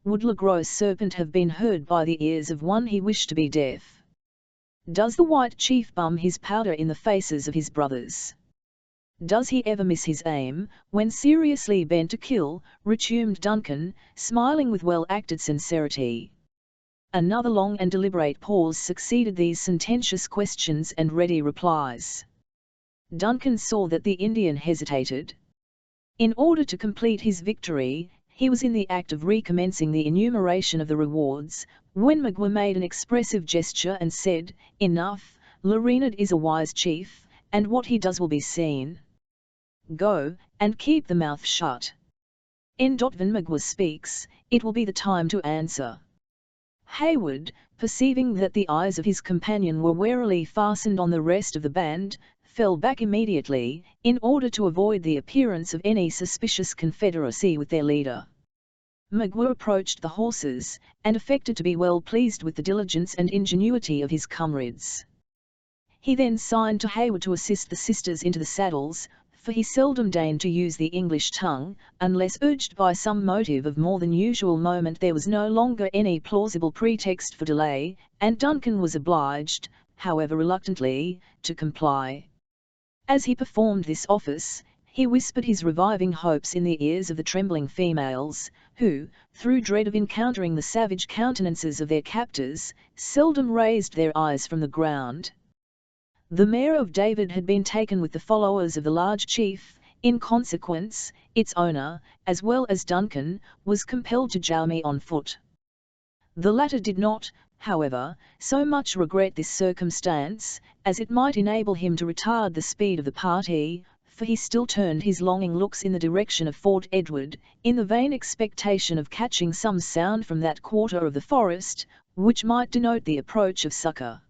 Would la gross serpent have been heard by the ears of one he wished to be deaf? Does the white chief bum his powder in the faces of his brothers? Does he ever miss his aim, when seriously bent to kill?" resumed Duncan, smiling with well-acted sincerity. Another long and deliberate pause succeeded these sententious questions and ready replies. Duncan saw that the Indian hesitated. In order to complete his victory, he was in the act of recommencing the enumeration of the rewards, when Magua made an expressive gesture and said, "Enough, Le Renard is a wise chief, and what he does will be seen. Go, and keep the mouth shut. When Magua speaks, it will be the time to answer." Haywood, perceiving that the eyes of his companion were warily fastened on the rest of the band, fell back immediately, in order to avoid the appearance of any suspicious confederacy with their leader. Magua approached the horses, and affected to be well pleased with the diligence and ingenuity of his comrades. He then signed to Haywood to assist the sisters into the saddles, for he seldom deigned to use the English tongue, unless urged by some motive of more than usual moment. There was no longer any plausible pretext for delay, and Duncan was obliged, however reluctantly, to comply. As he performed this office, he whispered his reviving hopes in the ears of the trembling females, who, through dread of encountering the savage countenances of their captors, seldom raised their eyes from the ground. The mare of David had been taken with the followers of the large chief. In consequence, its owner, as well as Duncan, was compelled to journey on foot. The latter did not, however, so much regret this circumstance, as it might enable him to retard the speed of the party, for he still turned his longing looks in the direction of Fort Edward, in the vain expectation of catching some sound from that quarter of the forest, which might denote the approach of succor.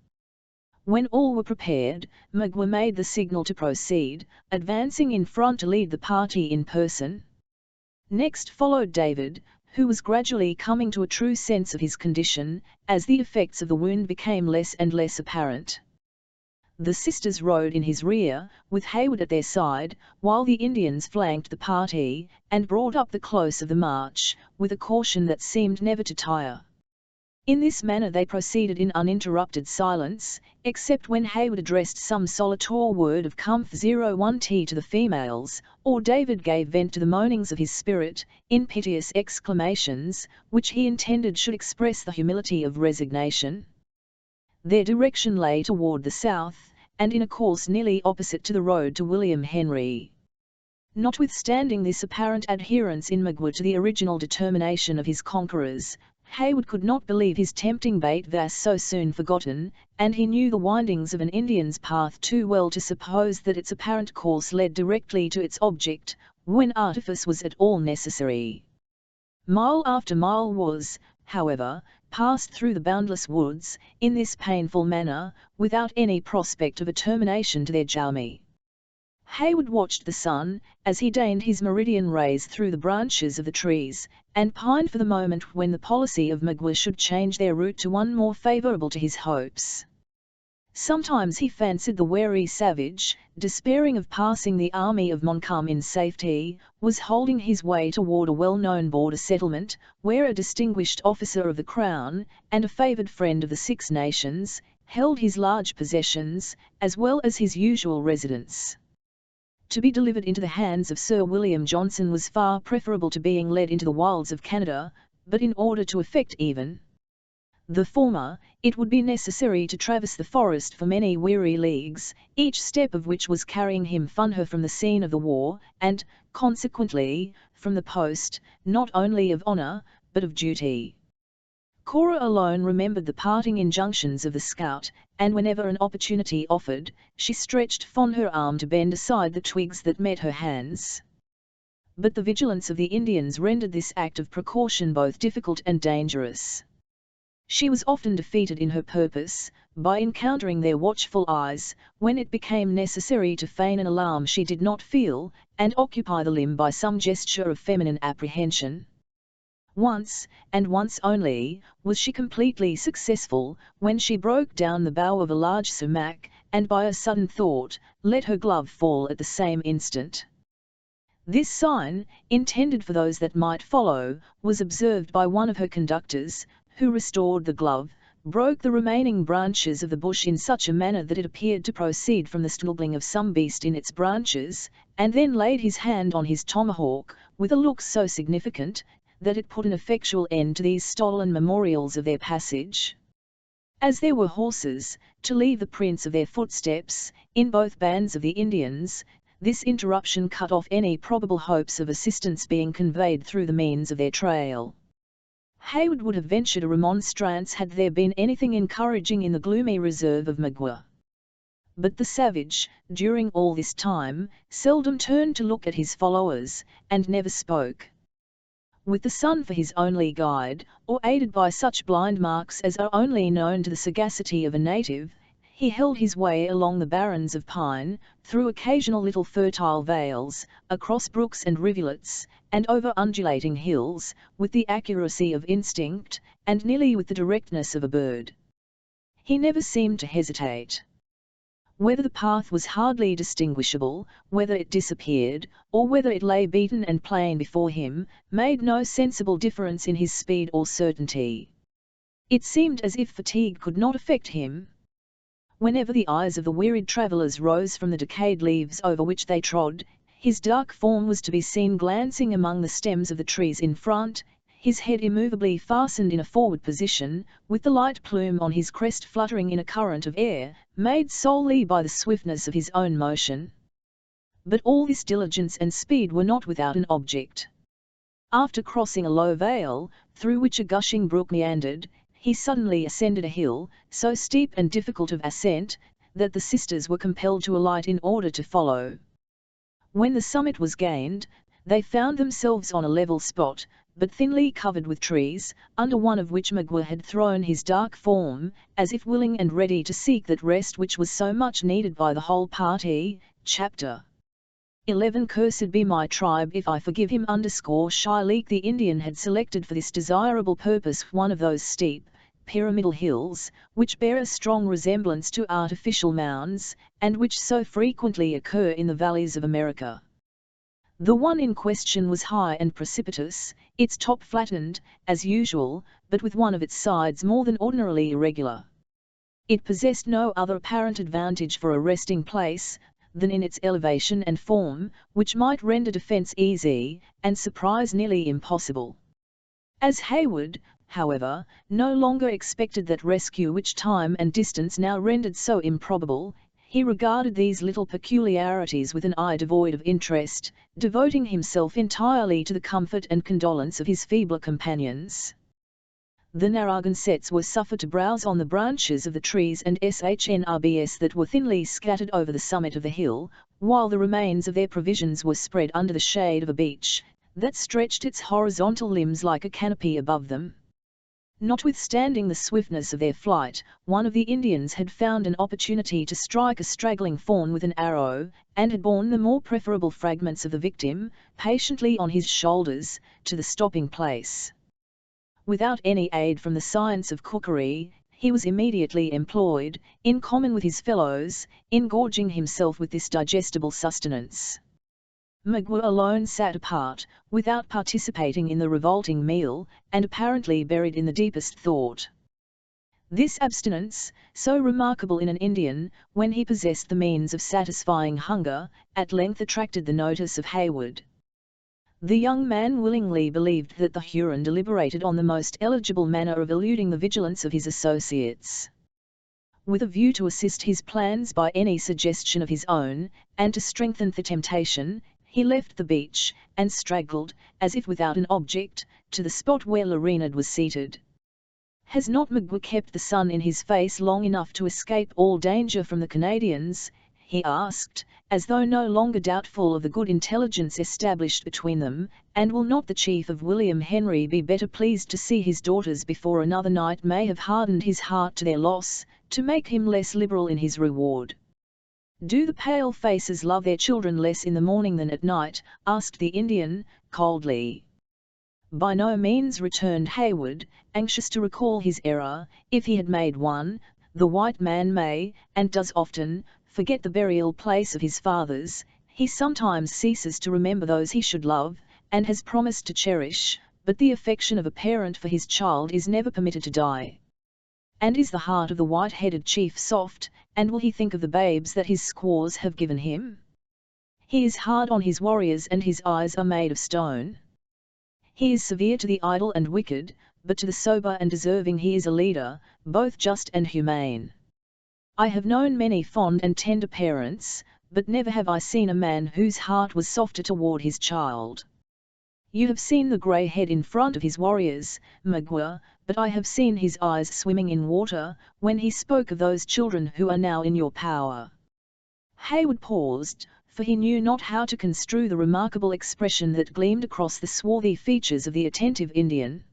When all were prepared, Magua made the signal to proceed, advancing in front to lead the party in person. Next followed David, who was gradually coming to a true sense of his condition, as the effects of the wound became less and less apparent. The sisters rode in his rear, with Haywood at their side, while the Indians flanked the party, and brought up the close of the march, with a caution that seemed never to tire. In this manner they proceeded in uninterrupted silence, except when Haywood addressed some solitary word of comfort 1 to the females, or David gave vent to the moanings of his spirit, in piteous exclamations, which he intended should express the humility of resignation. Their direction lay toward the south, and in a course nearly opposite to the road to William Henry. Notwithstanding this apparent adherence in Magua to the original determination of his conquerors, Haywood could not believe his tempting bait was so soon forgotten, and he knew the windings of an Indian's path too well to suppose that its apparent course led directly to its object, when artifice was at all necessary. Mile after mile was, however, passed through the boundless woods, in this painful manner, without any prospect of a termination to their journey. Hayward watched the sun, as he deigned his meridian rays through the branches of the trees, and pined for the moment when the policy of Magua should change their route to one more favourable to his hopes. Sometimes he fancied the wary savage, despairing of passing the army of Montcalm in safety, was holding his way toward a well-known border settlement, where a distinguished officer of the Crown, and a favoured friend of the Six Nations, held his large possessions, as well as his usual residence. To be delivered into the hands of Sir William Johnson was far preferable to being led into the wilds of Canada, but in order to effect even the former, it would be necessary to traverse the forest for many weary leagues, each step of which was carrying him funher from the scene of the war, and, consequently, from the post, not only of honour, but of duty. Cora alone remembered the parting injunctions of the scout, and whenever an opportunity offered, she stretched forth her arm to bend aside the twigs that met her hands. But the vigilance of the Indians rendered this act of precaution both difficult and dangerous. She was often defeated in her purpose, by encountering their watchful eyes, when it became necessary to feign an alarm she did not feel, and occupy the limb by some gesture of feminine apprehension. Once, and once only, was she completely successful, when she broke down the bough of a large sumac, and by a sudden thought, let her glove fall at the same instant. This sign, intended for those that might follow, was observed by one of her conductors, who restored the glove, broke the remaining branches of the bush in such a manner that it appeared to proceed from the struggling of some beast in its branches, and then laid his hand on his tomahawk, with a look so significant, that it put an effectual end to these stolen memorials of their passage. As there were horses, to leave the prints of their footsteps, in both bands of the Indians, this interruption cut off any probable hopes of assistance being conveyed through the means of their trail. Hayward would have ventured a remonstrance had there been anything encouraging in the gloomy reserve of Magua. But the savage, during all this time, seldom turned to look at his followers, and never spoke. With the sun for his only guide, or aided by such blind marks as are only known to the sagacity of a native, he held his way along the barrens of pine, through occasional little fertile vales, across brooks and rivulets, and over undulating hills, with the accuracy of instinct, and nearly with the directness of a bird. He never seemed to hesitate. Whether the path was hardly distinguishable, whether it disappeared, or whether it lay beaten and plain before him, made no sensible difference in his speed or certainty. It seemed as if fatigue could not affect him. Whenever the eyes of the wearied travellers rose from the decayed leaves over which they trod, his dark form was to be seen glancing among the stems of the trees in front, his head immovably fastened in a forward position, with the light plume on his crest fluttering in a current of air, made solely by the swiftness of his own motion. But all this diligence and speed were not without an object. After crossing a low vale, through which a gushing brook meandered, he suddenly ascended a hill, so steep and difficult of ascent, that the sisters were compelled to alight in order to follow. When the summit was gained, they found themselves on a level spot, but thinly covered with trees, under one of which Magua had thrown his dark form, as if willing and ready to seek that rest which was so much needed by the whole party. Chapter 11 Cursed be my tribe if I forgive him. Shyleek the Indian had selected for this desirable purpose one of those steep, pyramidal hills, which bear a strong resemblance to artificial mounds, and which so frequently occur in the valleys of America. The one in question was high and precipitous, its top flattened, as usual, but with one of its sides more than ordinarily irregular. It possessed no other apparent advantage for a resting place, than in its elevation and form, which might render defence easy, and surprise nearly impossible. As Hayward, however, no longer expected that rescue which time and distance now rendered so improbable, he regarded these little peculiarities with an eye devoid of interest, devoting himself entirely to the comfort and condolence of his feebler companions. The Narragansetts were suffered to browse on the branches of the trees and shrubs that were thinly scattered over the summit of the hill, while the remains of their provisions were spread under the shade of a beech, that stretched its horizontal limbs like a canopy above them. Notwithstanding the swiftness of their flight, one of the Indians had found an opportunity to strike a straggling fawn with an arrow, and had borne the more preferable fragments of the victim, patiently on his shoulders, to the stopping place. Without any aid from the science of cookery, he was immediately employed, in common with his fellows, in gorging himself with this digestible sustenance. Magua alone sat apart, without participating in the revolting meal, and apparently buried in the deepest thought. This abstinence, so remarkable in an Indian, when he possessed the means of satisfying hunger, at length attracted the notice of Hayward. The young man willingly believed that the Huron deliberated on the most eligible manner of eluding the vigilance of his associates. With a view to assist his plans by any suggestion of his own, and to strengthen the temptation, he left the beach, and straggled, as if without an object, to the spot where Lorinad was seated. "Has not Magua kept the sun in his face long enough to escape all danger from the Canadians?" he asked, as though no longer doubtful of the good intelligence established between them, "and will not the chief of William Henry be better pleased to see his daughters before another night may have hardened his heart to their loss, to make him less liberal in his reward?" "Do the pale faces love their children less in the morning than at night?" asked the Indian, coldly. "By no means," returned Hayward, anxious to recall his error. "If he had made one, the white man may, and does often, forget the burial place of his fathers. He sometimes ceases to remember those he should love, and has promised to cherish, but the affection of a parent for his child is never permitted to die. And is the heart of the white-headed chief soft, and will he think of the babes that his squaws have given him? He is hard on his warriors and his eyes are made of stone. He is severe to the idle and wicked, but to the sober and deserving he is a leader, both just and humane. I have known many fond and tender parents, but never have I seen a man whose heart was softer toward his child. You have seen the grey head in front of his warriors, Magua, but I have seen his eyes swimming in water, when he spoke of those children who are now in your power." Hayward paused, for he knew not how to construe the remarkable expression that gleamed across the swarthy features of the attentive Indian.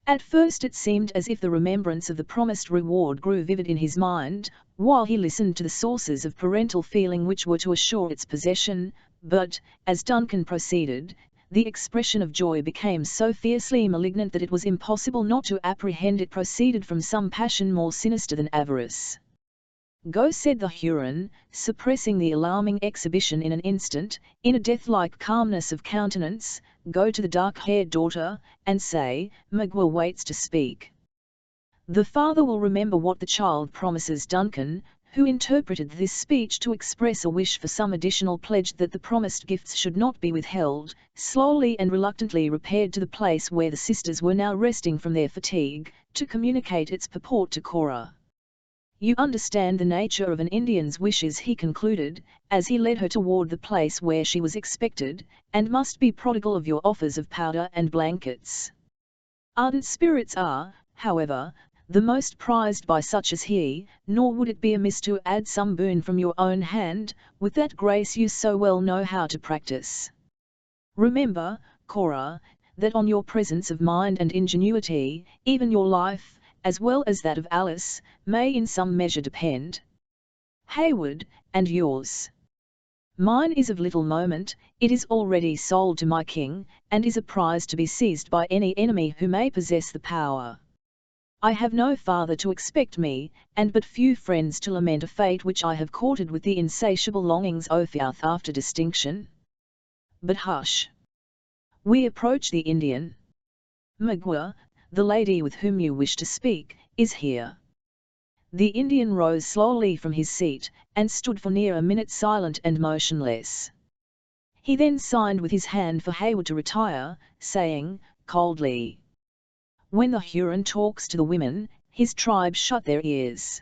At first it seemed as if the remembrance of the promised reward grew vivid in his mind, while he listened to the sources of parental feeling which were to assure its possession, but, as Duncan proceeded, the expression of joy became so fiercely malignant that it was impossible not to apprehend it proceeded from some passion more sinister than avarice. "Go," said the Huron, suppressing the alarming exhibition in an instant, in a death-like calmness of countenance, "go to the dark-haired daughter, and say, Magua waits to speak. The father will remember what the child promises." Duncan, who interpreted this speech to express a wish for some additional pledge that the promised gifts should not be withheld, slowly and reluctantly repaired to the place where the sisters were now resting from their fatigue, to communicate its purport to Cora. "You understand the nature of an Indian's wishes," he concluded, as he led her toward the place where she was expected, "and must be prodigal of your offers of powder and blankets. Ardent spirits are, however, the most prized by such as he, nor would it be amiss to add some boon from your own hand, with that grace you so well know how to practice. Remember, Cora, that on your presence of mind and ingenuity, even your life, as well as that of Alice, may in some measure depend. Hayward, and yours. Mine is of little moment, it is already sold to my king, and is a prize to be seized by any enemy who may possess the power. I have no father to expect me, and but few friends to lament a fate which I have courted with the insatiable longings of youth after distinction. But hush! We approach the Indian. Magua, the lady with whom you wish to speak, is here." The Indian rose slowly from his seat, and stood for near a minute silent and motionless. He then signed with his hand for Hayward to retire, saying, coldly, "When the Huron talks to the women, his tribe shut their ears."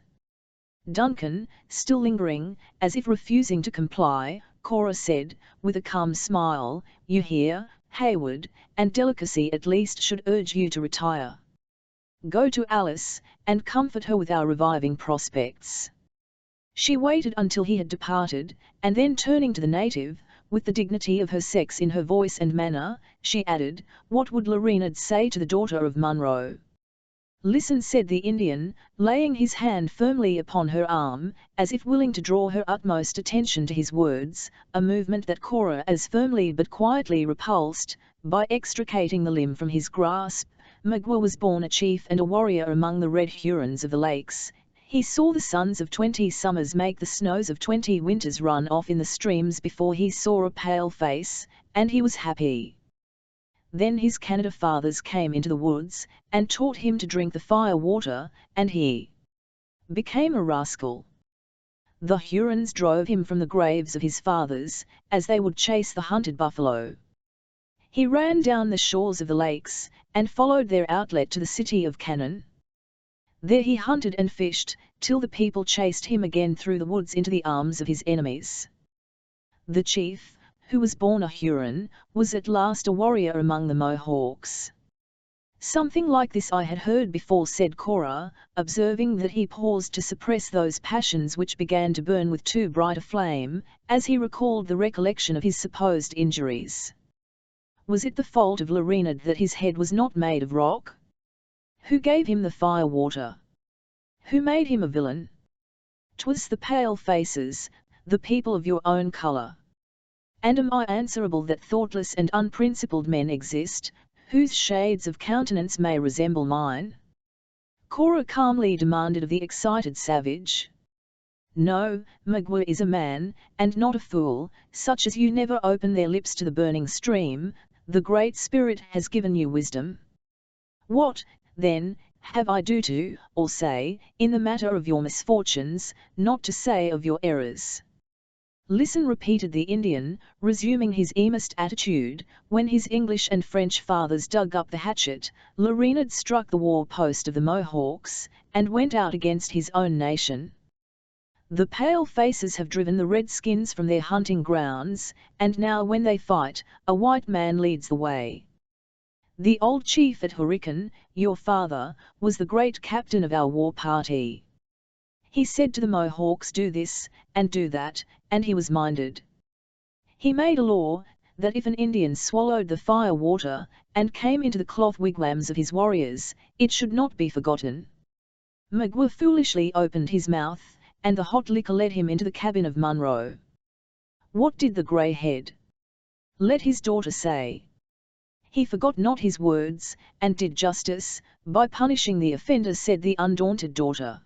Duncan, still lingering, as if refusing to comply, Cora said, with a calm smile, "You hear, Hayward, and delicacy at least should urge you to retire. Go to Alice, and comfort her with our reviving prospects." She waited until he had departed, and then turning to the native, with the dignity of her sex in her voice and manner, she added, "What would Lorinad say to the daughter of Munro?" "Listen," said the Indian, laying his hand firmly upon her arm, as if willing to draw her utmost attention to his words, a movement that Cora as firmly but quietly repulsed. By extricating the limb from his grasp, Magua was born a chief and a warrior among the red Hurons of the lakes. He saw the suns of 20 summers make the snows of 20 winters run off in the streams before he saw a pale face, and he was happy. Then his Canada fathers came into the woods, and taught him to drink the fire water, and he became a rascal. The Hurons drove him from the graves of his fathers, as they would chase the hunted buffalo. He ran down the shores of the lakes, and followed their outlet to the city of Canaan. There he hunted and fished, till the people chased him again through the woods into the arms of his enemies. The chief, who was born a Huron, was at last a warrior among the Mohawks. "Something like this I had heard before," said Cora, observing that he paused to suppress those passions which began to burn with too bright a flame, as he recalled the recollection of his supposed injuries. Was it the fault of Lorinad that his head was not made of rock? Who gave him the fire water? Who made him a villain? "'Twas the pale faces, the people of your own colour. And am I answerable that thoughtless and unprincipled men exist, whose shades of countenance may resemble mine?" Cora calmly demanded of the excited savage. "No, Magua is a man, and not a fool, such as you never open their lips to the burning stream. The Great Spirit has given you wisdom. What, then, have I do to, or say, in the matter of your misfortunes, not to say of your errors?" "Listen," repeated the Indian, resuming his earnest attitude. "When his English and French fathers dug up the hatchet, Lorinad struck the war post of the Mohawks, and went out against his own nation. The pale faces have driven the redskins from their hunting grounds, and now when they fight, a white man leads the way. The old chief at Hurricane, your father, was the great captain of our war party. He said to the Mohawks, 'Do this, and do that,' and he was minded. He made a law, that if an Indian swallowed the fire water, and came into the cloth wigwams of his warriors, it should not be forgotten. Magua foolishly opened his mouth, and the hot liquor led him into the cabin of Munro. What did the grey head let his daughter say? He forgot not his words, and did justice, by punishing the offender," said the undaunted daughter.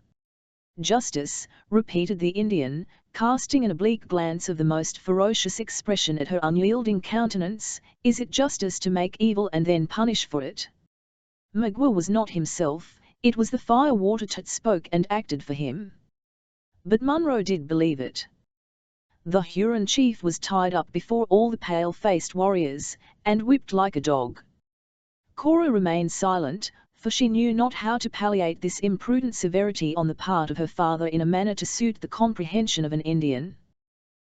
"Justice," repeated the Indian, casting an oblique glance of the most ferocious expression at her unyielding countenance. "Is it justice to make evil and then punish for it?" Magua was not himself, it was the fire water that spoke and acted for him. But Munro did believe it. The Huron chief was tied up before all the pale-faced warriors, and whipped like a dog. Cora remained silent, for she knew not how to palliate this imprudent severity on the part of her father in a manner to suit the comprehension of an Indian.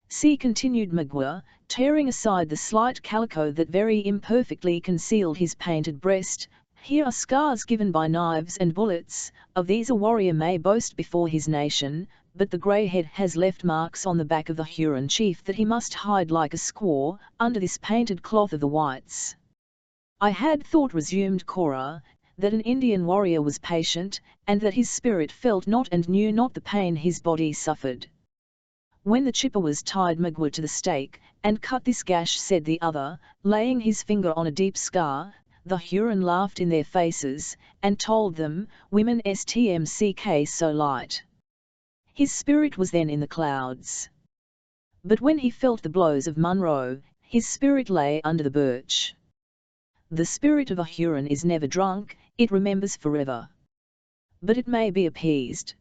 "See," continued Magua, tearing aside the slight calico that very imperfectly concealed his painted breast, "here are scars given by knives and bullets. Of these a warrior may boast before his nation, but the grey head has left marks on the back of the Huron chief that he must hide like a squaw, under this painted cloth of the whites. I had thought," resumed Cora, "that an Indian warrior was patient, and that his spirit felt not and knew not the pain his body suffered." "When the Chippewas tied Magua to the stake, and cut this gash," said the other, laying his finger on a deep scar, "the Huron laughed in their faces, and told them, 'Women stmck so light.' His spirit was then in the clouds. But when he felt the blows of Munro, his spirit lay under the birch. The spirit of a Huron is never drunk, it remembers forever. But it may be appeased.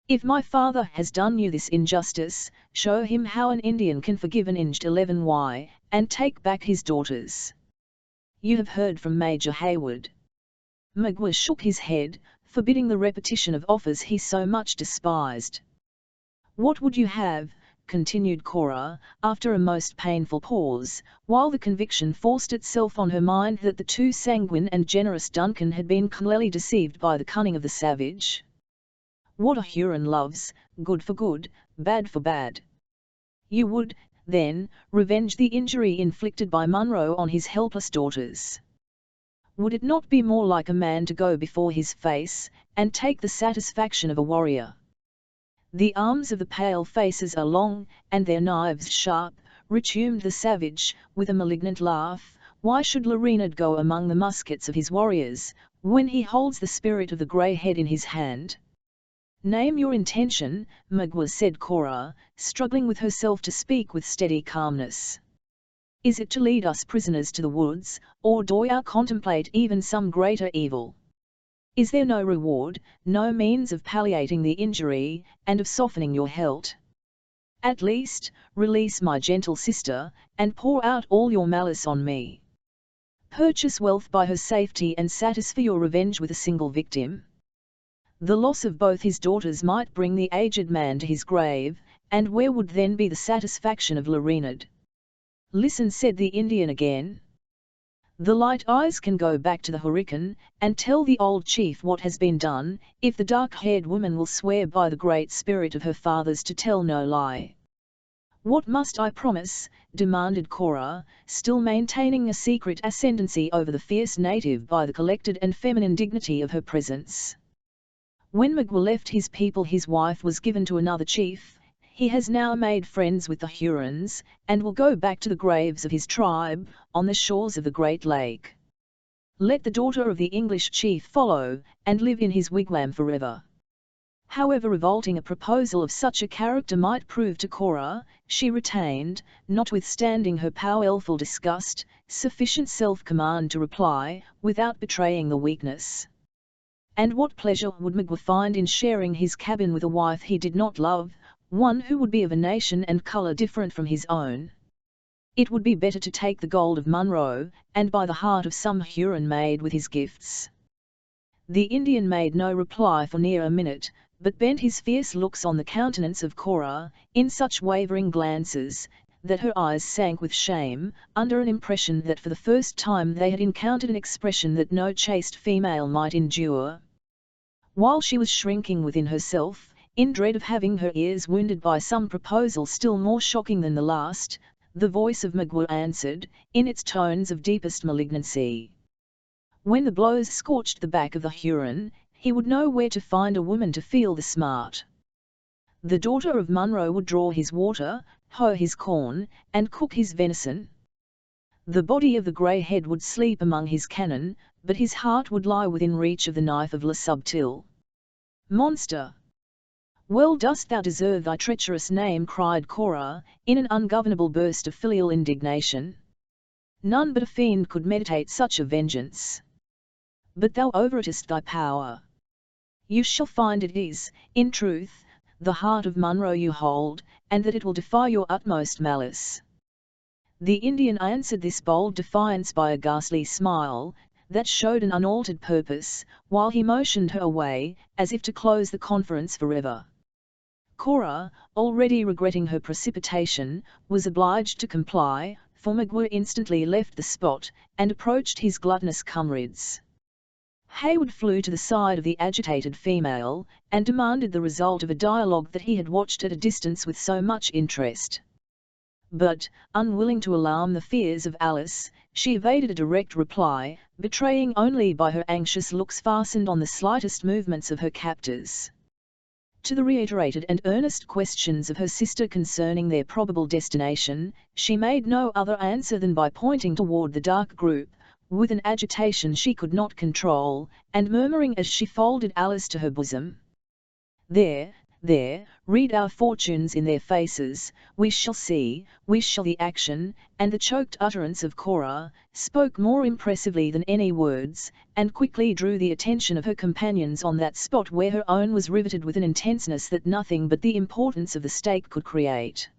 If my father has done you this injustice, show him how an Indian can forgive an inged 11y, and take back his daughters. You have heard from Major Hayward." Magua shook his head, forbidding the repetition of offers he so much despised. "What would you have?" continued Cora, after a most painful pause, while the conviction forced itself on her mind that the too sanguine and generous Duncan had been cruelly deceived by the cunning of the savage. "What a Huron loves, good for good, bad for bad. You would, then, revenge the injury inflicted by Munro on his helpless daughters." Would it not be more like a man to go before his face, and take the satisfaction of a warrior? The arms of the pale faces are long, and their knives sharp, resumed the savage, with a malignant laugh. Why should Lorinad go among the muskets of his warriors, when he holds the spirit of the grey head in his hand? Name your intention, Magua, said Cora, struggling with herself to speak with steady calmness. Is it to lead us prisoners to the woods, or do you contemplate even some greater evil? Is there no reward, no means of palliating the injury, and of softening your hilt? At least, release my gentle sister, and pour out all your malice on me. Purchase wealth by her safety and satisfy your revenge with a single victim. The loss of both his daughters might bring the aged man to his grave, and where would then be the satisfaction of Lorinad? Listen, said the Indian again. The light eyes can go back to the Hurricane, and tell the old chief what has been done, if the dark-haired woman will swear by the great spirit of her fathers to tell no lie. What must I promise? Demanded Cora, still maintaining a secret ascendancy over the fierce native by the collected and feminine dignity of her presence. When Magua left his people, his wife was given to another chief. He has now made friends with the Hurons, and will go back to the graves of his tribe, on the shores of the Great Lake. Let the daughter of the English chief follow, and live in his wigwam forever. However revolting a proposal of such a character might prove to Cora, she retained, notwithstanding her powerful disgust, sufficient self-command to reply, without betraying the weakness. And what pleasure would Magua find in sharing his cabin with a wife he did not love, one who would be of a nation and colour different from his own? It would be better to take the gold of Munro, and buy the heart of some Huron maid with his gifts. The Indian made no reply for near a minute, but bent his fierce looks on the countenance of Cora, in such wavering glances, that her eyes sank with shame, under an impression that for the first time they had encountered an expression that no chaste female might endure. While she was shrinking within herself, in dread of having her ears wounded by some proposal still more shocking than the last, the voice of Magua answered, in its tones of deepest malignancy. When the blows scorched the back of the Huron, he would know where to find a woman to feel the smart. The daughter of Munro would draw his water, hoe his corn, and cook his venison. The body of the grey head would sleep among his cannon, but his heart would lie within reach of the knife of Le Subtil. Monster! Well dost thou deserve thy treacherous name, cried Cora, in an ungovernable burst of filial indignation. None but a fiend could meditate such a vengeance. But thou overratest thy power. You shall find it is, in truth, the heart of Munro you hold, and that it will defy your utmost malice. The Indian answered this bold defiance by a ghastly smile, that showed an unaltered purpose, while he motioned her away, as if to close the conference forever. Cora, already regretting her precipitation, was obliged to comply, for Magua instantly left the spot, and approached his gluttonous comrades. Hayward flew to the side of the agitated female, and demanded the result of a dialogue that he had watched at a distance with so much interest. But, unwilling to alarm the fears of Alice, she evaded a direct reply, betraying only by her anxious looks fastened on the slightest movements of her captors. To the reiterated and earnest questions of her sister concerning their probable destination, she made no other answer than by pointing toward the dark group, with an agitation she could not control, and murmuring as she folded Alice to her bosom. There, read our fortunes in their faces, we shall see the action, and the choked utterance of Cora spoke more impressively than any words, and quickly drew the attention of her companions on that spot where her own was riveted with an intenseness that nothing but the importance of the stake could create.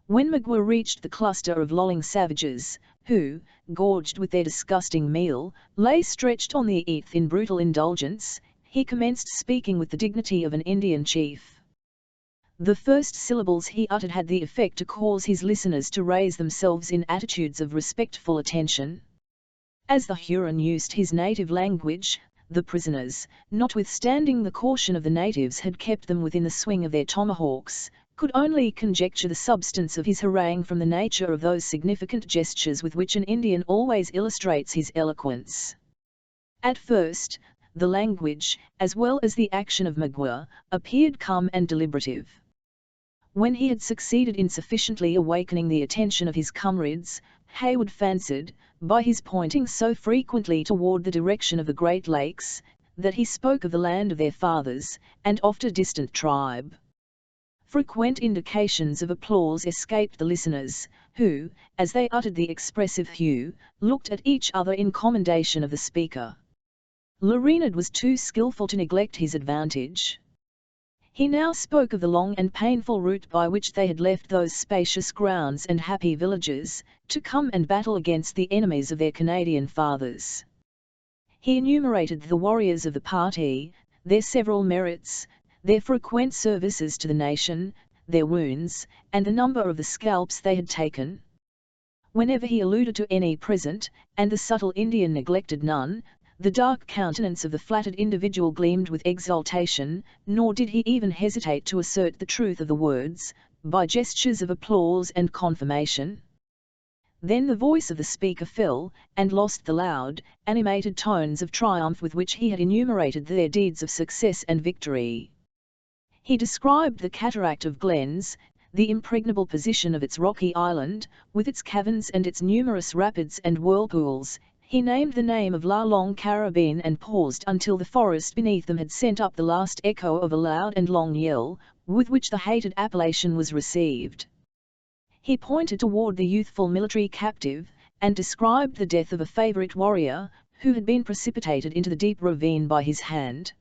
When Magua reached the cluster of lolling savages, who, gorged with their disgusting meal, lay stretched on the earth in brutal indulgence, he commenced speaking with the dignity of an Indian chief. The first syllables he uttered had the effect to cause his listeners to raise themselves in attitudes of respectful attention. As the Huron used his native language, the prisoners, notwithstanding the caution of the natives had kept them within the swing of their tomahawks, could only conjecture the substance of his harangue from the nature of those significant gestures with which an Indian always illustrates his eloquence. At first, the language, as well as the action of Magua, appeared calm and deliberative. When he had succeeded in sufficiently awakening the attention of his comrades, Haywood fancied, by his pointing so frequently toward the direction of the Great Lakes, that he spoke of the land of their fathers, and oft a distant tribe. Frequent indications of applause escaped the listeners, who, as they uttered the expressive hue, looked at each other in commendation of the speaker. Lorinad was too skilful to neglect his advantage. He now spoke of the long and painful route by which they had left those spacious grounds and happy villages, to come and battle against the enemies of their Canadian fathers. He enumerated the warriors of the party, their several merits, their frequent services to the nation, their wounds, and the number of the scalps they had taken. Whenever he alluded to any present, and the subtle Indian neglected none, the dark countenance of the flattered individual gleamed with exultation, nor did he even hesitate to assert the truth of the words, by gestures of applause and confirmation. Then the voice of the speaker fell, and lost the loud, animated tones of triumph with which he had enumerated their deeds of success and victory. He described the cataract of Glens, the impregnable position of its rocky island, with its caverns and its numerous rapids and whirlpools. He named the name of La Longue Carabine and paused until the forest beneath them had sent up the last echo of a loud and long yell, with which the hated appellation was received. He pointed toward the youthful military captive, and described the death of a favourite warrior, who had been precipitated into the deep ravine by his hand.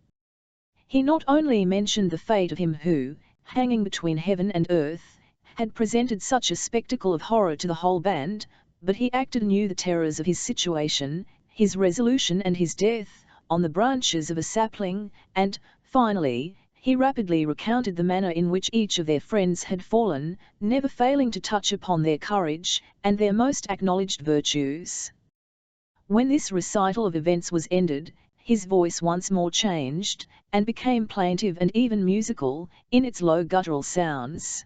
He not only mentioned the fate of him who, hanging between heaven and earth, had presented such a spectacle of horror to the whole band, but he acted anew the terrors of his situation, his resolution and his death, on the branches of a sapling, and, finally, he rapidly recounted the manner in which each of their friends had fallen, never failing to touch upon their courage, and their most acknowledged virtues. When this recital of events was ended, his voice once more changed, and became plaintive and even musical, in its low guttural sounds.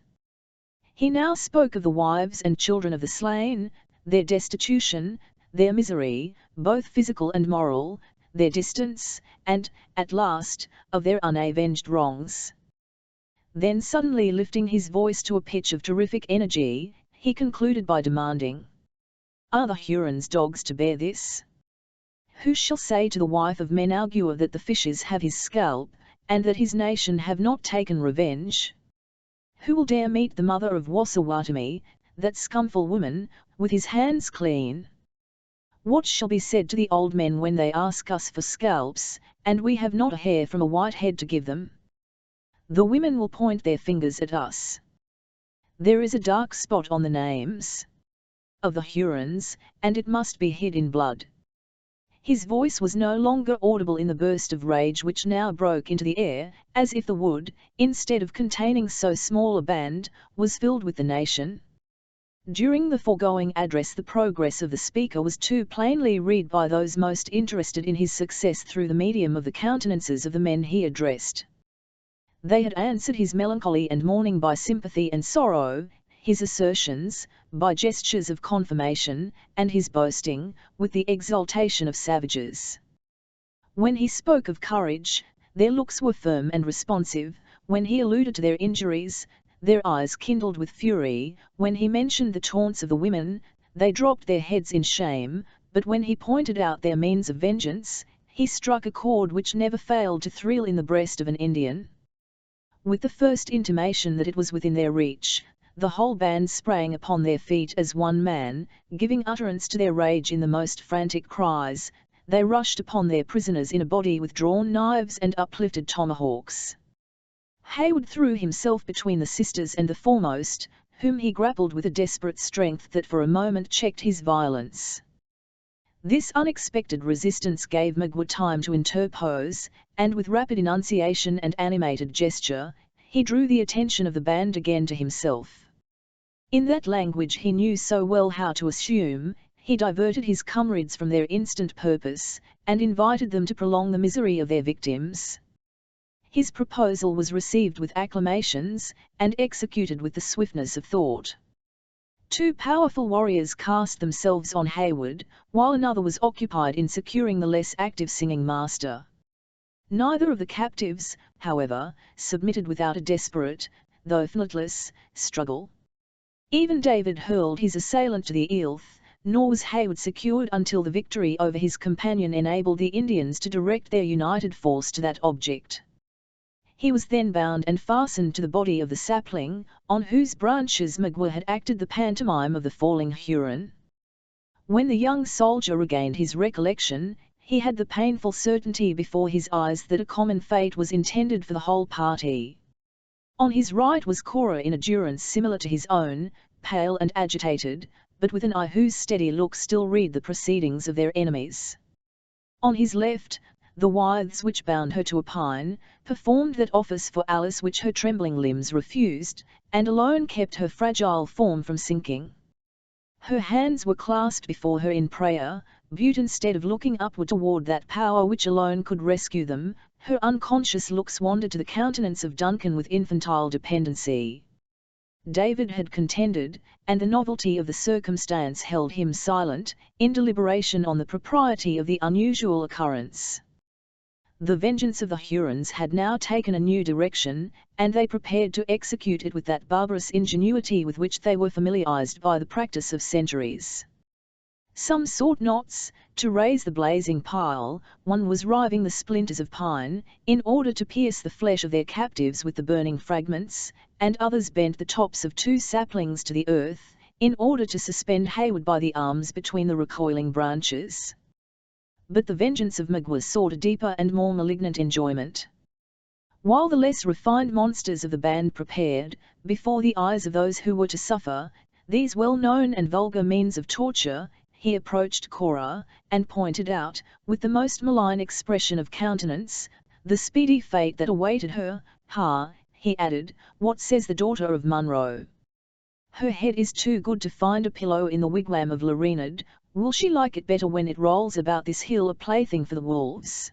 He now spoke of the wives and children of the slain, their destitution, their misery, both physical and moral, their distance, and, at last, of their unavenged wrongs. Then suddenly lifting his voice to a pitch of terrific energy, he concluded by demanding, "Are the Hurons dogs to bear this? Who shall say to the wife of Menalgua that the fishes have his scalp, and that his nation have not taken revenge? Who will dare meet the mother of Wassawatami, that scumful woman, with his hands clean? What shall be said to the old men when they ask us for scalps, and we have not a hair from a white head to give them? The women will point their fingers at us. There is a dark spot on the names of the Hurons, and it must be hid in blood." His voice was no longer audible in the burst of rage which now broke into the air, as if the wood, instead of containing so small a band, was filled with the nation. During the foregoing address the progress of the speaker was too plainly read by those most interested in his success through the medium of the countenances of the men he addressed. They had answered his melancholy and mourning by sympathy and sorrow, his assertions, by gestures of confirmation, and his boasting, with the exultation of savages. When he spoke of courage, their looks were firm and responsive; when he alluded to their injuries, their eyes kindled with fury; when he mentioned the taunts of the women, they dropped their heads in shame; but when he pointed out their means of vengeance, he struck a chord which never failed to thrill in the breast of an Indian. With the first intimation that it was within their reach, the whole band sprang upon their feet as one man, giving utterance to their rage in the most frantic cries. They rushed upon their prisoners in a body with drawn knives and uplifted tomahawks. Haywood threw himself between the sisters and the foremost, whom he grappled with a desperate strength that for a moment checked his violence. This unexpected resistance gave Magua time to interpose, and with rapid enunciation and animated gesture, he drew the attention of the band again to himself. In that language he knew so well how to assume, he diverted his comrades from their instant purpose, and invited them to prolong the misery of their victims. His proposal was received with acclamations, and executed with the swiftness of thought. 2 powerful warriors cast themselves on Hayward, while another was occupied in securing the less active singing master. Neither of the captives, however, submitted without a desperate, though fruitless, struggle. Even David hurled his assailant to the earth, nor was Hayward secured until the victory over his companion enabled the Indians to direct their united force to that object. He was then bound and fastened to the body of the sapling, on whose branches Magua had acted the pantomime of the falling Huron. When the young soldier regained his recollection, he had the painful certainty before his eyes that a common fate was intended for the whole party. On his right was Cora in a durance similar to his own, pale and agitated, but with an eye whose steady look still read the proceedings of their enemies. On his left, the withes which bound her to a pine, performed that office for Alice which her trembling limbs refused, and alone kept her fragile form from sinking. Her hands were clasped before her in prayer, but instead of looking upward toward that power which alone could rescue them, her unconscious looks wandered to the countenance of Duncan with infantile dependency. David had contended, and the novelty of the circumstance held him silent, in deliberation on the propriety of the unusual occurrence. The vengeance of the Hurons had now taken a new direction, and they prepared to execute it with that barbarous ingenuity with which they were familiarized by the practice of centuries. Some sought knots, to raise the blazing pile, one was riving the splinters of pine, in order to pierce the flesh of their captives with the burning fragments, and others bent the tops of 2 saplings to the earth, in order to suspend Hayward by the arms between the recoiling branches. But the vengeance of Magua sought a deeper and more malignant enjoyment. While the less refined monsters of the band prepared, before the eyes of those who were to suffer, these well-known and vulgar means of torture, he approached Cora, and pointed out, with the most malign expression of countenance, the speedy fate that awaited her. "Ha," he added, "what says the daughter of Munro? Her head is too good to find a pillow in the wigwam of Larinad. Will she like it better when it rolls about this hill a plaything for the wolves?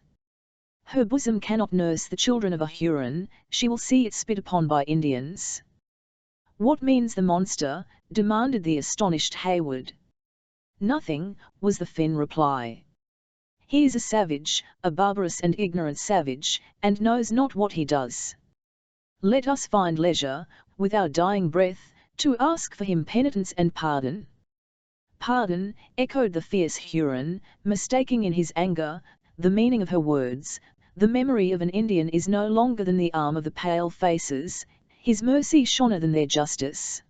Her bosom cannot nurse the children of a Huron, she will see it spit upon by Indians." "What means the monster?" demanded the astonished Hayward. "Nothing," was the Finn reply. "He is a savage, a barbarous and ignorant savage, and knows not what he does. Let us find leisure, with our dying breath, to ask for him penitence and pardon." "Pardon," echoed the fierce Huron, mistaking in his anger the meaning of her words. "The memory of an Indian is no longer than the arm of the pale faces, his mercy shorter than their justice.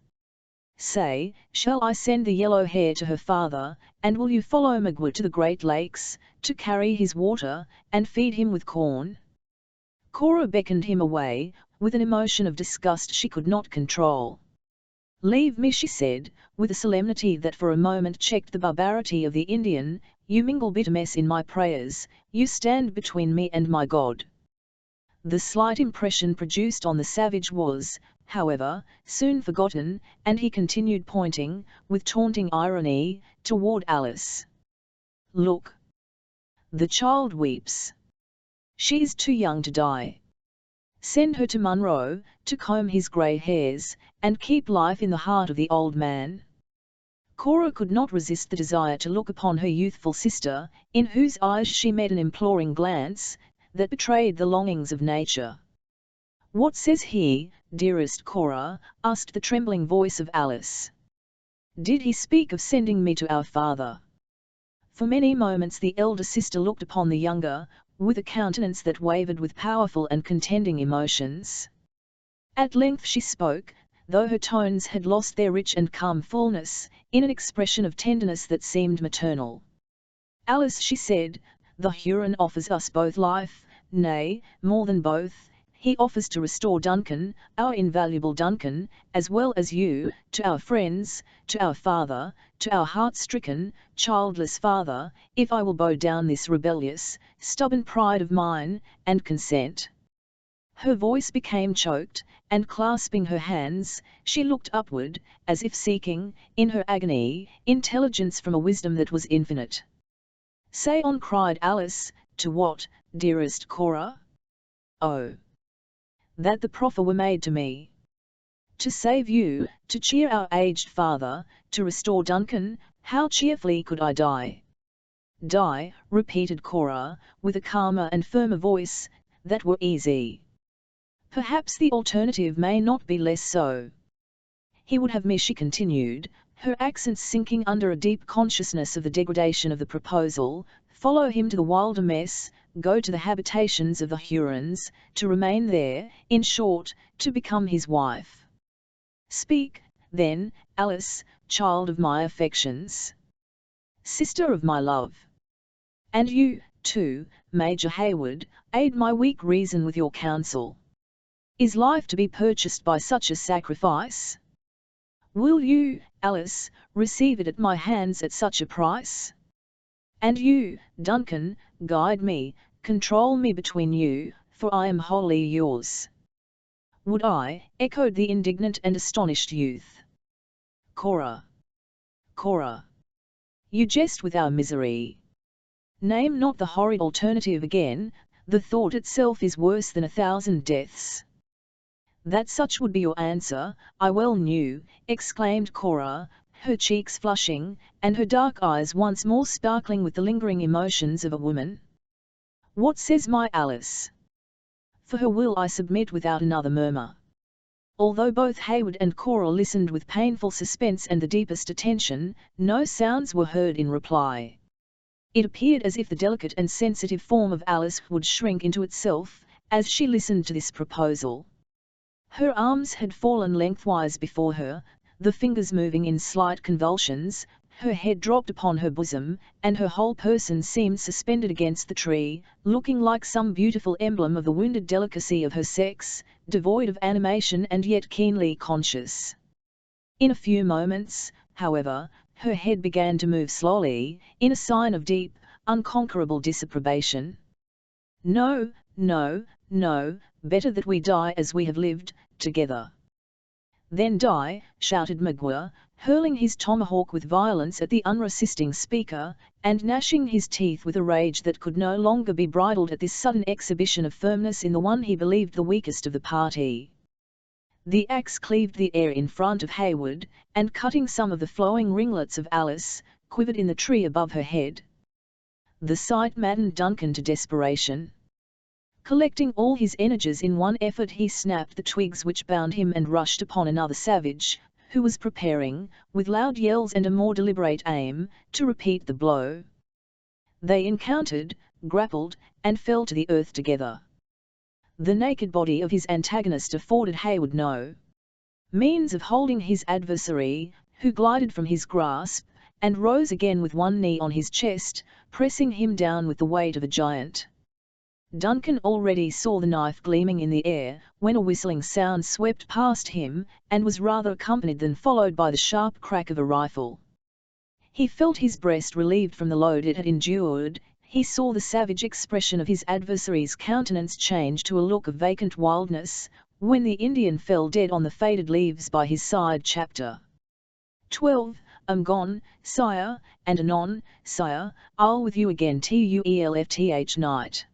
Say, shall I send the yellow hair to her father, and will you follow Magua to the Great Lakes, to carry his water, and feed him with corn?" Cora beckoned him away, with an emotion of disgust she could not control. "Leave me," she said, with a solemnity that for a moment checked the barbarity of the Indian. "You mingle bitterness in my prayers, you stand between me and my God." The slight impression produced on the savage was, however, soon forgotten, and he continued pointing, with taunting irony, toward Alice. "Look! The child weeps. She is too young to die. Send her to Munro, to comb his grey hairs, and keep life in the heart of the old man." Cora could not resist the desire to look upon her youthful sister, in whose eyes she met an imploring glance, that betrayed the longings of nature. "What says he, dearest Cora?" asked the trembling voice of Alice. "Did he speak of sending me to our father?" For many moments the elder sister looked upon the younger, with a countenance that wavered with powerful and contending emotions. At length she spoke, though her tones had lost their rich and calm fullness, in an expression of tenderness that seemed maternal. "Alice," she said, "the Huron offers us both life, nay, more than both. He offers to restore Duncan, our invaluable Duncan, as well as you, to our friends, to our father, to our heart-stricken, childless father, if I will bow down this rebellious, stubborn pride of mine, and consent." Her voice became choked, and clasping her hands, she looked upward, as if seeking, in her agony, intelligence from a wisdom that was infinite. "Say on," cried Alice. "To what, dearest Cora?" "Oh, that the proffer were made to me. to save you, to cheer our aged father, to restore Duncan, how cheerfully could I die?" "Die," repeated Cora, with a calmer and firmer voice, "that were easy. Perhaps the alternative may not be less so." "He would have me," she continued, her accents sinking under a deep consciousness of the degradation of the proposal, "follow him to the wilderness, go to the habitations of the Hurons, to remain there, in short, to become his wife." "Speak, then, Alice, child of my affections, sister of my love. And you, too, Major Hayward, aid my weak reason with your counsel. Is life to be purchased by such a sacrifice? Will you, Alice, receive it at my hands at such a price? And you, Duncan, guide me, control me between you, for I am wholly yours." "Would I?" echoed the indignant and astonished youth. "Cora! Cora! You jest with our misery. Name not the horrid alternative again, the thought itself is worse than 1,000 deaths." "That such would be your answer, I well knew," exclaimed Cora, her cheeks flushing, and her dark eyes once more sparkling with the lingering emotions of a woman. "What says my Alice? For her will I submit without another murmur." Although both Hayward and Cora listened with painful suspense and the deepest attention, no sounds were heard in reply. It appeared as if the delicate and sensitive form of Alice would shrink into itself, as she listened to this proposal. Her arms had fallen lengthwise before her, the fingers moving in slight convulsions, her head dropped upon her bosom, and her whole person seemed suspended against the tree, looking like some beautiful emblem of the wounded delicacy of her sex, devoid of animation and yet keenly conscious. In a few moments, however, her head began to move slowly, in a sign of deep, unconquerable disapprobation. "No, no, no, better that we die as we have lived, together." "Then die," shouted Magua, hurling his tomahawk with violence at the unresisting speaker, and gnashing his teeth with a rage that could no longer be bridled at this sudden exhibition of firmness in the one he believed the weakest of the party. The axe cleaved the air in front of Hayward, and cutting some of the flowing ringlets of Alice, quivered in the tree above her head. The sight maddened Duncan to desperation. Collecting all his energies in one effort, he snapped the twigs which bound him and rushed upon another savage, who was preparing, with loud yells and a more deliberate aim, to repeat the blow. They encountered, grappled, and fell to the earth together. The naked body of his antagonist afforded Hayward no means of holding his adversary, who glided from his grasp, and rose again with one knee on his chest, pressing him down with the weight of a giant. Duncan already saw the knife gleaming in the air, when a whistling sound swept past him, and was rather accompanied than followed by the sharp crack of a rifle. He felt his breast relieved from the load it had endured, he saw the savage expression of his adversary's countenance change to a look of vacant wildness, when the Indian fell dead on the faded leaves by his side. Chapter 12. "I'm gone, sire, and anon, sire, I'll with you again." Tuelfth night.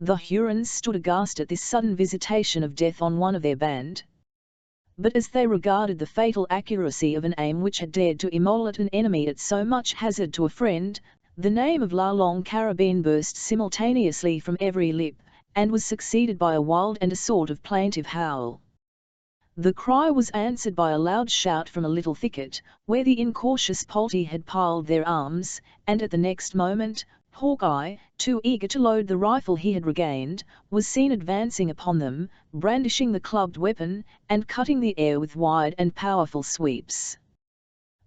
The Hurons stood aghast at this sudden visitation of death on one of their band. But as they regarded the fatal accuracy of an aim which had dared to immolate an enemy at so much hazard to a friend, the name of La Longue Carabine burst simultaneously from every lip, and was succeeded by a wild and a sort of plaintive howl. The cry was answered by a loud shout from a little thicket, where the incautious poultry had piled their arms, and at the next moment, Hawkeye, too eager to load the rifle he had regained, was seen advancing upon them, brandishing the clubbed weapon, and cutting the air with wide and powerful sweeps.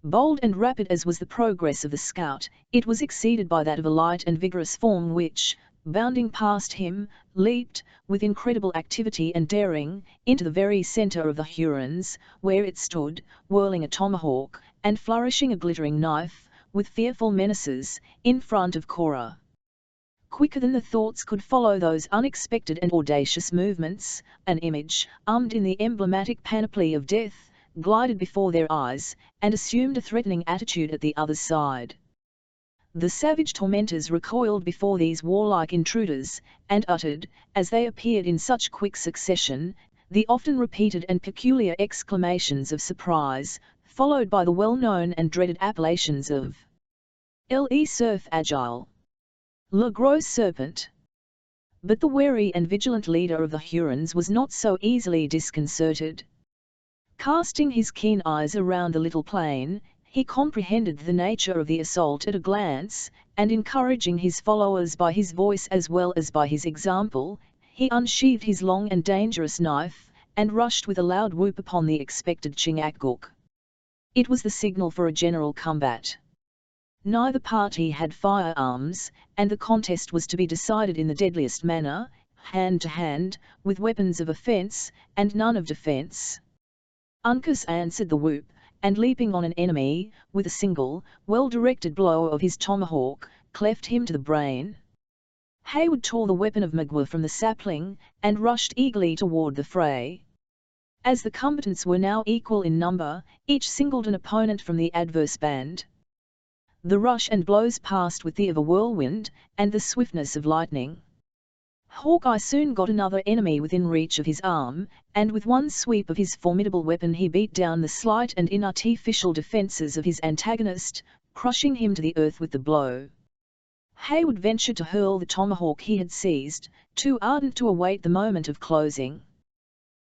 Bold and rapid as was the progress of the scout, it was exceeded by that of a light and vigorous form which, bounding past him, leaped, with incredible activity and daring, into the very centre of the Hurons, where it stood, whirling a tomahawk, and flourishing a glittering knife, with fearful menaces, in front of Cora. Quicker than the thoughts could follow those unexpected and audacious movements, an image, armed in the emblematic panoply of death, glided before their eyes, and assumed a threatening attitude at the other side. The savage tormentors recoiled before these warlike intruders, and uttered, as they appeared in such quick succession, the often repeated and peculiar exclamations of surprise, followed by the well-known and dreaded appellations of Le Cerf Agile, Le Gros Serpent. But the wary and vigilant leader of the Hurons was not so easily disconcerted. Casting his keen eyes around the little plain, he comprehended the nature of the assault at a glance, and encouraging his followers by his voice as well as by his example, he unsheathed his long and dangerous knife, and rushed with a loud whoop upon the expected Chingachgook. It was the signal for a general combat. Neither party had firearms, and the contest was to be decided in the deadliest manner, hand to hand, with weapons of offence, and none of defence. Uncas answered the whoop, and leaping on an enemy, with a single, well-directed blow of his tomahawk, cleft him to the brain. Haywood tore the weapon of Magua from the sapling, and rushed eagerly toward the fray. As the combatants were now equal in number, each singled an opponent from the adverse band. The rush and blows passed with the of a whirlwind, and the swiftness of lightning. Hawkeye soon got another enemy within reach of his arm, and with one sweep of his formidable weapon he beat down the slight and inartificial defences of his antagonist, crushing him to the earth with the blow. Haywood ventured to hurl the tomahawk he had seized, too ardent to await the moment of closing.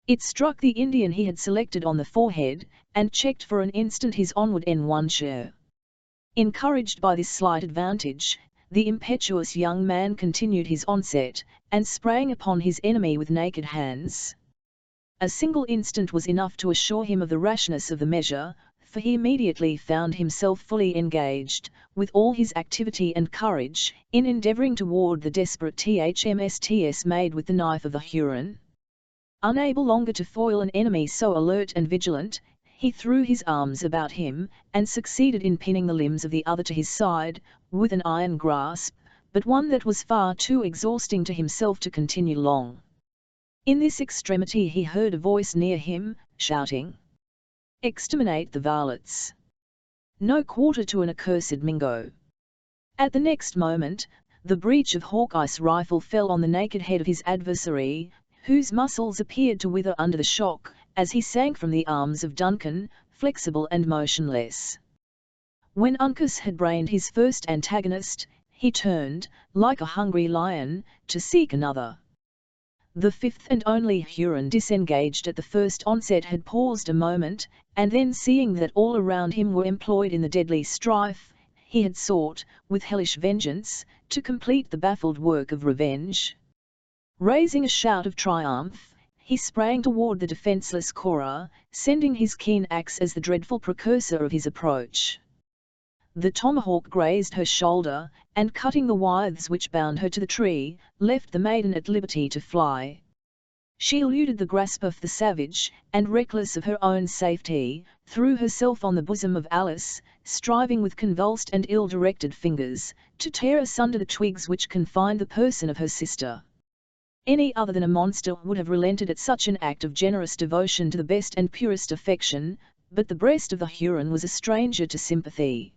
It struck the Indian he had selected on the forehead, and checked for an instant his onward enwanche. Encouraged by this slight advantage, the impetuous young man continued his onset, and sprang upon his enemy with naked hands. A single instant was enough to assure him of the rashness of the measure, for he immediately found himself fully engaged, with all his activity and courage, in endeavouring to ward the desperate THMSTS made with the knife of the Huron. Unable longer to foil an enemy so alert and vigilant, he threw his arms about him, and succeeded in pinning the limbs of the other to his side, with an iron grasp, but one that was far too exhausting to himself to continue long. In this extremity he heard a voice near him, shouting, "Exterminate the varlets! No quarter to an accursed Mingo!" At the next moment, the breech of Hawkeye's rifle fell on the naked head of his adversary, whose muscles appeared to wither under the shock, as he sank from the arms of Duncan, flexible and motionless. When Uncas had brained his first antagonist, he turned, like a hungry lion, to seek another. The fifth and only Huron disengaged at the first onset had paused a moment, and then seeing that all around him were employed in the deadly strife, he had sought, with hellish vengeance, to complete the baffled work of revenge. Raising a shout of triumph, he sprang toward the defenceless Cora, sending his keen axe as the dreadful precursor of his approach. The tomahawk grazed her shoulder, and cutting the withes which bound her to the tree, left the maiden at liberty to fly. She eluded the grasp of the savage, and reckless of her own safety, threw herself on the bosom of Alice, striving with convulsed and ill-directed fingers, to tear asunder the twigs which confined the person of her sister. Any other than a monster would have relented at such an act of generous devotion to the best and purest affection, but the breast of the Huron was a stranger to sympathy.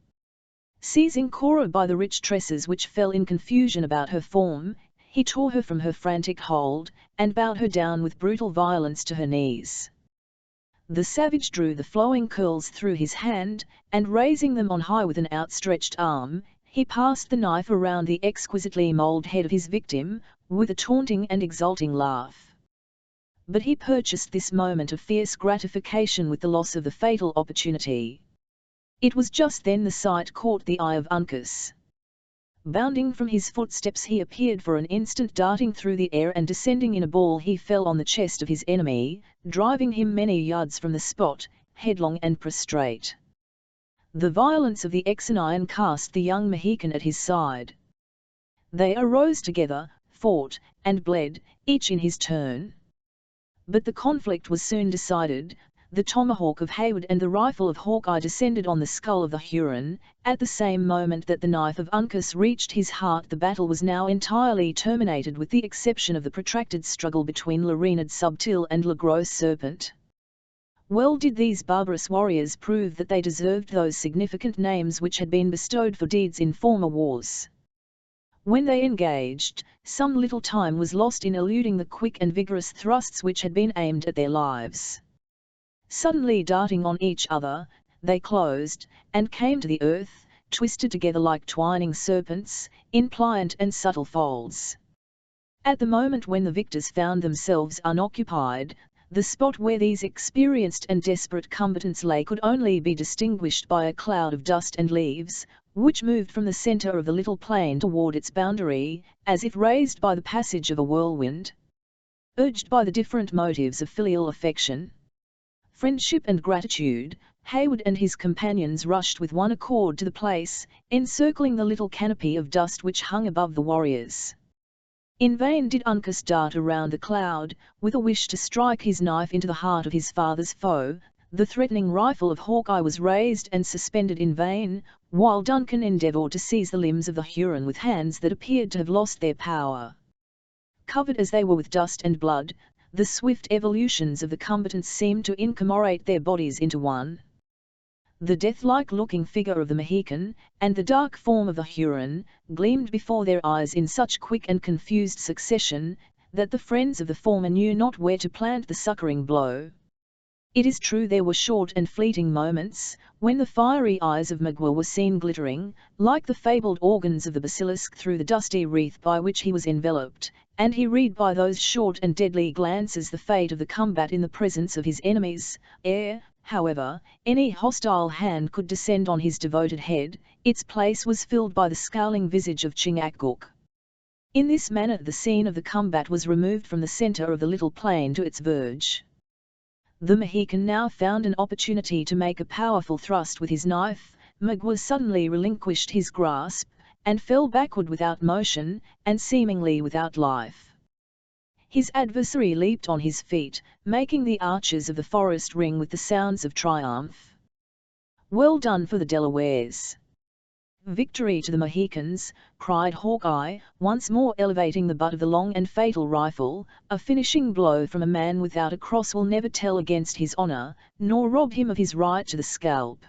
Seizing Cora by the rich tresses which fell in confusion about her form, he tore her from her frantic hold, and bowed her down with brutal violence to her knees. The savage drew the flowing curls through his hand, and raising them on high with an outstretched arm, he passed the knife around the exquisitely moulded head of his victim, with a taunting and exulting laugh. But he purchased this moment of fierce gratification with the loss of the fatal opportunity. It was just then the sight caught the eye of Uncas. Bounding from his footsteps he appeared for an instant, darting through the air, and descending in a ball he fell on the chest of his enemy, driving him many yards from the spot, headlong and prostrate. The violence of the Exonian cast the young Mohican at his side. They arose together, fought, and bled, each in his turn. But the conflict was soon decided. The tomahawk of Haywood and the rifle of Hawkeye descended on the skull of the Huron. At the same moment that the knife of Uncas reached his heart, the battle was now entirely terminated, with the exception of the protracted struggle between Le Renard Subtil and Le Gros Serpent. Well did these barbarous warriors prove that they deserved those significant names which had been bestowed for deeds in former wars. When they engaged, some little time was lost in eluding the quick and vigorous thrusts which had been aimed at their lives. Suddenly darting on each other, they closed, and came to the earth, twisted together like twining serpents, in pliant and subtle folds. At the moment when the victors found themselves unoccupied, the spot where these experienced and desperate combatants lay could only be distinguished by a cloud of dust and leaves, which moved from the centre of the little plain toward its boundary, as if raised by the passage of a whirlwind. Urged by the different motives of filial affection, friendship and gratitude, Hayward and his companions rushed with one accord to the place, encircling the little canopy of dust which hung above the warriors. In vain did Uncas dart around the cloud, with a wish to strike his knife into the heart of his father's foe. The threatening rifle of Hawkeye was raised and suspended in vain, while Duncan endeavoured to seize the limbs of the Huron with hands that appeared to have lost their power. Covered as they were with dust and blood, the swift evolutions of the combatants seemed to incommorate their bodies into one. The death-like looking figure of the Mohican, and the dark form of the Huron, gleamed before their eyes in such quick and confused succession, that the friends of the former knew not where to plant the succouring blow. It is true there were short and fleeting moments, when the fiery eyes of Magua were seen glittering, like the fabled organs of the basilisk through the dusty wreath by which he was enveloped, and he read by those short and deadly glances the fate of the combat in the presence of his enemies. Ere, however, any hostile hand could descend on his devoted head, its place was filled by the scowling visage of Chingachgook. In this manner the scene of the combat was removed from the centre of the little plain to its verge. The Mohican now found an opportunity to make a powerful thrust with his knife. Magua suddenly relinquished his grasp, and fell backward without motion, and seemingly without life. His adversary leaped on his feet, making the arches of the forest ring with the sounds of triumph. "Well done for the Delawares!" "Victory to the Mohicans!" cried Hawkeye, once more elevating the butt of the long and fatal rifle. "A finishing blow from a man without a cross will never tell against his honor, nor rob him of his right to the scalp."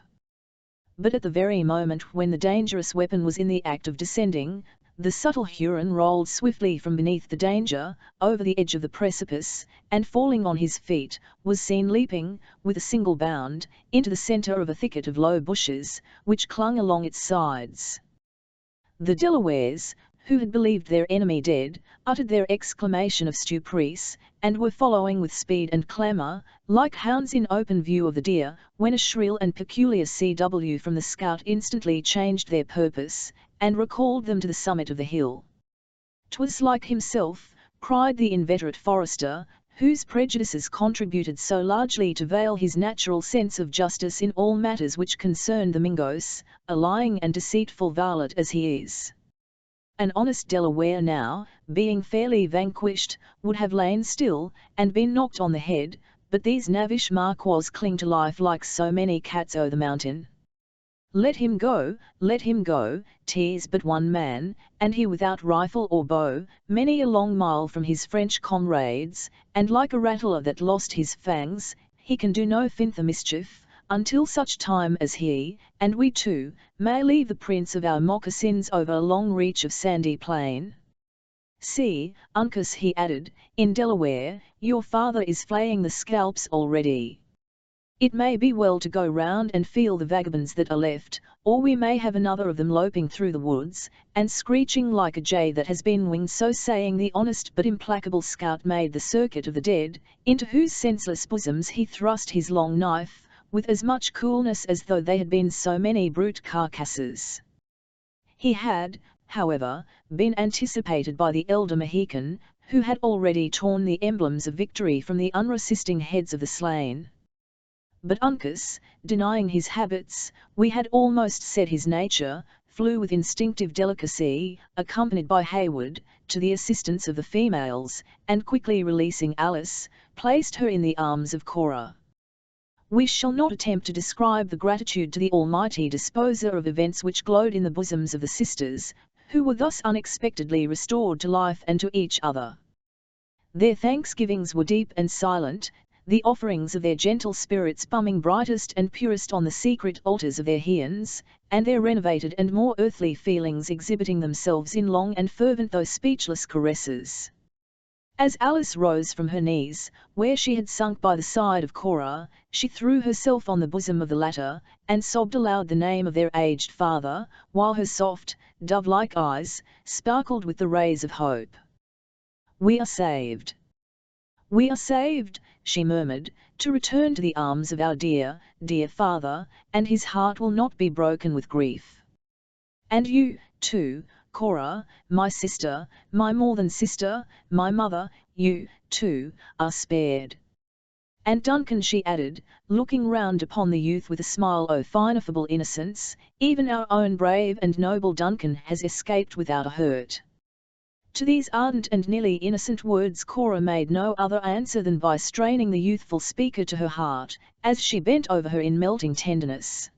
But at the very moment when the dangerous weapon was in the act of descending, the subtle Huron rolled swiftly from beneath the danger, over the edge of the precipice, and falling on his feet, was seen leaping, with a single bound, into the centre of a thicket of low bushes, which clung along its sides. The Delawares, who had believed their enemy dead, uttered their exclamation of surprise, and were following with speed and clamour, like hounds in open view of the deer, when a shrill and peculiar CW from the scout instantly changed their purpose, and recalled them to the summit of the hill. "'Twas like himself," cried the inveterate forester, whose prejudices contributed so largely to veil his natural sense of justice in all matters which concerned the Mingos, a lying and deceitful varlet as he is. An honest Delaware now, being fairly vanquished, would have lain still, and been knocked on the head, but these knavish Marquas cling to life like so many cats o' the mountain. Let him go, 'tis but one man, and he without rifle or bow, many a long mile from his French comrades, and like a rattler that lost his fangs, he can do no further mischief, until such time as he, and we too, may leave the prints of our moccasins over a long reach of sandy plain. See, Uncas," he added, in Delaware, "your father is flaying the scalps already. It may be well to go round and feel the vagabonds that are left, or we may have another of them loping through the woods, and screeching like a jay that has been winged." So saying, the honest but implacable scout made the circuit of the dead, into whose senseless bosoms he thrust his long knife, with as much coolness as though they had been so many brute carcasses. He had, however, been anticipated by the elder Mohican, who had already torn the emblems of victory from the unresisting heads of the slain. But Uncas, denying his habits, we had almost said his nature, flew with instinctive delicacy, accompanied by Hayward, to the assistance of the females, and quickly releasing Alice, placed her in the arms of Cora. We shall not attempt to describe the gratitude to the Almighty Disposer of events which glowed in the bosoms of the sisters, who were thus unexpectedly restored to life and to each other. Their thanksgivings were deep and silent, the offerings of their gentle spirits bumming brightest and purest on the secret altars of their Heians, and their renovated and more earthly feelings exhibiting themselves in long and fervent though speechless caresses. As Alice rose from her knees, where she had sunk by the side of Cora, she threw herself on the bosom of the latter, and sobbed aloud the name of their aged father, while her soft, dove-like eyes sparkled with the rays of hope. "We are saved. We are saved," she murmured, "to return to the arms of our dear, dear father, and his heart will not be broken with grief. And you, too, Cora, my sister, my more than sister, my mother, you, too, are spared. And Duncan," she added, looking round upon the youth with a smile of ineffable innocence, "even our own brave and noble Duncan has escaped without a hurt." To these ardent and nearly innocent words Cora made no other answer than by straining the youthful speaker to her heart, as she bent over her in melting tenderness.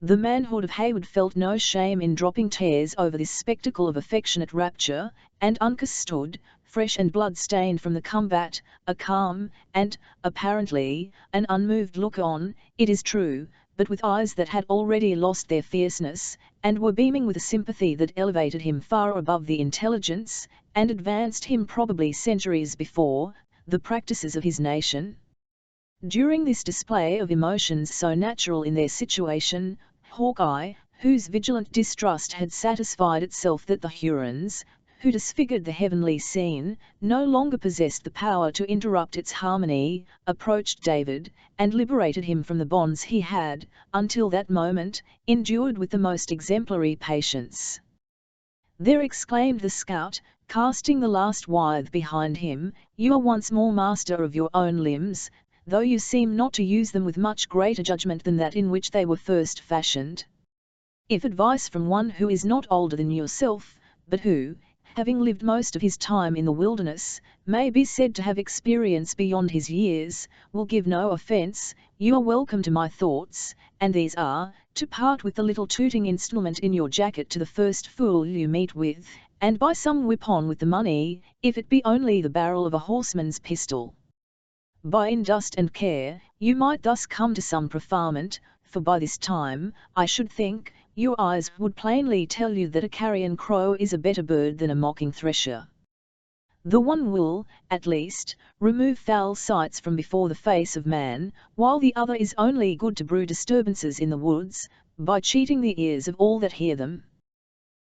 The manhood of Hayward felt no shame in dropping tears over this spectacle of affectionate rapture, and Uncas stood, fresh and blood-stained from the combat, a calm, and, apparently, an unmoved look-on, it is true, but with eyes that had already lost their fierceness, and were beaming with a sympathy that elevated him far above the intelligence, and advanced him probably centuries before, the practices of his nation. During this display of emotions so natural in their situation, Hawkeye, whose vigilant distrust had satisfied itself that the Hurons, who disfigured the heavenly scene, no longer possessed the power to interrupt its harmony, approached David, and liberated him from the bonds he had, until that moment, endured with the most exemplary patience. "There," exclaimed the scout, casting the last withe behind him, "you are once more master of your own limbs, though you seem not to use them with much greater judgment than that in which they were first fashioned. If advice from one who is not older than yourself, but who, having lived most of his time in the wilderness, may be said to have experience beyond his years, will give no offence, you are welcome to my thoughts, and these are, to part with the little tooting instrument in your jacket to the first fool you meet with, and buy some weapon with the money, if it be only the barrel of a horseman's pistol. By indust and care, you might thus come to some preferment, for by this time, I should think, your eyes would plainly tell you that a carrion crow is a better bird than a mocking thresher. The one will, at least, remove foul sights from before the face of man, while the other is only good to brew disturbances in the woods, by cheating the ears of all that hear them.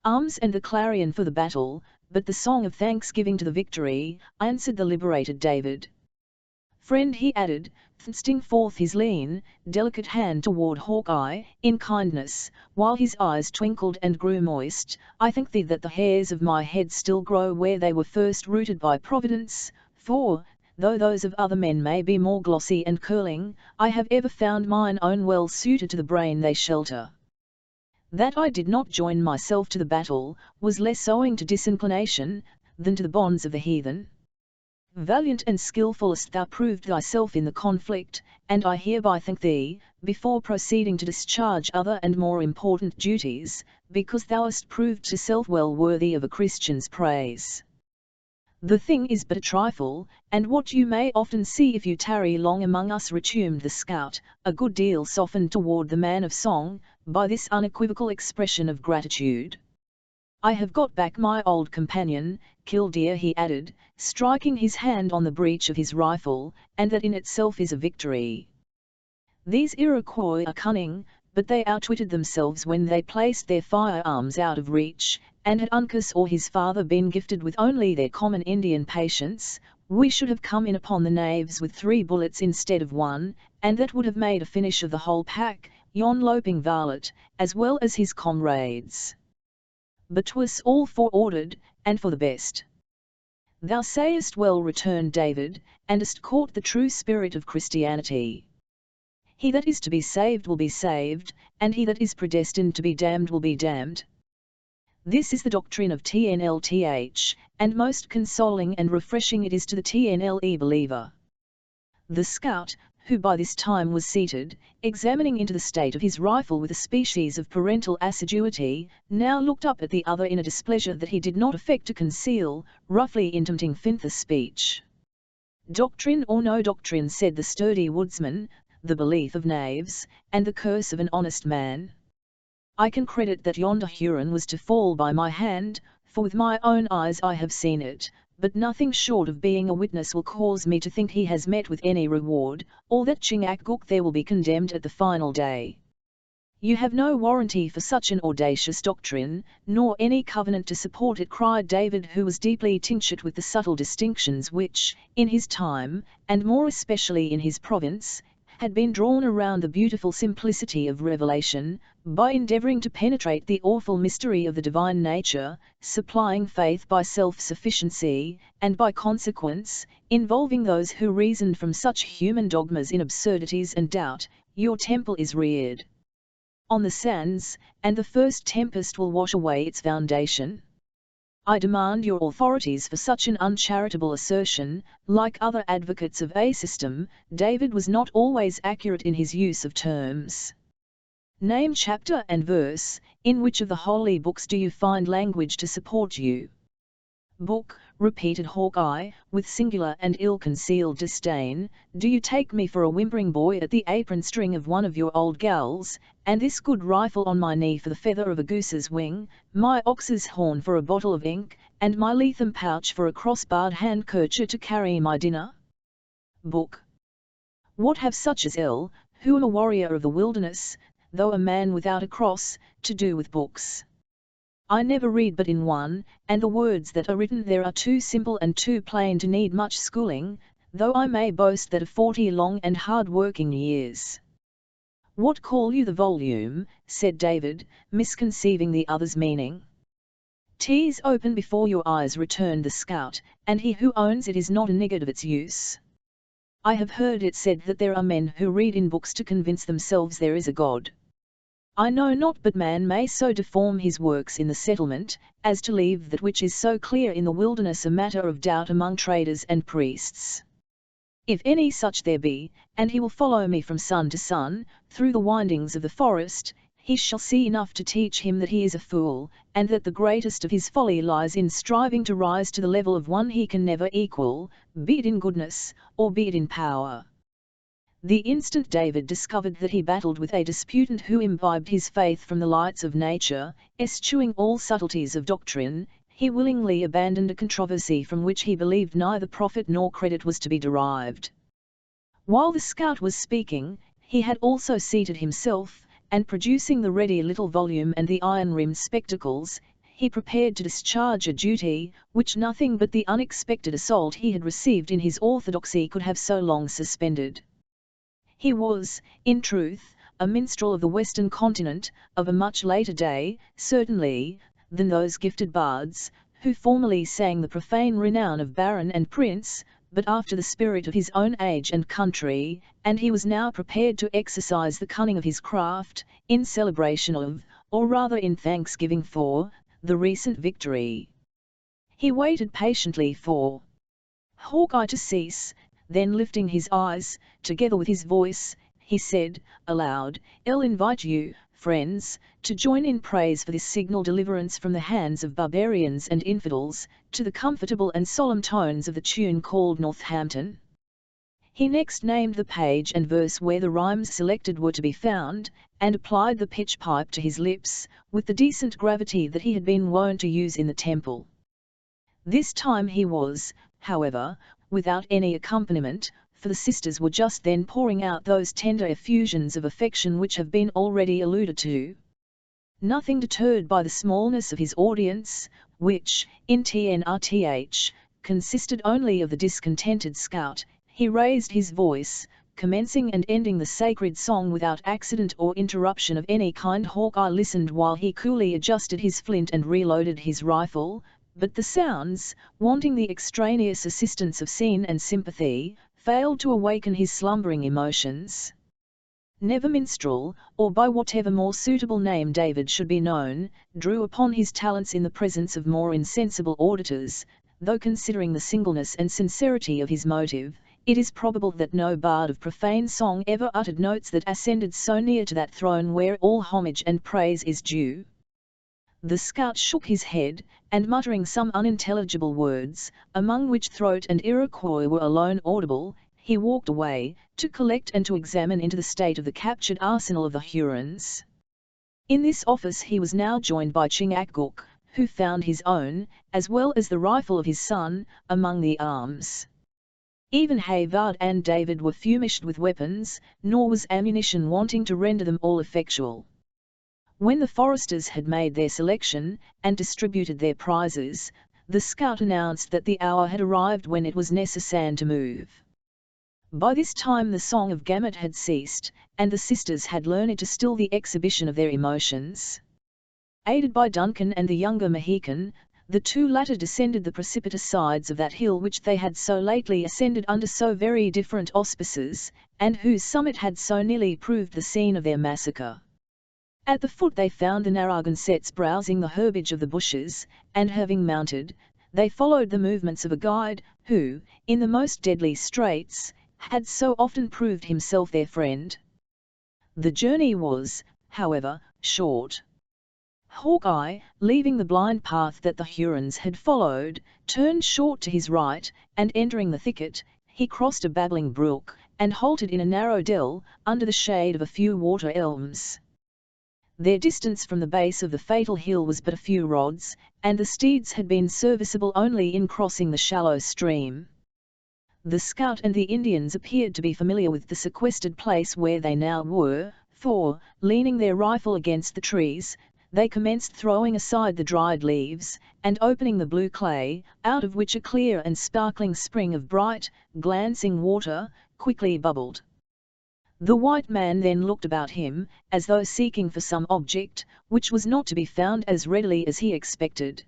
Arms and the clarion for the battle, but the song of thanksgiving to the victory," answered the liberated David. "Friend," he added, thrusting forth his lean, delicate hand toward Hawkeye, in kindness, while his eyes twinkled and grew moist, "I thank thee that the hairs of my head still grow where they were first rooted by Providence, for, though those of other men may be more glossy and curling, I have ever found mine own well suited to the brain they shelter. That I did not join myself to the battle, was less owing to disinclination, than to the bonds of the heathen. Valiant and skilful hast thou proved thyself in the conflict, and I hereby thank thee, before proceeding to discharge other and more important duties, because thou hast proved thyself well worthy of a Christian's praise. The thing is but a trifle, and what you may often see if you tarry long among us," resumed the scout, a good deal softened toward the man of song, by this unequivocal expression of gratitude. "I have got back my old companion, Killdeer," he added, striking his hand on the breech of his rifle, "and that in itself is a victory. These Iroquois are cunning, but they outwitted themselves when they placed their firearms out of reach, and had Uncas or his father been gifted with only their common Indian patience, we should have come in upon the knaves with 3 bullets instead of 1, and that would have made a finish of the whole pack, yon loping varlet, as well as his comrades. But 'twas all foreordered, and for the best." "Thou sayest well," returned David, "and hast caught the true spirit of Christianity. He that is to be saved will be saved, and he that is predestined to be damned will be damned. This is the doctrine of TNLTH, and most consoling and refreshing it is to the TNLE believer." The scout, who by this time was seated, examining into the state of his rifle with a species of parental assiduity, now looked up at the other in a displeasure that he did not affect to conceal, roughly intimating Fintha's speech. "Doctrine or no doctrine," said the sturdy woodsman, "the belief of knaves, and the curse of an honest man. I can credit that yonder Huron was to fall by my hand, for with my own eyes I have seen it, but nothing short of being a witness will cause me to think he has met with any reward, or that Chingachgook there will be condemned at the final day." "You have no warranty for such an audacious doctrine, nor any covenant to support it," cried David, who was deeply tinctured with the subtle distinctions which, in his time, and more especially in his province, had been drawn around the beautiful simplicity of revelation, by endeavouring to penetrate the awful mystery of the divine nature, supplying faith by self-sufficiency, and by consequence, involving those who reasoned from such human dogmas in absurdities and doubt. "Your temple is reared on the sands, and the first tempest will wash away its foundation. I demand your authorities for such an uncharitable assertion." Like other advocates of a system, David was not always accurate in his use of terms. "Name chapter and verse. In which of the holy books do you find language to support you?" "Book," repeated Hawkeye, with singular and ill-concealed disdain. "Do you take me for a whimpering boy at the apron-string of one of your old gals, and this good rifle on my knee for the feather of a goose's wing, my ox's horn for a bottle of ink, and my Leatham pouch for a cross-barred handkercher to carry my dinner? Book. What have such as L, who am a warrior of the wilderness, though a man without a cross, to do with books? I never read but in one, and the words that are written there are too simple and too plain to need much schooling, though I may boast that of 40 long and hard-working years." "What call you the volume?" said David, misconceiving the other's meaning. "'Tis open before your eyes," returned the scout, "and he who owns it is not a niggard of its use. I have heard it said that there are men who read in books to convince themselves there is a God. I know not but man may so deform his works in the settlement, as to leave that which is so clear in the wilderness a matter of doubt among traders and priests. If any such there be, and he will follow me from sun to sun, through the windings of the forest, he shall see enough to teach him that he is a fool, and that the greatest of his folly lies in striving to rise to the level of one he can never equal, be it in goodness, or be it in power." The instant David discovered that he battled with a disputant who imbibed his faith from the lights of nature, eschewing all subtleties of doctrine, he willingly abandoned a controversy from which he believed neither profit nor credit was to be derived. While the scout was speaking, he had also seated himself, and producing the ready little volume and the iron-rimmed spectacles, he prepared to discharge a duty, which nothing but the unexpected assault he had received in his orthodoxy could have so long suspended. He was, in truth, a minstrel of the western continent, of a much later day, certainly, than those gifted bards, who formerly sang the profane renown of baron and prince, but after the spirit of his own age and country, and he was now prepared to exercise the cunning of his craft, in celebration of, or rather in thanksgiving for, the recent victory. He waited patiently for Hawkeye to cease, then lifting his eyes, together with his voice, he said, aloud, "I'll invite you, friends, to join in praise for this signal deliverance from the hands of barbarians and infidels, to the comfortable and solemn tones of the tune called Northampton." He next named the page and verse where the rhymes selected were to be found, and applied the pitch pipe to his lips, with the decent gravity that he had been wont to use in the temple. This time he was, however, without any accompaniment, for the sisters were just then pouring out those tender effusions of affection which have been already alluded to. Nothing deterred by the smallness of his audience, which, in TNRTH, consisted only of the discontented scout, he raised his voice, commencing and ending the sacred song without accident or interruption of any kind. Hawkeye listened while he coolly adjusted his flint and reloaded his rifle, but the sounds, wanting the extraneous assistance of scene and sympathy, failed to awaken his slumbering emotions. Never minstrel, or by whatever more suitable name David should be known, drew upon his talents in the presence of more insensible auditors, though considering the singleness and sincerity of his motive, it is probable that no bard of profane song ever uttered notes that ascended so near to that throne where all homage and praise is due. The scout shook his head, and muttering some unintelligible words, among which throat and Iroquois were alone audible, he walked away, to collect and to examine into the state of the captured arsenal of the Hurons. In this office he was now joined by Chingachgook, who found his own, as well as the rifle of his son, among the arms. Even Havard and David were famished with weapons, nor was ammunition wanting to render them all effectual. When the foresters had made their selection, and distributed their prizes, the scout announced that the hour had arrived when it was necessary to move. By this time the song of Gamut had ceased, and the sisters had learned to still the exhibition of their emotions. Aided by Duncan and the younger Mohican, the two latter descended the precipitous sides of that hill which they had so lately ascended under so very different auspices, and whose summit had so nearly proved the scene of their massacre. At the foot they found the Narragansetts browsing the herbage of the bushes, and having mounted, they followed the movements of a guide, who, in the most deadly straits, had so often proved himself their friend. The journey was, however, short. Hawkeye, leaving the blind path that the Hurons had followed, turned short to his right, and entering the thicket, he crossed a babbling brook, and halted in a narrow dell, under the shade of a few water elms. Their distance from the base of the fatal hill was but a few rods, and the steeds had been serviceable only in crossing the shallow stream. The scout and the Indians appeared to be familiar with the sequestered place where they now were, for, leaning their rifle against the trees, they commenced throwing aside the dried leaves, and opening the blue clay, out of which a clear and sparkling spring of bright, glancing water, quickly bubbled. The white man then looked about him, as though seeking for some object, which was not to be found as readily as he expected.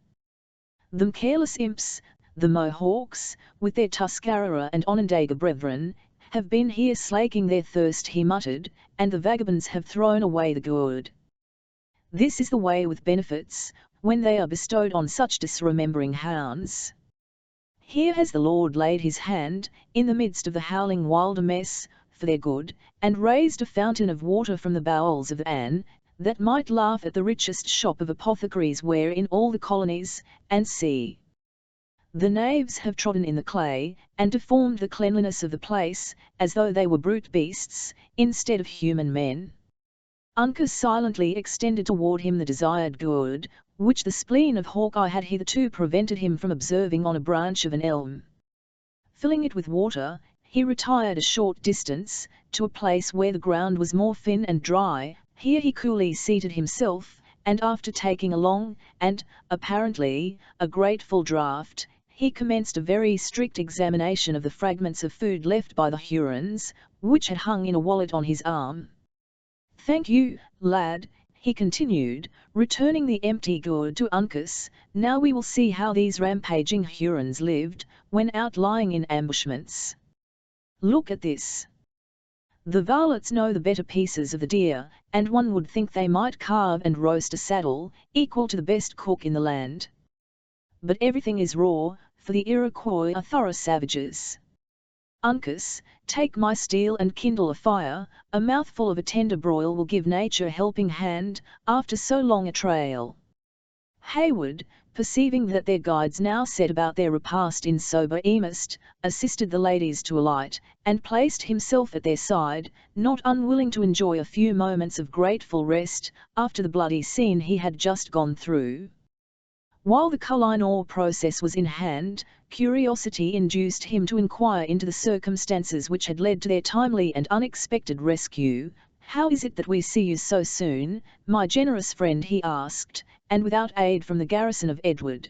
"Them careless imps, the Mohawks, with their Tuscarora and Onondaga brethren, have been here slaking their thirst," he muttered, "and the vagabonds have thrown away the gourd. This is the way with benefits, when they are bestowed on such disremembering hounds. Here has the Lord laid his hand, in the midst of the howling wilderness, for their good, and raised a fountain of water from the bowels of the Anne, that might laugh at the richest shop of apothecaries where in all the colonies, and see. The knaves have trodden in the clay, and deformed the cleanliness of the place, as though they were brute beasts, instead of human men." Uncas silently extended toward him the desired gourd, which the spleen of Hawkeye had hitherto prevented him from observing on a branch of an elm. Filling it with water, he retired a short distance, to a place where the ground was more thin and dry. Here he coolly seated himself, and after taking a long, and, apparently, a grateful draught, he commenced a very strict examination of the fragments of food left by the Hurons, which had hung in a wallet on his arm. "Thank you, lad," he continued, returning the empty gourd to Uncas. "Now we will see how these rampaging Hurons lived, when out lying in ambushments. Look at this. The varlets know the better pieces of the deer, and one would think they might carve and roast a saddle, equal to the best cook in the land. But everything is raw, for the Iroquois are thorough savages. Uncas, take my steel and kindle a fire. A mouthful of a tender broil will give nature a helping hand, after so long a trail." Hayward, perceiving that their guides now set about their repast in sober earnest, assisted the ladies to alight, and placed himself at their side, not unwilling to enjoy a few moments of grateful rest, after the bloody scene he had just gone through. While the culinary process was in hand, curiosity induced him to inquire into the circumstances which had led to their timely and unexpected rescue. "How is it that we see you so soon, my generous friend?" he asked, "and without aid from the garrison of Edward?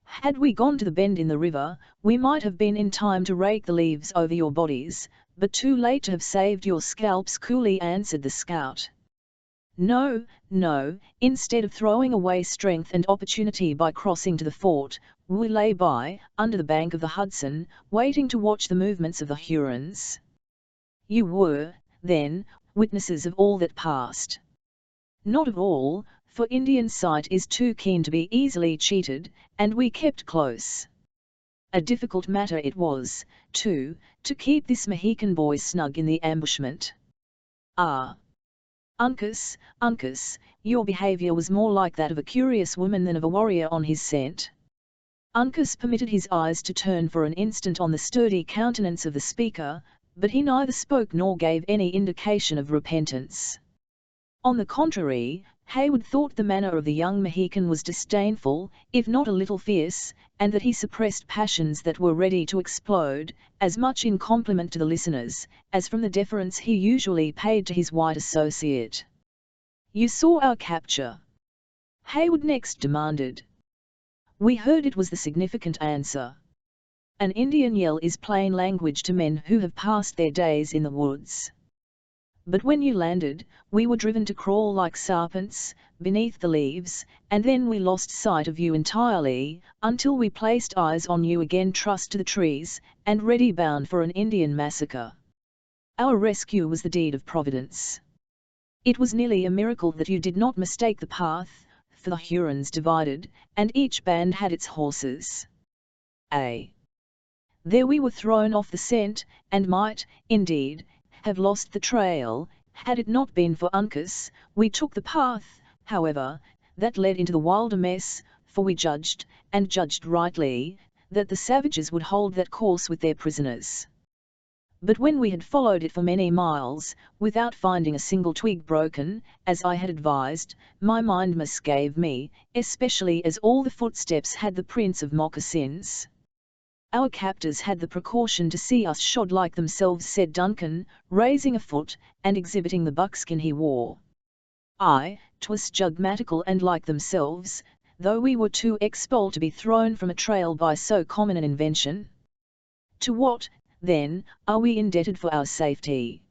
Had we gone to the bend in the river, we might have been in time to rake the leaves over your bodies, but too late to have saved your scalps," coolly answered the scout. "No, no, instead of throwing away strength and opportunity by crossing to the fort, we lay by, under the bank of the Hudson, waiting to watch the movements of the Hurons." "You were, then, witnesses of all that passed?" "Not of all, for Indian sight is too keen to be easily cheated, and we kept close. A difficult matter it was, too, to keep this Mohican boy snug in the ambushment." "Ah! Uncas, Uncas, your behavior was more like that of a curious woman than of a warrior on his scent. Uncas permitted his eyes to turn for an instant on the sturdy countenance of the speaker, but he neither spoke nor gave any indication of repentance. On the contrary, Hayward thought the manner of the young Mohican was disdainful, if not a little fierce, and that he suppressed passions that were ready to explode, as much in compliment to the listeners, as from the deference he usually paid to his white associate. "You saw our capture?" Hayward next demanded. "We heard," it was the significant answer. "An Indian yell is plain language to men who have passed their days in the woods. But when you landed, we were driven to crawl like serpents, beneath the leaves, and then we lost sight of you entirely, until we placed eyes on you again trussed to the trees, and ready bound for an Indian massacre. Our rescue was the deed of Providence. It was nearly a miracle that you did not mistake the path, for the Hurons divided, and each band had its horses. There we were thrown off the scent, and might, indeed, have lost the trail, had it not been for Uncas. We took the path, however, that led into the wilderness, for we judged, and judged rightly, that the savages would hold that course with their prisoners. But when we had followed it for many miles, without finding a single twig broken, as I had advised, my mind misgave me, especially as all the footsteps had the prints of moccasins. Our captors had the precaution to see us shod like themselves," said Duncan, raising a foot, and exhibiting the buckskin he wore. "Aye, 'twas jugmatical and like themselves, though we were too expelled to be thrown from a trail by so common an invention. To what, then, are we indebted for our safety?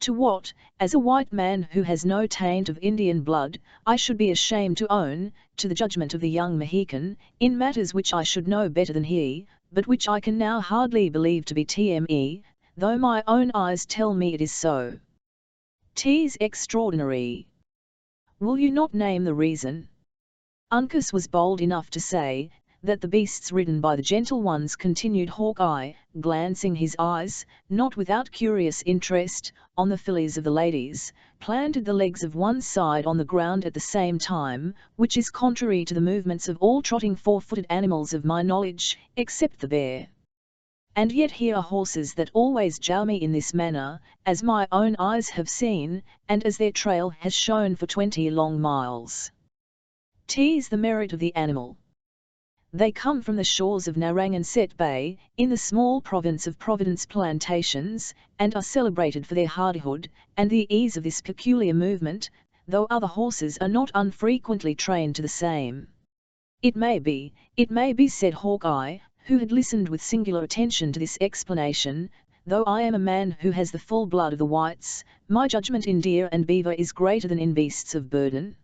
To what, as a white man who has no taint of Indian blood, I should be ashamed to own, to the judgment of the young Mohican, in matters which I should know better than he, but which I can now hardly believe to be TME, though my own eyes tell me it is so. 'Tis extraordinary. Will you not name the reason?" Uncas was bold enough to say, that the beasts ridden by the gentle ones, continued Hawkeye, glancing his eyes, not without curious interest, on the fillies of the ladies, planted the legs of one side on the ground at the same time, which is contrary to the movements of all trotting four-footed animals of my knowledge, except the bear. And yet here are horses that always jow me in this manner, as my own eyes have seen, and as their trail has shown for 20 long miles. 'Tis the merit of the animal. They come from the shores of Narragansett Bay, in the small province of Providence Plantations, and are celebrated for their hardihood, and the ease of this peculiar movement, though other horses are not unfrequently trained to the same. It may be," said Hawkeye, who had listened with singular attention to this explanation, "though I am a man who has the full blood of the whites, my judgment in deer and beaver is greater than in beasts of burden.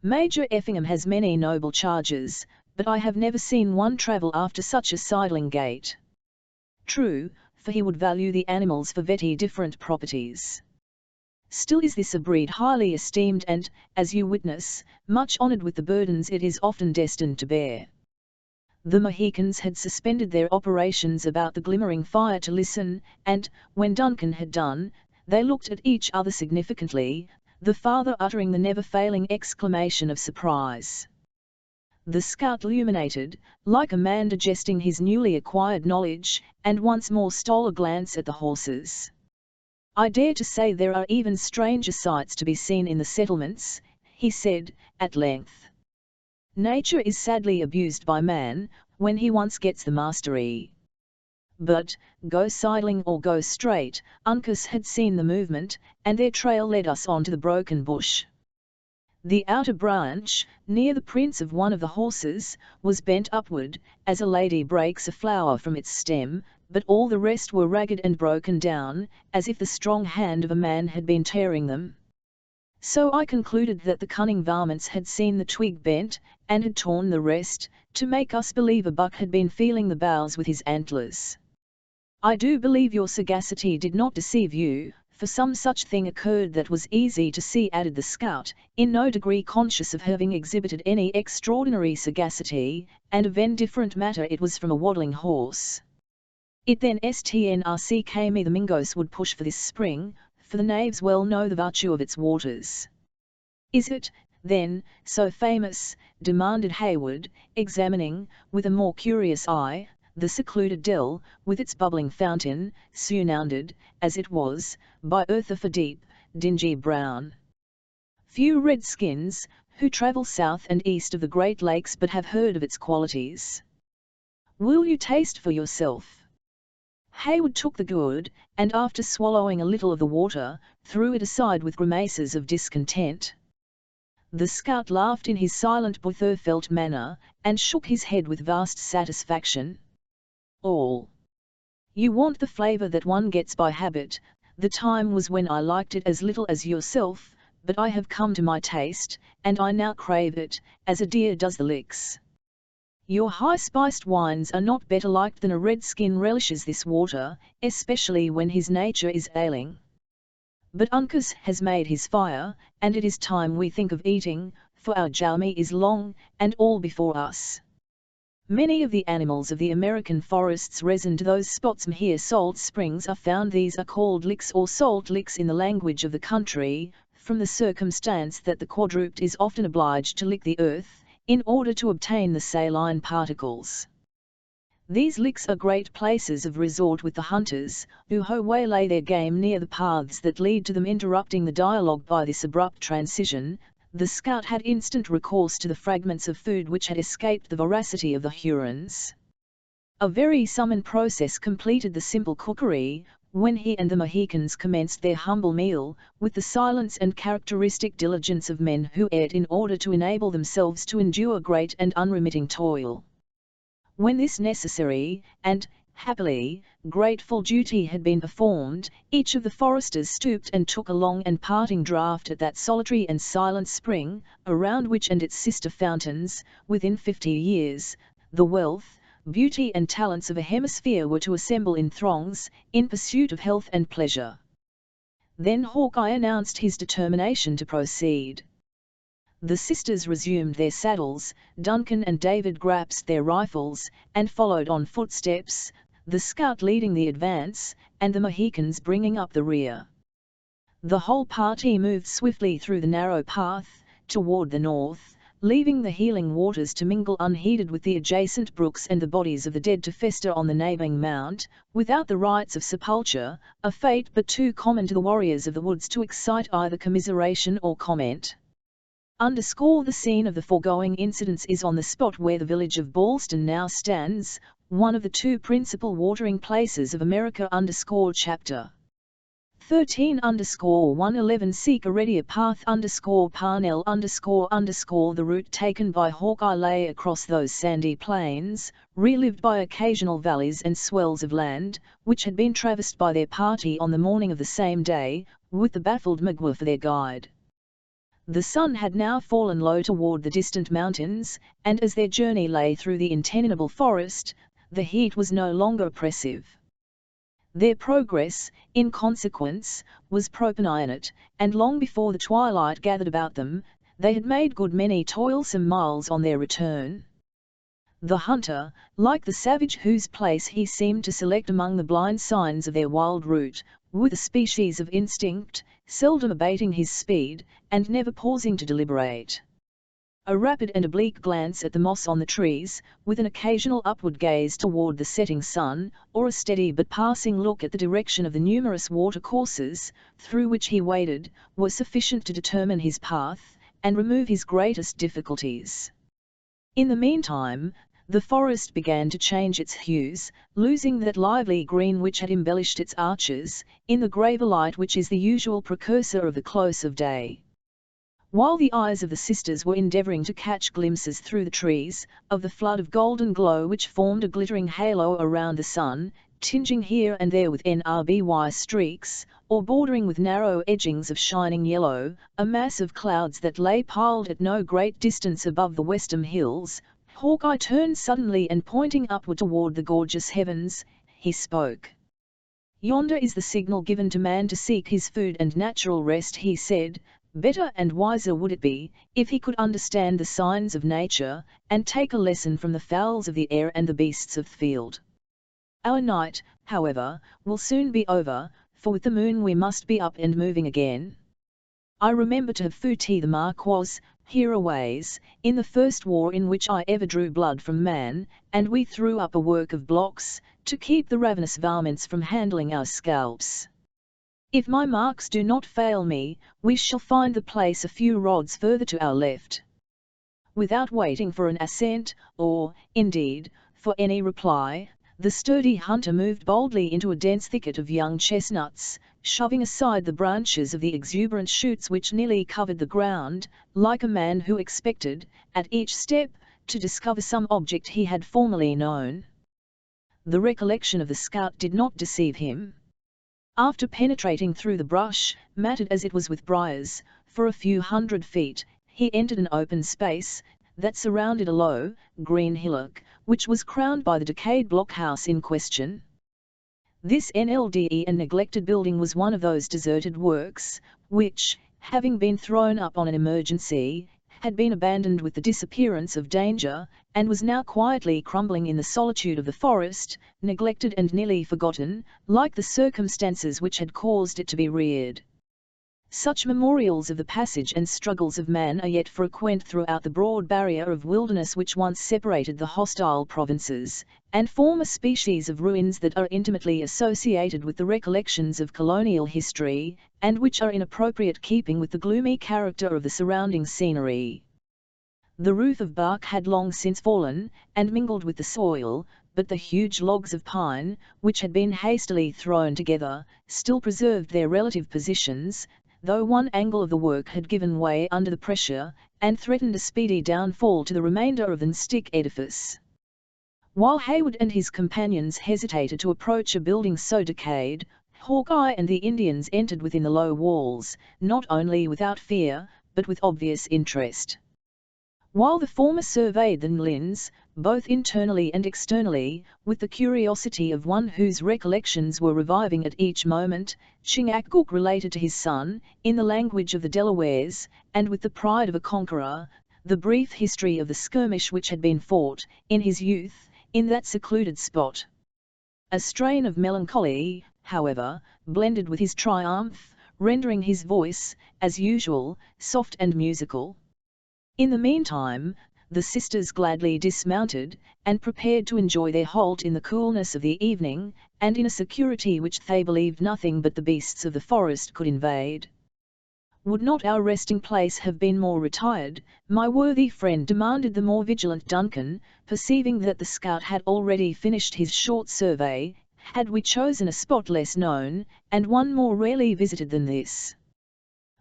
Major Effingham has many noble chargers, but I have never seen one travel after such a sidling gait. True, for he would value the animals for very different properties. Still is this a breed highly esteemed and, as you witness, much honoured with the burdens it is often destined to bear." The Mohicans had suspended their operations about the glimmering fire to listen, and, when Duncan had done, they looked at each other significantly, the father uttering the never-failing exclamation of surprise. The scout illuminated, like a man digesting his newly acquired knowledge, and once more stole a glance at the horses. "I dare to say there are even stranger sights to be seen in the settlements," he said, at length. "Nature is sadly abused by man, when he once gets the mastery. But, go sidling or go straight, Uncas had seen the movement, and their trail led us on to the broken bush. The outer branch, near the prints of one of the horses, was bent upward, as a lady breaks a flower from its stem, but all the rest were ragged and broken down, as if the strong hand of a man had been tearing them. So I concluded that the cunning varmints had seen the twig bent, and had torn the rest, to make us believe a buck had been feeling the boughs with his antlers. I do believe your sagacity did not deceive you, for some such thing occurred that was easy to see," added the scout, in no degree conscious of having exhibited any extraordinary sagacity, "and a very different matter it was from a waddling horse. It then strck me the Mingos would push for this spring, for the knaves well know the virtue of its waters. Is it, then, so famous? Demanded Hayward, examining, with a more curious eye, the secluded dell, with its bubbling fountain, surrounded, as it was, by earth of a deep, dingy brown. Few redskins, who travel south and east of the Great Lakes but have heard of its qualities. Will you taste for yourself? Hayward took the gourd, and after swallowing a little of the water, threw it aside with grimaces of discontent. The scout laughed in his silent Butherfelt manner, and shook his head with vast satisfaction. All. You want the flavour that one gets by habit. The time was when I liked it as little as yourself, but I have come to my taste, and I now crave it, as a deer does the licks. Your high-spiced wines are not better liked than a redskin relishes this water, especially when his nature is ailing. But Uncas has made his fire, and it is time we think of eating, for our journey is long, and all before us. Many of the animals of the American forests reson to those spots. Here salt springs are found. These are called licks or salt licks in the language of the country, from the circumstance that the quadruped is often obliged to lick the earth, in order to obtain the saline particles. These licks are great places of resort with the hunters, who waylay their game near the paths that lead to them. Interrupting the dialogue by this abrupt transition, the scout had instant recourse to the fragments of food which had escaped the voracity of the Hurons. A very summon process completed the simple cookery, when he and the Mohicans commenced their humble meal, with the silence and characteristic diligence of men who ate in order to enable themselves to endure great and unremitting toil. When this necessary, and, happily, grateful duty had been performed, each of the foresters stooped and took a long and parting draught at that solitary and silent spring, around which and its sister fountains, within 50 years, the wealth, beauty and talents of a hemisphere were to assemble in throngs, in pursuit of health and pleasure. Then Hawkeye announced his determination to proceed. The sisters resumed their saddles, Duncan and David grasped their rifles, and followed on footsteps, the scout leading the advance, and the Mohicans bringing up the rear. The whole party moved swiftly through the narrow path, toward the north, leaving the healing waters to mingle unheeded with the adjacent brooks and the bodies of the dead to fester on the neighbouring mount, without the rites of sepulture, a fate but too common to the warriors of the woods to excite either commiseration or comment. The scene of the foregoing incidents is on the spot where the village of Ballston now stands, one of the two principal watering places of America. Chapter 13_111 Seek a readier path _Parnell __ The route taken by Hawkeye lay across those sandy plains, relived by occasional valleys and swells of land, which had been traversed by their party on the morning of the same day, with the baffled Magua for their guide. The sun had now fallen low toward the distant mountains, and as their journey lay through the interminable forest, the heat was no longer oppressive. Their progress, in consequence, was proportionate, and long before the twilight gathered about them, they had made good many toilsome miles on their return. The hunter, like the savage whose place he seemed to select among the blind signs of their wild route, with a species of instinct, seldom abating his speed, and never pausing to deliberate. A rapid and oblique glance at the moss on the trees, with an occasional upward gaze toward the setting sun, or a steady but passing look at the direction of the numerous watercourses, through which he waded, were sufficient to determine his path, and remove his greatest difficulties. In the meantime, the forest began to change its hues, losing that lively green which had embellished its arches, in the graver light which is the usual precursor of the close of day. While the eyes of the sisters were endeavouring to catch glimpses through the trees, of the flood of golden glow which formed a glittering halo around the sun, tinging here and there with NRBY streaks, or bordering with narrow edgings of shining yellow, a mass of clouds that lay piled at no great distance above the western hills, Hawkeye turned suddenly and pointing upward toward the gorgeous heavens, he spoke. "Yonder is the signal given to man to seek his food and natural rest," he said. "Better and wiser would it be, if he could understand the signs of nature, and take a lesson from the fowls of the air and the beasts of the field. Our night, however, will soon be over, for with the moon we must be up and moving again. I remember to have fought the Marquis, hereaways, in the first war in which I ever drew blood from man, and we threw up a work of blocks, to keep the ravenous varmints from handling our scalps. If my marks do not fail me, we shall find the place a few rods further to our left. Without waiting for an assent, or, indeed, for any reply, the sturdy hunter moved boldly into a dense thicket of young chestnuts, shoving aside the branches of the exuberant shoots which nearly covered the ground, like a man who expected, at each step, to discover some object he had formerly known. The recollection of the scout did not deceive him. After penetrating through the brush, matted as it was with briars, for a few hundred feet, he entered an open space that surrounded a low, green hillock, which was crowned by the decayed blockhouse in question. This NLDE and neglected building was one of those deserted works, which, having been thrown up on an emergency, had been abandoned with the disappearance of danger, and was now quietly crumbling in the solitude of the forest, neglected and nearly forgotten, like the circumstances which had caused it to be reared. Such memorials of the passage and struggles of man are yet frequent throughout the broad barrier of wilderness which once separated the hostile provinces, and form a species of ruins that are intimately associated with the recollections of colonial history, and which are in appropriate keeping with the gloomy character of the surrounding scenery. The roof of bark had long since fallen, and mingled with the soil, but the huge logs of pine, which had been hastily thrown together, still preserved their relative positions, though one angle of the work had given way under the pressure, and threatened a speedy downfall to the remainder of the stick edifice. While Hayward and his companions hesitated to approach a building so decayed, Hawkeye and the Indians entered within the low walls, not only without fear, but with obvious interest. While the former surveyed the Nlins, both internally and externally, with the curiosity of one whose recollections were reviving at each moment, Chingachgook related to his son, in the language of the Delawares, and with the pride of a conqueror, the brief history of the skirmish which had been fought, in his youth, in that secluded spot. A strain of melancholy, however, blended with his triumph, rendering his voice, as usual, soft and musical. In the meantime, the sisters gladly dismounted, and prepared to enjoy their halt in the coolness of the evening, and in a security which they believed nothing but the beasts of the forest could invade. "Would not our resting place have been more retired, my worthy friend?" demanded the more vigilant Duncan, perceiving that the scout had already finished his short survey. "Had we chosen a spot less known, and one more rarely visited than this?"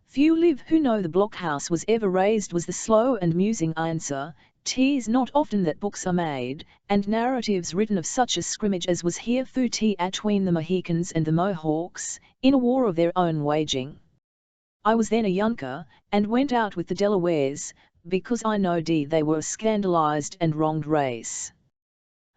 "Few live who know the blockhouse was ever raised," was the slow and musing answer. "'Tis not often that books are made, and narratives written of such a scrimmage as was here fought atween the Mohicans and the Mohawks, in a war of their own waging. I was then a younker, and went out with the Delawares, because I know'd they were a scandalized and wronged race.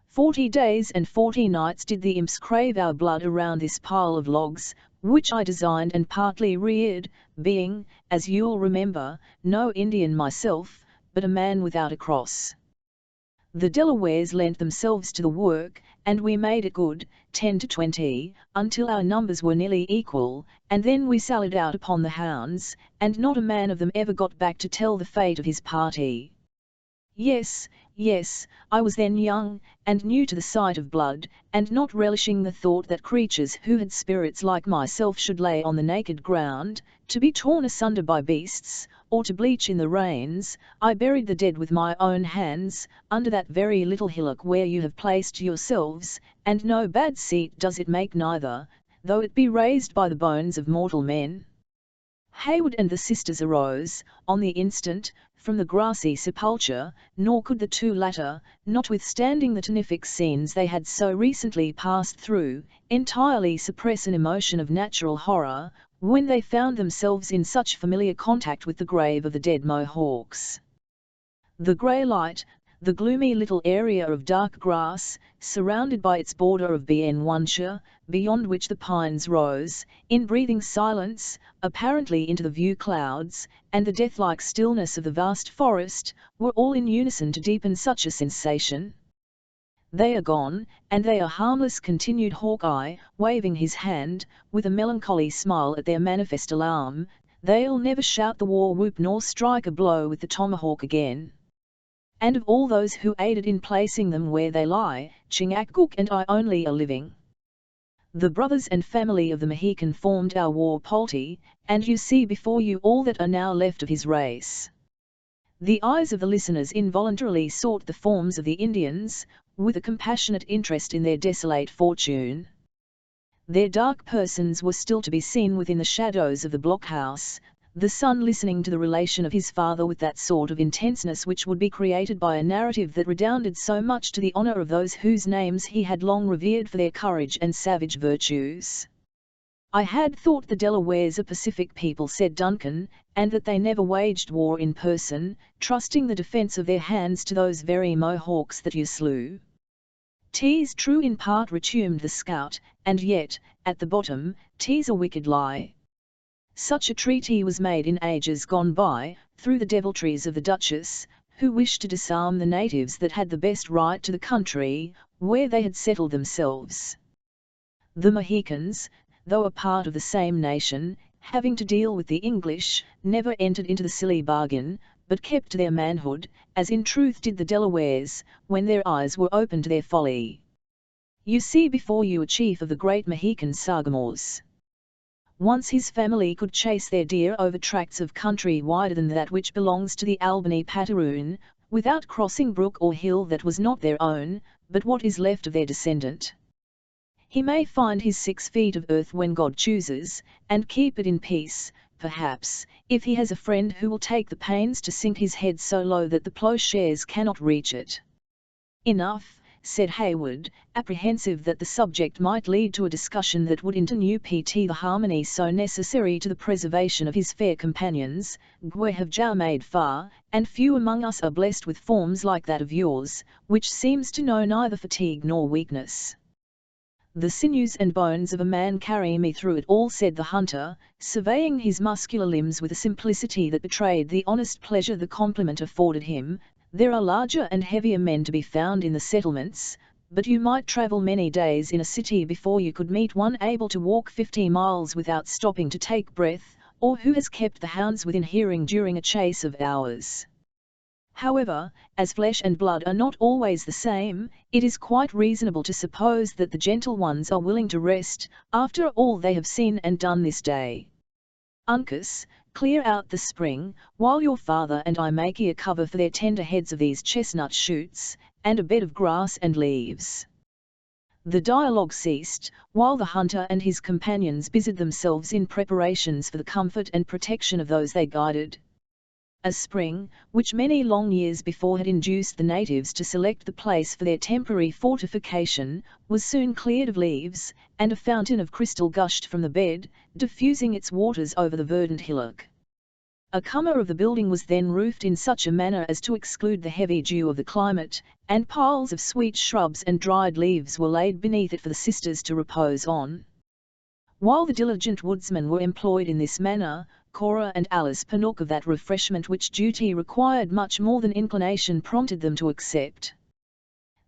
40 days and 40 nights did the imps crave our blood around this pile of logs, which I designed and partly reared, being, as you'll remember, no Indian myself, but a man without a cross. The Delawares lent themselves to the work, and we made it good, 10 to 20, until our numbers were nearly equal, and then we sallied out upon the hounds, and not a man of them ever got back to tell the fate of his party. Yes, I was then young, and new to the sight of blood, and not relishing the thought that creatures who had spirits like myself should lay on the naked ground, to be torn asunder by beasts, or to bleach in the rains, I buried the dead with my own hands, under that very little hillock where you have placed yourselves, and no bad seat does it make neither, though it be raised by the bones of mortal men." Hayward and the sisters arose, on the instant, from the grassy sepulchre, nor could the two latter, notwithstanding the terrific scenes they had so recently passed through, entirely suppress an emotion of natural horror, when they found themselves in such familiar contact with the grave of the dead Mohawks. The grey light, the gloomy little area of dark grass, surrounded by its border of Book.1-2, beyond which the pines rose, in breathing silence, apparently into the view clouds, and the death-like stillness of the vast forest, were all in unison to deepen such a sensation. "They are gone, and they are harmless," continued Hawkeye, waving his hand, with a melancholy smile at their manifest alarm. "They'll never shout the war whoop nor strike a blow with the tomahawk again. And of all those who aided in placing them where they lie, Chingachgook and I only are living. The brothers and family of the Mohican formed our war polity, and you see before you all that are now left of his race." The eyes of the listeners involuntarily sought the forms of the Indians, with a compassionate interest in their desolate fortune. Their dark persons were still to be seen within the shadows of the blockhouse, the son listening to the relation of his father with that sort of intenseness which would be created by a narrative that redounded so much to the honor of those whose names he had long revered for their courage and savage virtues. "I had thought the Delawares a pacific people," said Duncan, "and that they never waged war in person, trusting the defense of their hands to those very Mohawks that you slew." "'Tis true in part," resumed the scout, "and yet, at the bottom, 'tis a wicked lie. Such a treaty was made in ages gone by, through the deviltries of the Duchess, who wished to disarm the natives that had the best right to the country, where they had settled themselves. The Mohicans, though a part of the same nation, having to deal with the English, never entered into the silly bargain, but kept to their manhood, as in truth did the Delawares, when their eyes were opened to their folly. You see before you a chief of the great Mohican Sagamores. Once his family could chase their deer over tracts of country wider than that which belongs to the Albany Patteroon, without crossing brook or hill that was not their own, but what is left of their descendant. He may find his 6 feet of earth when God chooses, and keep it in peace, perhaps, if he has a friend who will take the pains to sink his head so low that the plowshares cannot reach it." "Enough," said Hayward, apprehensive that the subject might lead to a discussion that would interrupt the harmony so necessary to the preservation of his fair companions. "We have ja made far, and few among us are blessed with forms like that of yours, which seems to know neither fatigue nor weakness." "The sinews and bones of a man carry me through it all," said the hunter, surveying his muscular limbs with a simplicity that betrayed the honest pleasure the compliment afforded him. "There are larger and heavier men to be found in the settlements, but you might travel many days in a city before you could meet one able to walk 50 miles without stopping to take breath, or who has kept the hounds within hearing during a chase of hours. However, as flesh and blood are not always the same, it is quite reasonable to suppose that the gentle ones are willing to rest, after all they have seen and done this day. Uncas, clear out the spring, while your father and I make ye a cover for their tender heads of these chestnut shoots, and a bed of grass and leaves." The dialogue ceased, while the hunter and his companions busied themselves in preparations for the comfort and protection of those they guided. A spring, which many long years before had induced the natives to select the place for their temporary fortification, was soon cleared of leaves, and a fountain of crystal gushed from the bed, diffusing its waters over the verdant hillock. A corner of the building was then roofed in such a manner as to exclude the heavy dew of the climate, and piles of sweet shrubs and dried leaves were laid beneath it for the sisters to repose on. While the diligent woodsmen were employed in this manner, Cora and Alice partook of that refreshment which duty required much more than inclination prompted them to accept.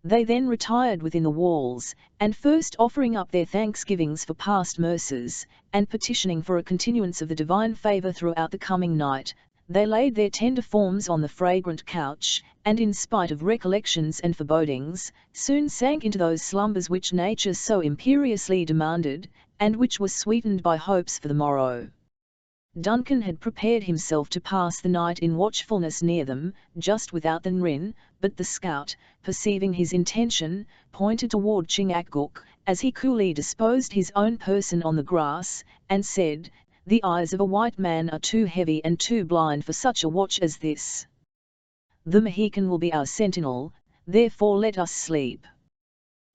They then retired within the walls, and first offering up their thanksgivings for past mercies, and petitioning for a continuance of the divine favour throughout the coming night, they laid their tender forms on the fragrant couch, and in spite of recollections and forebodings, soon sank into those slumbers which nature so imperiously demanded, and which were sweetened by hopes for the morrow. Duncan had prepared himself to pass the night in watchfulness near them, just without the Rin, but the scout, perceiving his intention, pointed toward Chingachgook, as he coolly disposed his own person on the grass, and said, "The eyes of a white man are too heavy and too blind for such a watch as this. The Mohican will be our sentinel, therefore let us sleep."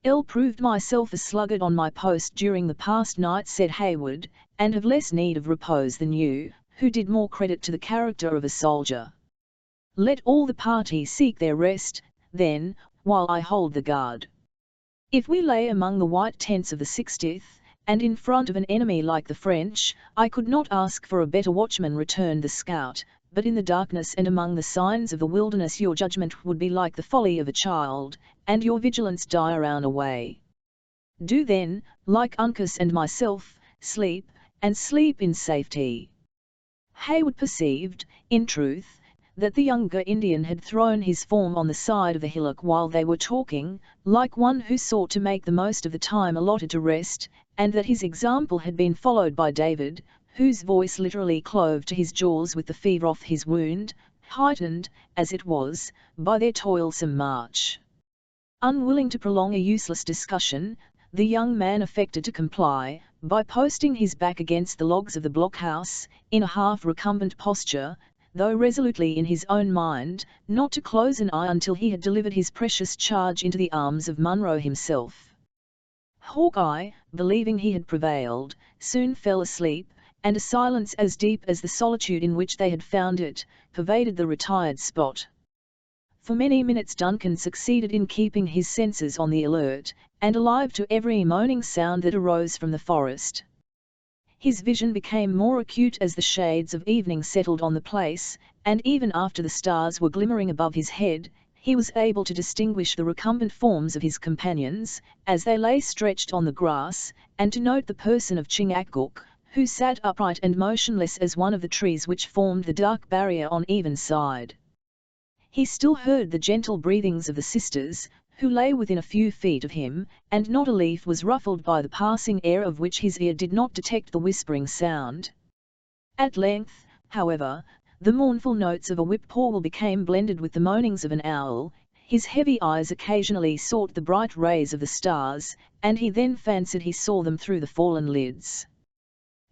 "I proved myself a sluggard on my post during the past night," said Hayward, "and have less need of repose than you, who did more credit to the character of a soldier. Let all the party seek their rest, then, while I hold the guard. If we lay among the white tents of the 60th, and in front of an enemy like the French, I could not ask for a better watchman," returned the scout, but in the darkness and among the signs of the wilderness your judgment would be like the folly of a child, and your vigilance die around away. Do then, like Uncas and myself, sleep, and sleep in safety." Hayward perceived, in truth, that the younger Indian had thrown his form on the side of the hillock while they were talking, like one who sought to make the most of the time allotted to rest, and that his example had been followed by David, whose voice literally clove to his jaws with the fever of his wound, heightened, as it was, by their toilsome march. Unwilling to prolong a useless discussion, the young man affected to comply, by posting his back against the logs of the blockhouse, in a half-recumbent posture, though resolutely in his own mind, not to close an eye until he had delivered his precious charge into the arms of Munro himself. Hawkeye, believing he had prevailed, soon fell asleep, and a silence as deep as the solitude in which they had found it, pervaded the retired spot. For many minutes Duncan succeeded in keeping his senses on the alert, and alive to every moaning sound that arose from the forest. His vision became more acute as the shades of evening settled on the place, and even after the stars were glimmering above his head, he was able to distinguish the recumbent forms of his companions, as they lay stretched on the grass, and to note the person of Chingachgook, who sat upright and motionless as one of the trees which formed the dark barrier on either side. He still heard the gentle breathings of the sisters, who lay within a few feet of him, and not a leaf was ruffled by the passing air of which his ear did not detect the whispering sound. At length, however, the mournful notes of a whip-poor became blended with the moanings of an owl, his heavy eyes occasionally sought the bright rays of the stars, and he then fancied he saw them through the fallen lids.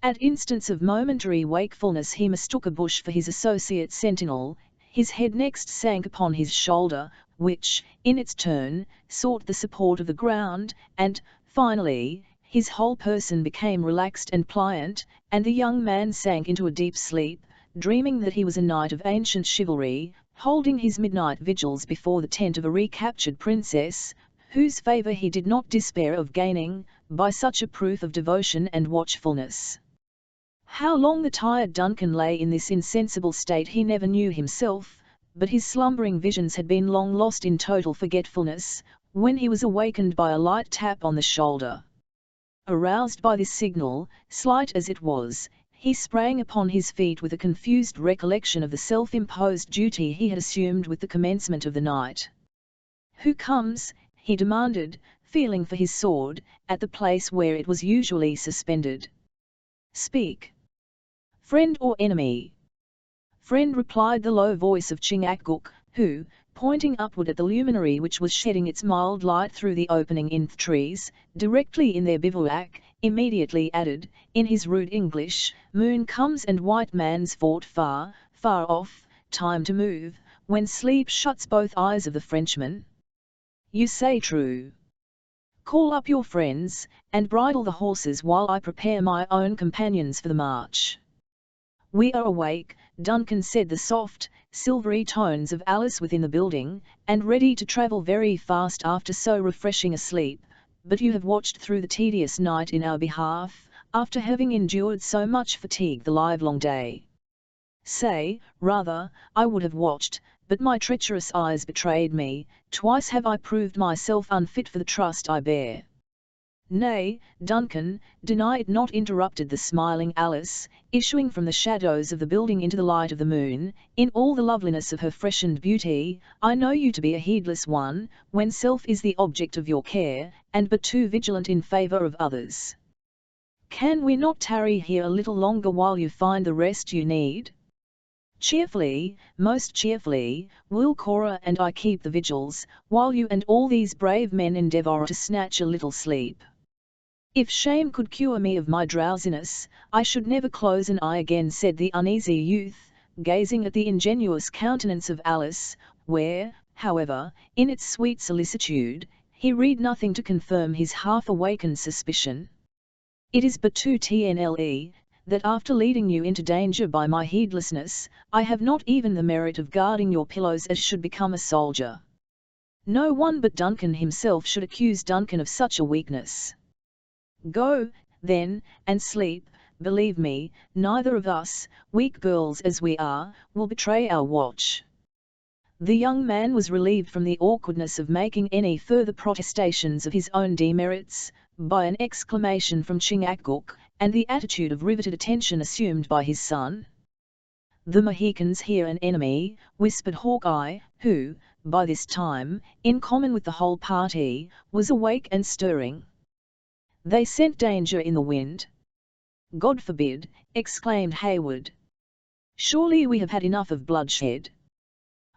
At instants of momentary wakefulness he mistook a bush for his associate sentinel. His head next sank upon his shoulder, which, in its turn, sought the support of the ground, and, finally, his whole person became relaxed and pliant, and the young man sank into a deep sleep, dreaming that he was a knight of ancient chivalry, holding his midnight vigils before the tent of a recaptured princess, whose favour he did not despair of gaining, by such a proof of devotion and watchfulness. How long the tired Duncan lay in this insensible state he never knew himself, but his slumbering visions had been long lost in total forgetfulness, when he was awakened by a light tap on the shoulder. Aroused by this signal, slight as it was, he sprang upon his feet with a confused recollection of the self-imposed duty he had assumed with the commencement of the night. "Who comes?" he demanded, feeling for his sword, at the place where it was usually suspended. "Speak. Friend or enemy?" "Friend," replied the low voice of Chingachgook, who, pointing upward at the luminary which was shedding its mild light through the opening in the trees, directly in their bivouac, immediately added, in his rude English, "Moon comes and white man's fort far, far off, time to move, when sleep shuts both eyes of the Frenchman." "You say true. Call up your friends, and bridle the horses while I prepare my own companions for the march." "We are awake," Duncan said the soft, silvery tones of Alice within the building, "and ready to travel very fast after so refreshing a sleep, but you have watched through the tedious night in our behalf, after having endured so much fatigue the livelong day." "Say, rather, I would have watched, but my treacherous eyes betrayed me, twice have I proved myself unfit for the trust I bear." "Nay, Duncan, deny it not," interrupted the smiling Alice, issuing from the shadows of the building into the light of the moon. "In all the loveliness of her freshened beauty, I know you to be a heedless one, when self is the object of your care, and but too vigilant in favour of others. Can we not tarry here a little longer while you find the rest you need?" "Cheerfully, most cheerfully, will Cora and I keep the vigils, while you and all these brave men endeavour to snatch a little sleep. If shame could cure me of my drowsiness, I should never close an eye again," said the uneasy youth, gazing at the ingenuous countenance of Alice, where, however, in its sweet solicitude, he read nothing to confirm his half-awakened suspicion. "It is but too TNLE, that after leading you into danger by my heedlessness, I have not even the merit of guarding your pillows as should become a soldier. No one but Duncan himself should accuse Duncan of such a weakness. Go, then, and sleep, believe me, neither of us, weak girls as we are, will betray our watch." The young man was relieved from the awkwardness of making any further protestations of his own demerits, by an exclamation from Chingachgook, and the attitude of riveted attention assumed by his son. "The Mohicans here an enemy," whispered Hawkeye, who, by this time, in common with the whole party, was awake and stirring. "They scent danger in the wind." "God forbid!" exclaimed Hayward. "Surely we have had enough of bloodshed."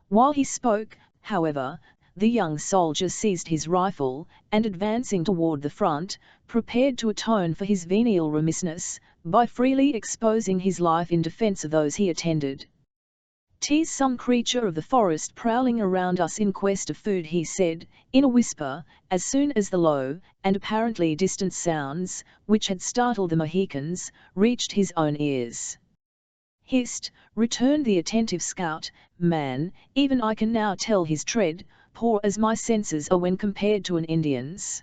While he spoke, however, the young soldier seized his rifle, and advancing toward the front, prepared to atone for his venial remissness, by freely exposing his life in defense of those he attended. "'Tis some creature of the forest prowling around us in quest of food," he said, in a whisper, as soon as the low, and apparently distant sounds, which had startled the Mohicans, reached his own ears. "Hist!" returned the attentive scout, "man, even I can now tell his tread, poor as my senses are when compared to an Indian's.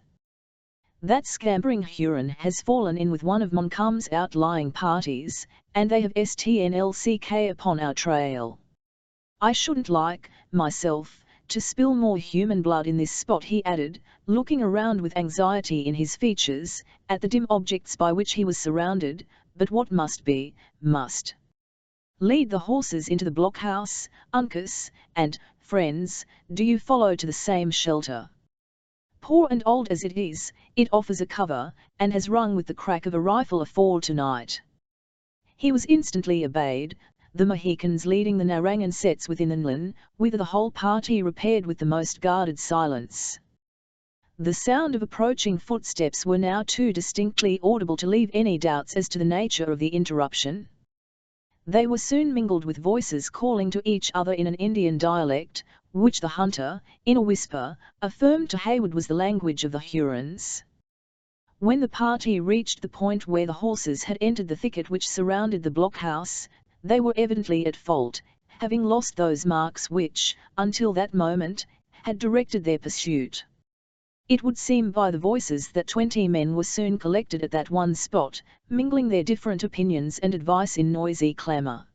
That scampering Huron has fallen in with one of Montcalm's outlying parties, and they have STNLCK upon our trail. I shouldn't like, myself, to spill more human blood in this spot," he added, looking around with anxiety in his features, at the dim objects by which he was surrounded, "but what must be, must. Lead the horses into the blockhouse, Uncas, and, friends, do you follow to the same shelter. Poor and old as it is, it offers a cover, and has rung with the crack of a rifle afore tonight." He was instantly obeyed, the Mohicans leading the Narangan sets within the Nlin, whither the whole party repaired with the most guarded silence. The sound of approaching footsteps were now too distinctly audible to leave any doubts as to the nature of the interruption. They were soon mingled with voices calling to each other in an Indian dialect, which the hunter, in a whisper, affirmed to Hayward was the language of the Hurons. When the party reached the point where the horses had entered the thicket which surrounded the blockhouse, they were evidently at fault, having lost those marks which, until that moment, had directed their pursuit. It would seem by the voices that 20 men were soon collected at that one spot, mingling their different opinions and advice in noisy clamour.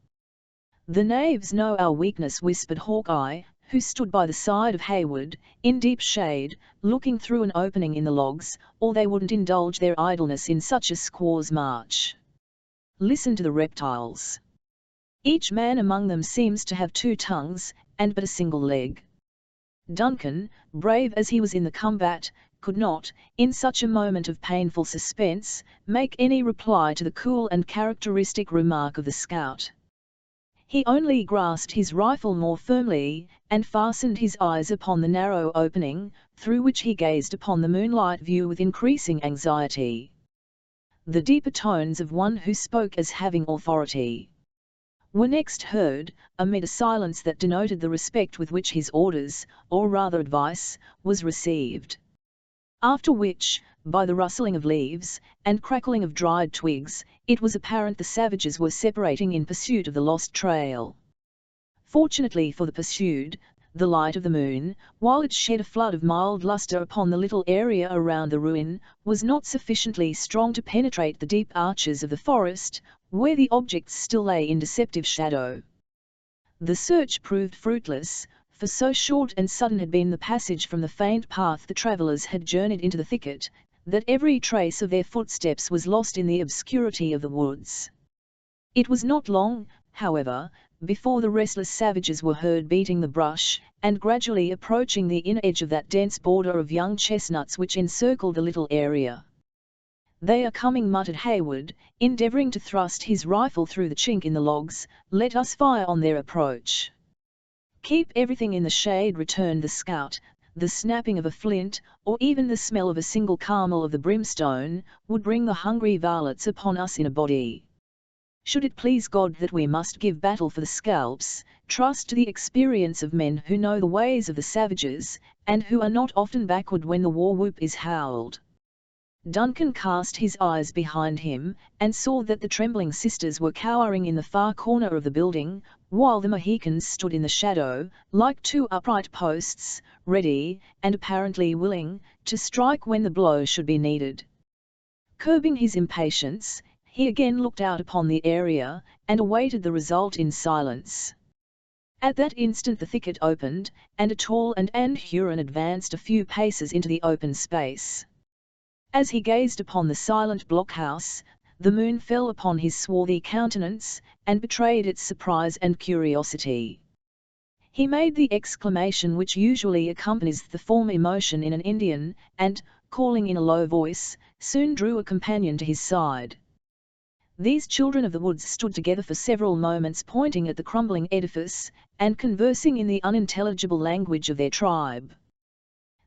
"The knaves know our weakness," whispered Hawkeye, who stood by the side of Hayward, in deep shade, looking through an opening in the logs, "or they wouldn't indulge their idleness in such a squaw's march. Listen to the reptiles. Each man among them seems to have 2 tongues, and but a single leg." Duncan, brave as he was in the combat, could not, in such a moment of painful suspense, make any reply to the cool and characteristic remark of the scout. He only grasped his rifle more firmly, and fastened his eyes upon the narrow opening, through which he gazed upon the moonlight view with increasing anxiety. The deeper tones of one who spoke as having authority were next heard, amid a silence that denoted the respect with which his orders, or rather advice, was received. After which, by the rustling of leaves, and crackling of dried twigs, it was apparent the savages were separating in pursuit of the lost trail. Fortunately for the pursued, the light of the moon, while it shed a flood of mild lustre upon the little area around the ruin, was not sufficiently strong to penetrate the deep arches of the forest, where the objects still lay in deceptive shadow. The search proved fruitless, for so short and sudden had been the passage from the faint path the travellers had journeyed into the thicket, that every trace of their footsteps was lost in the obscurity of the woods. It was not long, however, before the restless savages were heard beating the brush, and gradually approaching the inner edge of that dense border of young chestnuts which encircled the little area. "They are coming," muttered Hayward, endeavouring to thrust his rifle through the chink in the logs. "Let us fire on their approach." "Keep everything in the shade," returned the scout. "The snapping of a flint, or even the smell of a single carmel of the brimstone, would bring the hungry varlets upon us in a body. Should it please God that we must give battle for the scalps, trust to the experience of men who know the ways of the savages, and who are not often backward when the war whoop is howled." Duncan cast his eyes behind him, and saw that the trembling sisters were cowering in the far corner of the building, while the Mohicans stood in the shadow, like 2 upright posts, ready, and apparently willing, to strike when the blow should be needed. Curbing his impatience, he again looked out upon the area, and awaited the result in silence. At that instant the thicket opened, and a tall and Huron advanced a few paces into the open space. As he gazed upon the silent blockhouse, the moon fell upon his swarthy countenance, and betrayed its surprise and curiosity. He made the exclamation which usually accompanies the former emotion in an Indian, and, calling in a low voice, soon drew a companion to his side. These children of the woods stood together for several moments pointing at the crumbling edifice, and conversing in the unintelligible language of their tribe.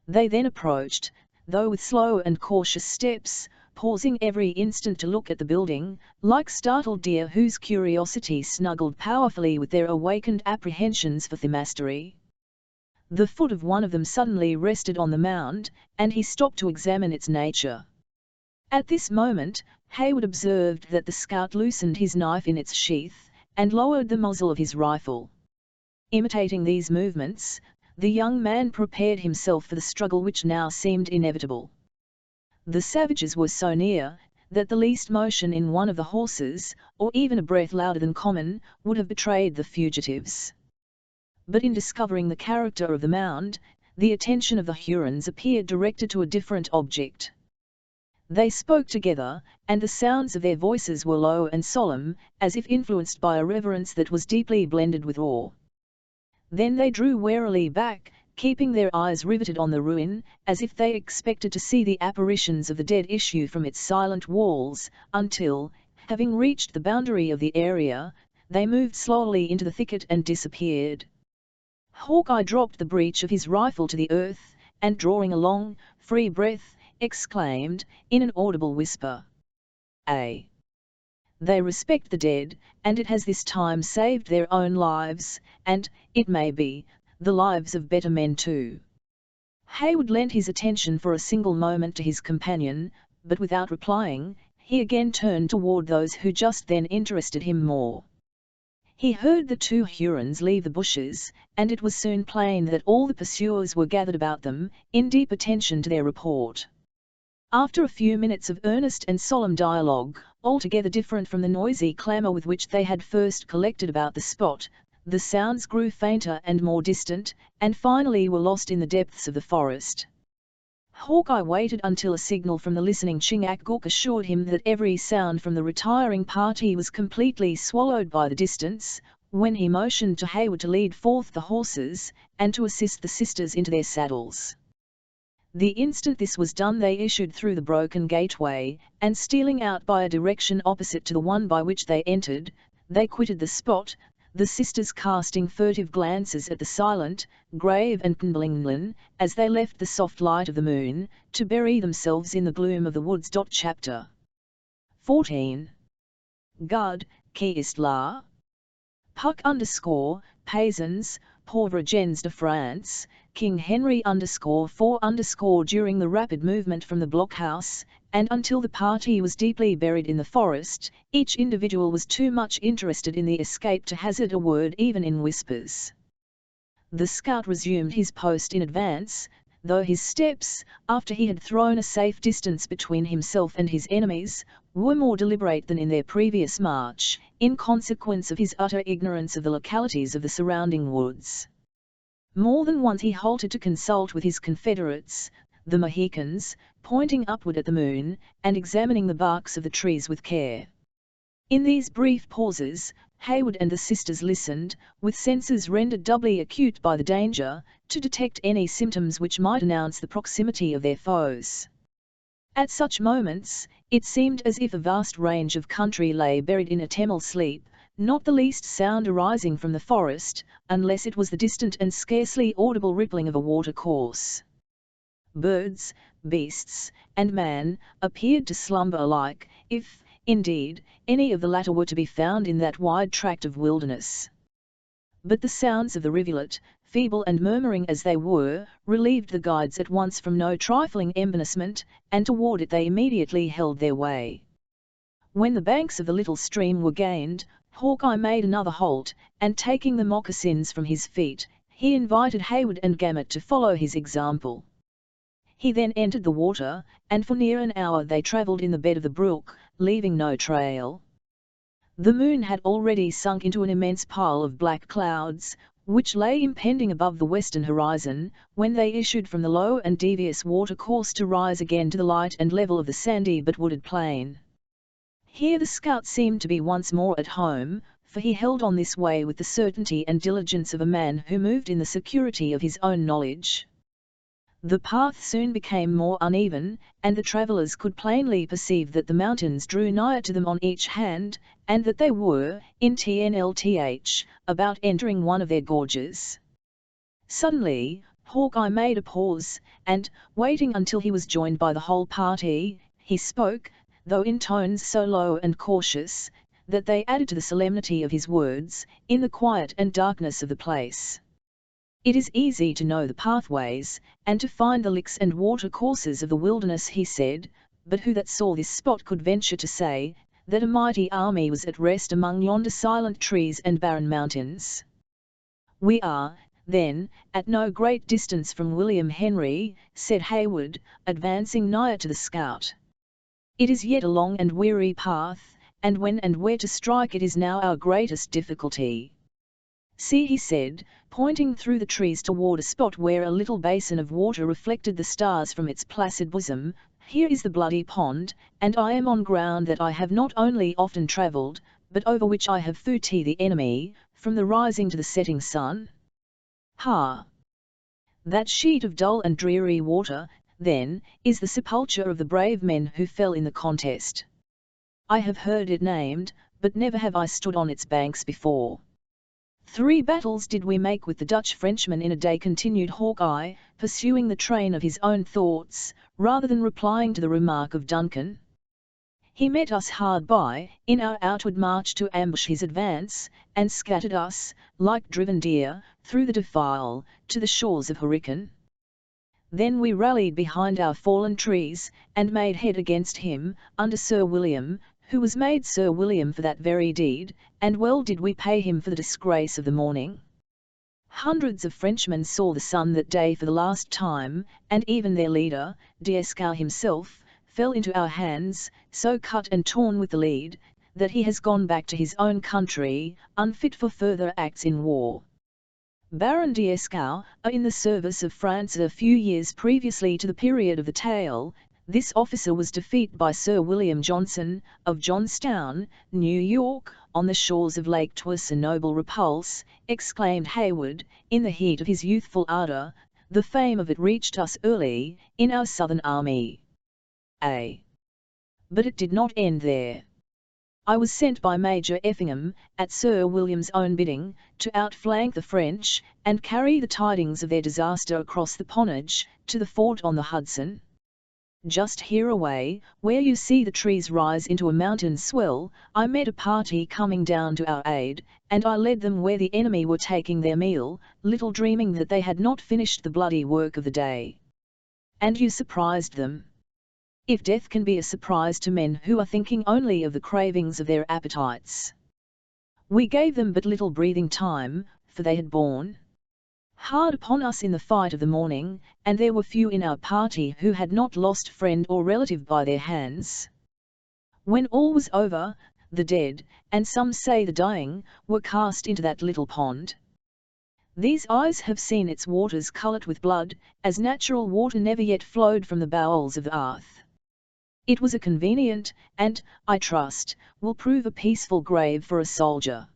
They then approached, though with slow and cautious steps, pausing every instant to look at the building, like startled deer whose curiosity snuggled powerfully with their awakened apprehensions for the mastery. The foot of one of them suddenly rested on the mound, and he stopped to examine its nature. At this moment, Hayward observed that the scout loosened his knife in its sheath, and lowered the muzzle of his rifle. Imitating these movements, the young man prepared himself for the struggle which now seemed inevitable. The savages were so near, that the least motion in one of the horses, or even a breath louder than common, would have betrayed the fugitives. But in discovering the character of the mound, the attention of the Hurons appeared directed to a different object. They spoke together, and the sounds of their voices were low and solemn, as if influenced by a reverence that was deeply blended with awe. Then they drew warily back, keeping their eyes riveted on the ruin, as if they expected to see the apparitions of the dead issue from its silent walls, until, having reached the boundary of the area, they moved slowly into the thicket and disappeared. Hawkeye dropped the breech of his rifle to the earth, and drawing a long, free breath, exclaimed, in an audible whisper, "Ay! They respect the dead, and it has this time saved their own lives, and, it may be, the lives of better men too." Hayward lent his attention for a single moment to his companion, but without replying, he again turned toward those who just then interested him more. He heard the two Hurons leave the bushes, and it was soon plain that all the pursuers were gathered about them, in deep attention to their report. After a few minutes of earnest and solemn dialogue, altogether different from the noisy clamour with which they had first collected about the spot, the sounds grew fainter and more distant, and finally were lost in the depths of the forest. Hawkeye waited until a signal from the listening Chingachgook assured him that every sound from the retiring party was completely swallowed by the distance, when he motioned to Hayward to lead forth the horses, and to assist the sisters into their saddles. The instant this was done they issued through the broken gateway, and stealing out by a direction opposite to the one by which they entered, they quitted the spot, the sisters casting furtive glances at the silent, grave and Nblinglen, as they left the soft light of the moon, to bury themselves in the gloom of the woods. Chapter 14. God, qui est là? Puck _ Paysans, Pauvre gens de France, King Henry _4 During the rapid movement from the blockhouse, and until the party was deeply buried in the forest, each individual was too much interested in the escape to hazard a word even in whispers. The scout resumed his post in advance, though his steps, after he had thrown a safe distance between himself and his enemies, were more deliberate than in their previous march, in consequence of his utter ignorance of the localities of the surrounding woods. More than once he halted to consult with his confederates, the Mohicans, pointing upward at the moon, and examining the barks of the trees with care. In these brief pauses, Hayward and the sisters listened, with senses rendered doubly acute by the danger, to detect any symptoms which might announce the proximity of their foes. At such moments, it seemed as if a vast range of country lay buried in autumnal sleep, not the least sound arising from the forest, unless it was the distant and scarcely audible rippling of a watercourse. Birds, beasts, and man, appeared to slumber alike, if, indeed, any of the latter were to be found in that wide tract of wilderness. But the sounds of the rivulet, feeble and murmuring as they were, relieved the guides at once from no trifling embarrassment, and toward it they immediately held their way. When the banks of the little stream were gained, Hawkeye made another halt, and taking the moccasins from his feet, he invited Hayward and Gamut to follow his example. He then entered the water, and for near an hour they travelled in the bed of the brook, leaving no trail. The moon had already sunk into an immense pile of black clouds, which lay impending above the western horizon, when they issued from the low and devious watercourse to rise again to the light and level of the sandy but wooded plain. Here the scout seemed to be once more at home, for he held on this way with the certainty and diligence of a man who moved in the security of his own knowledge. The path soon became more uneven, and the travellers could plainly perceive that the mountains drew nigher to them on each hand, and that they were, in TNLTH, about entering one of their gorges. Suddenly, Hawkeye made a pause, and, waiting until he was joined by the whole party, he spoke, though in tones so low and cautious, that they added to the solemnity of his words, in the quiet and darkness of the place. It is easy to know the pathways, and to find the licks and water-courses of the wilderness, he said, but who that saw this spot could venture to say, that a mighty army was at rest among yonder silent trees and barren mountains? We are, then, at no great distance from William Henry, said Hayward, advancing nigher to the scout. It is yet a long and weary path, and when and where to strike it is now our greatest difficulty. See, he said, pointing through the trees toward a spot where a little basin of water reflected the stars from its placid bosom, here is the bloody pond, and I am on ground that I have not only often travelled, but over which I have fought the enemy, from the rising to the setting sun. Ha! That sheet of dull and dreary water, then, is the sepulchre of the brave men who fell in the contest. I have heard it named, but never have I stood on its banks before. 3 battles did we make with the Dutch Frenchmen in a day, continued Hawkeye, pursuing the train of his own thoughts, rather than replying to the remark of Duncan. He met us hard by, in our outward march to ambush his advance, and scattered us, like driven deer, through the defile, to the shores of Hurricane. Then we rallied behind our fallen trees, and made head against him, under Sir William, who was made Sir William for that very deed, and well did we pay him for the disgrace of the morning. Hundreds of Frenchmen saw the sun that day for the last time, and even their leader, Dieskau himself, fell into our hands, so cut and torn with the lead, that he has gone back to his own country, unfit for further acts in war. Baron Dieskau, in the service of France a few years previously to the period of the tale, this officer was defeated by Sir William Johnson, of Johnstown, New York, on the shores of Lake Twas a noble repulse, exclaimed Hayward, in the heat of his youthful ardour. The fame of it reached us early, in our southern army. But it did not end there. I was sent by Major Effingham, at Sir William's own bidding, to outflank the French, and carry the tidings of their disaster across the Ponage, to the fort on the Hudson. Just hereaway, where you see the trees rise into a mountain swell, I met a party coming down to our aid, and I led them where the enemy were taking their meal, little dreaming that they had not finished the bloody work of the day. And you surprised them. If death can be a surprise to men who are thinking only of the cravings of their appetites. We gave them but little breathing time, for they had borne hard upon us in the fight of the morning, and there were few in our party who had not lost friend or relative by their hands. When all was over, the dead, and some say the dying, were cast into that little pond. These eyes have seen its waters coloured with blood, as natural water never yet flowed from the bowels of the earth. It was a convenient, and, I trust, will prove a peaceful grave for a soldier.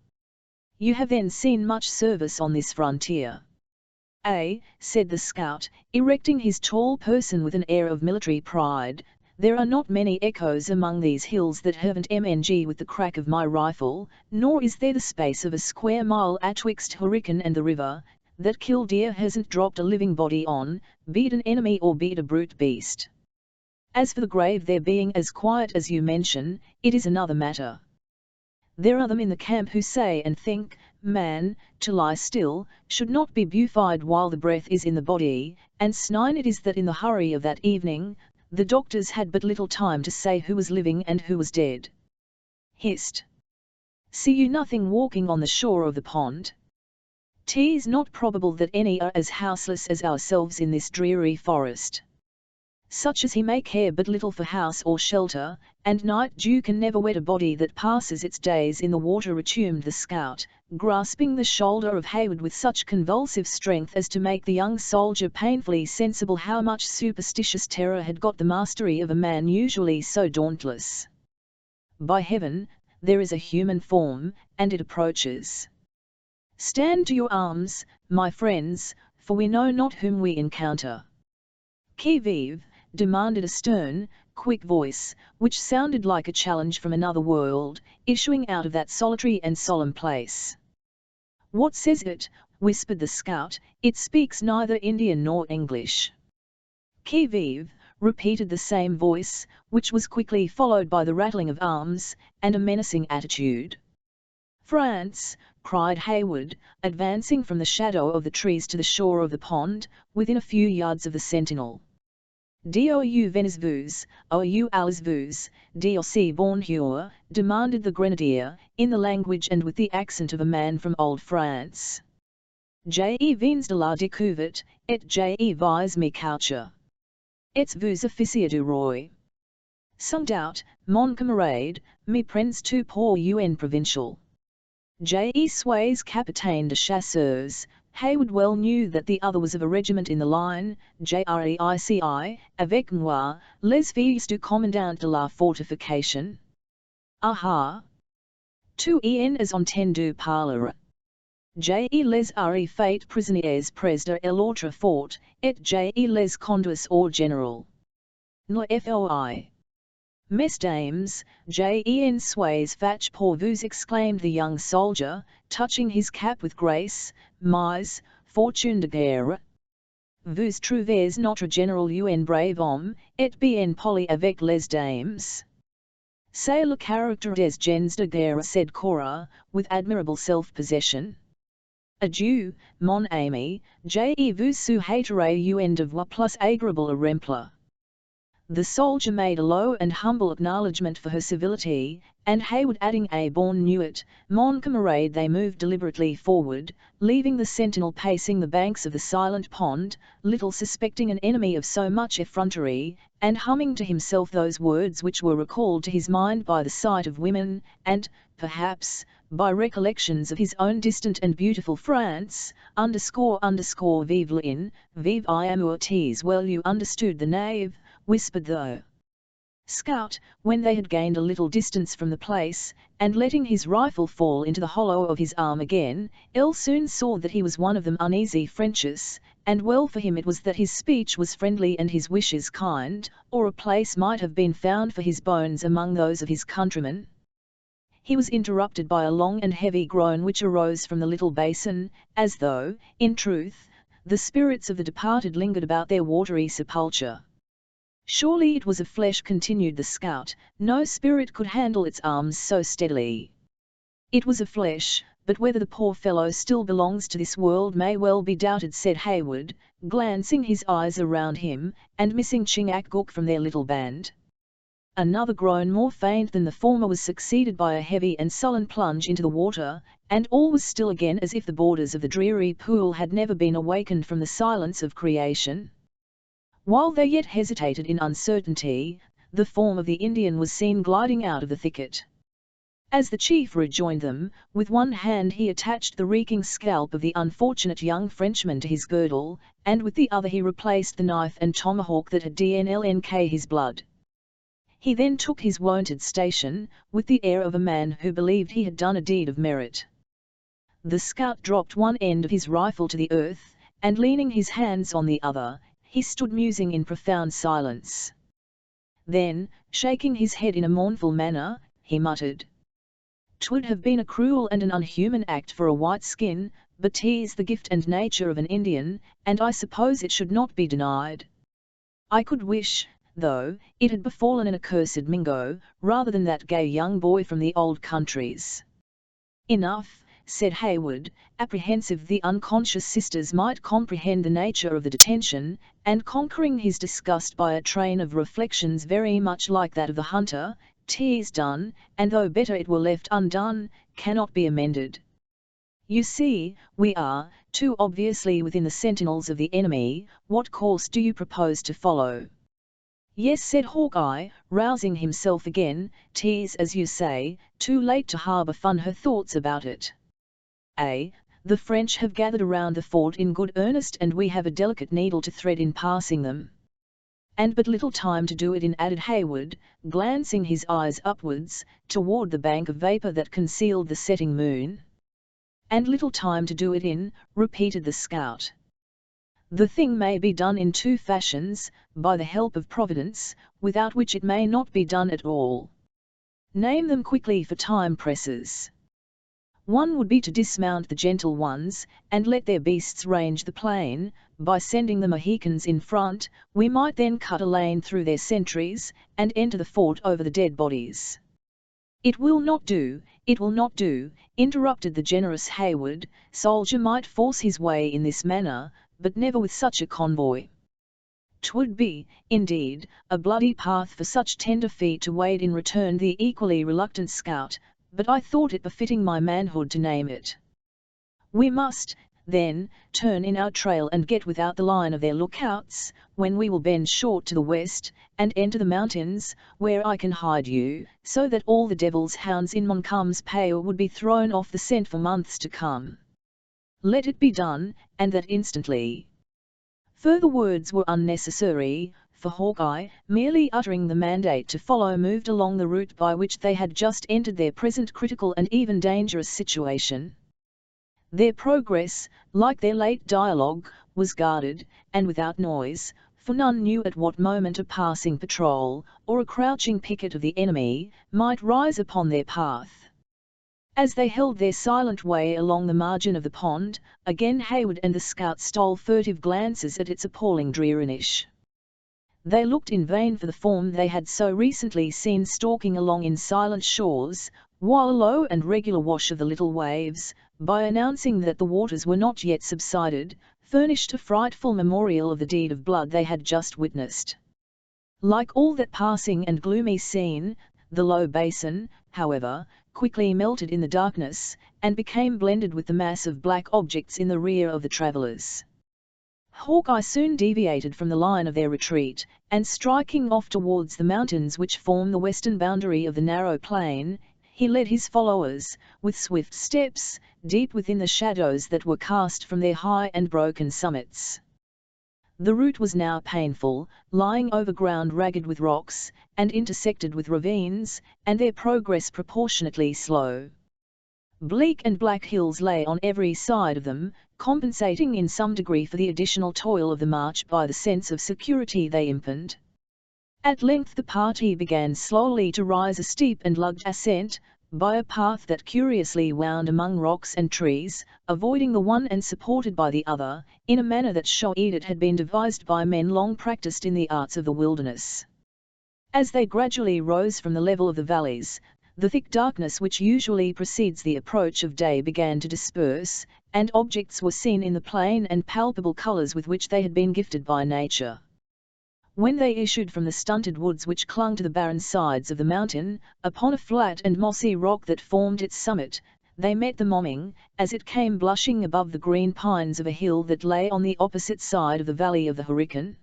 You have then seen much service on this frontier. Said the scout, erecting his tall person with an air of military pride, there are not many echoes among these hills that haven't MNG with the crack of my rifle, nor is there the space of a square mile atwixt Hurricane and the river, that Killdeer hasn't dropped a living body on, be it an enemy or be it a brute beast. As for the grave there being as quiet as you mention, it is another matter. There are them in the camp who say and think, man, to lie still, should not be buffied while the breath is in the body, and snine it is that in the hurry of that evening, the doctors had but little time to say who was living and who was dead. Hist! See you nothing walking on the shore of the pond? 'Tis not probable that any are as houseless as ourselves in this dreary forest. such as he may care but little for house or shelter, and night dew can never wet a body that passes its days in the water," resumed the scout, grasping the shoulder of Hayward with such convulsive strength as to make the young soldier painfully sensible how much superstitious terror had got the mastery of a man usually so dauntless. "By heaven, there is a human form, and it approaches. Stand to your arms, my friends, for we know not whom we encounter." "Qui vive?" demanded a stern, quick voice, which sounded like a challenge from another world, issuing out of that solitary and solemn place. "What says it?" whispered the scout. "It speaks neither Indian nor English." "Qui vive?" repeated the same voice, which was quickly followed by the rattling of arms, and a menacing attitude. "France!" cried Hayward, advancing from the shadow of the trees to the shore of the pond, within a few yards of the sentinel. "D'où venez-vous, ou allez-vous, d'aussi bonjour?" demanded the grenadier, in the language and with the accent of a man from old France. "Je viens de la découverte, et je vis me coucher. Êtes vous officier du roi?" "Sans doubt, mon camarade, me prends tu pour un provincial. Je suis capitaine de chasseurs." Hayward well knew that the other was of a regiment in the line. "Jreici, avec moi, les filles du commandant de la fortification." "Aha! Tu en entendu parler. Je les ai fait prisonniers près de l'autre fort, et je les conduis au général. Ne foi. "Mesdames, je en suis fâché pour vous," exclaimed the young soldier, touching his cap with grace, "mais, fortune de guerre. Vous trouvez notre général un brave homme, et bien poli avec les dames." "C'est le caractère des gens de guerre," said Cora, with admirable self-possession. "Adieu, mon ami, je vous souhaiterai un devoir plus agréable à remplir." The soldier made a low and humble acknowledgment for her civility, and Hayward adding a bon nuit, mon camarade, they moved deliberately forward, leaving the sentinel pacing the banks of the silent pond, little suspecting an enemy of so much effrontery, and humming to himself those words which were recalled to his mind by the sight of women, and, perhaps, by recollections of his own distant and beautiful France, __vive l'in, vive l'amour. "Well, you understood the knave," whispered the scout, when they had gained a little distance from the place, and letting his rifle fall into the hollow of his arm again, soon saw that he was one of them uneasy Frenchus, and well for him it was that his speech was friendly and his wishes kind, or a place might have been found for his bones among those of his countrymen. He was interrupted by a long and heavy groan which arose from the little basin, as though, in truth, the spirits of the departed lingered about their watery sepulchre. "Surely it was of flesh," continued the scout, "no spirit could handle its arms so steadily." "It was of flesh, but whether the poor fellow still belongs to this world may well be doubted," said Hayward, glancing his eyes around him, and missing Chingachgook from their little band. Another groan more faint than the former was succeeded by a heavy and sullen plunge into the water, and all was still again as if the borders of the dreary pool had never been awakened from the silence of creation. While they yet hesitated in uncertainty, the form of the Indian was seen gliding out of the thicket. As the chief rejoined them, with one hand he attached the reeking scalp of the unfortunate young Frenchman to his girdle, and with the other he replaced the knife and tomahawk that had drunk his blood. He then took his wonted station, with the air of a man who believed he had done a deed of merit. The scout dropped one end of his rifle to the earth, and leaning his hands on the other, he stood musing in profound silence. Then, shaking his head in a mournful manner, he muttered, "'Twould have been a cruel and an unhuman act for a white skin, but 'tis the gift and nature of an Indian, and I suppose it should not be denied. I could wish, though, it had befallen an accursed Mingo, rather than that gay young boy from the old countries." "Enough," said Hayward, apprehensive the unconscious sisters might comprehend the nature of the detention, and conquering his disgust by a train of reflections very much like that of the hunter, "'tis done, and though better it were left undone, cannot be amended. You see, we are, too obviously within the sentinels of the enemy. What course do you propose to follow?" "Yes," said Hawkeye, rousing himself again, "'tis as you say, too late to harbour funner thoughts about it. The French have gathered around the fort in good earnest, and we have a delicate needle to thread in passing them." "And but little time to do it in," added Hayward, glancing his eyes upwards, toward the bank of vapour that concealed the setting moon. "And little time to do it in," repeated the scout. "The thing may be done in two fashions, by the help of Providence, without which it may not be done at all." "Name them quickly, for time presses." "One would be to dismount the gentle ones, and let their beasts range the plain. By sending the Mohicans in front, we might then cut a lane through their sentries, and enter the fort over the dead bodies." "It will not do, it will not do," interrupted the generous Hayward. "Soldier might force his way in this manner, but never with such a convoy. 'Twould be, indeed, a bloody path for such tender feet to wade in," returned the equally reluctant scout, "but I thought it befitting my manhood to name it." "We must, then, turn in our trail and get without the line of their lookouts, when we will bend short to the west, and enter the mountains, where I can hide you, so that all the devil's hounds in Montcalm's pay would be thrown off the scent for months to come." "Let it be done, and that instantly." Further words were unnecessary, for Hawkeye, merely uttering the mandate to follow, moved along the route by which they had just entered their present critical and even dangerous situation. Their progress, like their late dialogue, was guarded, and without noise, for none knew at what moment a passing patrol, or a crouching picket of the enemy, might rise upon their path. As they held their silent way along the margin of the pond, again Hayward and the scout stole furtive glances at its appalling dreariness. They looked in vain for the form they had so recently seen stalking along in silent shores, while a low and regular wash of the little waves, by announcing that the waters were not yet subsided, furnished a frightful memorial of the deed of blood they had just witnessed. Like all that passing and gloomy scene, the low basin, however, quickly melted in the darkness, and became blended with the mass of black objects in the rear of the travellers. Hawkeye soon deviated from the line of their retreat, and striking off towards the mountains which form the western boundary of the narrow plain, he led his followers, with swift steps, deep within the shadows that were cast from their high and broken summits. The route was now painful, lying over ground ragged with rocks, and intersected with ravines, and their progress proportionately slow. Bleak and black hills lay on every side of them, compensating in some degree for the additional toil of the march by the sense of security they imparted. At length the party began slowly to rise a steep and rugged ascent, by a path that curiously wound among rocks and trees, avoiding the one and supported by the other, in a manner that showed it had been devised by men long practised in the arts of the wilderness. As they gradually rose from the level of the valleys, the thick darkness which usually precedes the approach of day began to disperse, and objects were seen in the plain and palpable colours with which they had been gifted by nature. When they issued from the stunted woods which clung to the barren sides of the mountain, upon a flat and mossy rock that formed its summit, they met the momming, as it came blushing above the green pines of a hill that lay on the opposite side of the valley of the Hurricane.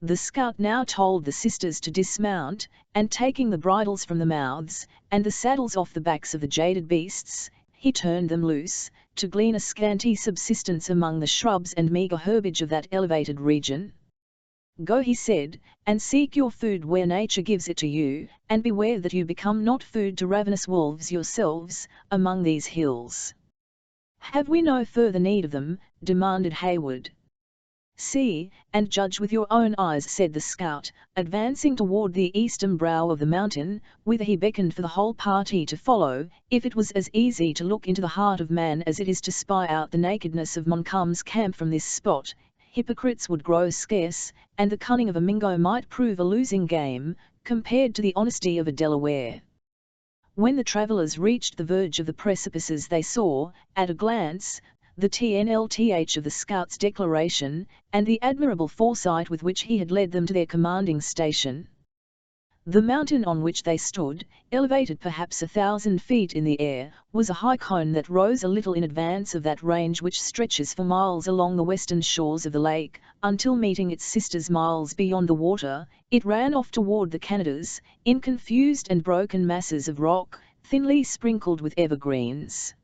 The scout now told the sisters to dismount, and taking the bridles from the mouths, and the saddles off the backs of the jaded beasts, he turned them loose, to glean a scanty subsistence among the shrubs and meagre herbage of that elevated region. "Go," he said, "and seek your food where nature gives it to you, and beware that you become not food to ravenous wolves yourselves, among these hills." "Have we no further need of them?" demanded Hayward. "See, and judge with your own eyes," said the scout, advancing toward the eastern brow of the mountain, whither he beckoned for the whole party to follow. "If it was as easy to look into the heart of man as it is to spy out the nakedness of Montcalm's camp from this spot, hypocrites would grow scarce, and the cunning of a Mingo might prove a losing game, compared to the honesty of a Delaware." When the travellers reached the verge of the precipices they saw, at a glance, the TNLTH of the scout's declaration, and the admirable foresight with which he had led them to their commanding station. The mountain on which they stood, elevated perhaps 1,000 feet in the air, was a high cone that rose a little in advance of that range which stretches for miles along the western shores of the lake, until meeting its sisters miles beyond the water, it ran off toward the Canadas, in confused and broken masses of rock, thinly sprinkled with evergreens.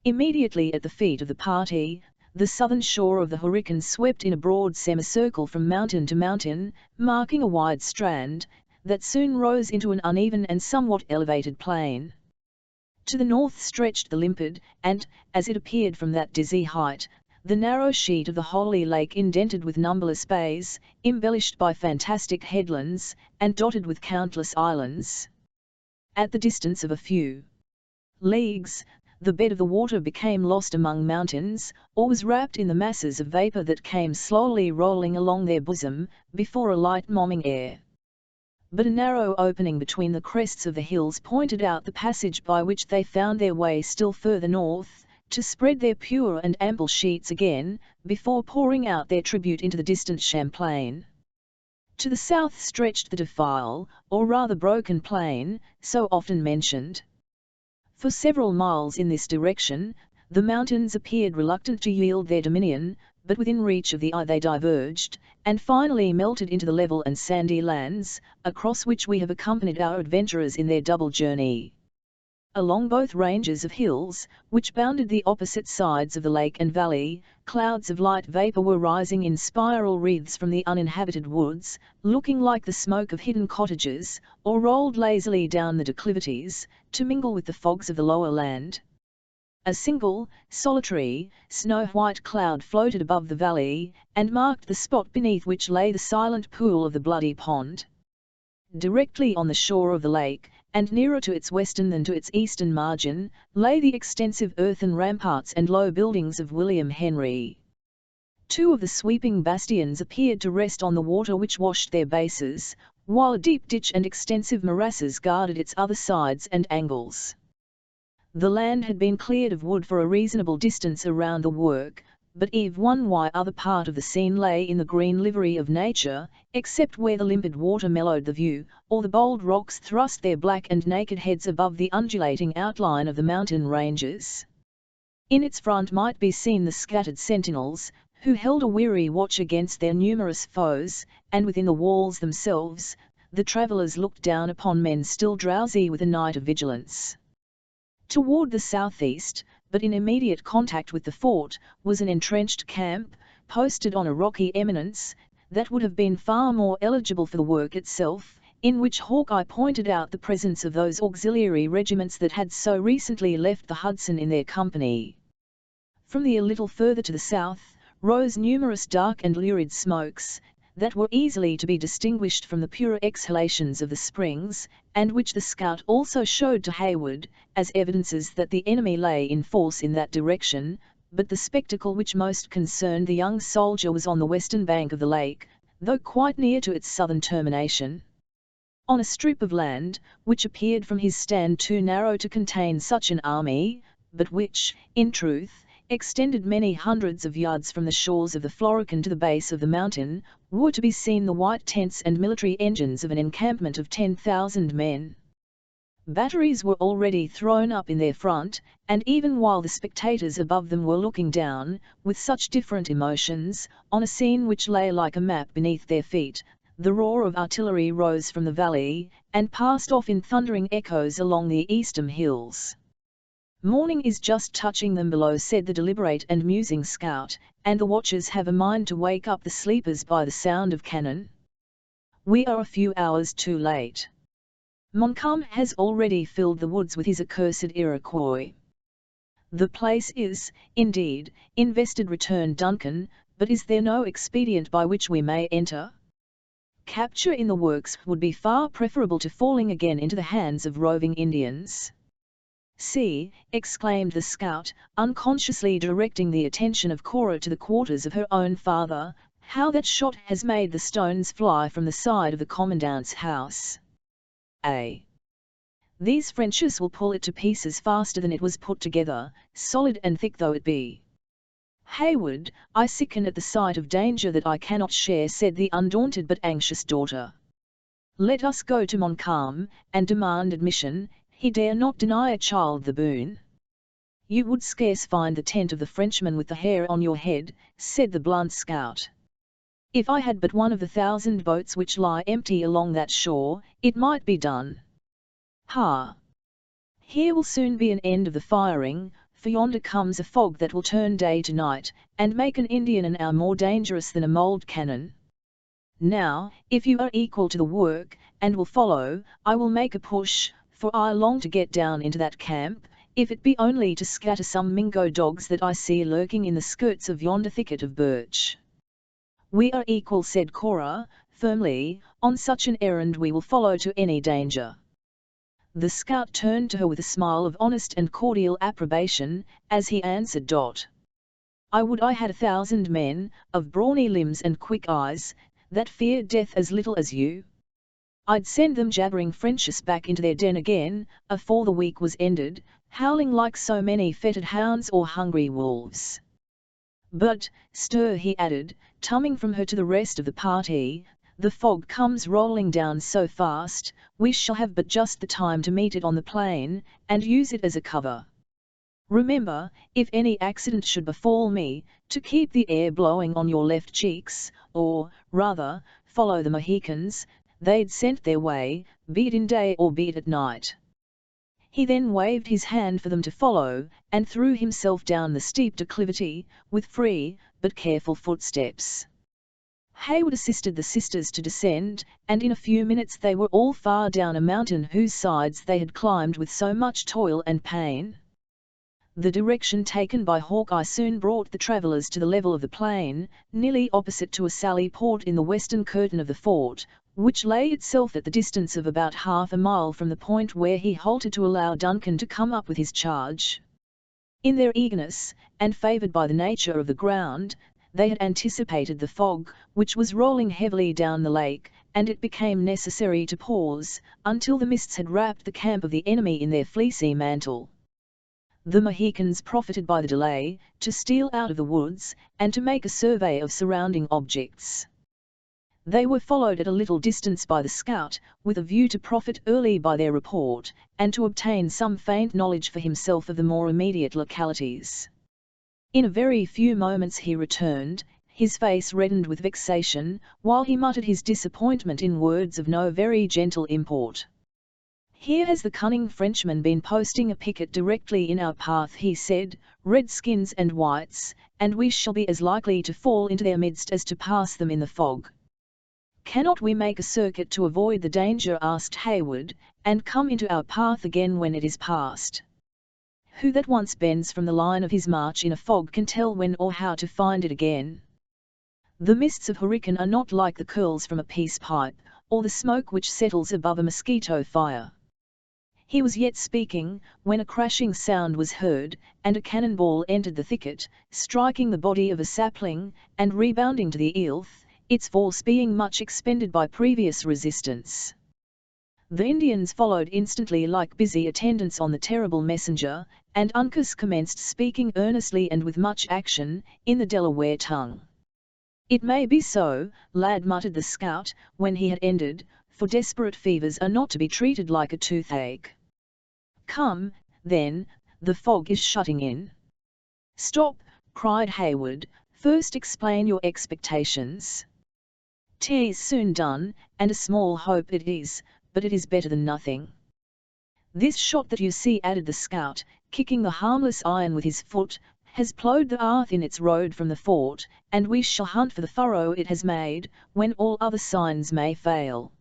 Immediately at the feet of the party, the southern shore of the Mohicans swept in a broad semicircle from mountain to mountain, marking a wide strand, that soon rose into an uneven and somewhat elevated plain. To the north stretched the limpid, and, as it appeared from that dizzy height, the narrow sheet of the Holy Lake indented with numberless bays, embellished by fantastic headlands, and dotted with countless islands. At the distance of a few leagues, the bed of the water became lost among mountains, or was wrapped in the masses of vapour that came slowly rolling along their bosom, before a light momming air. But a narrow opening between the crests of the hills pointed out the passage by which they found their way still further north, to spread their pure and ample sheets again, before pouring out their tribute into the distant Champlain. To the south stretched the defile, or rather broken plain, so often mentioned. For several miles in this direction, the mountains appeared reluctant to yield their dominion, but within reach of the eye they diverged, and finally melted into the level and sandy lands, across which we have accompanied our adventurers in their double journey. Along both ranges of hills, which bounded the opposite sides of the lake and valley, clouds of light vapour were rising in spiral wreaths from the uninhabited woods, looking like the smoke of hidden cottages, or rolled lazily down the declivities, to mingle with the fogs of the lower land. A single, solitary, snow-white cloud floated above the valley, and marked the spot beneath which lay the silent pool of the Bloody Pond. Directly on the shore of the lake, and nearer to its western than to its eastern margin, lay the extensive earthen ramparts and low buildings of William Henry. Two of the sweeping bastions appeared to rest on the water which washed their bases, while a deep ditch and extensive morasses guarded its other sides and angles. The land had been cleared of wood for a reasonable distance around the work, but eve one other part of the scene lay in the green livery of nature, except where the limpid water mellowed the view, or the bold rocks thrust their black and naked heads above the undulating outline of the mountain ranges. In its front might be seen the scattered sentinels, who held a weary watch against their numerous foes, and within the walls themselves, the travellers looked down upon men still drowsy with a night of vigilance. Toward the southeast, but in immediate contact with the fort, was an entrenched camp, posted on a rocky eminence, that would have been far more eligible for the work itself, in which Hawkeye pointed out the presence of those auxiliary regiments that had so recently left the Hudson in their company. From a little further to the south, rose numerous dark and lurid smokes, that were easily to be distinguished from the pure exhalations of the springs, and which the scout also showed to Hayward, as evidences that the enemy lay in force in that direction, but the spectacle which most concerned the young soldier was on the western bank of the lake, though quite near to its southern termination. On a strip of land, which appeared from his stand too narrow to contain such an army, but which, in truth, extended many hundreds of yards from the shores of the Florican to the base of the mountain, were to be seen the white tents and military engines of an encampment of 10,000 men. Batteries were already thrown up in their front, and even while the spectators above them were looking down, with such different emotions, on a scene which lay like a map beneath their feet, the roar of artillery rose from the valley, and passed off in thundering echoes along the eastern hills. "Morning is just touching them below," said the deliberate and musing scout, "and the watchers have a mind to wake up the sleepers by the sound of cannon. We are a few hours too late. Montcalm has already filled the woods with his accursed Iroquois." "The place is, indeed, invested," returned Duncan, "but is there no expedient by which we may enter? Capture in the works would be far preferable to falling again into the hands of roving Indians." "See," exclaimed the scout, unconsciously directing the attention of Cora to the quarters of her own father, "how that shot has made the stones fly from the side of the commandant's house. These Frenches will pull it to pieces faster than it was put together, solid and thick though it be." "Hayward, I sicken at the sight of danger that I cannot share," said the undaunted but anxious daughter. Let us go to Montcalm, and demand admission. He dare not deny a child the boon. You would scarce find the tent of the Frenchman with the hair on your head, said the blunt scout. If I had but one of the 1,000 boats which lie empty along that shore, it might be done. Ha! Here will soon be an end of the firing, for yonder comes a fog that will turn day to night, and make an Indian an hour more dangerous than a mould cannon. Now, if you are equal to the work, and will follow, I will make a push, for I long to get down into that camp, if it be only to scatter some Mingo dogs that I see lurking in the skirts of yonder thicket of birch. We are equal, said Cora, firmly. On such an errand we will follow to any danger. The scout turned to her with a smile of honest and cordial approbation, as he answered, I would I had 1,000 men, of brawny limbs and quick eyes, that fear death as little as you. I'd send them jabbering Frenchs back into their den again, afore the week was ended, howling like so many fettered hounds or hungry wolves. But, stir, he added, tumming from her to the rest of the party, the fog comes rolling down so fast, we shall have but just the time to meet it on the plain, and use it as a cover. Remember, if any accident should befall me, to keep the air blowing on your left cheeks, or, rather, follow the Mohicans, they'd sent their way, be it in day or be it at night. He then waved his hand for them to follow, and threw himself down the steep declivity, with free, but careful footsteps. Hayward assisted the sisters to descend, and in a few minutes they were all far down a mountain whose sides they had climbed with so much toil and pain. The direction taken by Hawkeye soon brought the travellers to the level of the plain, nearly opposite to a sally port in the western curtain of the fort, which lay itself at the distance of about half a mile from the point where he halted to allow Duncan to come up with his charge. In their eagerness, and favoured by the nature of the ground, they had anticipated the fog, which was rolling heavily down the lake, and it became necessary to pause, until the mists had wrapped the camp of the enemy in their fleecy mantle. The Mohicans profited by the delay, to steal out of the woods, and to make a survey of surrounding objects. They were followed at a little distance by the scout, with a view to profit early by their report, and to obtain some faint knowledge for himself of the more immediate localities. In a very few moments he returned, his face reddened with vexation, while he muttered his disappointment in words of no very gentle import. Here has the cunning Frenchman been posting a picket directly in our path, he said, redskins and whites, and we shall be as likely to fall into their midst as to pass them in the fog. Cannot we make a circuit to avoid the danger, asked Hayward, and come into our path again when it is past? Who that once bends from the line of his march in a fog can tell when or how to find it again? The mists of hurricane are not like the curls from a peace pipe, or the smoke which settles above a mosquito fire. He was yet speaking, when a crashing sound was heard, and a cannonball entered the thicket, striking the body of a sapling, and rebounding to the earth, its force being much expended by previous resistance. The Indians followed instantly like busy attendants on the terrible messenger, and Uncas commenced speaking earnestly and with much action, in the Delaware tongue. It may be so, lad, muttered the scout, when he had ended, for desperate fevers are not to be treated like a toothache. Come, then, the fog is shutting in. Stop, cried Hayward, first explain your expectations. 'Tis soon done, and a small hope it is, but it is better than nothing. This shot that you see, added the scout, kicking the harmless iron with his foot, has ploughed the earth in its road from the fort, and we shall hunt for the furrow it has made, when all other signs may fail.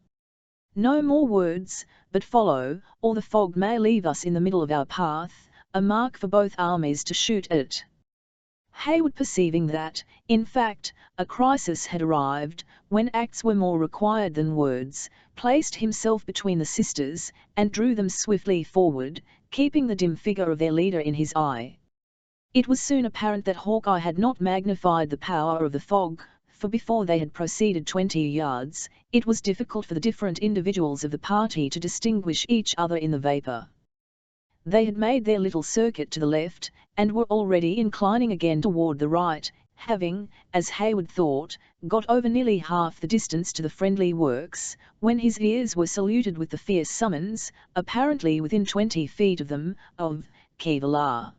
No more words, but follow, or the fog may leave us in the middle of our path, a mark for both armies to shoot at. Hayward, perceiving that, in fact, a crisis had arrived, when acts were more required than words, placed himself between the sisters, and drew them swiftly forward, keeping the dim figure of their leader in his eye. It was soon apparent that Hawkeye had not magnified the power of the fog, for before they had proceeded 20 yards, it was difficult for the different individuals of the party to distinguish each other in the vapour. They had made their little circuit to the left, and were already inclining again toward the right, having, as Hayward thought, got over nearly half the distance to the friendly works, when his ears were saluted with the fierce summons, apparently within 20 feet of them, of "Kevlar."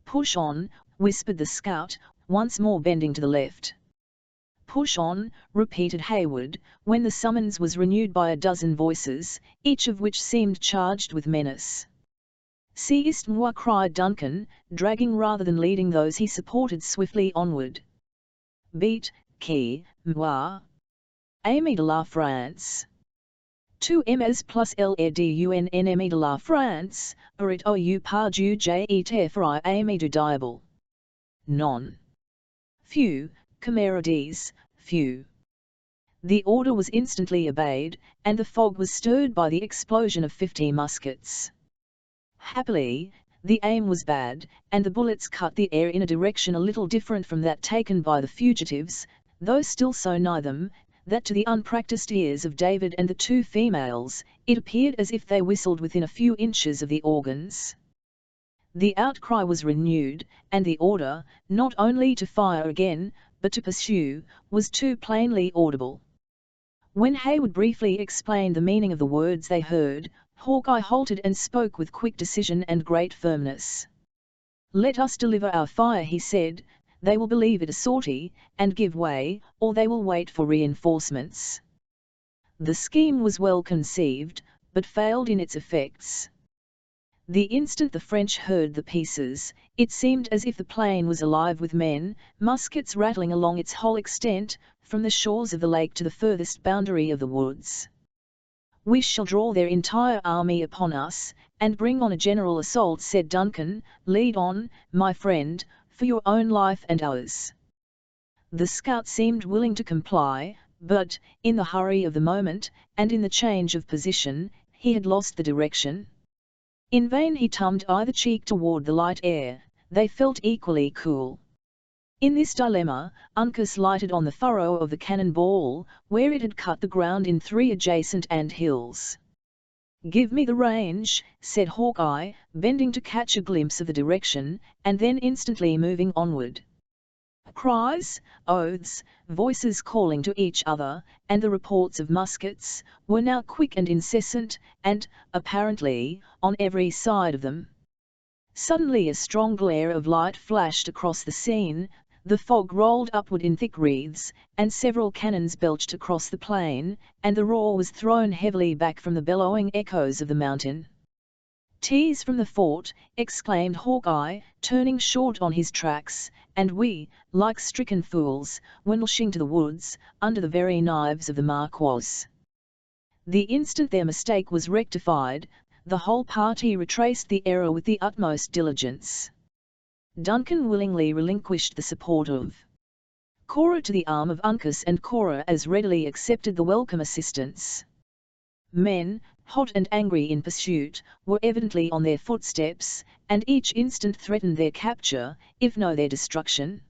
"Push on," whispered the scout, once more bending to the left. "Push on," repeated Hayward, when the summons was renewed by a dozen voices, each of which seemed charged with menace. "Seist-moi," cried Duncan, dragging rather than leading those he supported swiftly onward. "Beat, qui, moi. Ami de la France. 2 ms plus l'erdun ennemi de la France, arit ou par du jet fri ami du diable. Non. Few, camarades, few." The order was instantly obeyed, and the fog was stirred by the explosion of 50 muskets. Happily, the aim was bad, and the bullets cut the air in a direction a little different from that taken by the fugitives, though still so nigh them, that to the unpractised ears of David and the 2 females, it appeared as if they whistled within a few inches of the organs. The outcry was renewed, and the order, not only to fire again, but to pursue, was too plainly audible. When Hayward briefly explained the meaning of the words they heard, Hawkeye halted and spoke with quick decision and great firmness. "Let us deliver our fire," he said. "They will believe it a sortie, and give way, or they will wait for reinforcements." The scheme was well conceived, but failed in its effects. The instant the French heard the pieces, it seemed as if the plain was alive with men, muskets rattling along its whole extent, from the shores of the lake to the furthest boundary of the woods. "We shall draw their entire army upon us, and bring on a general assault," said Duncan. "Lead on, my friend, for your own life and ours." The scout seemed willing to comply, but, in the hurry of the moment, and in the change of position, he had lost the direction. In vain he turned either cheek toward the light air, they felt equally cool. In this dilemma, Uncas lighted on the furrow of the cannon ball, where it had cut the ground in 3 adjacent ant hills. "Give me the range," said Hawkeye, bending to catch a glimpse of the direction, and then instantly moving onward. Cries, oaths, voices calling to each other, and the reports of muskets, were now quick and incessant, and, apparently, on every side of them. Suddenly a strong glare of light flashed across the scene, the fog rolled upward in thick wreaths, and several cannons belched across the plain, and the roar was thrown heavily back from the bellowing echoes of the mountain. "'Tis from the fort," exclaimed Hawkeye, turning short on his tracks, "and we, like stricken fools, were rushing to the woods, under the very knives of the Marquis." The instant their mistake was rectified, the whole party retraced the error with the utmost diligence. Duncan willingly relinquished the support of Cora to the arm of Uncas, and Cora as readily accepted the welcome assistance. Men, hot and angry in pursuit, were evidently on their footsteps, and each instant threatened their capture, if no their destruction.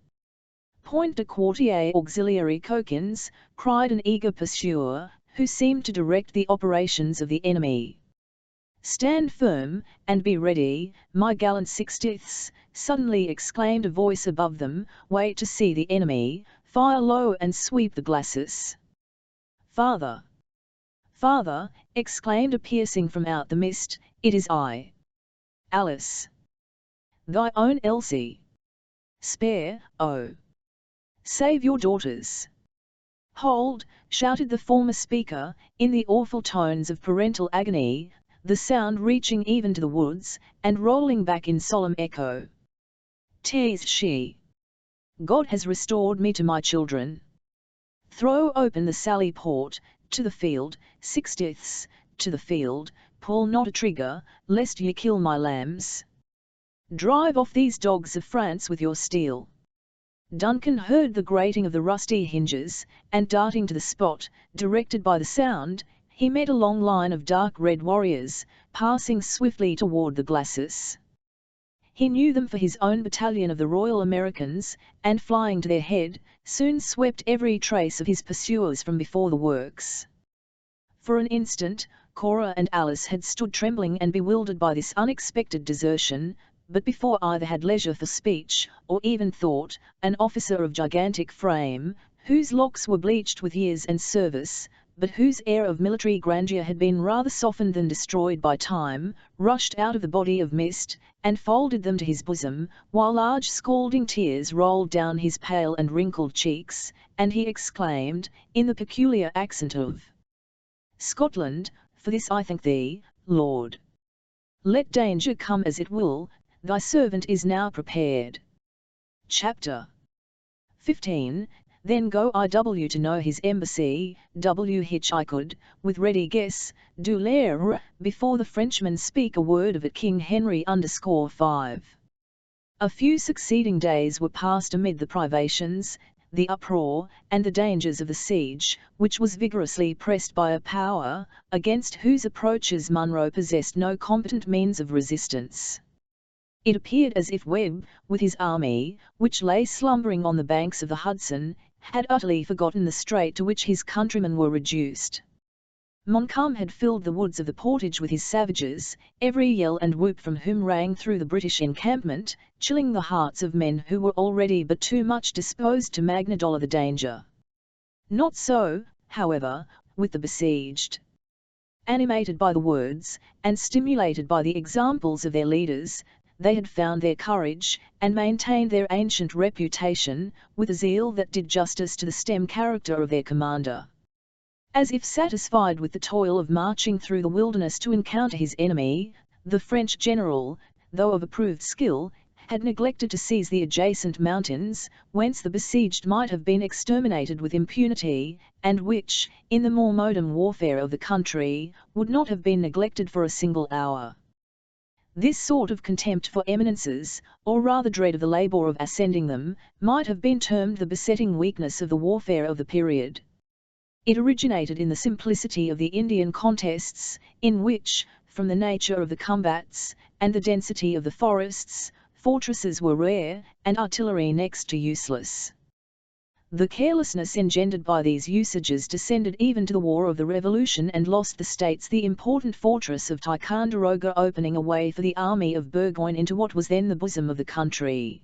"Point de quartier auxiliary Coquins," cried an eager pursuer, who seemed to direct the operations of the enemy. "Stand firm, and be ready, my gallant 60ths," suddenly exclaimed a voice above them. "Wait to see the enemy, fire low and sweep the glacis." "Father! Father!" exclaimed a piercing from out the mist, "it is I. Alice. Thy own Elsie. Spare, oh! Save your daughters." "Hold!" shouted the former speaker, in the awful tones of parental agony, the sound reaching even to the woods, and rolling back in solemn echo. "'Tis she. God has restored me to my children. Throw open the sally port, to the field, 60ths, to the field, pull not a trigger, lest ye kill my lambs. Drive off these dogs of France with your steel." Duncan heard the grating of the rusty hinges, and darting to the spot, directed by the sound, he met a long line of dark red warriors, passing swiftly toward the glacis. He knew them for his own battalion of the Royal Americans, and flying to their head, soon swept every trace of his pursuers from before the works. For an instant, Cora and Alice had stood trembling and bewildered by this unexpected desertion, but before either had leisure for speech, or even thought, an officer of gigantic frame, whose locks were bleached with years and service, but whose air of military grandeur had been rather softened than destroyed by time, rushed out of the body of mist, and folded them to his bosom, while large scalding tears rolled down his pale and wrinkled cheeks, and he exclaimed, in the peculiar accent of Scotland, "For this I thank thee, Lord. Let danger come as it will, thy servant is now prepared." Chapter 15. Then go IW to know his embassy, which I could, with ready guess, do l'air, before the Frenchmen speak a word of it. King Henry _5. A few succeeding days were passed amid the privations, the uproar, and the dangers of the siege, which was vigorously pressed by a power, against whose approaches Monro possessed no competent means of resistance. It appeared as if Webb, with his army, which lay slumbering on the banks of the Hudson, had utterly forgotten the strait to which his countrymen were reduced. Montcalm had filled the woods of the portage with his savages, every yell and whoop from whom rang through the British encampment, chilling the hearts of men who were already but too much disposed to magnadollar the danger. Not so, however, with the besieged. Animated by the words, and stimulated by the examples of their leaders, they had found their courage, and maintained their ancient reputation, with a zeal that did justice to the stern character of their commander. As if satisfied with the toil of marching through the wilderness to encounter his enemy, the French general, though of approved skill, had neglected to seize the adjacent mountains, whence the besieged might have been exterminated with impunity, and which, in the more modern warfare of the country, would not have been neglected for a single hour. This sort of contempt for eminences, or rather dread of the labour of ascending them, might have been termed the besetting weakness of the warfare of the period. It originated in the simplicity of the Indian contests, in which, from the nature of the combats, and the density of the forests, fortresses were rare, and artillery next to useless. The carelessness engendered by these usages descended even to the War of the Revolution and lost the States the important fortress of Ticonderoga, opening a way for the army of Burgoyne into what was then the bosom of the country.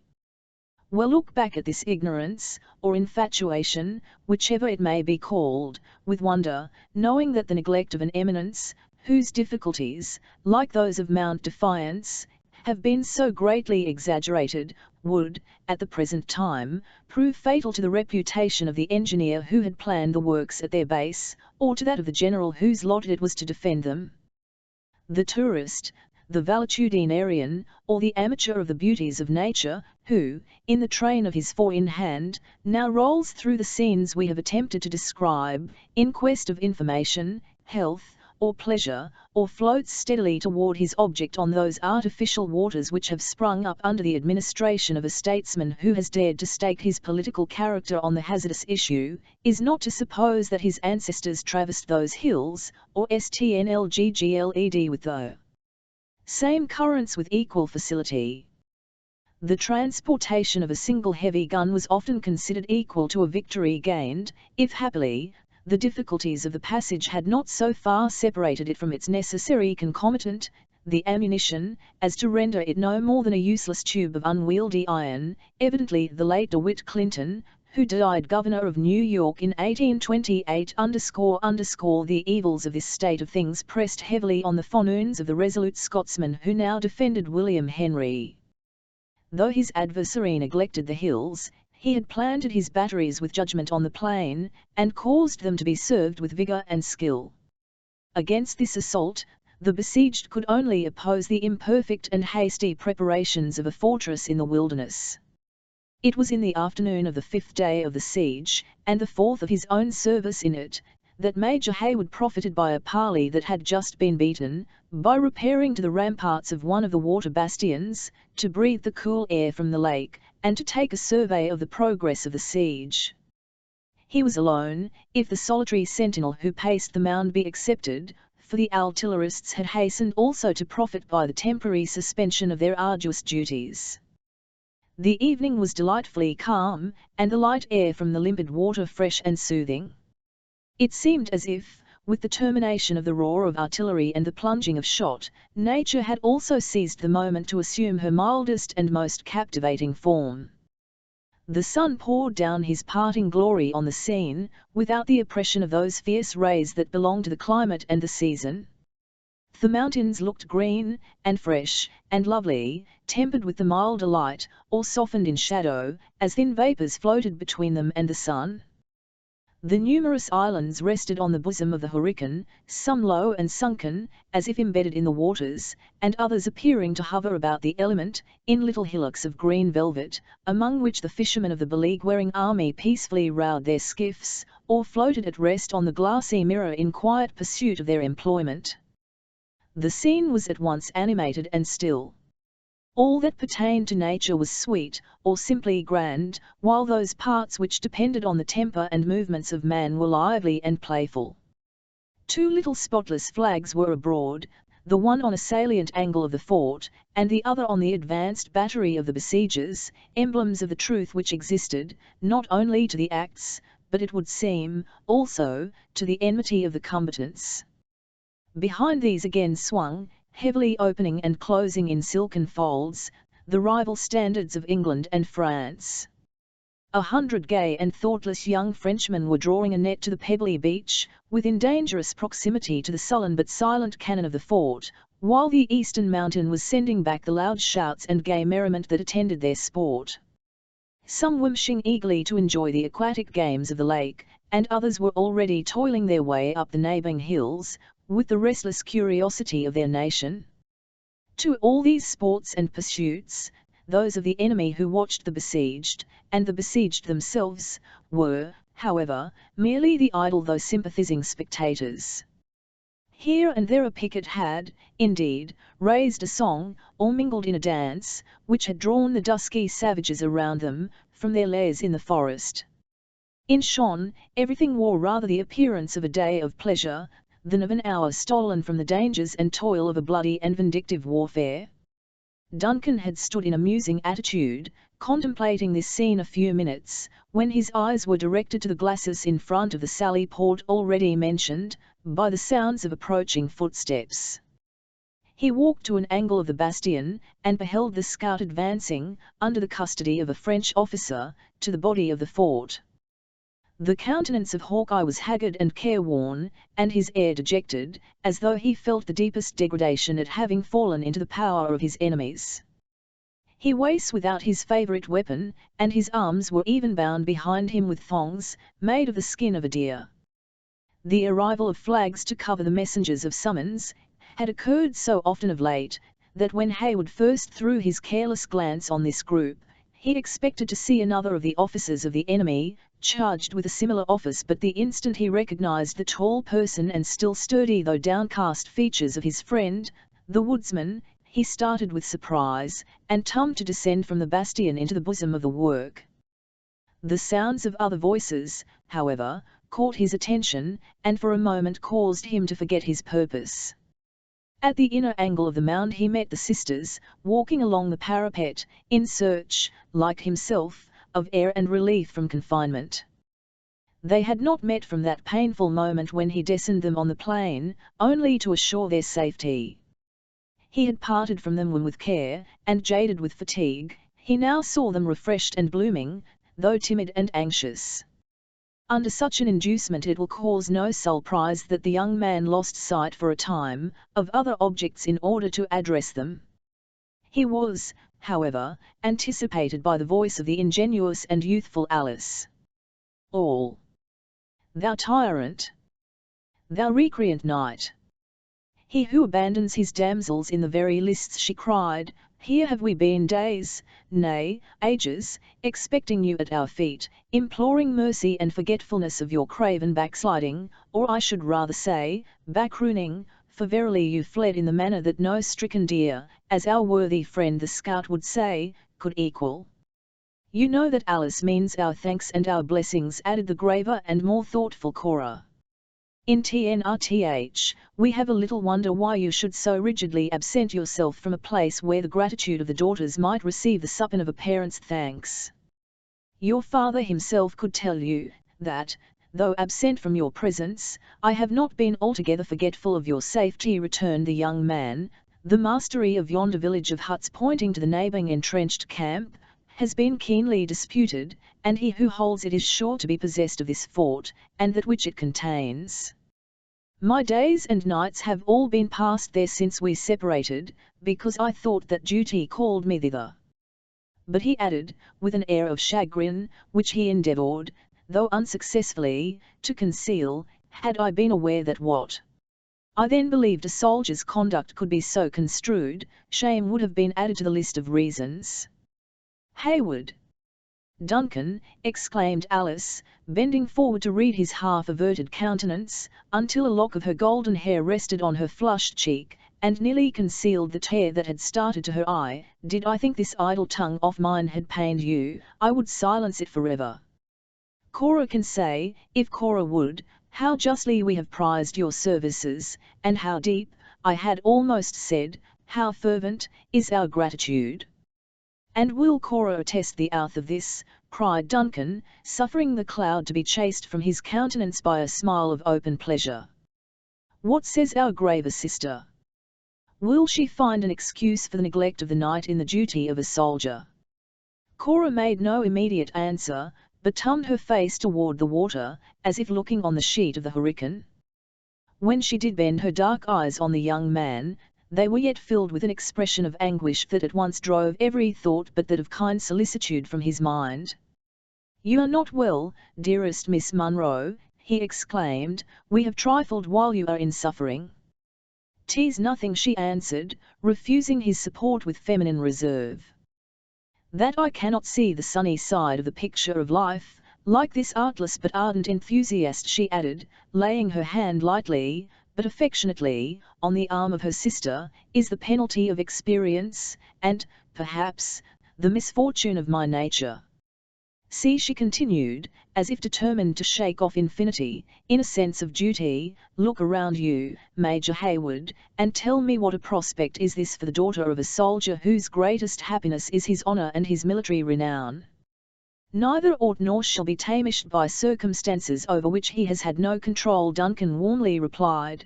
Well, look back at this ignorance, or infatuation, whichever it may be called, with wonder, knowing that the neglect of an eminence, whose difficulties, like those of Mount Defiance, have been so greatly exaggerated, would, at the present time, prove fatal to the reputation of the engineer who had planned the works at their base, or to that of the general whose lot it was to defend them. The tourist, the valetudinarian, or the amateur of the beauties of nature, who, in the train of his four-in-hand, now rolls through the scenes we have attempted to describe, in quest of information, health, or pleasure, or floats steadily toward his object on those artificial waters which have sprung up under the administration of a statesman who has dared to stake his political character on the hazardous issue, is not to suppose that his ancestors traversed those hills, or stnlggled with the same currents with equal facility. The transportation of a single heavy gun was often considered equal to a victory gained, if happily, the difficulties of the passage had not so far separated it from its necessary concomitant, the ammunition, as to render it no more than a useless tube of unwieldy iron. Evidently the late DeWitt Clinton, who died governor of New York in 1828 __ the evils of this state of things pressed heavily on the forenoons of the resolute Scotsman who now defended William Henry. Though his adversary neglected the hills, he had planted his batteries with judgment on the plain, and caused them to be served with vigour and skill. Against this assault, the besieged could only oppose the imperfect and hasty preparations of a fortress in the wilderness. It was in the afternoon of the 5th day of the siege, and the 4th of his own service in it, that Major Hayward profited by a parley that had just been beaten, by repairing to the ramparts of one of the water bastions, to breathe the cool air from the lake, and to take a survey of the progress of the siege. He was alone, if the solitary sentinel who paced the mound be excepted, for the artillerists had hastened also to profit by the temporary suspension of their arduous duties. The evening was delightfully calm, and the light air from the limpid water fresh and soothing. It seemed as if, With the termination of the roar of artillery and the plunging of shot, nature had also seized the moment to assume her mildest and most captivating form. The sun poured down his parting glory on the scene, without the oppression of those fierce rays that belong to the climate and the season. The mountains looked green, and fresh, and lovely, tempered with the milder light, or softened in shadow, as thin vapours floated between them and the sun. The numerous islands rested on the bosom of the Horican, some low and sunken, as if embedded in the waters, and others appearing to hover about the element, in little hillocks of green velvet, among which the fishermen of the beleaguering army peacefully rowed their skiffs, or floated at rest on the glassy mirror in quiet pursuit of their employment. The scene was at once animated and still. All that pertained to nature was sweet, or simply grand, while those parts which depended on the temper and movements of man were lively and playful. 2 little spotless flags were abroad, the one on a salient angle of the fort, and the other on the advanced battery of the besiegers, emblems of the truth which existed, not only to the acts, but it would seem, also, to the enmity of the combatants. Behind these again swung, heavily opening and closing in silken folds, the rival standards of England and France. 100 gay and thoughtless young Frenchmen were drawing a net to the pebbly beach, within dangerous proximity to the sullen but silent cannon of the fort, while the eastern mountain was sending back the loud shouts and gay merriment that attended their sport. Some were wishing eagerly to enjoy the aquatic games of the lake, and others were already toiling their way up the neighbouring hills, with the restless curiosity of their nation. To all these sports and pursuits, those of the enemy who watched the besieged, and the besieged themselves, were, however, merely the idle though sympathizing spectators. Here and there a picket had, indeed, raised a song, or mingled in a dance, which had drawn the dusky savages around them, from their lairs in the forest. In short, everything wore rather the appearance of a day of pleasure, than of an hour stolen from the dangers and toil of a bloody and vindictive warfare. Duncan had stood in a musing attitude, contemplating this scene a few minutes, when his eyes were directed to the glacis in front of the sally port already mentioned, by the sounds of approaching footsteps. He walked to an angle of the bastion, and beheld the scout advancing, under the custody of a French officer, to the body of the fort. The countenance of Hawkeye was haggard and careworn, and his air dejected, as though he felt the deepest degradation at having fallen into the power of his enemies. He was without his favourite weapon, and his arms were even bound behind him with thongs, made of the skin of a deer. The arrival of flags to cover the messengers of summons, had occurred so often of late, that when Hayward first threw his careless glance on this group, he expected to see another of the officers of the enemy, charged with a similar office, but the instant he recognized the tall person and still sturdy though downcast features of his friend, the woodsman, he started with surprise, and turned to descend from the bastion into the bosom of the work. The sounds of other voices, however, caught his attention, and for a moment caused him to forget his purpose. At the inner angle of the mound he met the sisters, walking along the parapet, in search, like himself, of air and relief from confinement. They had not met from that painful moment when he destined them on the plain, only to assure their safety. He had parted from them when with care, and jaded with fatigue, he now saw them refreshed and blooming, though timid and anxious. Under such an inducement it will cause no surprise that the young man lost sight for a time, of other objects in order to address them. He was, however, anticipated by the voice of the ingenuous and youthful Alice. All. Thou tyrant! Thou recreant knight! He who abandons his damsels in the very lists, she cried, here have we been days, nay, ages, expecting you at our feet, imploring mercy and forgetfulness of your craven backsliding, or I should rather say, backrooning, for verily you fled in the manner that no stricken deer, as our worthy friend the scout would say, could equal. You know that Alice means our thanks and our blessings, added the graver and more thoughtful Cora. In TNRTH, we have a little wonder why you should so rigidly absent yourself from a place where the gratitude of the daughters might receive the suppin of a parent's thanks. Your father himself could tell you, that, though absent from your presence, I have not been altogether forgetful of your safety," returned the young man. "The mastery of yonder village of huts," pointing to the neighbouring entrenched camp, "has been keenly disputed, and he who holds it is sure to be possessed of this fort, and that which it contains. My days and nights have all been passed there since we separated, because I thought that duty called me thither." But he added, with an air of chagrin, which he endeavoured, though unsuccessfully, to conceal, "had I been aware that what I then believed a soldier's conduct could be so construed, shame would have been added to the list of reasons." "Hayward! Duncan!" exclaimed Alice, bending forward to read his half-averted countenance, until a lock of her golden hair rested on her flushed cheek, and nearly concealed the tear that had started to her eye. "Did I think this idle tongue of mine had pained you, I would silence it forever. Cora can say, if Cora would, how justly we have prized your services, and how deep, I had almost said, how fervent, is our gratitude." "And will Cora attest the oath of this?" cried Duncan, suffering the cloud to be chased from his countenance by a smile of open pleasure. "What says our graver sister? Will she find an excuse for the neglect of the night in the duty of a soldier?" Cora made no immediate answer, but turned her face toward the water, as if looking on the sheet of the hurricane. When she did bend her dark eyes on the young man, they were yet filled with an expression of anguish that at once drove every thought but that of kind solicitude from his mind. "You are not well, dearest Miss Munro," he exclaimed. "We have trifled while you are in suffering." "'Tis nothing," she answered, refusing his support with feminine reserve. "That I cannot see the sunny side of the picture of life, like this artless but ardent enthusiast," she added, laying her hand lightly, but affectionately, on the arm of her sister, "is the penalty of experience, and, perhaps, the misfortune of my nature. See," she continued, as if determined to shake off infinity, "in a sense of duty, look around you, Major Hayward, and tell me what a prospect is this for the daughter of a soldier whose greatest happiness is his honour and his military renown. Neither ought nor shall be tarnished by circumstances over which he has had no control," Duncan warmly replied.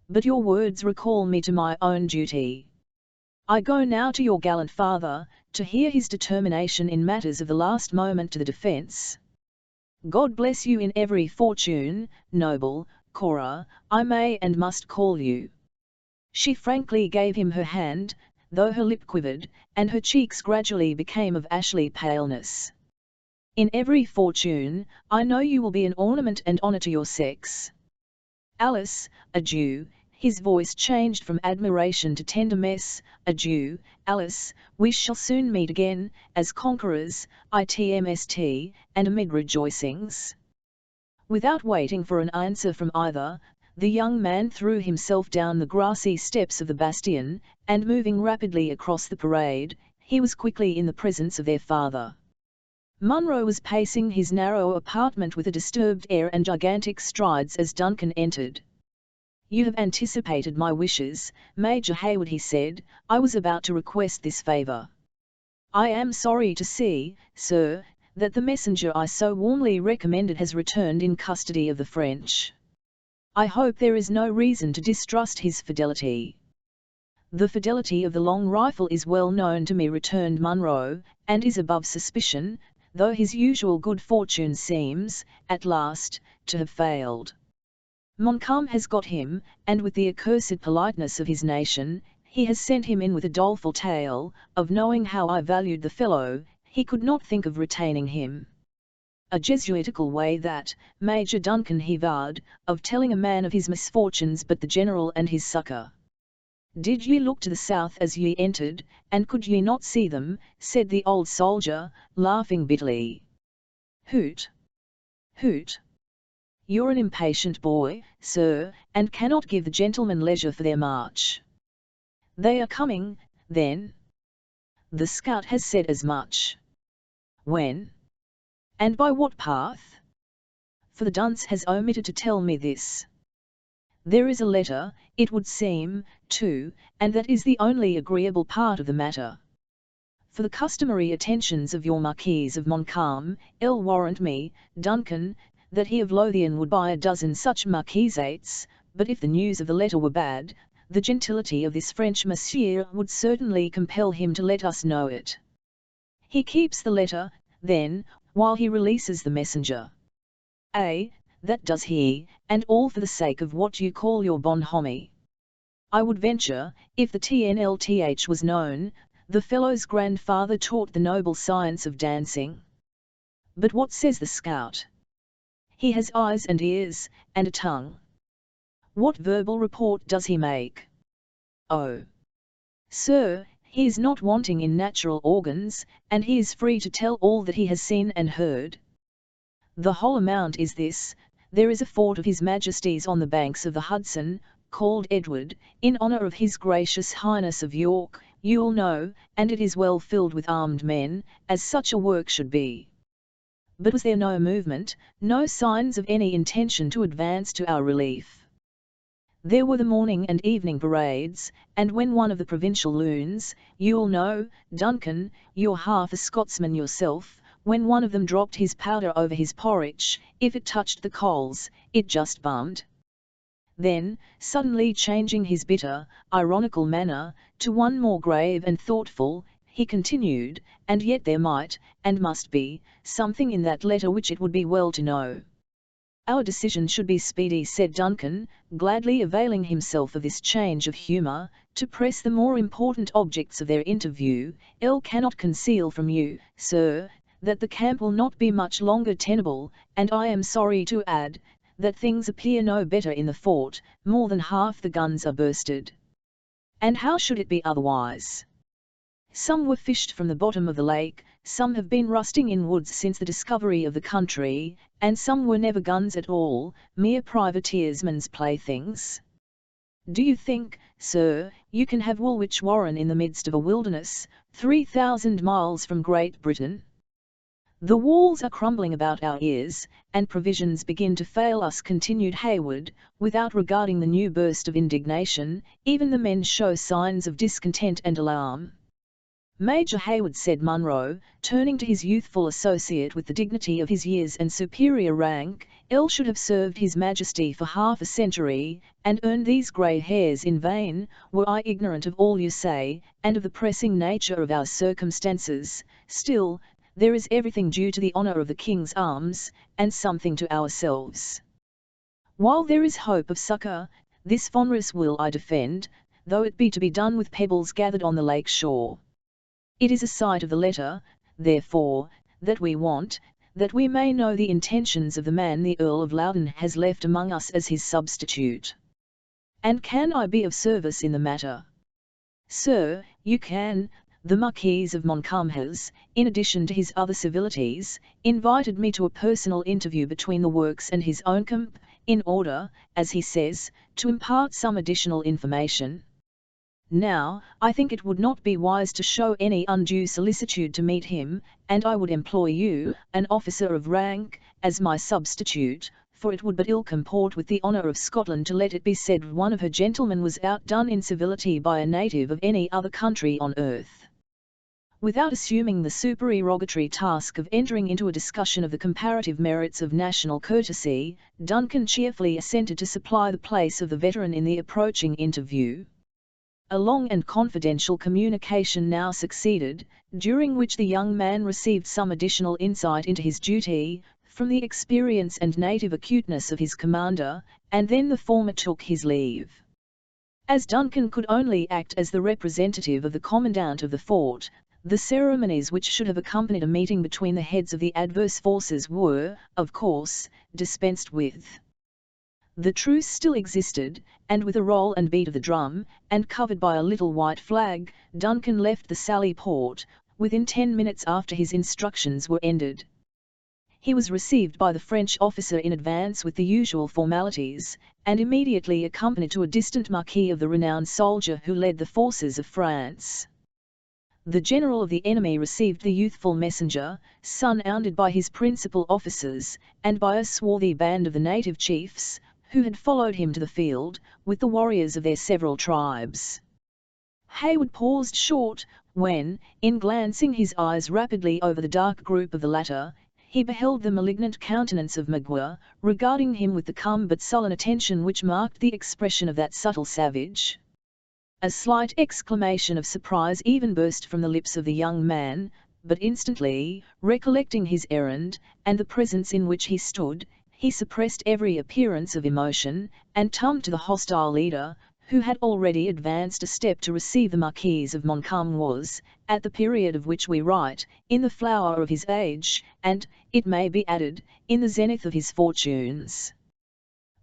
"But your words recall me to my own duty. I go now to your gallant father, to hear his determination in matters of the last moment to the defence. God bless you in every fortune, noble Cora, I may and must call you." She frankly gave him her hand, though her lip quivered, and her cheeks gradually became of ashy paleness. "In every fortune, I know you will be an ornament and honour to your sex. Alice, adieu." His voice changed from admiration to tenderness. "Adieu, Alice, we shall soon meet again, as conquerors, itmst, and amid rejoicings." Without waiting for an answer from either, the young man threw himself down the grassy steps of the bastion, and moving rapidly across the parade, he was quickly in the presence of their father. Munro was pacing his narrow apartment with a disturbed air and gigantic strides as Duncan entered. "You have anticipated my wishes, Major Hayward," he said. "I was about to request this favour. I am sorry to see, sir, that the messenger I so warmly recommended has returned in custody of the French. I hope there is no reason to distrust his fidelity." "The fidelity of the long rifle is well known to me," returned Munro, "and is above suspicion, though his usual good fortune seems, at last, to have failed. Montcalm has got him, and with the accursed politeness of his nation, he has sent him in with a doleful tale, of knowing how I valued the fellow, he could not think of retaining him. A Jesuitical way that, Major Duncan," he vowed, "of telling a man of his misfortunes but the general and his succour." "Did ye look to the south as ye entered, and could ye not see them?" said the old soldier, laughing bitterly. "Hoot! Hoot! You're an impatient boy, sir, and cannot give the gentlemen leisure for their march." "They are coming, then?" "The scout has said as much." "When? And by what path? For the dunce has omitted to tell me this. There is a letter, it would seem, too, and that is the only agreeable part of the matter. For the customary attentions of your Marquis of Montcalm, warrant me, Duncan, that he of Lothian would buy a dozen such marquisates, but if the news of the letter were bad, the gentility of this French monsieur would certainly compel him to let us know it. He keeps the letter, then, while he releases the messenger. That does he, and all for the sake of what you call your bonhomie. I would venture, if the TNLTH was known, the fellow's grandfather taught the noble science of dancing. But what says the scout? He has eyes and ears, and a tongue. What verbal report does he make? Oh, sir, he is not wanting in natural organs, and he is free to tell all that he has seen and heard. The whole amount is this: there is a fort of His Majesty's on the banks of the Hudson, called Edward, in honour of His Gracious Highness of York, you'll know, and it is well filled with armed men, as such a work should be. But was there no movement, no signs of any intention to advance to our relief? There were the morning and evening parades, and when one of the provincial loons, you'll know, Duncan, you're half a Scotsman yourself, when one of them dropped his powder over his porridge, if it touched the coals, it just bummed. Then, suddenly changing his bitter, ironical manner, to one more grave and thoughtful, he continued, and yet there might, and must be, something in that letter which it would be well to know. Our decision should be speedy, said Duncan, gladly availing himself of this change of humour, to press the more important objects of their interview. Cannot conceal from you, sir, that the camp will not be much longer tenable, and I am sorry to add, that things appear no better in the fort, more than half the guns are bursted. And how should it be otherwise? Some were fished from the bottom of the lake, some have been rusting in woods since the discovery of the country, and some were never guns at all, mere privateersmen's playthings. Do you think, sir, you can have Woolwich Warren in the midst of a wilderness, 3,000 miles from Great Britain? The walls are crumbling about our ears, and provisions begin to fail us, continued Hayward, without regarding the new burst of indignation. Even the men show signs of discontent and alarm. Major Hayward, said Munro, turning to his youthful associate with the dignity of his years and superior rank, should have served His Majesty for half a century, and earned these grey hairs in vain, were I ignorant of all you say, and of the pressing nature of our circumstances. Still, there is everything due to the honour of the King's arms, and something to ourselves. While there is hope of succour, this Fonris will I defend, though it be to be done with pebbles gathered on the lake shore. It is a sight of the letter, therefore, that we want, that we may know the intentions of the man the Earl of Loudon has left among us as his substitute. And can I be of service in the matter? Sir, you can. The Marquis of Montcalm has, in addition to his other civilities, invited me to a personal interview between the works and his own camp, in order, as he says, to impart some additional information. Now, I think it would not be wise to show any undue solicitude to meet him, and I would employ you, an officer of rank, as my substitute, for it would but ill comport with the honour of Scotland to let it be said one of her gentlemen was outdone in civility by a native of any other country on earth. Without assuming the supererogatory task of entering into a discussion of the comparative merits of national courtesy, Duncan cheerfully assented to supply the place of the veteran in the approaching interview. A long and confidential communication now succeeded, during which the young man received some additional insight into his duty, from the experience and native acuteness of his commander, and then the former took his leave. As Duncan could only act as the representative of the commandant of the fort, the ceremonies which should have accompanied a meeting between the heads of the adverse forces were, of course, dispensed with. The truce still existed, and with a roll and beat of the drum, and covered by a little white flag, Duncan left the Sally Port, within 10 minutes after his instructions were ended. He was received by the French officer in advance with the usual formalities, and immediately accompanied to a distant marquee of the renowned soldier who led the forces of France. The general of the enemy received the youthful messenger, surrounded by his principal officers, and by a swarthy band of the native chiefs, who had followed him to the field, with the warriors of their several tribes. Hayward paused short, when, in glancing his eyes rapidly over the dark group of the latter, he beheld the malignant countenance of Magua, regarding him with the calm but sullen attention which marked the expression of that subtle savage. A slight exclamation of surprise even burst from the lips of the young man, but instantly, recollecting his errand, and the presence in which he stood, he suppressed every appearance of emotion, and turned to the hostile leader, who had already advanced a step to receive the Marquis of Montcalm was, at the period of which we write, in the flower of his age, and, it may be added, in the zenith of his fortunes.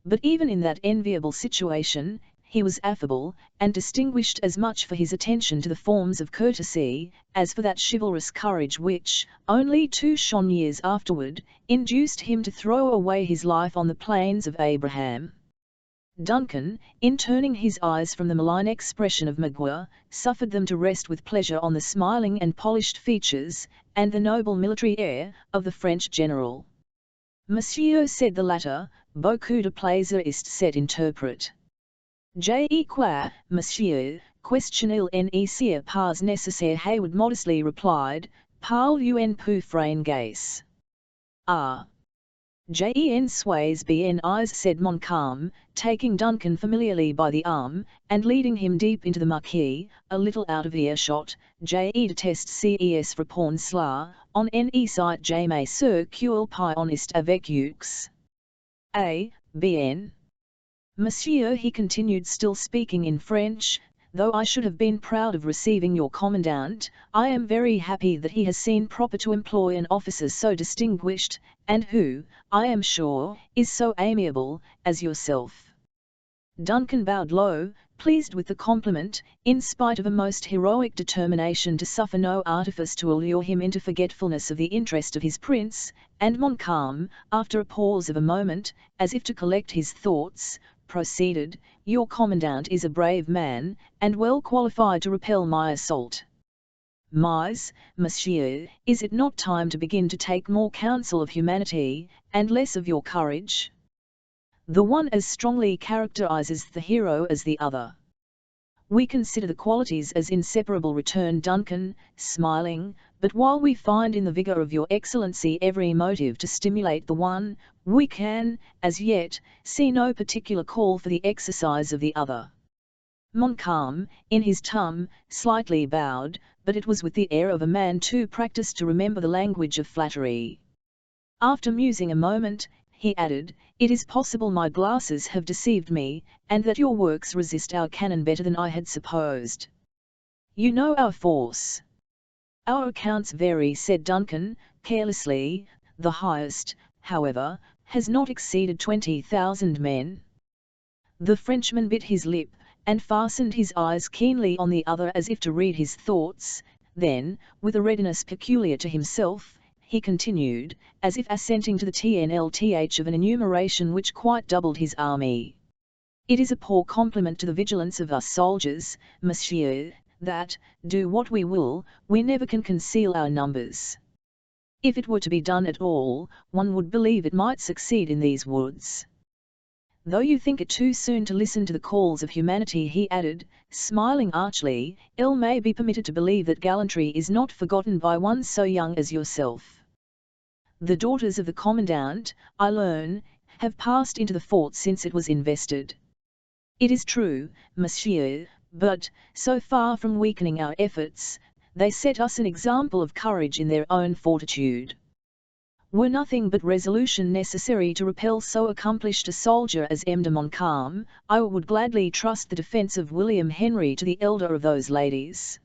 But even in that enviable situation, he was affable, and distinguished as much for his attention to the forms of courtesy, as for that chivalrous courage which, only 2 short years afterward, induced him to throw away his life on the plains of Abraham. Duncan, in turning his eyes from the malign expression of Magua, suffered them to rest with pleasure on the smiling and polished features, and the noble military air, of the French general. Monsieur, said the latter, beaucoup de plaisir est cet interprète. J'ai quoi, monsieur, question-il n'est pas nécessaire. Hayward modestly replied, parle-un peu français. Ah! Jen sways bien eyes, said Montcalm, taking Duncan familiarly by the arm, and leading him deep into the marquee, a little out of earshot. Je déteste ces frapons cela, on ne sait jamais ce qu'il peut en est avec eux. Bien. Monsieur, he continued, still speaking in French, though I should have been proud of receiving your commandant, I am very happy that he has seen proper to employ an officer so distinguished, and who, I am sure, is so amiable, as yourself. Duncan bowed low, pleased with the compliment, in spite of a most heroic determination to suffer no artifice to allure him into forgetfulness of the interest of his prince, and Montcalm, after a pause of a moment, as if to collect his thoughts, proceeded, your commandant is a brave man, and well qualified to repel my assault. Mais, monsieur, is it not time to begin to take more counsel of humanity, and less of your courage? The one as strongly characterizes the hero as the other. We consider the qualities as inseparable, returned Duncan, smiling, but while we find in the vigour of your excellency every motive to stimulate the one, we can, as yet, see no particular call for the exercise of the other. Montcalm, in his turn, slightly bowed, but it was with the air of a man too practised to remember the language of flattery. After musing a moment, he added, it is possible my glasses have deceived me, and that your works resist our cannon better than I had supposed. You know our force. Our accounts vary, said Duncan, carelessly, the highest, however, has not exceeded 20,000 men. The Frenchman bit his lip, and fastened his eyes keenly on the other as if to read his thoughts, then, with a readiness peculiar to himself, he continued, as if assenting to the TNLTH of an enumeration which quite doubled his army. It is a poor compliment to the vigilance of us soldiers, monsieur, that, do what we will, we never can conceal our numbers. If it were to be done at all, one would believe it might succeed in these woods. Though you think it too soon to listen to the calls of humanity, he added, smiling archly, it may be permitted to believe that gallantry is not forgotten by one so young as yourself. The daughters of the commandant, I learn, have passed into the fort since it was invested. It is true, monsieur, but, so far from weakening our efforts, they set us an example of courage in their own fortitude. Were nothing but resolution necessary to repel so accomplished a soldier as M. de Montcalm, I would gladly trust the defence of William Henry to the elder of those ladies.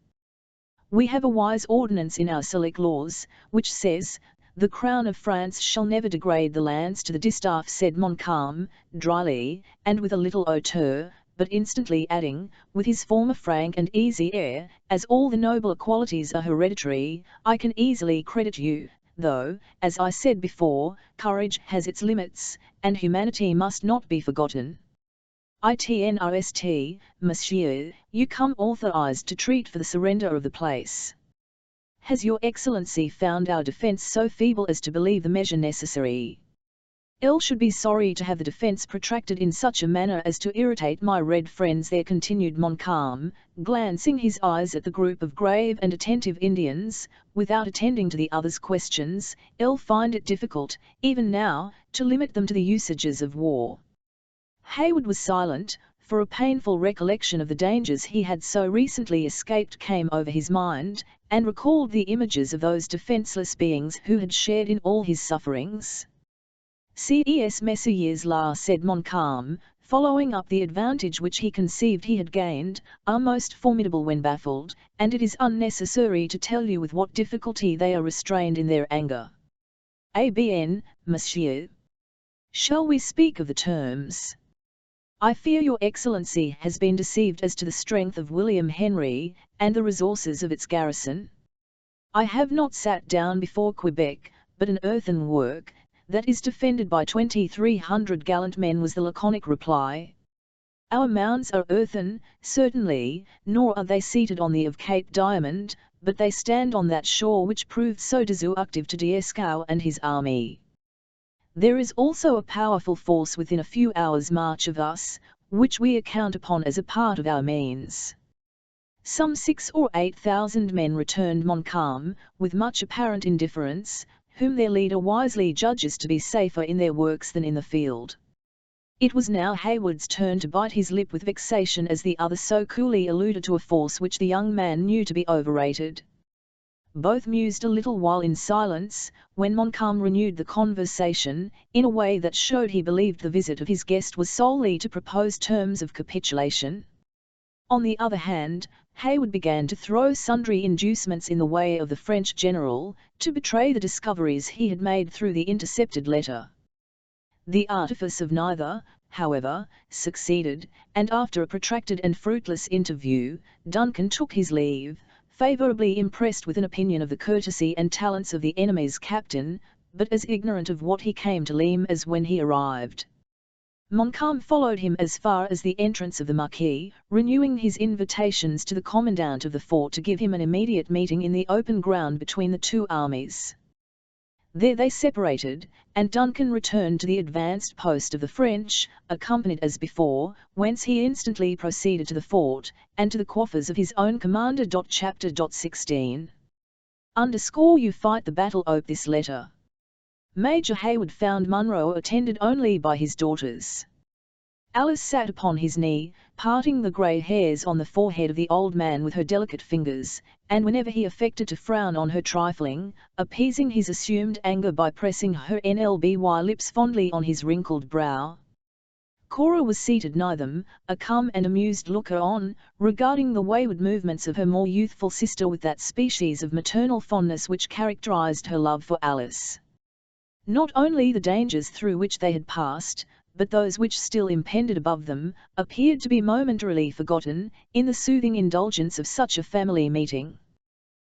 We have a wise ordinance in our Salic laws, which says, the crown of France shall never degrade the lands to the distaff, said Montcalm, dryly, and with a little hauteur, but instantly adding, with his former frank and easy air, as all the nobler qualities are hereditary, I can easily credit you, though, as I said before, courage has its limits, and humanity must not be forgotten. Itnrst, monsieur, you come authorized to treat for the surrender of the place. Has your excellency found our defence so feeble as to believe the measure necessary? Elle should be sorry to have the defence protracted in such a manner as to irritate my red friends there, continued Montcalm, glancing his eyes at the group of grave and attentive Indians, without attending to the others' questions. Elle find it difficult, even now, to limit them to the usages of war. Hayward was silent, for a painful recollection of the dangers he had so recently escaped came over his mind, and recalled the images of those defenceless beings who had shared in all his sufferings. Ces messieurs là, said Montcalm, following up the advantage which he conceived he had gained, are most formidable when baffled, and it is unnecessary to tell you with what difficulty they are restrained in their anger. Eh bien, monsieur. Shall we speak of the terms? I fear your Excellency has been deceived as to the strength of William Henry, and the resources of its garrison. I have not sat down before Quebec, but an earthen work, that is defended by 2,300 gallant men, was the laconic reply. Our mounds are earthen, certainly, nor are they seated on the of Cape Diamond, but they stand on that shore which proved so destructive to Dieskau and his army. There is also a powerful force within a few hours' march of us, which we account upon as a part of our means. Some 6,000 or 8,000 men, returned Montcalm, with much apparent indifference, whom their leader wisely judges to be safer in their works than in the field. It was now Hayward's turn to bite his lip with vexation as the other so coolly alluded to a force which the young man knew to be overrated. Both mused a little while in silence, when Montcalm renewed the conversation, in a way that showed he believed the visit of his guest was solely to propose terms of capitulation. On the other hand, Hayward began to throw sundry inducements in the way of the French general, to betray the discoveries he had made through the intercepted letter. The artifice of neither, however, succeeded, and after a protracted and fruitless interview, Duncan took his leave, favourably impressed with an opinion of the courtesy and talents of the enemy's captain, but as ignorant of what he came to Limes as when he arrived. Montcalm followed him as far as the entrance of the Marquis, renewing his invitations to the commandant of the fort to give him an immediate meeting in the open ground between the two armies. There they separated, and Duncan returned to the advanced post of the French, accompanied as before, whence he instantly proceeded to the fort, and to the quarters of his own commander. Chapter 16. You fight the battle. This letter. Major Hayward found Munro attended only by his daughters. Alice sat upon his knee, parting the grey hairs on the forehead of the old man with her delicate fingers, and whenever he affected to frown on her trifling, appeasing his assumed anger by pressing her NLBY lips fondly on his wrinkled brow. Cora was seated nigh them, a calm and amused looker-on, regarding the wayward movements of her more youthful sister with that species of maternal fondness which characterized her love for Alice. Not only the dangers through which they had passed, but those which still impended above them, appeared to be momentarily forgotten, in the soothing indulgence of such a family meeting.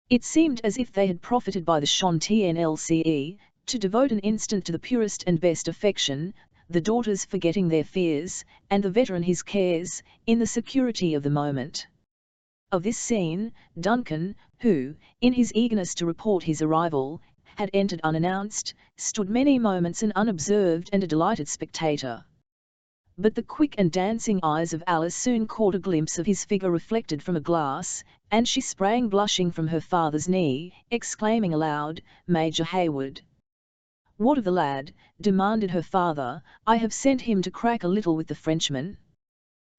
It seemed as if they had profited by the Chantienlce, to devote an instant to the purest and best affection, the daughters forgetting their fears, and the veteran his cares, in the security of the moment. Of this scene, Duncan, who, in his eagerness to report his arrival, had entered unannounced, stood many moments an unobserved and a delighted spectator. But the quick and dancing eyes of Alice soon caught a glimpse of his figure reflected from a glass, and she sprang blushing from her father's knee, exclaiming aloud, "Major Hayward!" "What of the lad?" demanded her father. "I have sent him to crack a little with the Frenchman."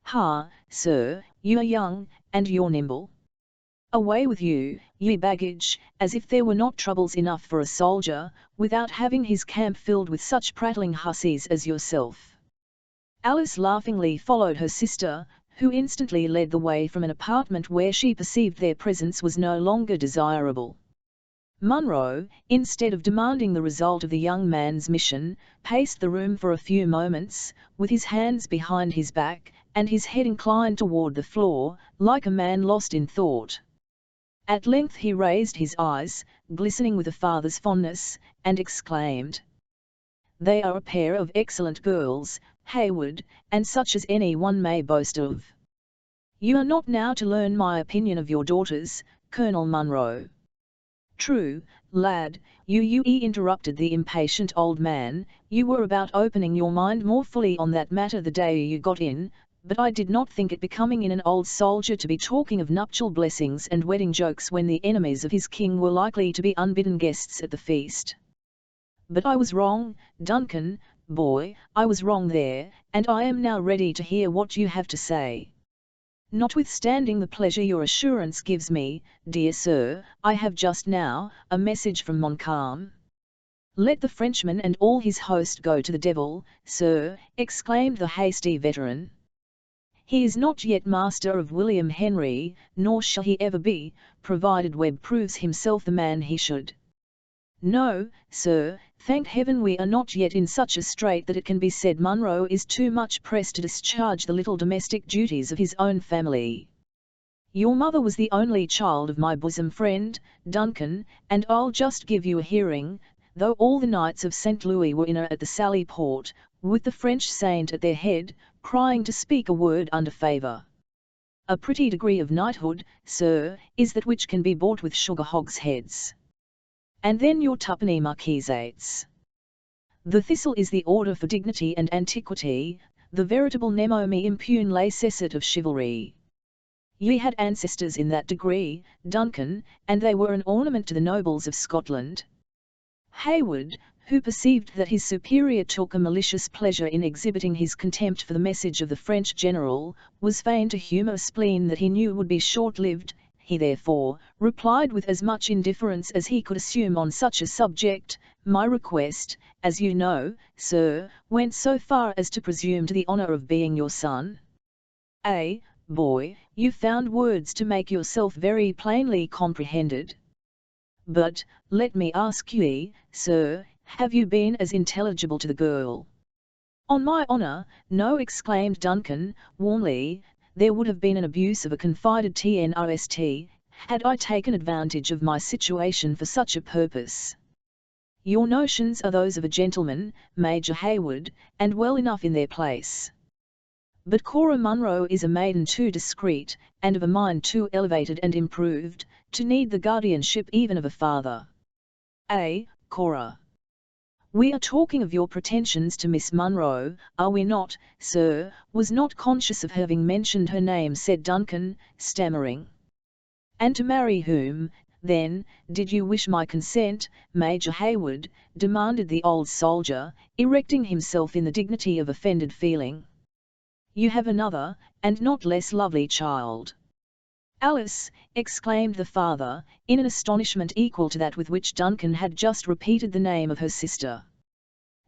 "Ha, sir, you are young, and you're nimble. Away with you, ye baggage, as if there were not troubles enough for a soldier, without having his camp filled with such prattling hussies as yourself." Alice laughingly followed her sister, who instantly led the way from an apartment where she perceived their presence was no longer desirable. Munro, instead of demanding the result of the young man's mission, paced the room for a few moments, with his hands behind his back, and his head inclined toward the floor, like a man lost in thought. At length he raised his eyes, glistening with a father's fondness, and exclaimed, "They are a pair of excellent girls, Hayward, and such as any one may boast of. You are not now to learn my opinion of your daughters, Colonel Munro. True, Lad, you interrupted the impatient old man, you were about opening your mind more fully on that matter the day you got in, but I did not think it becoming in an old soldier to be talking of nuptial blessings and wedding jokes when the enemies of his king were likely to be unbidden guests at the feast. But I was wrong, Duncan, boy, I was wrong there, and I am now ready to hear what you have to say. Notwithstanding the pleasure your assurance gives me, dear sir, I have just now a message from Montcalm. Let the Frenchman and all his host go to the devil, sir, exclaimed the hasty veteran. He is not yet master of William Henry, nor shall he ever be, provided Webb proves himself the man he should. No, sir, thank heaven we are not yet in such a strait that it can be said Munro is too much pressed to discharge the little domestic duties of his own family. Your mother was the only child of my bosom friend, Duncan, and I'll just give you a hearing, though all the knights of St. Louis were in her at the Sally Port, with the French saint at their head, crying to speak a word under favour. A pretty degree of knighthood, sir, is that which can be bought with sugar hogsheads. And then your twopenny marquisates. The thistle is the order for dignity and antiquity, the veritable nemo me impune lacessit of chivalry. Ye had ancestors in that degree, Duncan, and they were an ornament to the nobles of Scotland. Hayward, who perceived that his superior took a malicious pleasure in exhibiting his contempt for the message of the French general, was fain to humour a spleen that he knew would be short-lived. He therefore replied with as much indifference as he could assume on such a subject, my request, as you know, sir, went so far as to presume to the honour of being your son. Boy, you found words to make yourself very plainly comprehended. But, let me ask ye, sir, have you been as intelligible to the girl? On my honour, no, exclaimed Duncan, warmly. There would have been an abuse of a confided trust, had I taken advantage of my situation for such a purpose. Your notions are those of a gentleman, Major Hayward, and well enough in their place. But Cora Munro is a maiden too discreet, and of a mind too elevated and improved, to need the guardianship even of a father. Cora. We are talking of your pretensions to Miss Munro, are we not, sir? Was not conscious of having mentioned her name, said Duncan, stammering. And to marry whom, then, did you wish my consent, Major Hayward? Demanded the old soldier, erecting himself in the dignity of offended feeling. You have another, and not less lovely child. Alice, exclaimed the father, in an astonishment equal to that with which Duncan had just repeated the name of her sister.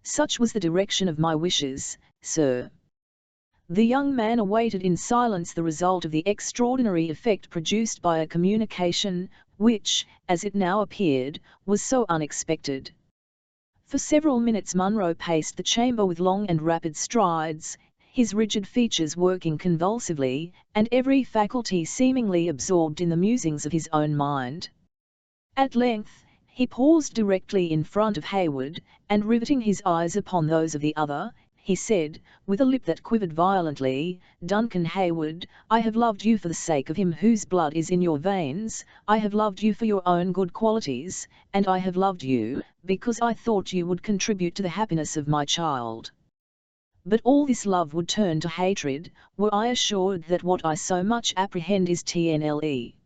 Such was the direction of my wishes, sir. The young man awaited in silence the result of the extraordinary effect produced by a communication, which, as it now appeared, was so unexpected. For several minutes Munro paced the chamber with long and rapid strides, his rigid features working convulsively, and every faculty seemingly absorbed in the musings of his own mind. At length, he paused directly in front of Hayward, and riveting his eyes upon those of the other, he said, with a lip that quivered violently, Duncan Hayward, I have loved you for the sake of him whose blood is in your veins, I have loved you for your own good qualities, and I have loved you, because I thought you would contribute to the happiness of my child. But all this love would turn to hatred, were I assured that what I so much apprehend is TNLE.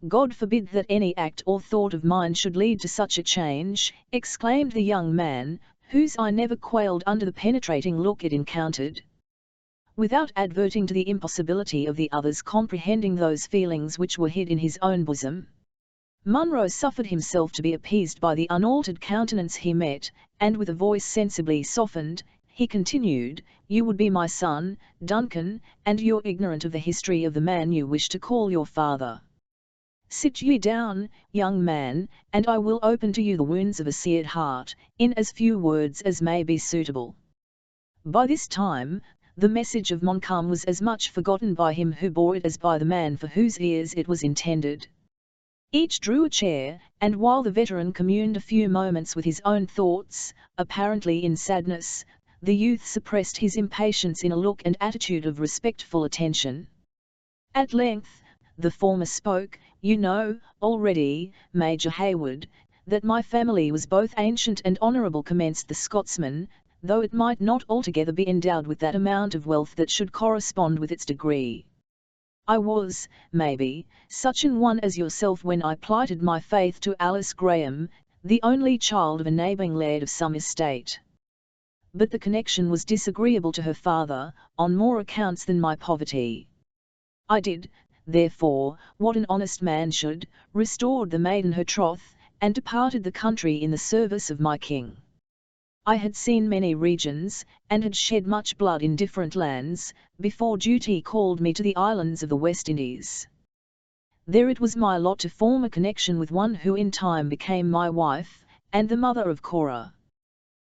God forbid that any act or thought of mine should lead to such a change, exclaimed the young man, whose eye never quailed under the penetrating look it encountered. Without adverting to the impossibility of the other's comprehending those feelings which were hid in his own bosom, Munro suffered himself to be appeased by the unaltered countenance he met, and with a voice sensibly softened, he continued, you would be my son, Duncan, and you're ignorant of the history of the man you wish to call your father. Sit ye down, young man, and I will open to you the wounds of a seared heart, in as few words as may be suitable. By this time, the message of Montcalm was as much forgotten by him who bore it as by the man for whose ears it was intended. Each drew a chair, and while the veteran communed a few moments with his own thoughts, apparently in sadness, the youth suppressed his impatience in a look and attitude of respectful attention. At length, the former spoke, you know, already, Major Hayward, that my family was both ancient and honourable, commenced the Scotsman, though it might not altogether be endowed with that amount of wealth that should correspond with its degree. I was, maybe, such an one as yourself when I plighted my faith to Alice Graham, the only child of a neighbouring laird of some estate. But the connection was disagreeable to her father, on more accounts than my poverty. I did, therefore, what an honest man should, restored the maiden her troth, and departed the country in the service of my king. I had seen many regions, and had shed much blood in different lands, before duty called me to the islands of the West Indies. There it was my lot to form a connection with one who in time became my wife, and the mother of Cora.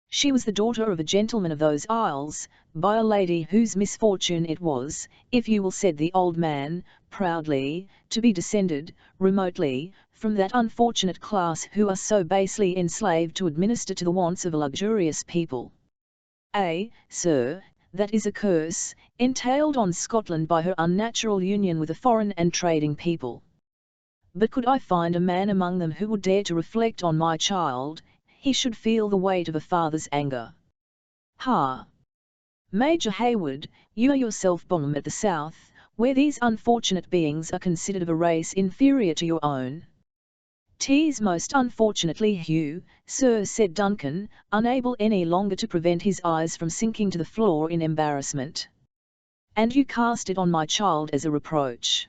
She was the daughter of a gentleman of those isles, by a lady whose misfortune it was, if you will, said the old man, proudly, to be descended, remotely, from that unfortunate class who are so basely enslaved to administer to the wants of a luxurious people. Sir, that is a curse, entailed on Scotland by her unnatural union with a foreign and trading people. But could I find a man among them who would dare to reflect on my child, he should feel the weight of a father's anger. Ha! Major Hayward, you are yourself born at the south, where these unfortunate beings are considered of a race inferior to your own. "'Tis most unfortunately Hugh, sir," said Duncan, unable any longer to prevent his eyes from sinking to the floor in embarrassment. "And you cast it on my child as a reproach.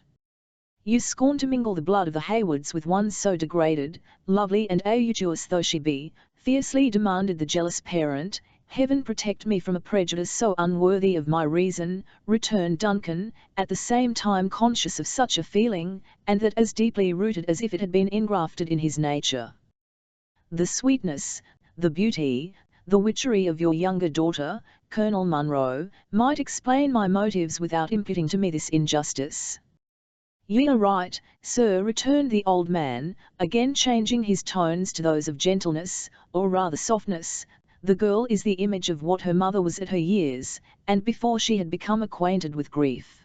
You scorn to mingle the blood of the Haywards with one so degraded, lovely and audacous though she be," fiercely demanded the jealous parent. "Heaven protect me from a prejudice so unworthy of my reason," returned Duncan, at the same time conscious of such a feeling, and that as deeply rooted as if it had been engrafted in his nature. "The sweetness, the beauty, the witchery of your younger daughter, Colonel Munro, might explain my motives without imputing to me this injustice." "Ye are right, sir," returned the old man, again changing his tones to those of gentleness, or rather softness. "The girl is the image of what her mother was at her years, and before she had become acquainted with grief.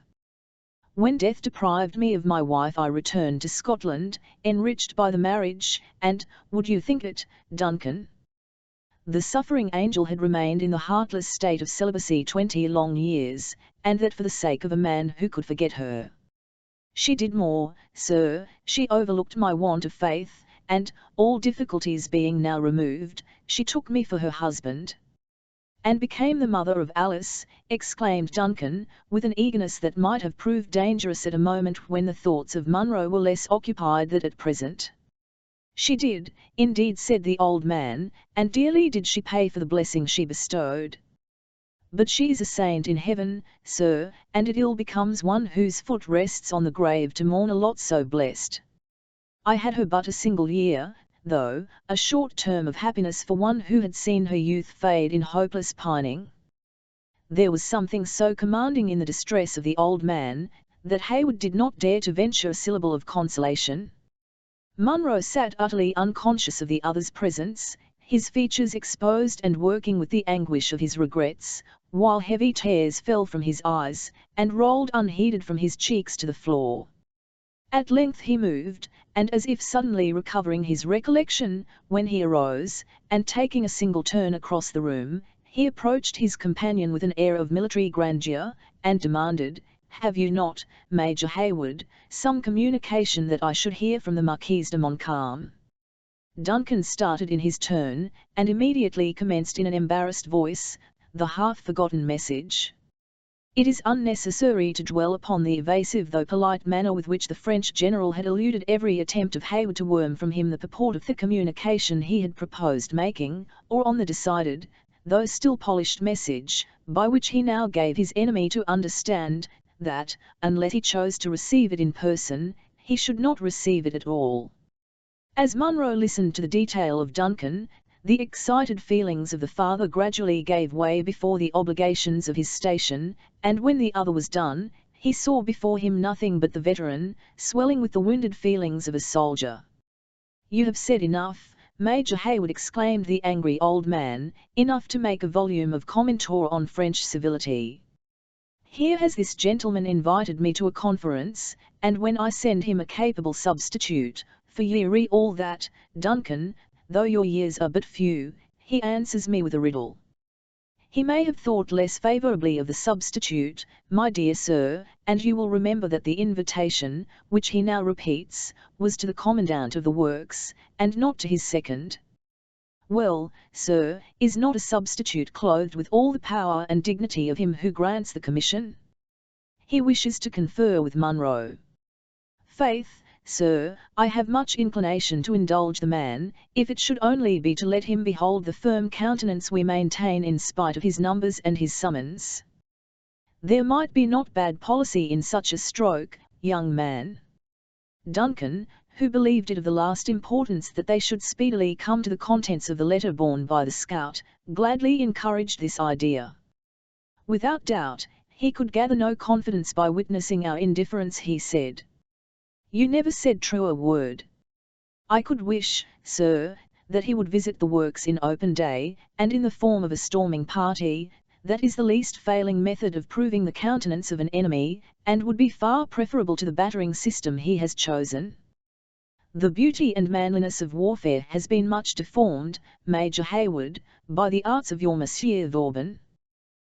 When death deprived me of my wife I returned to Scotland, enriched by the marriage, and, would you think it, Duncan, the suffering angel had remained in the heartless state of celibacy 20 long years, and that for the sake of a man who could forget her. She did more, sir, she overlooked my want of faith, and, all difficulties being now removed, she took me for her husband." "And became the mother of Alice," exclaimed Duncan, with an eagerness that might have proved dangerous at a moment when the thoughts of Munro were less occupied than at present. "She did, indeed," said the old man, "and dearly did she pay for the blessing she bestowed. But she is a saint in heaven, sir, and it ill becomes one whose foot rests on the grave to mourn a lot so blessed. I had her but a single year, though, a short term of happiness for one who had seen her youth fade in hopeless pining." There was something so commanding in the distress of the old man, that Hayward did not dare to venture a syllable of consolation. Munro sat utterly unconscious of the other's presence, his features exposed and working with the anguish of his regrets, while heavy tears fell from his eyes, and rolled unheeded from his cheeks to the floor. At length he moved, and as if suddenly recovering his recollection, when he arose, and taking a single turn across the room, he approached his companion with an air of military grandeur, and demanded, "Have you not, Major Hayward, some communication that I should hear from the Marquise de Montcalm?" Duncan started in his turn, and immediately commenced in an embarrassed voice, the half-forgotten message. It is unnecessary to dwell upon the evasive though polite manner with which the French general had eluded every attempt of Hayward to worm from him the purport of the communication he had proposed making, or on the decided, though still polished message, by which he now gave his enemy to understand, that, unless he chose to receive it in person, he should not receive it at all. As Munro listened to the detail of Duncan, the excited feelings of the father gradually gave way before the obligations of his station, and when the other was done, he saw before him nothing but the veteran, swelling with the wounded feelings of a soldier. "You have said enough, Major Hayward," exclaimed the angry old man, "enough to make a volume of commentaire on French civility. Here has this gentleman invited me to a conference, and when I send him a capable substitute, for ye re all that, Duncan, though your years are but few, he answers me with a riddle. He may have thought less favourably of the substitute, my dear sir, and you will remember that the invitation, which he now repeats, was to the commandant of the works, and not to his second. Well, sir, is not a substitute clothed with all the power and dignity of him who grants the commission? He wishes to confer with Munro. Faith, sir, I have much inclination to indulge the man, if it should only be to let him behold the firm countenance we maintain in spite of his numbers and his summons. There might be not bad policy in such a stroke, young man. Duncan, who believed it of the last importance that they should speedily come to the contents of the letter borne by the scout, gladly encouraged this idea. Without doubt, he could gather no confidence by witnessing our indifference, he said. You never said truer word. I could wish, sir, that he would visit the works in open day, and in the form of a storming party. That is the least failing method of proving the countenance of an enemy, and would be far preferable to the battering system he has chosen. The beauty and manliness of warfare has been much deformed, Major Hayward, by the arts of your Monsieur Vauban.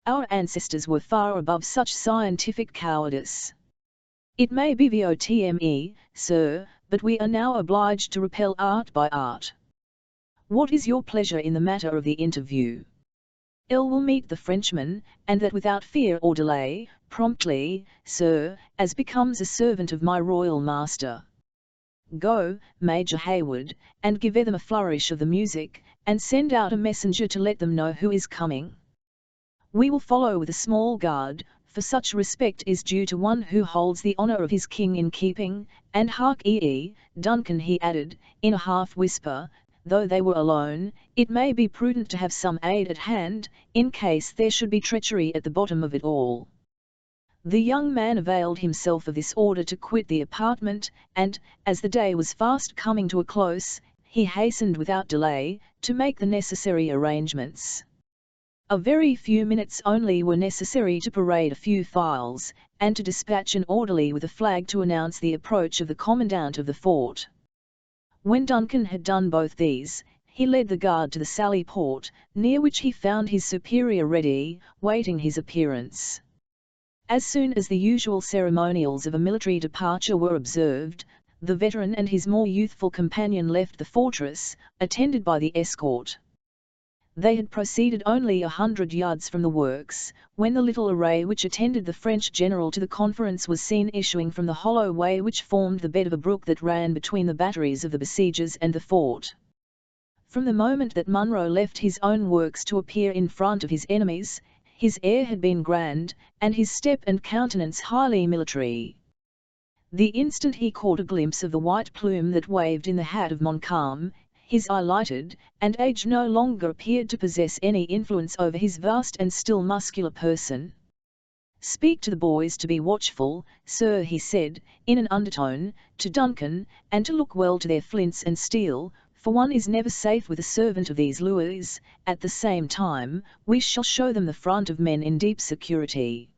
Our ancestors were far above such scientific cowardice. It may be VOTME, sir, but we are now obliged to repel art by art. What is your pleasure in the matter of the interview? Will meet the Frenchman, and that without fear or delay, promptly, sir, as becomes a servant of my royal master. Go, Major Hayward, and give them a flourish of the music, and send out a messenger to let them know who is coming. We will follow with a small guard, for such respect is due to one who holds the honour of his king in keeping, and hark ye, Duncan, he added, in a half-whisper, though they were alone, it may be prudent to have some aid at hand, in case there should be treachery at the bottom of it all. The young man availed himself of this order to quit the apartment, and, as the day was fast coming to a close, he hastened without delay, to make the necessary arrangements. A very few minutes only were necessary to parade a few files, and to dispatch an orderly with a flag to announce the approach of the commandant of the fort. When Duncan had done both these, he led the guard to the sally port, near which he found his superior ready, waiting his appearance. As soon as the usual ceremonials of a military departure were observed, the veteran and his more youthful companion left the fortress, attended by the escort. They had proceeded only 100 yards from the works, when the little array which attended the French general to the conference was seen issuing from the hollow way which formed the bed of a brook that ran between the batteries of the besiegers and the fort. From the moment that Munro left his own works to appear in front of his enemies, his air had been grand, and his step and countenance highly military. The instant he caught a glimpse of the white plume that waved in the hat of Montcalm, his eye lighted, and age no longer appeared to possess any influence over his vast and still muscular person. "Speak to the boys to be watchful, sir," he said, in an undertone, to Duncan, "and to look well to their flints and steel, for one is never safe with a servant of these Louis. At the same time, we shall show them the front of men in deep security.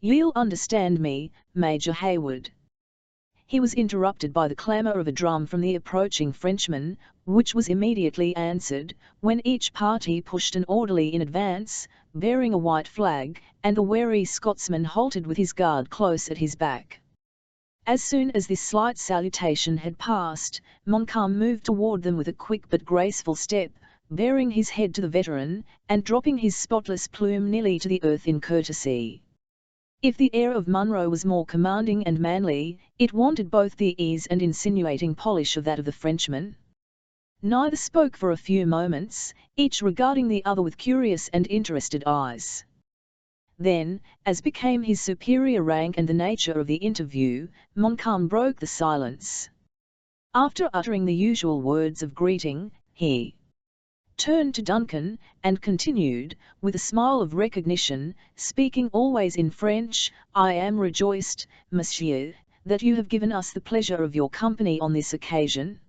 You'll understand me, Major Hayward." He was interrupted by the clamour of a drum from the approaching Frenchman, which was immediately answered, when each party pushed an orderly in advance, bearing a white flag, and the wary Scotsman halted with his guard close at his back. As soon as this slight salutation had passed, Montcalm moved toward them with a quick but graceful step, baring his head to the veteran, and dropping his spotless plume nearly to the earth in courtesy. If the air of Munro was more commanding and manly, it wanted both the ease and insinuating polish of that of the Frenchman. Neither spoke for a few moments, each regarding the other with curious and interested eyes. Then, as became his superior rank and the nature of the interview, Montcalm broke the silence. After uttering the usual words of greeting, he turned to Duncan, and continued, with a smile of recognition, speaking always in French, "I am rejoiced, monsieur, that you have given us the pleasure of your company on this occasion.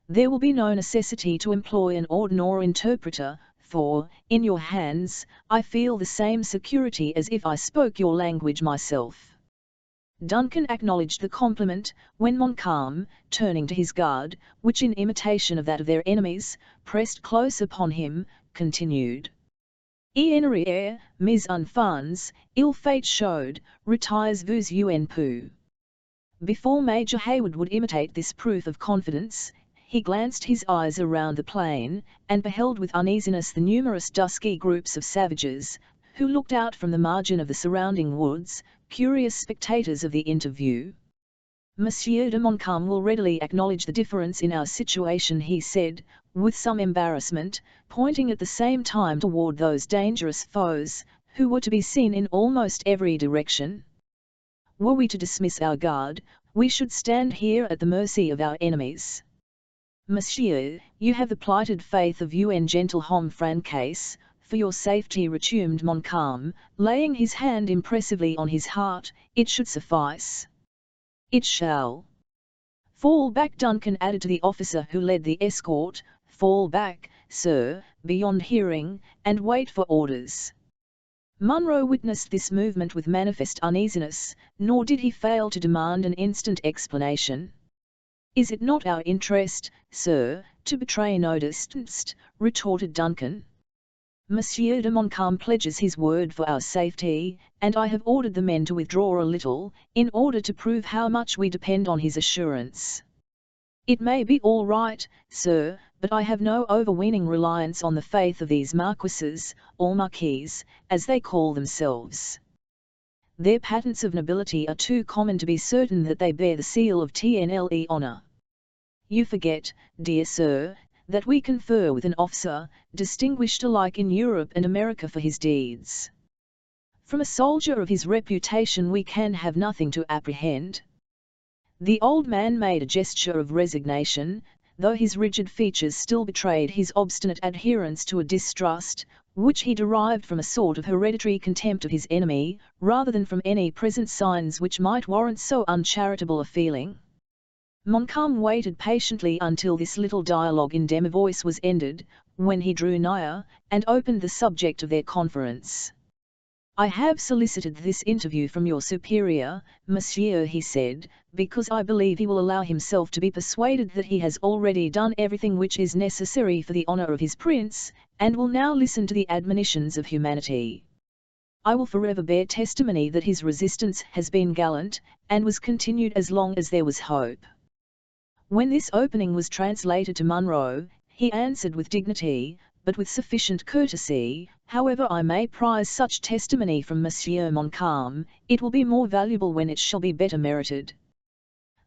There will be no necessity to employ an ordinary or interpreter, for, in your hands, I feel the same security as if I spoke your language myself. Duncan acknowledged the compliment, when Montcalm, turning to his guard, which in imitation of that of their enemies, pressed close upon him, continued: "En arrière, mes enfants, ill fate showed, retires vous un peu." Before Major Hayward would imitate this proof of confidence, he glanced his eyes around the plain, and beheld with uneasiness the numerous dusky groups of savages, who looked out from the margin of the surrounding woods, curious spectators of the interview. "Monsieur de Montcalm will readily acknowledge the difference in our situation," he said, with some embarrassment, pointing at the same time toward those dangerous foes, who were to be seen in almost every direction. "Were we to dismiss our guard, we should stand here at the mercy of our enemies." "Monsieur, you have the plighted faith of un gentilhomme francaise, for your safety," resumed Montcalm, laying his hand impressively on his heart. "It should suffice." "It shall." "Fall back," Duncan added to the officer who led the escort, "fall back, sir, beyond hearing, and wait for orders." Munro witnessed this movement with manifest uneasiness, nor did he fail to demand an instant explanation. "Is it not our interest, sir, to betray no distrust?" retorted Duncan. "Monsieur de Montcalm pledges his word for our safety, and I have ordered the men to withdraw a little, in order to prove how much we depend on his assurance." "It may be all right, sir, but I have no overweening reliance on the faith of these marquises, or marquises, as they call themselves. Their patents of nobility are too common to be certain that they bear the seal of TNLE honor. You forget, dear sir, that we confer with an officer, distinguished alike in Europe and America for his deeds. From a soldier of his reputation we can have nothing to apprehend." The old man made a gesture of resignation, though his rigid features still betrayed his obstinate adherence to a distrust, which he derived from a sort of hereditary contempt of his enemy, rather than from any present signs which might warrant so uncharitable a feeling. Montcalm waited patiently until this little dialogue in demi-voice was ended, when he drew nigher, and opened the subject of their conference. "I have solicited this interview from your superior, monsieur," he said, "because I believe he will allow himself to be persuaded that he has already done everything which is necessary for the honor of his prince, and will now listen to the admonitions of humanity. I will forever bear testimony that his resistance has been gallant, and was continued as long as there was hope." When this opening was translated to Munro, he answered with dignity, but with sufficient courtesy, "However I may prize such testimony from Monsieur Montcalm, it will be more valuable when it shall be better merited."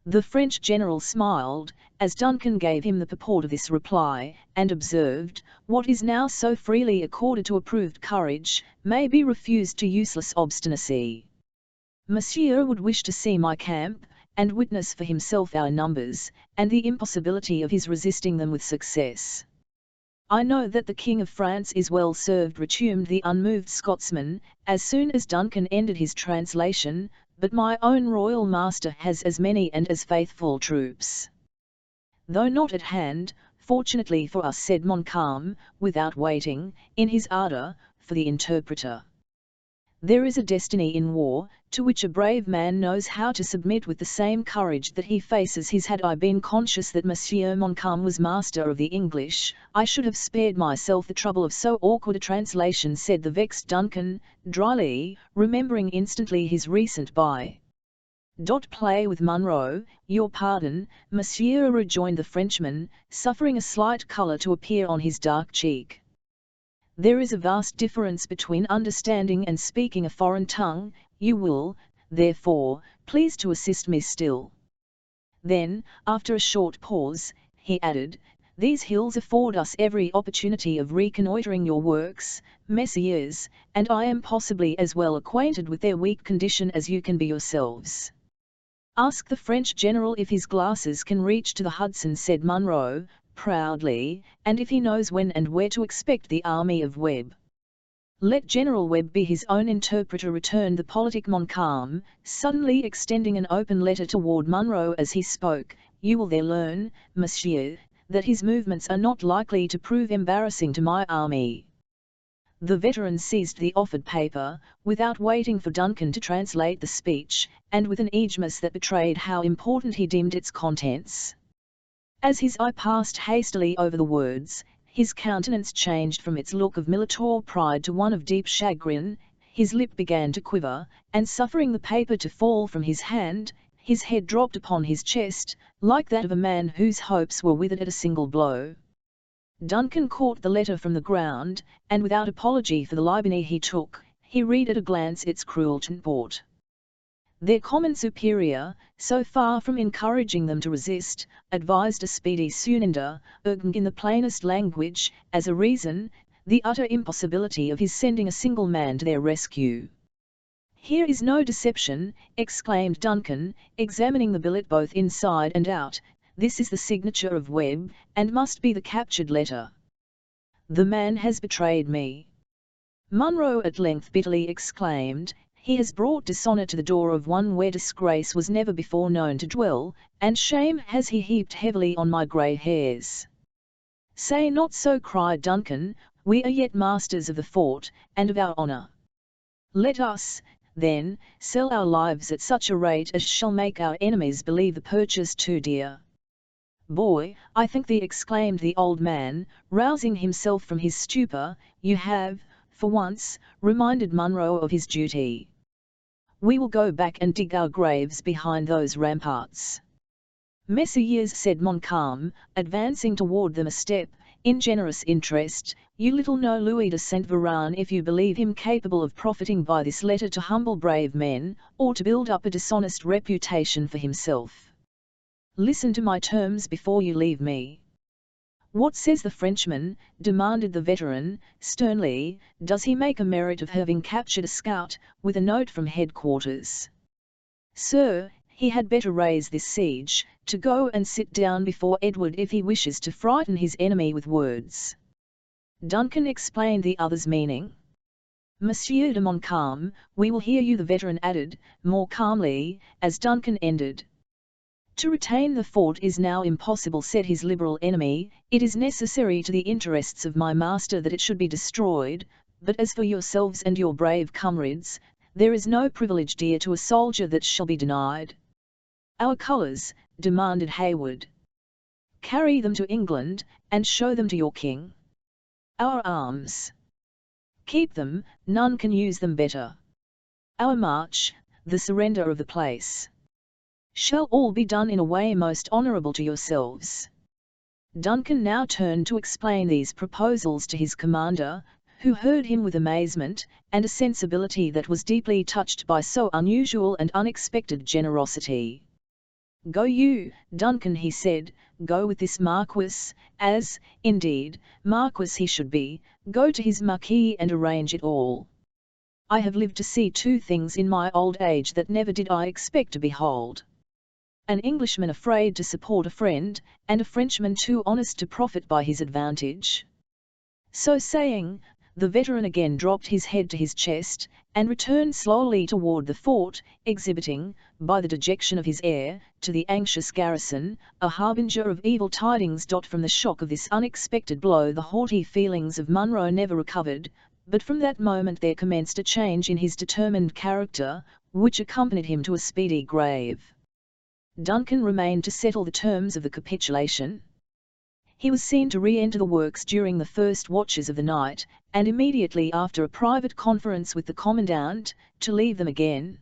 The French general smiled, as Duncan gave him the purport of this reply, and observed, "What is now so freely accorded to approved courage, may be refused to useless obstinacy. Monsieur would wish to see my camp, and witness for himself our numbers, and the impossibility of his resisting them with success." "I know that the King of France is well served," resumed the unmoved Scotsman, as soon as Duncan ended his translation, "but my own royal master has as many and as faithful troops." "Though not at hand, fortunately for us," said Montcalm, without waiting, in his ardour, for the interpreter. "There is a destiny in war, to which a brave man knows how to submit with the same courage that he faces his. Had I been conscious that Monsieur Montcalm was master of the English, I should have spared myself the trouble of so awkward a translation," said the vexed Duncan, dryly, remembering instantly his recent play with Munro. "Your pardon, monsieur," rejoined the Frenchman, suffering a slight colour to appear on his dark cheek. "There is a vast difference between understanding and speaking a foreign tongue. You will, therefore, please to assist me still." Then, after a short pause, he added, "These hills afford us every opportunity of reconnoitring your works, messieurs, and I am possibly as well acquainted with their weak condition as you can be yourselves." "Ask the French general if his glasses can reach to the Hudson," said Munro, proudly, "and if he knows when and where to expect the army of Webb." "Let General Webb be his own interpreter," returned the politic Montcalm, suddenly extending an open letter toward Munro as he spoke. "You will there learn, monsieur, that his movements are not likely to prove embarrassing to my army." The veteran seized the offered paper, without waiting for Duncan to translate the speech, and with an eagerness that betrayed how important he deemed its contents. As his eye passed hastily over the words, his countenance changed from its look of militant pride to one of deep chagrin, his lip began to quiver, and suffering the paper to fall from his hand, his head dropped upon his chest, like that of a man whose hopes were withered at a single blow. Duncan caught the letter from the ground, and without apology for the libel he took, he read at a glance its cruel purport. Their common superior, so far from encouraging them to resist, advised a speedy surrender, urging in the plainest language, as a reason, the utter impossibility of his sending a single man to their rescue. "Here is no deception," exclaimed Duncan, examining the billet both inside and out. "This is the signature of Webb, and must be the captured letter. The man has betrayed me." Munro at length bitterly exclaimed, "He has brought dishonour to the door of one where disgrace was never before known to dwell, and shame has he heaped heavily on my grey hairs." "Say not so," cried Duncan, "we are yet masters of the fort, and of our honour. Let us, then, sell our lives at such a rate as shall make our enemies believe the purchase too dear." "Boy, I think thee," exclaimed the old man, rousing himself from his stupor, "you have, for once, reminded Munro of his duty. We will go back and dig our graves behind those ramparts." "Messieurs," said Montcalm, advancing toward them a step, "in generous interest, you little know Louis de Saint Véran if you believe him capable of profiting by this letter to humble brave men, or to build up a dishonest reputation for himself. Listen to my terms before you leave me." "What says the Frenchman?" demanded the veteran, sternly. "Does he make a merit of having captured a scout, with a note from headquarters?" "Sir, he had better raise this siege, to go and sit down before Edward if he wishes to frighten his enemy with words." Duncan explained the other's meaning. "Monsieur de Montcalm, we will hear you," the veteran added, more calmly, as Duncan ended. "To retain the fort is now impossible," said his liberal enemy. "It is necessary to the interests of my master that it should be destroyed, but as for yourselves and your brave comrades, there is no privilege dear to a soldier that shall be denied." "Our colours," demanded Hayward. "Carry them to England, and show them to your king." "Our arms." "Keep them, none can use them better." "Our march, the surrender of the place." "Shall all be done in a way most honourable to yourselves." Duncan now turned to explain these proposals to his commander, who heard him with amazement, and a sensibility that was deeply touched by so unusual and unexpected generosity. "Go you, Duncan," he said, "go with this Marquis, as, indeed, Marquis he should be, go to his Marquis and arrange it all. I have lived to see two things in my old age that never did I expect to behold. An Englishman afraid to support a friend, and a Frenchman too honest to profit by his advantage." So saying, the veteran again dropped his head to his chest, and returned slowly toward the fort, exhibiting, by the dejection of his air, to the anxious garrison, a harbinger of evil tidings. From the shock of this unexpected blow the haughty feelings of Munro never recovered, but from that moment there commenced a change in his determined character, which accompanied him to a speedy grave. Duncan remained to settle the terms of the capitulation. He was seen to re-enter the works during the first watches of the night, and immediately after a private conference with the commandant, to leave them again.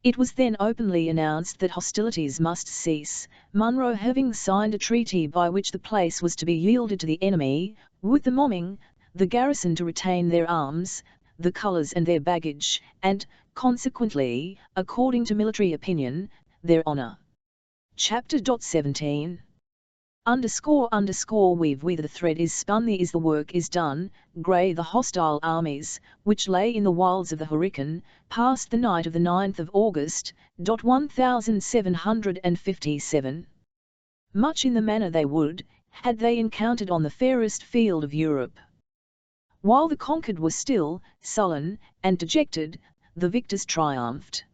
It was then openly announced that hostilities must cease, Munro having signed a treaty by which the place was to be yielded to the enemy, with the momming, the garrison to retain their arms, the colours and their baggage, and, consequently, according to military opinion, their honour. Chapter 17 __weave the thread is spun the work is done, grey the hostile armies, which lay in the wilds of the Hurricane, passed the night of the 9th of August, 1757. Much in the manner they would, had they encountered on the fairest field of Europe. While the conquered were still, sullen, and dejected, the victors triumphed.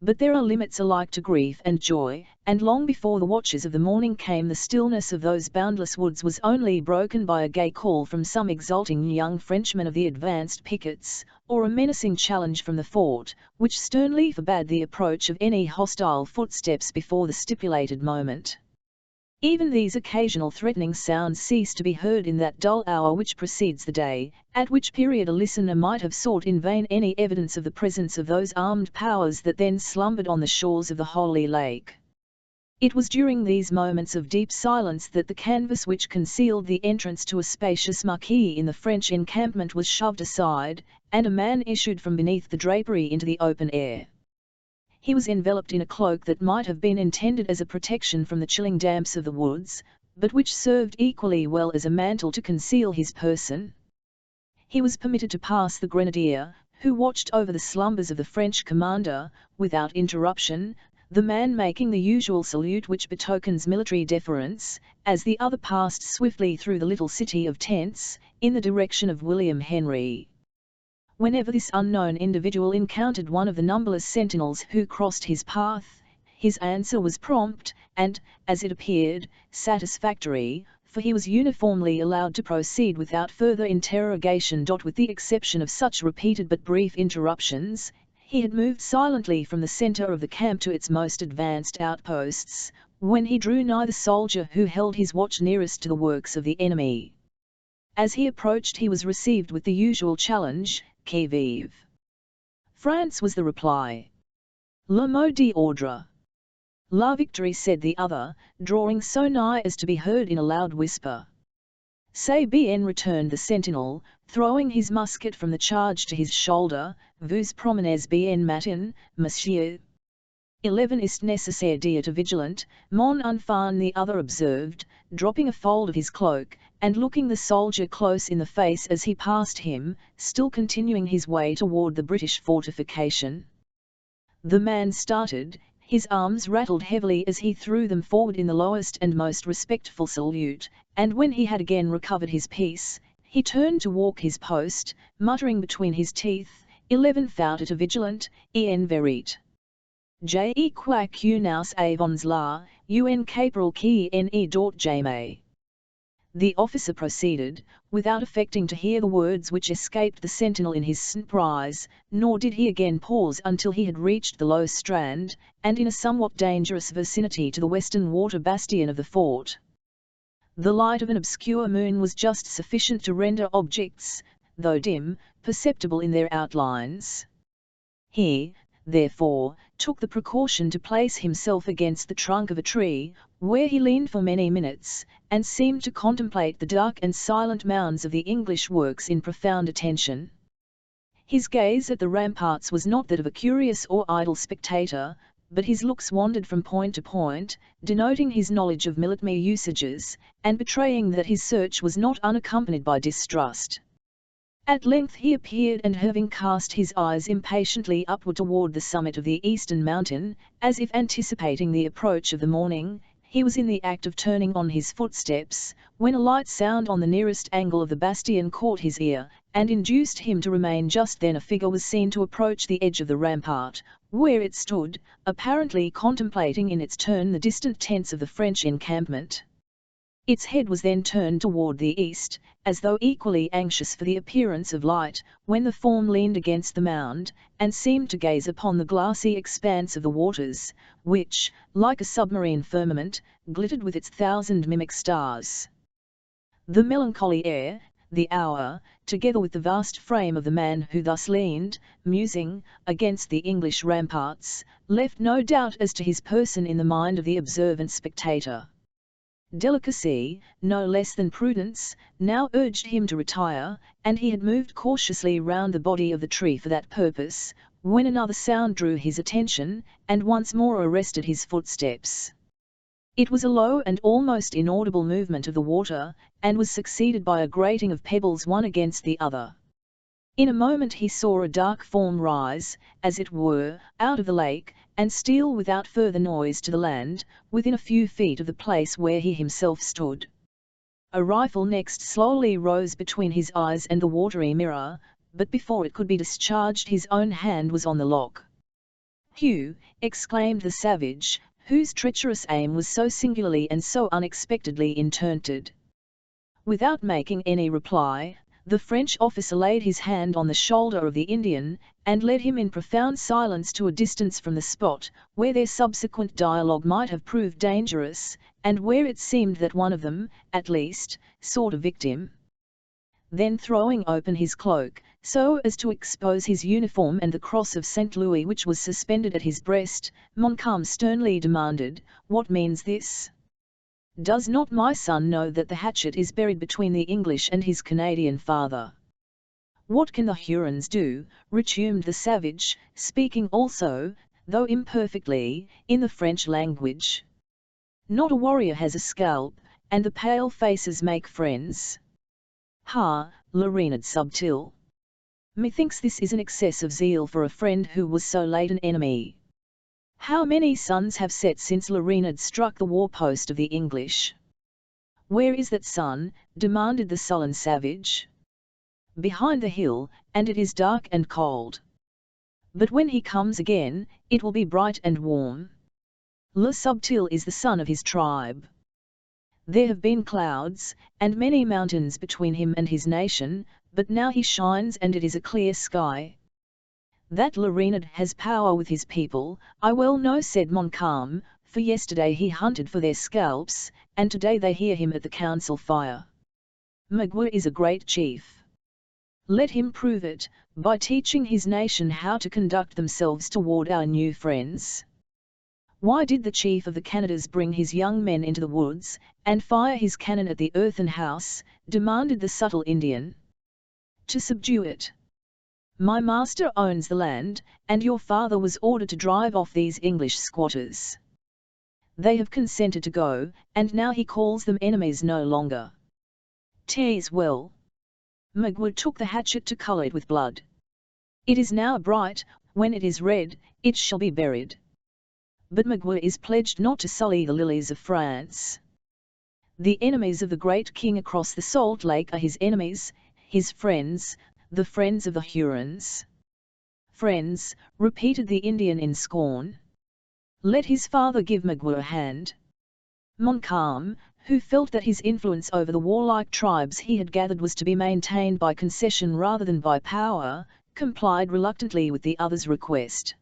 But there are limits alike to grief and joy, and long before the watches of the morning came, the stillness of those boundless woods was only broken by a gay call from some exulting young Frenchman of the advanced pickets, or a menacing challenge from the fort, which sternly forbade the approach of any hostile footsteps before the stipulated moment. Even these occasional threatening sounds ceased to be heard in that dull hour which precedes the day, at which period a listener might have sought in vain any evidence of the presence of those armed powers that then slumbered on the shores of the Holy Lake. It was during these moments of deep silence that the canvas which concealed the entrance to a spacious marquee in the French encampment was shoved aside, and a man issued from beneath the drapery into the open air. He was enveloped in a cloak that might have been intended as a protection from the chilling damps of the woods, but which served equally well as a mantle to conceal his person. He was permitted to pass the grenadier, who watched over the slumbers of the French commander, without interruption, the man making the usual salute which betokens military deference, as the other passed swiftly through the little city of tents, in the direction of William Henry. Whenever this unknown individual encountered one of the numberless sentinels who crossed his path, his answer was prompt, and, as it appeared, satisfactory, for he was uniformly allowed to proceed without further interrogation. With the exception of such repeated but brief interruptions, he had moved silently from the centre of the camp to its most advanced outposts, when he drew nigh the soldier who held his watch nearest to the works of the enemy. As he approached he was received with the usual challenge, "Qui vive?" "France," was the reply. "Le mot d'ordre." "La victoire," said the other, drawing so nigh as to be heard in a loud whisper. "C'est bien," returned the sentinel, throwing his musket from the charge to his shoulder. "Vous promenez bien matin, monsieur." 11 Ist nécessaire d'être vigilant, mon enfant," the other observed, dropping a fold of his cloak, and looking the soldier close in the face as he passed him, still continuing his way toward the British fortification. The man started, his arms rattled heavily as he threw them forward in the lowest and most respectful salute, and when he had again recovered his peace, he turned to walk his post, muttering between his teeth, 11 Faut être vigilant, en vérité. Je crois que nous avons là, un caporal qui n'est jamais. The officer proceeded, without affecting to hear the words which escaped the sentinel in his surprise, nor did he again pause until he had reached the low strand, and in a somewhat dangerous vicinity to the western water bastion of the fort. The light of an obscure moon was just sufficient to render objects, though dim, perceptible in their outlines. He, therefore, took the precaution to place himself against the trunk of a tree, where he leaned for many minutes, and seemed to contemplate the dark and silent mounds of the English works in profound attention. His gaze at the ramparts was not that of a curious or idle spectator, but his looks wandered from point to point, denoting his knowledge of military usages, and betraying that his search was not unaccompanied by distrust. At length he appeared, and having cast his eyes impatiently upward toward the summit of the eastern mountain, as if anticipating the approach of the morning, he was in the act of turning on his footsteps, when a light sound on the nearest angle of the bastion caught his ear, and induced him to remain. Just then a figure was seen to approach the edge of the rampart, where it stood, apparently contemplating in its turn the distant tents of the French encampment. Its head was then turned toward the east, as though equally anxious for the appearance of light, when the form leaned against the mound, and seemed to gaze upon the glassy expanse of the waters, which, like a submarine firmament, glittered with its thousand mimic stars. The melancholy air, the hour, together with the vast frame of the man who thus leaned, musing, against the English ramparts, left no doubt as to his person in the mind of the observant spectator. Delicacy, no less than prudence, now urged him to retire, and he had moved cautiously round the body of the tree for that purpose, when another sound drew his attention, and once more arrested his footsteps. It was a low and almost inaudible movement of the water, and was succeeded by a grating of pebbles one against the other. In a moment he saw a dark form rise, as it were, out of the lake, and steal without further noise to the land, within a few feet of the place where he himself stood. A rifle next slowly rose between his eyes and the watery mirror, but before it could be discharged his own hand was on the lock. "Hugh," exclaimed the savage, whose treacherous aim was so singularly and so unexpectedly intended. Without making any reply, the French officer laid his hand on the shoulder of the Indian, and led him in profound silence to a distance from the spot, where their subsequent dialogue might have proved dangerous, and where it seemed that one of them, at least, sought a victim. Then throwing open his cloak, so as to expose his uniform and the cross of St. Louis which was suspended at his breast, Montcalm sternly demanded, "What means this? Does not my son know that the hatchet is buried between the English and his Canadian father?" "What can the Hurons do?" resumed the savage, speaking also, though imperfectly, in the French language. "Not a warrior has a scalp, and the pale faces make friends." "Ha, le renard subtil! Methinks this is an excess of zeal for a friend who was so late an enemy. How many suns have set since le renard struck the war-post of the English?" "Where is that sun?" demanded the sullen savage. "Behind the hill, and it is dark and cold. But when he comes again, it will be bright and warm. Le Subtil is the son of his tribe. There have been clouds, and many mountains between him and his nation, but now he shines and it is a clear sky. That le renard has power with his people, I well know," said Montcalm, "for yesterday he hunted for their scalps, and today they hear him at the council fire. Magua is a great chief. Let him prove it, by teaching his nation how to conduct themselves toward our new friends." "Why did the chief of the Canadas bring his young men into the woods, and fire his cannon at the earthen house?" demanded the subtle Indian. "To subdue it. My master owns the land, and your father was ordered to drive off these English squatters. They have consented to go, and now he calls them enemies no longer. 'Tis well. Magua took the hatchet to colour it with blood. It is now bright, when it is red, it shall be buried. But Magua is pledged not to sully the lilies of France. The enemies of the great king across the Salt Lake are his enemies, his friends, the friends of the Hurons." "Friends," repeated the Indian in scorn. "Let his father give Magua a hand." Montcalm, who felt that his influence over the warlike tribes he had gathered was to be maintained by concession rather than by power, complied reluctantly with the other's request.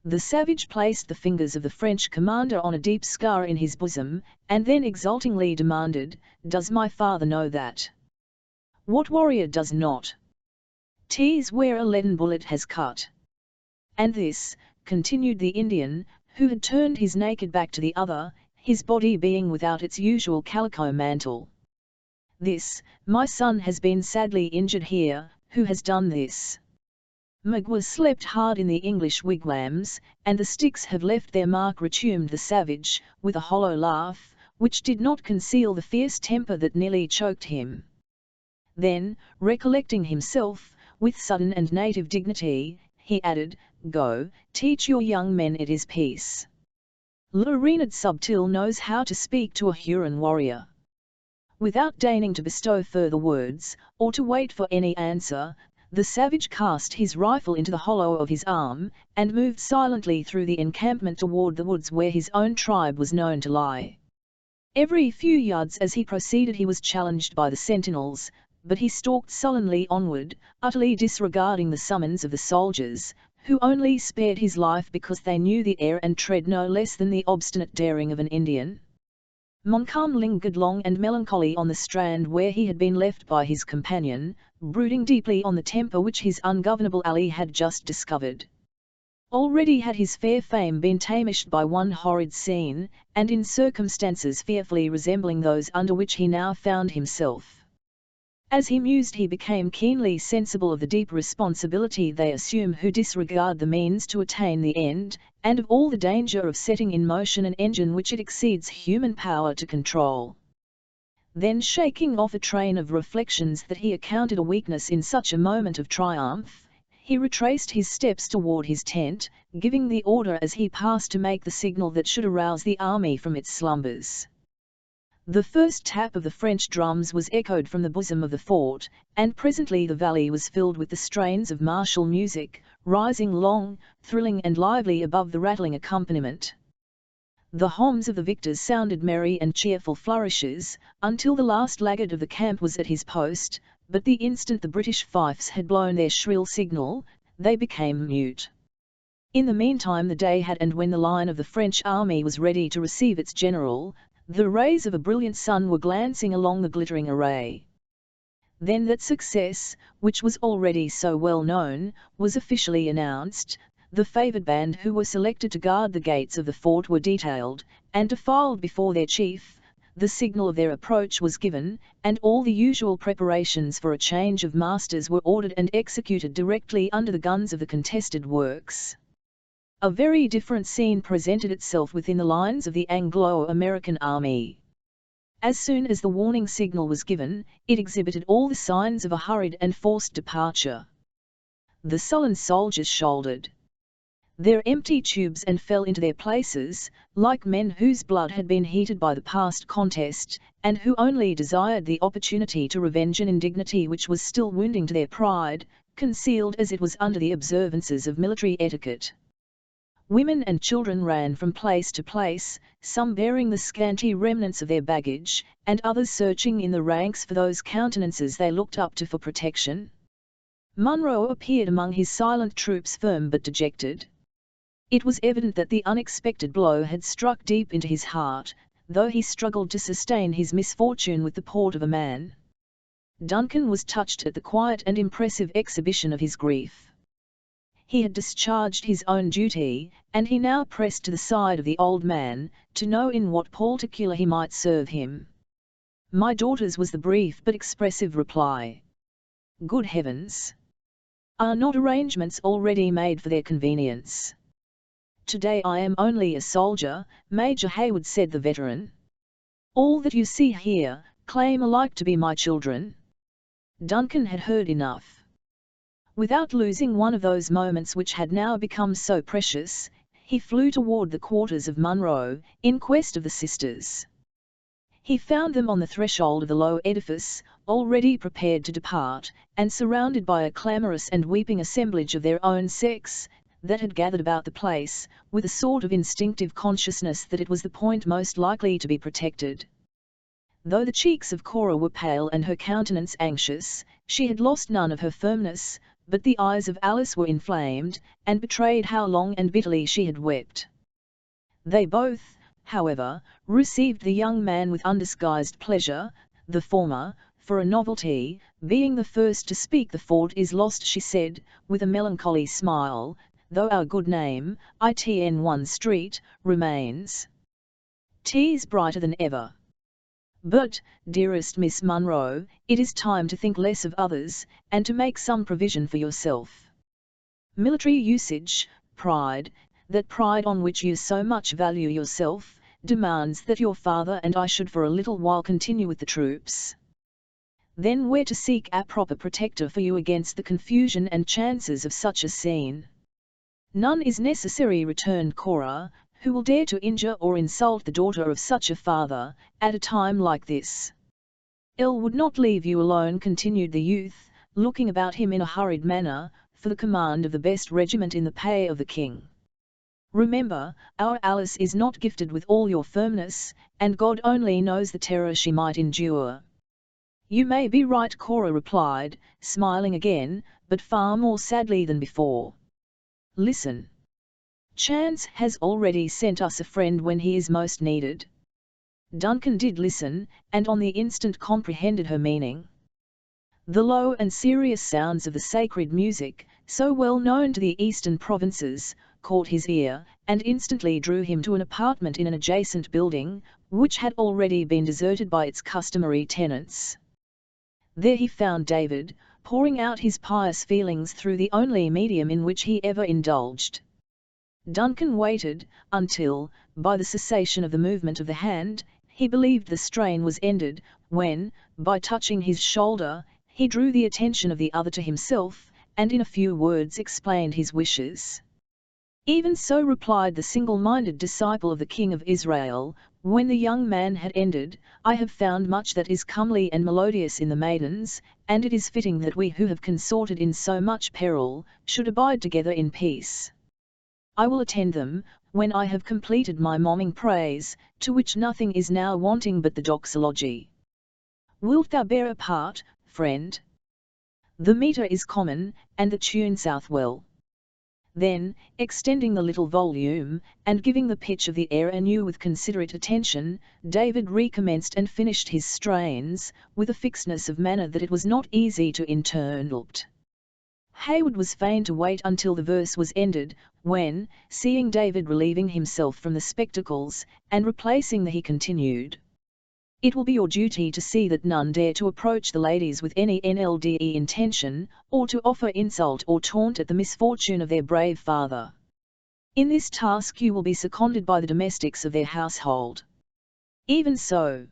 The savage placed the fingers of the French commander on a deep scar in his bosom, and then exultingly demanded, "Does my father know that? What warrior does not? 'Tis where a leaden bullet has cut." "And this," continued the Indian, who had turned his naked back to the other, his body being without its usual calico mantle. "This, my son has been sadly injured here. Who has done this?" "Magua slept hard in the English wigwams, and the sticks have left their mark," resumed the savage, with a hollow laugh, which did not conceal the fierce temper that nearly choked him. Then, recollecting himself, with sudden and native dignity, he added, "Go, teach your young men it is peace. Le renard subtil knows how to speak to a Huron warrior." Without deigning to bestow further words, or to wait for any answer, the savage cast his rifle into the hollow of his arm, and moved silently through the encampment toward the woods where his own tribe was known to lie. Every few yards as he proceeded he was challenged by the sentinels, but he stalked sullenly onward, utterly disregarding the summons of the soldiers, who only spared his life because they knew the air and tread no less than the obstinate daring of an Indian. Montcalm lingered long and melancholy on the strand where he had been left by his companion, brooding deeply on the temper which his ungovernable ally had just discovered. Already had his fair fame been tarnished by one horrid scene, and in circumstances fearfully resembling those under which he now found himself. As he mused he became keenly sensible of the deep responsibility they assume who disregard the means to attain the end, and of all the danger of setting in motion an engine which it exceeds human power to control. Then shaking off a train of reflections that he accounted a weakness in such a moment of triumph, he retraced his steps toward his tent, giving the order as he passed to make the signal that should arouse the army from its slumbers. The first tap of the French drums was echoed from the bosom of the fort, and presently the valley was filled with the strains of martial music, rising long, thrilling and lively above the rattling accompaniment. The homs of the victors sounded merry and cheerful flourishes, until the last laggard of the camp was at his post, but the instant the British fifes had blown their shrill signal, they became mute. In the meantime the day had, and when the line of the French army was ready to receive its general, the rays of a brilliant sun were glancing along the glittering array. Then that success, which was already so well known, was officially announced. The favoured band who were selected to guard the gates of the fort were detailed, and defiled before their chief. The signal of their approach was given, and all the usual preparations for a change of masters were ordered and executed directly under the guns of the contested works. A very different scene presented itself within the lines of the Anglo-American army. As soon as the warning signal was given, it exhibited all the signs of a hurried and forced departure. The sullen soldiers shouldered their empty tubes and fell into their places, like men whose blood had been heated by the past contest, and who only desired the opportunity to revenge an indignity which was still wounding to their pride, concealed as it was under the observances of military etiquette. Women and children ran from place to place, some bearing the scanty remnants of their baggage, and others searching in the ranks for those countenances they looked up to for protection. Munro appeared among his silent troops firm but dejected. It was evident that the unexpected blow had struck deep into his heart, though he struggled to sustain his misfortune with the port of a man. Duncan was touched at the quiet and impressive exhibition of his grief. He had discharged his own duty, and he now pressed to the side of the old man, to know in what particular he might serve him. "My daughter's," was the brief but expressive reply. "Good heavens! Are not arrangements already made for their convenience?" "Today I am only a soldier, Major Hayward," said the veteran. "All that you see here, claim alike to be my children." Duncan had heard enough. Without losing one of those moments which had now become so precious, he flew toward the quarters of Munro, in quest of the sisters. He found them on the threshold of the low edifice, already prepared to depart, and surrounded by a clamorous and weeping assemblage of their own sex, that had gathered about the place, with a sort of instinctive consciousness that it was the point most likely to be protected. Though the cheeks of Cora were pale and her countenance anxious, she had lost none of her firmness, but the eyes of Alice were inflamed, and betrayed how long and bitterly she had wept. They both, however, received the young man with undisguised pleasure, the former, for a novelty, being the first to speak. "The fort is lost," she said, with a melancholy smile, "though our good name, ITN 1 Street, remains. 'Tis brighter than ever. But, dearest Miss Munro, it is time to think less of others, and to make some provision for yourself. Military usage, pride, that pride on which you so much value yourself, demands that your father and I should for a little while continue with the troops. Then where to seek a proper protector for you against the confusion and chances of such a scene?" "None is necessary," returned Cora, "who will dare to injure or insult the daughter of such a father, at a time like this." "El would not leave you alone," continued the youth, looking about him in a hurried manner, "for the command of the best regiment in the pay of the king. Remember, our Alice is not gifted with all your firmness, and God only knows the terror she might endure." "You may be right," Cora replied, smiling again, but far more sadly than before. "Listen. Chance has already sent us a friend when he is most needed." Duncan did listen, and on the instant comprehended her meaning. The low and serious sounds of the sacred music, so well known to the eastern provinces, caught his ear, and instantly drew him to an apartment in an adjacent building, which had already been deserted by its customary tenants. There he found David, pouring out his pious feelings through the only medium in which he ever indulged. Duncan waited, until, by the cessation of the movement of the hand, he believed the strain was ended, when, by touching his shoulder, he drew the attention of the other to himself, and in a few words explained his wishes. "Even so," replied the single-minded disciple of the King of Israel, when the young man had ended, "I have found much that is comely and melodious in the maidens, and it is fitting that we who have consorted in so much peril, should abide together in peace. I will attend them, when I have completed my momming praise, to which nothing is now wanting but the doxology. Wilt thou bear a part, friend? The metre is common, and the tune south well. Then, extending the little volume, and giving the pitch of the air anew with considerate attention, David recommenced and finished his strains, with a fixedness of manner that it was not easy to interpret. Hayward was fain to wait until the verse was ended, when, seeing David relieving himself from the spectacles, and replacing he continued. It will be your duty to see that none dare to approach the ladies with any NLDE intention, or to offer insult or taunt at the misfortune of their brave father. In this task you will be seconded by the domestics of their household. Even so,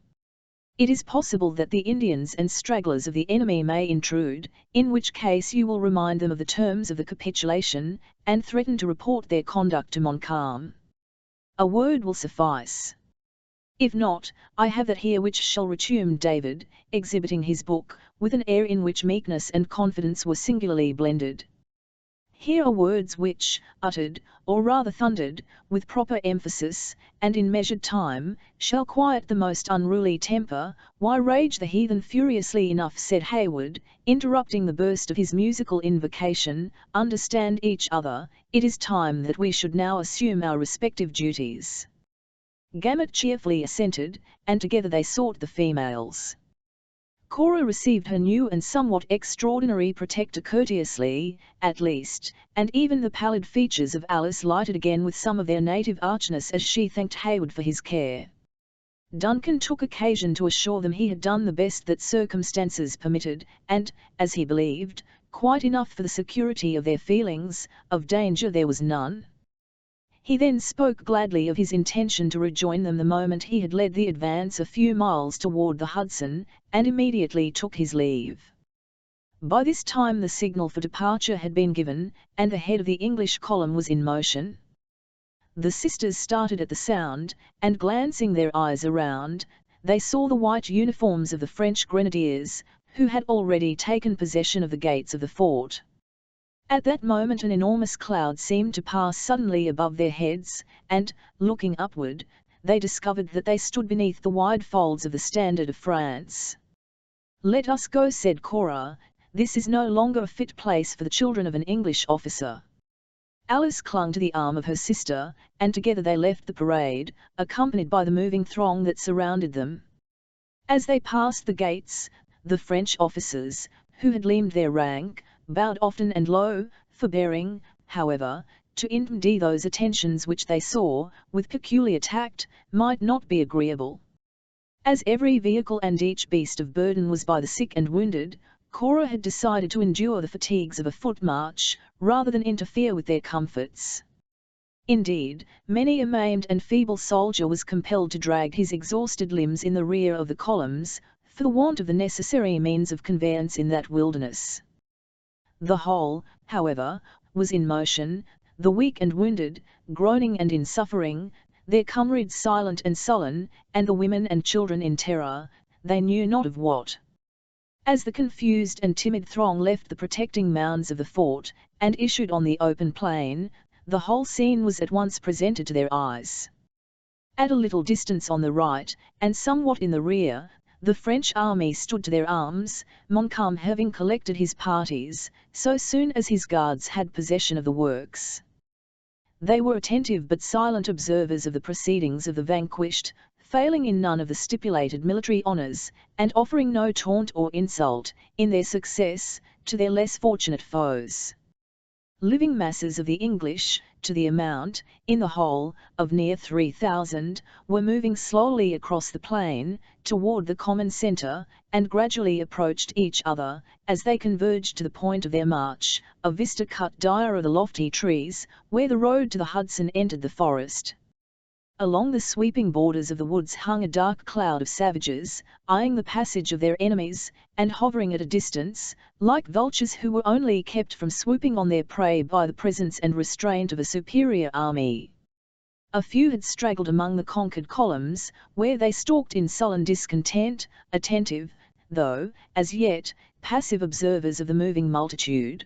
it is possible that the Indians and stragglers of the enemy may intrude, in which case you will remind them of the terms of the capitulation, and threaten to report their conduct to Montcalm. A word will suffice. If not, I have that here which shall resume David, exhibiting his book, with an air in which meekness and confidence were singularly blended. Here are words which, uttered, or rather thundered, with proper emphasis, and in measured time, shall quiet the most unruly temper. Why rage the heathen furiously enough, said Hayward, interrupting the burst of his musical invocation, understand each other, it is time that we should now assume our respective duties. Gamut cheerfully assented, and together they sought the females. Cora received her new and somewhat extraordinary protector courteously, at least, and even the pallid features of Alice lighted again with some of their native archness as she thanked Hayward for his care. Duncan took occasion to assure them he had done the best that circumstances permitted, and, as he believed, quite enough for the security of their feelings. Of danger there was none. He then spoke gladly of his intention to rejoin them the moment he had led the advance a few miles toward the Hudson, and immediately took his leave. By this time the signal for departure had been given, and the head of the English column was in motion. The sisters started at the sound, and glancing their eyes around, they saw the white uniforms of the French grenadiers, who had already taken possession of the gates of the fort. At that moment an enormous cloud seemed to pass suddenly above their heads, and, looking upward, they discovered that they stood beneath the wide folds of the standard of France. "Let us go," said Cora, "this is no longer a fit place for the children of an English officer." Alice clung to the arm of her sister, and together they left the parade, accompanied by the moving throng that surrounded them. As they passed the gates, the French officers, who had leaned their rank, bowed often and low, forbearing, however, to intimidate those attentions which they saw, with peculiar tact, might not be agreeable. As every vehicle and each beast of burden was by the sick and wounded, Cora had decided to endure the fatigues of a foot march, rather than interfere with their comforts. Indeed, many a maimed and feeble soldier was compelled to drag his exhausted limbs in the rear of the columns, for the want of the necessary means of conveyance in that wilderness. The whole, however, was in motion, the weak and wounded, groaning and in suffering, their comrades silent and sullen, and the women and children in terror, they knew not of what. As the confused and timid throng left the protecting mounds of the fort, and issued on the open plain, the whole scene was at once presented to their eyes. At a little distance on the right, and somewhat in the rear, the French army stood to their arms, Montcalm having collected his parties, so soon as his guards had possession of the works. They were attentive but silent observers of the proceedings of the vanquished, failing in none of the stipulated military honours, and offering no taunt or insult, in their success, to their less fortunate foes. Living masses of the English, to the amount, in the whole, of near 3,000, were moving slowly across the plain, toward the common centre, and gradually approached each other, as they converged to the point of their march, a vista cut dire of the lofty trees, where the road to the Hudson entered the forest. Along the sweeping borders of the woods hung a dark cloud of savages, eyeing the passage of their enemies, and hovering at a distance, like vultures who were only kept from swooping on their prey by the presence and restraint of a superior army. A few had straggled among the conquered columns, where they stalked in sullen discontent, attentive, though, as yet, passive observers of the moving multitude.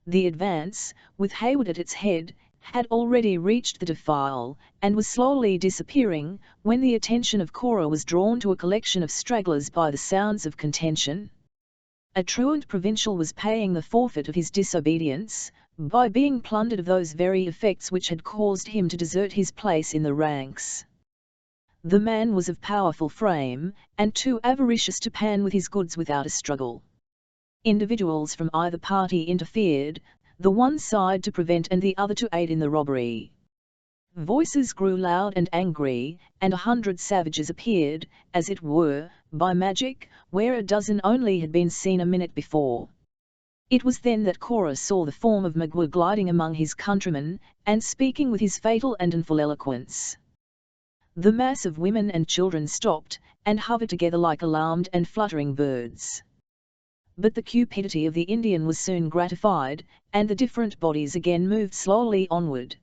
The advance, with Hayward at its head, had already reached the defile, and was slowly disappearing, when the attention of Cora was drawn to a collection of stragglers by the sounds of contention. A truant provincial was paying the forfeit of his disobedience, by being plundered of those very effects which had caused him to desert his place in the ranks. The man was of powerful frame, and too avaricious to pan with his goods without a struggle. Individuals from either party interfered, the one side to prevent and the other to aid in the robbery. Voices grew loud and angry, and 100 savages appeared, as it were, by magic, where a dozen only had been seen a minute before. It was then that Cora saw the form of Magua gliding among his countrymen, and speaking with his fatal and infernal eloquence. The mass of women and children stopped, and hovered together like alarmed and fluttering birds. But the cupidity of the Indian was soon gratified, and the different bodies again moved slowly onward.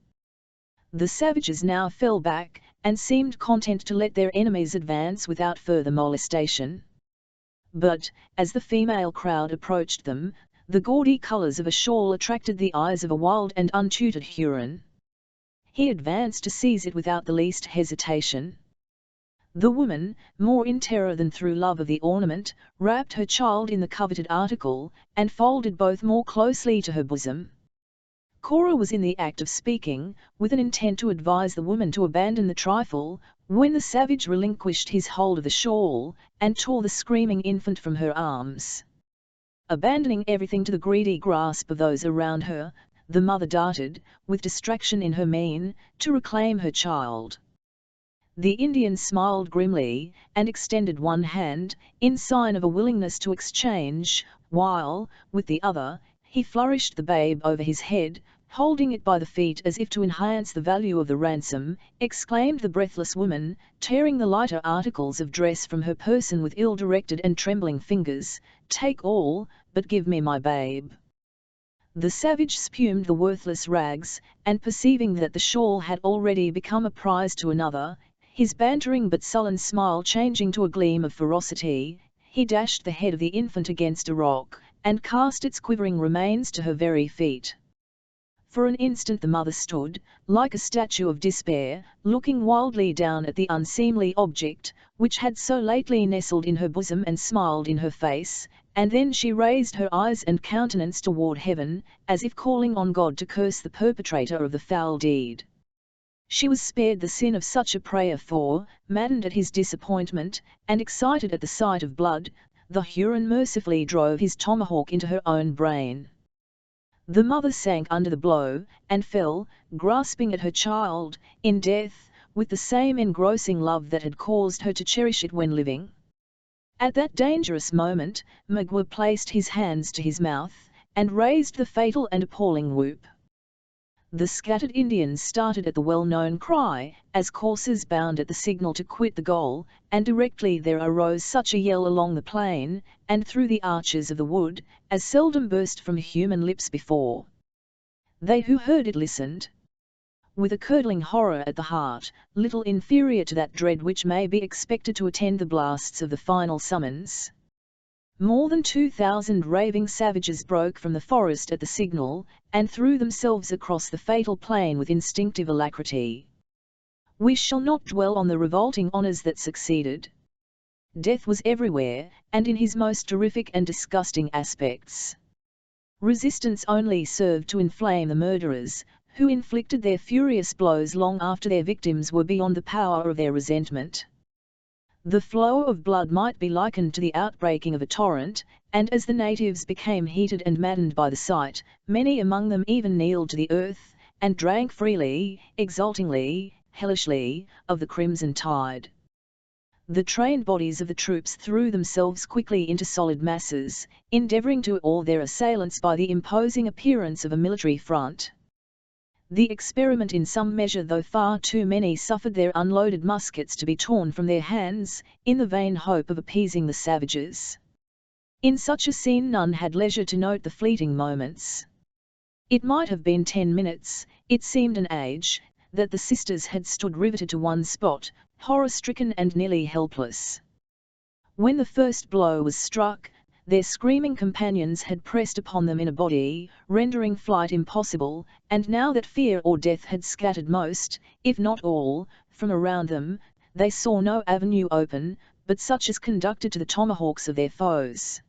The savages now fell back, and seemed content to let their enemies advance without further molestation. But, as the female crowd approached them, the gaudy colours of a shawl attracted the eyes of a wild and untutored Huron. He advanced to seize it without the least hesitation. The woman, more in terror than through love of the ornament, wrapped her child in the coveted article, and folded both more closely to her bosom. Cora was in the act of speaking, with an intent to advise the woman to abandon the trifle, when the savage relinquished his hold of the shawl, and tore the screaming infant from her arms. Abandoning everything to the greedy grasp of those around her, the mother darted, with distraction in her mien, to reclaim her child. The Indian smiled grimly, and extended one hand, in sign of a willingness to exchange, while, with the other, he flourished the babe over his head, holding it by the feet as if to enhance the value of the ransom. Exclaimed the breathless woman, tearing the lighter articles of dress from her person with ill-directed and trembling fingers, "Take all, but give me my babe." The savage spumed the worthless rags, and perceiving that the shawl had already become a prize to another, his bantering but sullen smile changing to a gleam of ferocity, he dashed the head of the infant against a rock, and cast its quivering remains to her very feet. For an instant the mother stood, like a statue of despair, looking wildly down at the unseemly object, which had so lately nestled in her bosom and smiled in her face, and then she raised her eyes and countenance toward heaven, as if calling on God to curse the perpetrator of the foul deed. She was spared the sin of such a prayer for, maddened at his disappointment, and excited at the sight of blood, the Huron mercifully drove his tomahawk into her own brain. The mother sank under the blow, and fell, grasping at her child, in death, with the same engrossing love that had caused her to cherish it when living. At that dangerous moment, Magua placed his hands to his mouth, and raised the fatal and appalling whoop. The scattered Indians started at the well-known cry, as coursers bound at the signal to quit the goal, and directly there arose such a yell along the plain, and through the arches of the wood, as seldom burst from human lips before. They who heard it listened with a curdling horror at the heart, little inferior to that dread which may be expected to attend the blasts of the final summons. More than 2,000 raving savages broke from the forest at the signal, and threw themselves across the fatal plain with instinctive alacrity. We shall not dwell on the revolting honours that succeeded. Death was everywhere, and in his most terrific and disgusting aspects. Resistance only served to inflame the murderers, who inflicted their furious blows long after their victims were beyond the power of their resentment. The flow of blood might be likened to the outbreaking of a torrent, and as the natives became heated and maddened by the sight, many among them even kneeled to the earth, and drank freely, exultingly, hellishly, of the crimson tide. The trained bodies of the troops threw themselves quickly into solid masses, endeavouring to awe their assailants by the imposing appearance of a military front. The experiment in some measure, though far too many suffered their unloaded muskets to be torn from their hands, in the vain hope of appeasing the savages. In such a scene none had leisure to note the fleeting moments. It might have been 10 minutes, it seemed an age, that the sisters had stood riveted to one spot, horror-stricken and nearly helpless. When the first blow was struck, Their screaming companions had pressed upon them in a body, rendering flight impossible, and now that fear or death had scattered most, if not all, from around them, they saw no avenue open, but such as conducted to the tomahawks of their foes.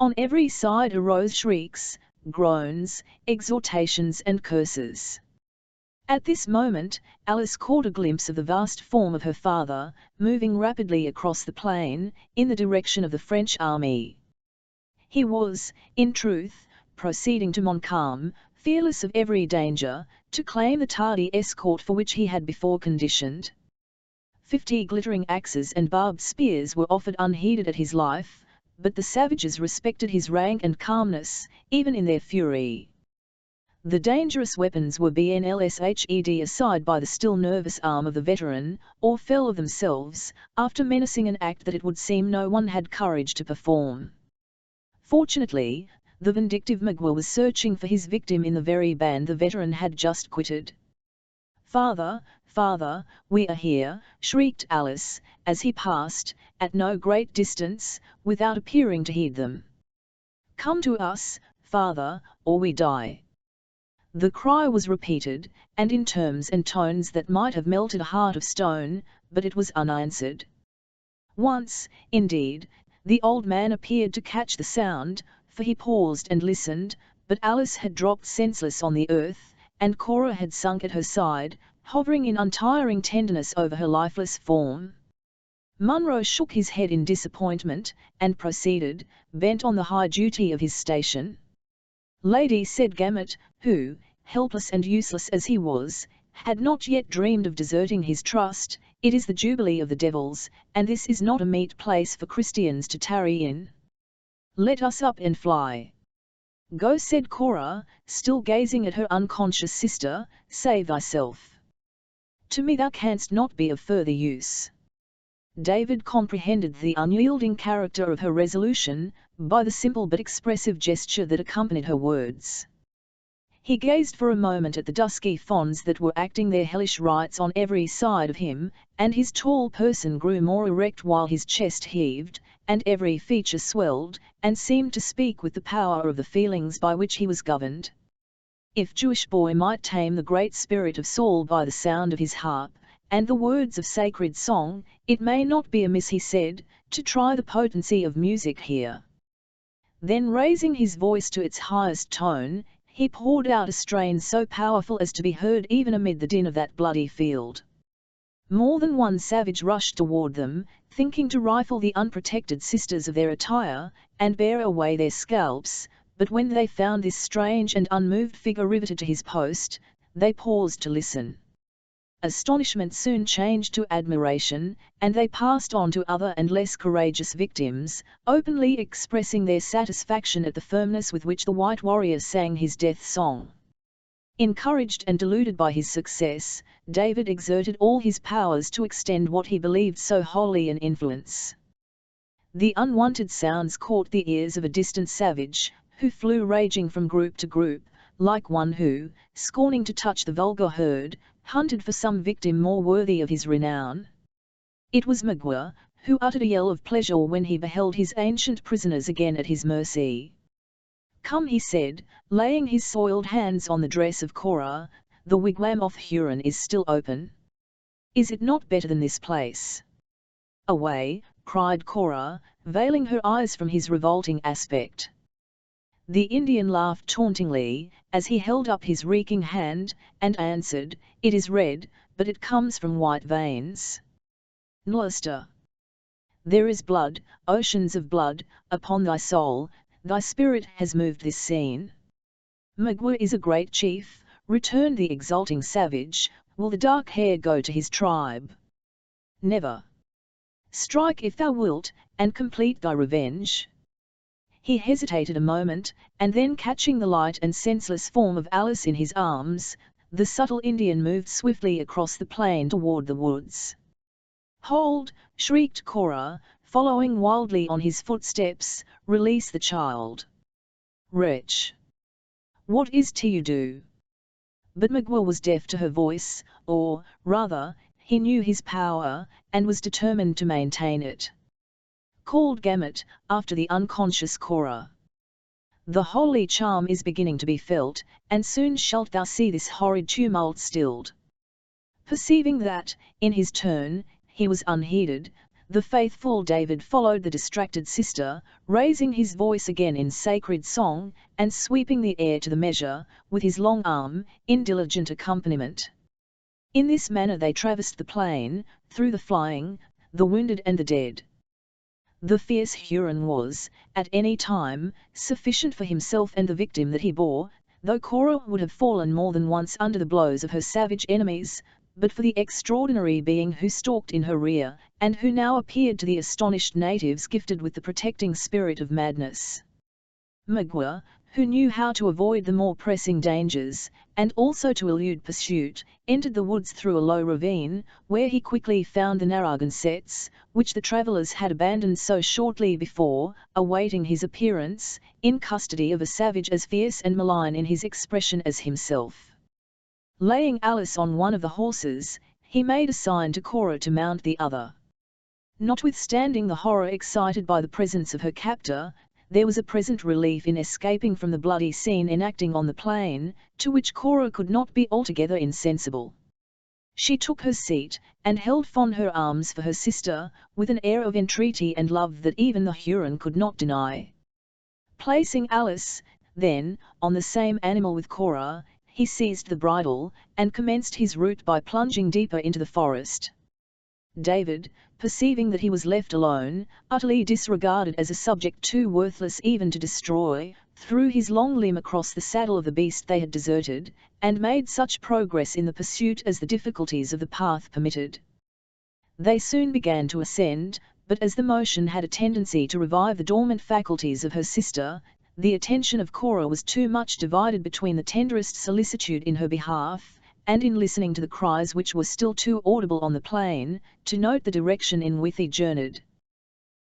On every side arose shrieks, groans, exhortations and curses. At this moment, Alice caught a glimpse of the vast form of her father, moving rapidly across the plain, in the direction of the French army. He was, in truth, proceeding to Montcalm, fearless of every danger, to claim the tardy escort for which he had before conditioned. 50 glittering axes and barbed spears were offered unheeded at his life, but the savages respected his rank and calmness, even in their fury. The dangerous weapons were bnlshed aside by the still nervous arm of the veteran, or fell of themselves, after menacing an act that it would seem no one had courage to perform. Fortunately, the vindictive Magua was searching for his victim in the very band the veteran had just quitted. "Father, father, we are here," shrieked Alice, as he passed, at no great distance, without appearing to heed them. "Come to us, father, or we die." The cry was repeated, and in terms and tones that might have melted a heart of stone, but it was unanswered. Once, indeed, the old man appeared to catch the sound, for he paused and listened, but Alice had dropped senseless on the earth, and Cora had sunk at her side, hovering in untiring tenderness over her lifeless form. Munro shook his head in disappointment, and proceeded, bent on the high duty of his station. "Lady," said Gamut, who, helpless and useless as he was, had not yet dreamed of deserting his trust, "it is the Jubilee of the Devils, and this is not a meet place for Christians to tarry in. Let us up and fly." "Go," said Cora, still gazing at her unconscious sister, "save thyself. To me thou canst not be of further use." David comprehended the unyielding character of her resolution, by the simple but expressive gesture that accompanied her words. He gazed for a moment at the dusky fawns that were acting their hellish rites on every side of him, and his tall person grew more erect while his chest heaved, and every feature swelled, and seemed to speak with the power of the feelings by which he was governed. If Jewish boy might tame the great spirit of Saul by the sound of his harp, and the words of sacred song, it may not be amiss, he said, to try the potency of music here. Then raising his voice to its highest tone, he poured out a strain so powerful as to be heard even amid the din of that bloody field. More than one savage rushed toward them, thinking to rifle the unprotected sisters of their attire, and bear away their scalps, but when they found this strange and unmoved figure riveted to his post, they paused to listen. Astonishment soon changed to admiration, and they passed on to other and less courageous victims, openly expressing their satisfaction at the firmness with which the white warrior sang his death song. Encouraged and deluded by his success, David exerted all his powers to extend what he believed so holy an influence. The unwanted sounds caught the ears of a distant savage, who flew raging from group to group, like one who, scorning to touch the vulgar herd, hunted for some victim more worthy of his renown. It was Magua, who uttered a yell of pleasure when he beheld his ancient prisoners again at his mercy. "Come," he said, laying his soiled hands on the dress of Cora, "the wigwam of Huron is still open. Is it not better than this place?" "Away," cried Cora, veiling her eyes from his revolting aspect. The Indian laughed tauntingly, as he held up his reeking hand, and answered, "It is red, but it comes from white veins. Nluster. There is blood, oceans of blood, upon thy soul, thy spirit has moved this scene." "Magua is a great chief," returned the exulting savage. "Will the dark hair go to his tribe?" "Never. Strike if thou wilt, and complete thy revenge." He hesitated a moment, and then catching the light and senseless form of Alice in his arms, the subtle Indian moved swiftly across the plain toward the woods. "Hold!" shrieked Cora, following wildly on his footsteps, "release the child." "Wretch! What is to you do?" But Magua was deaf to her voice, or, rather, he knew his power, and was determined to maintain it. called Gamut, after the unconscious Cora. The holy charm is beginning to be felt, and soon shalt thou see this horrid tumult stilled. Perceiving that, in his turn, he was unheeded, the faithful David followed the distracted sister, raising his voice again in sacred song, and sweeping the air to the measure, with his long arm, in diligent accompaniment. In this manner they traversed the plain, through the flying, the wounded and the dead. The fierce Huron was, at any time, sufficient for himself and the victim that he bore, though Cora would have fallen more than once under the blows of her savage enemies, but for the extraordinary being who stalked in her rear, and who now appeared to the astonished natives gifted with the protecting spirit of madness. Magua, who knew how to avoid the more pressing dangers, and also to elude pursuit, entered the woods through a low ravine, where he quickly found the Narragansets, which the travellers had abandoned so shortly before, awaiting his appearance, in custody of a savage as fierce and malign in his expression as himself. Laying Alice on one of the horses, he made a sign to Cora to mount the other. Notwithstanding the horror excited by the presence of her captor, there was a present relief in escaping from the bloody scene enacting on the plain, to which Cora could not be altogether insensible. She took her seat, and held fond her arms for her sister, with an air of entreaty and love that even the Huron could not deny. Placing Alice, then, on the same animal with Cora, he seized the bridle, and commenced his route by plunging deeper into the forest. David, perceiving that he was left alone, utterly disregarded as a subject too worthless even to destroy, threw his long limb across the saddle of the beast they had deserted, and made such progress in the pursuit as the difficulties of the path permitted. They soon began to ascend, but as the motion had a tendency to revive the dormant faculties of her sister, the attention of Cora was too much divided between the tenderest solicitude in her behalf, and in listening to the cries which were still too audible on the plain, to note the direction in which he journeyed.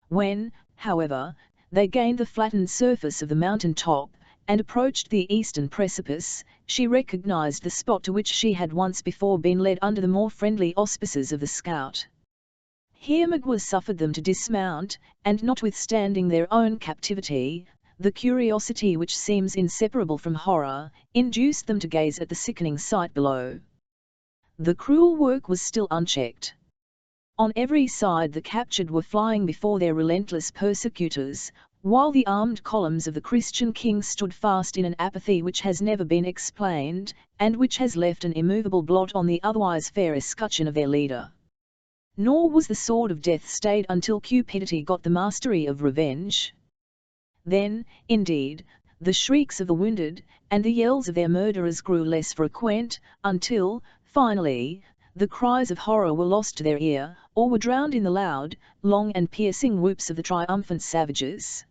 When, however, they gained the flattened surface of the mountain top, and approached the eastern precipice, she recognized the spot to which she had once before been led under the more friendly auspices of the scout. Here Magua suffered them to dismount, and notwithstanding their own captivity, the curiosity which seems inseparable from horror, induced them to gaze at the sickening sight below. The cruel work was still unchecked. On every side the captured were flying before their relentless persecutors, while the armed columns of the Christian king stood fast in an apathy which has never been explained, and which has left an immovable blot on the otherwise fair escutcheon of their leader. Nor was the sword of death stayed until cupidity got the mastery of revenge. Then, indeed, the shrieks of the wounded, and the yells of their murderers grew less frequent, until, finally, the cries of horror were lost to their ear, or were drowned in the loud, long and piercing whoops of the triumphant savages.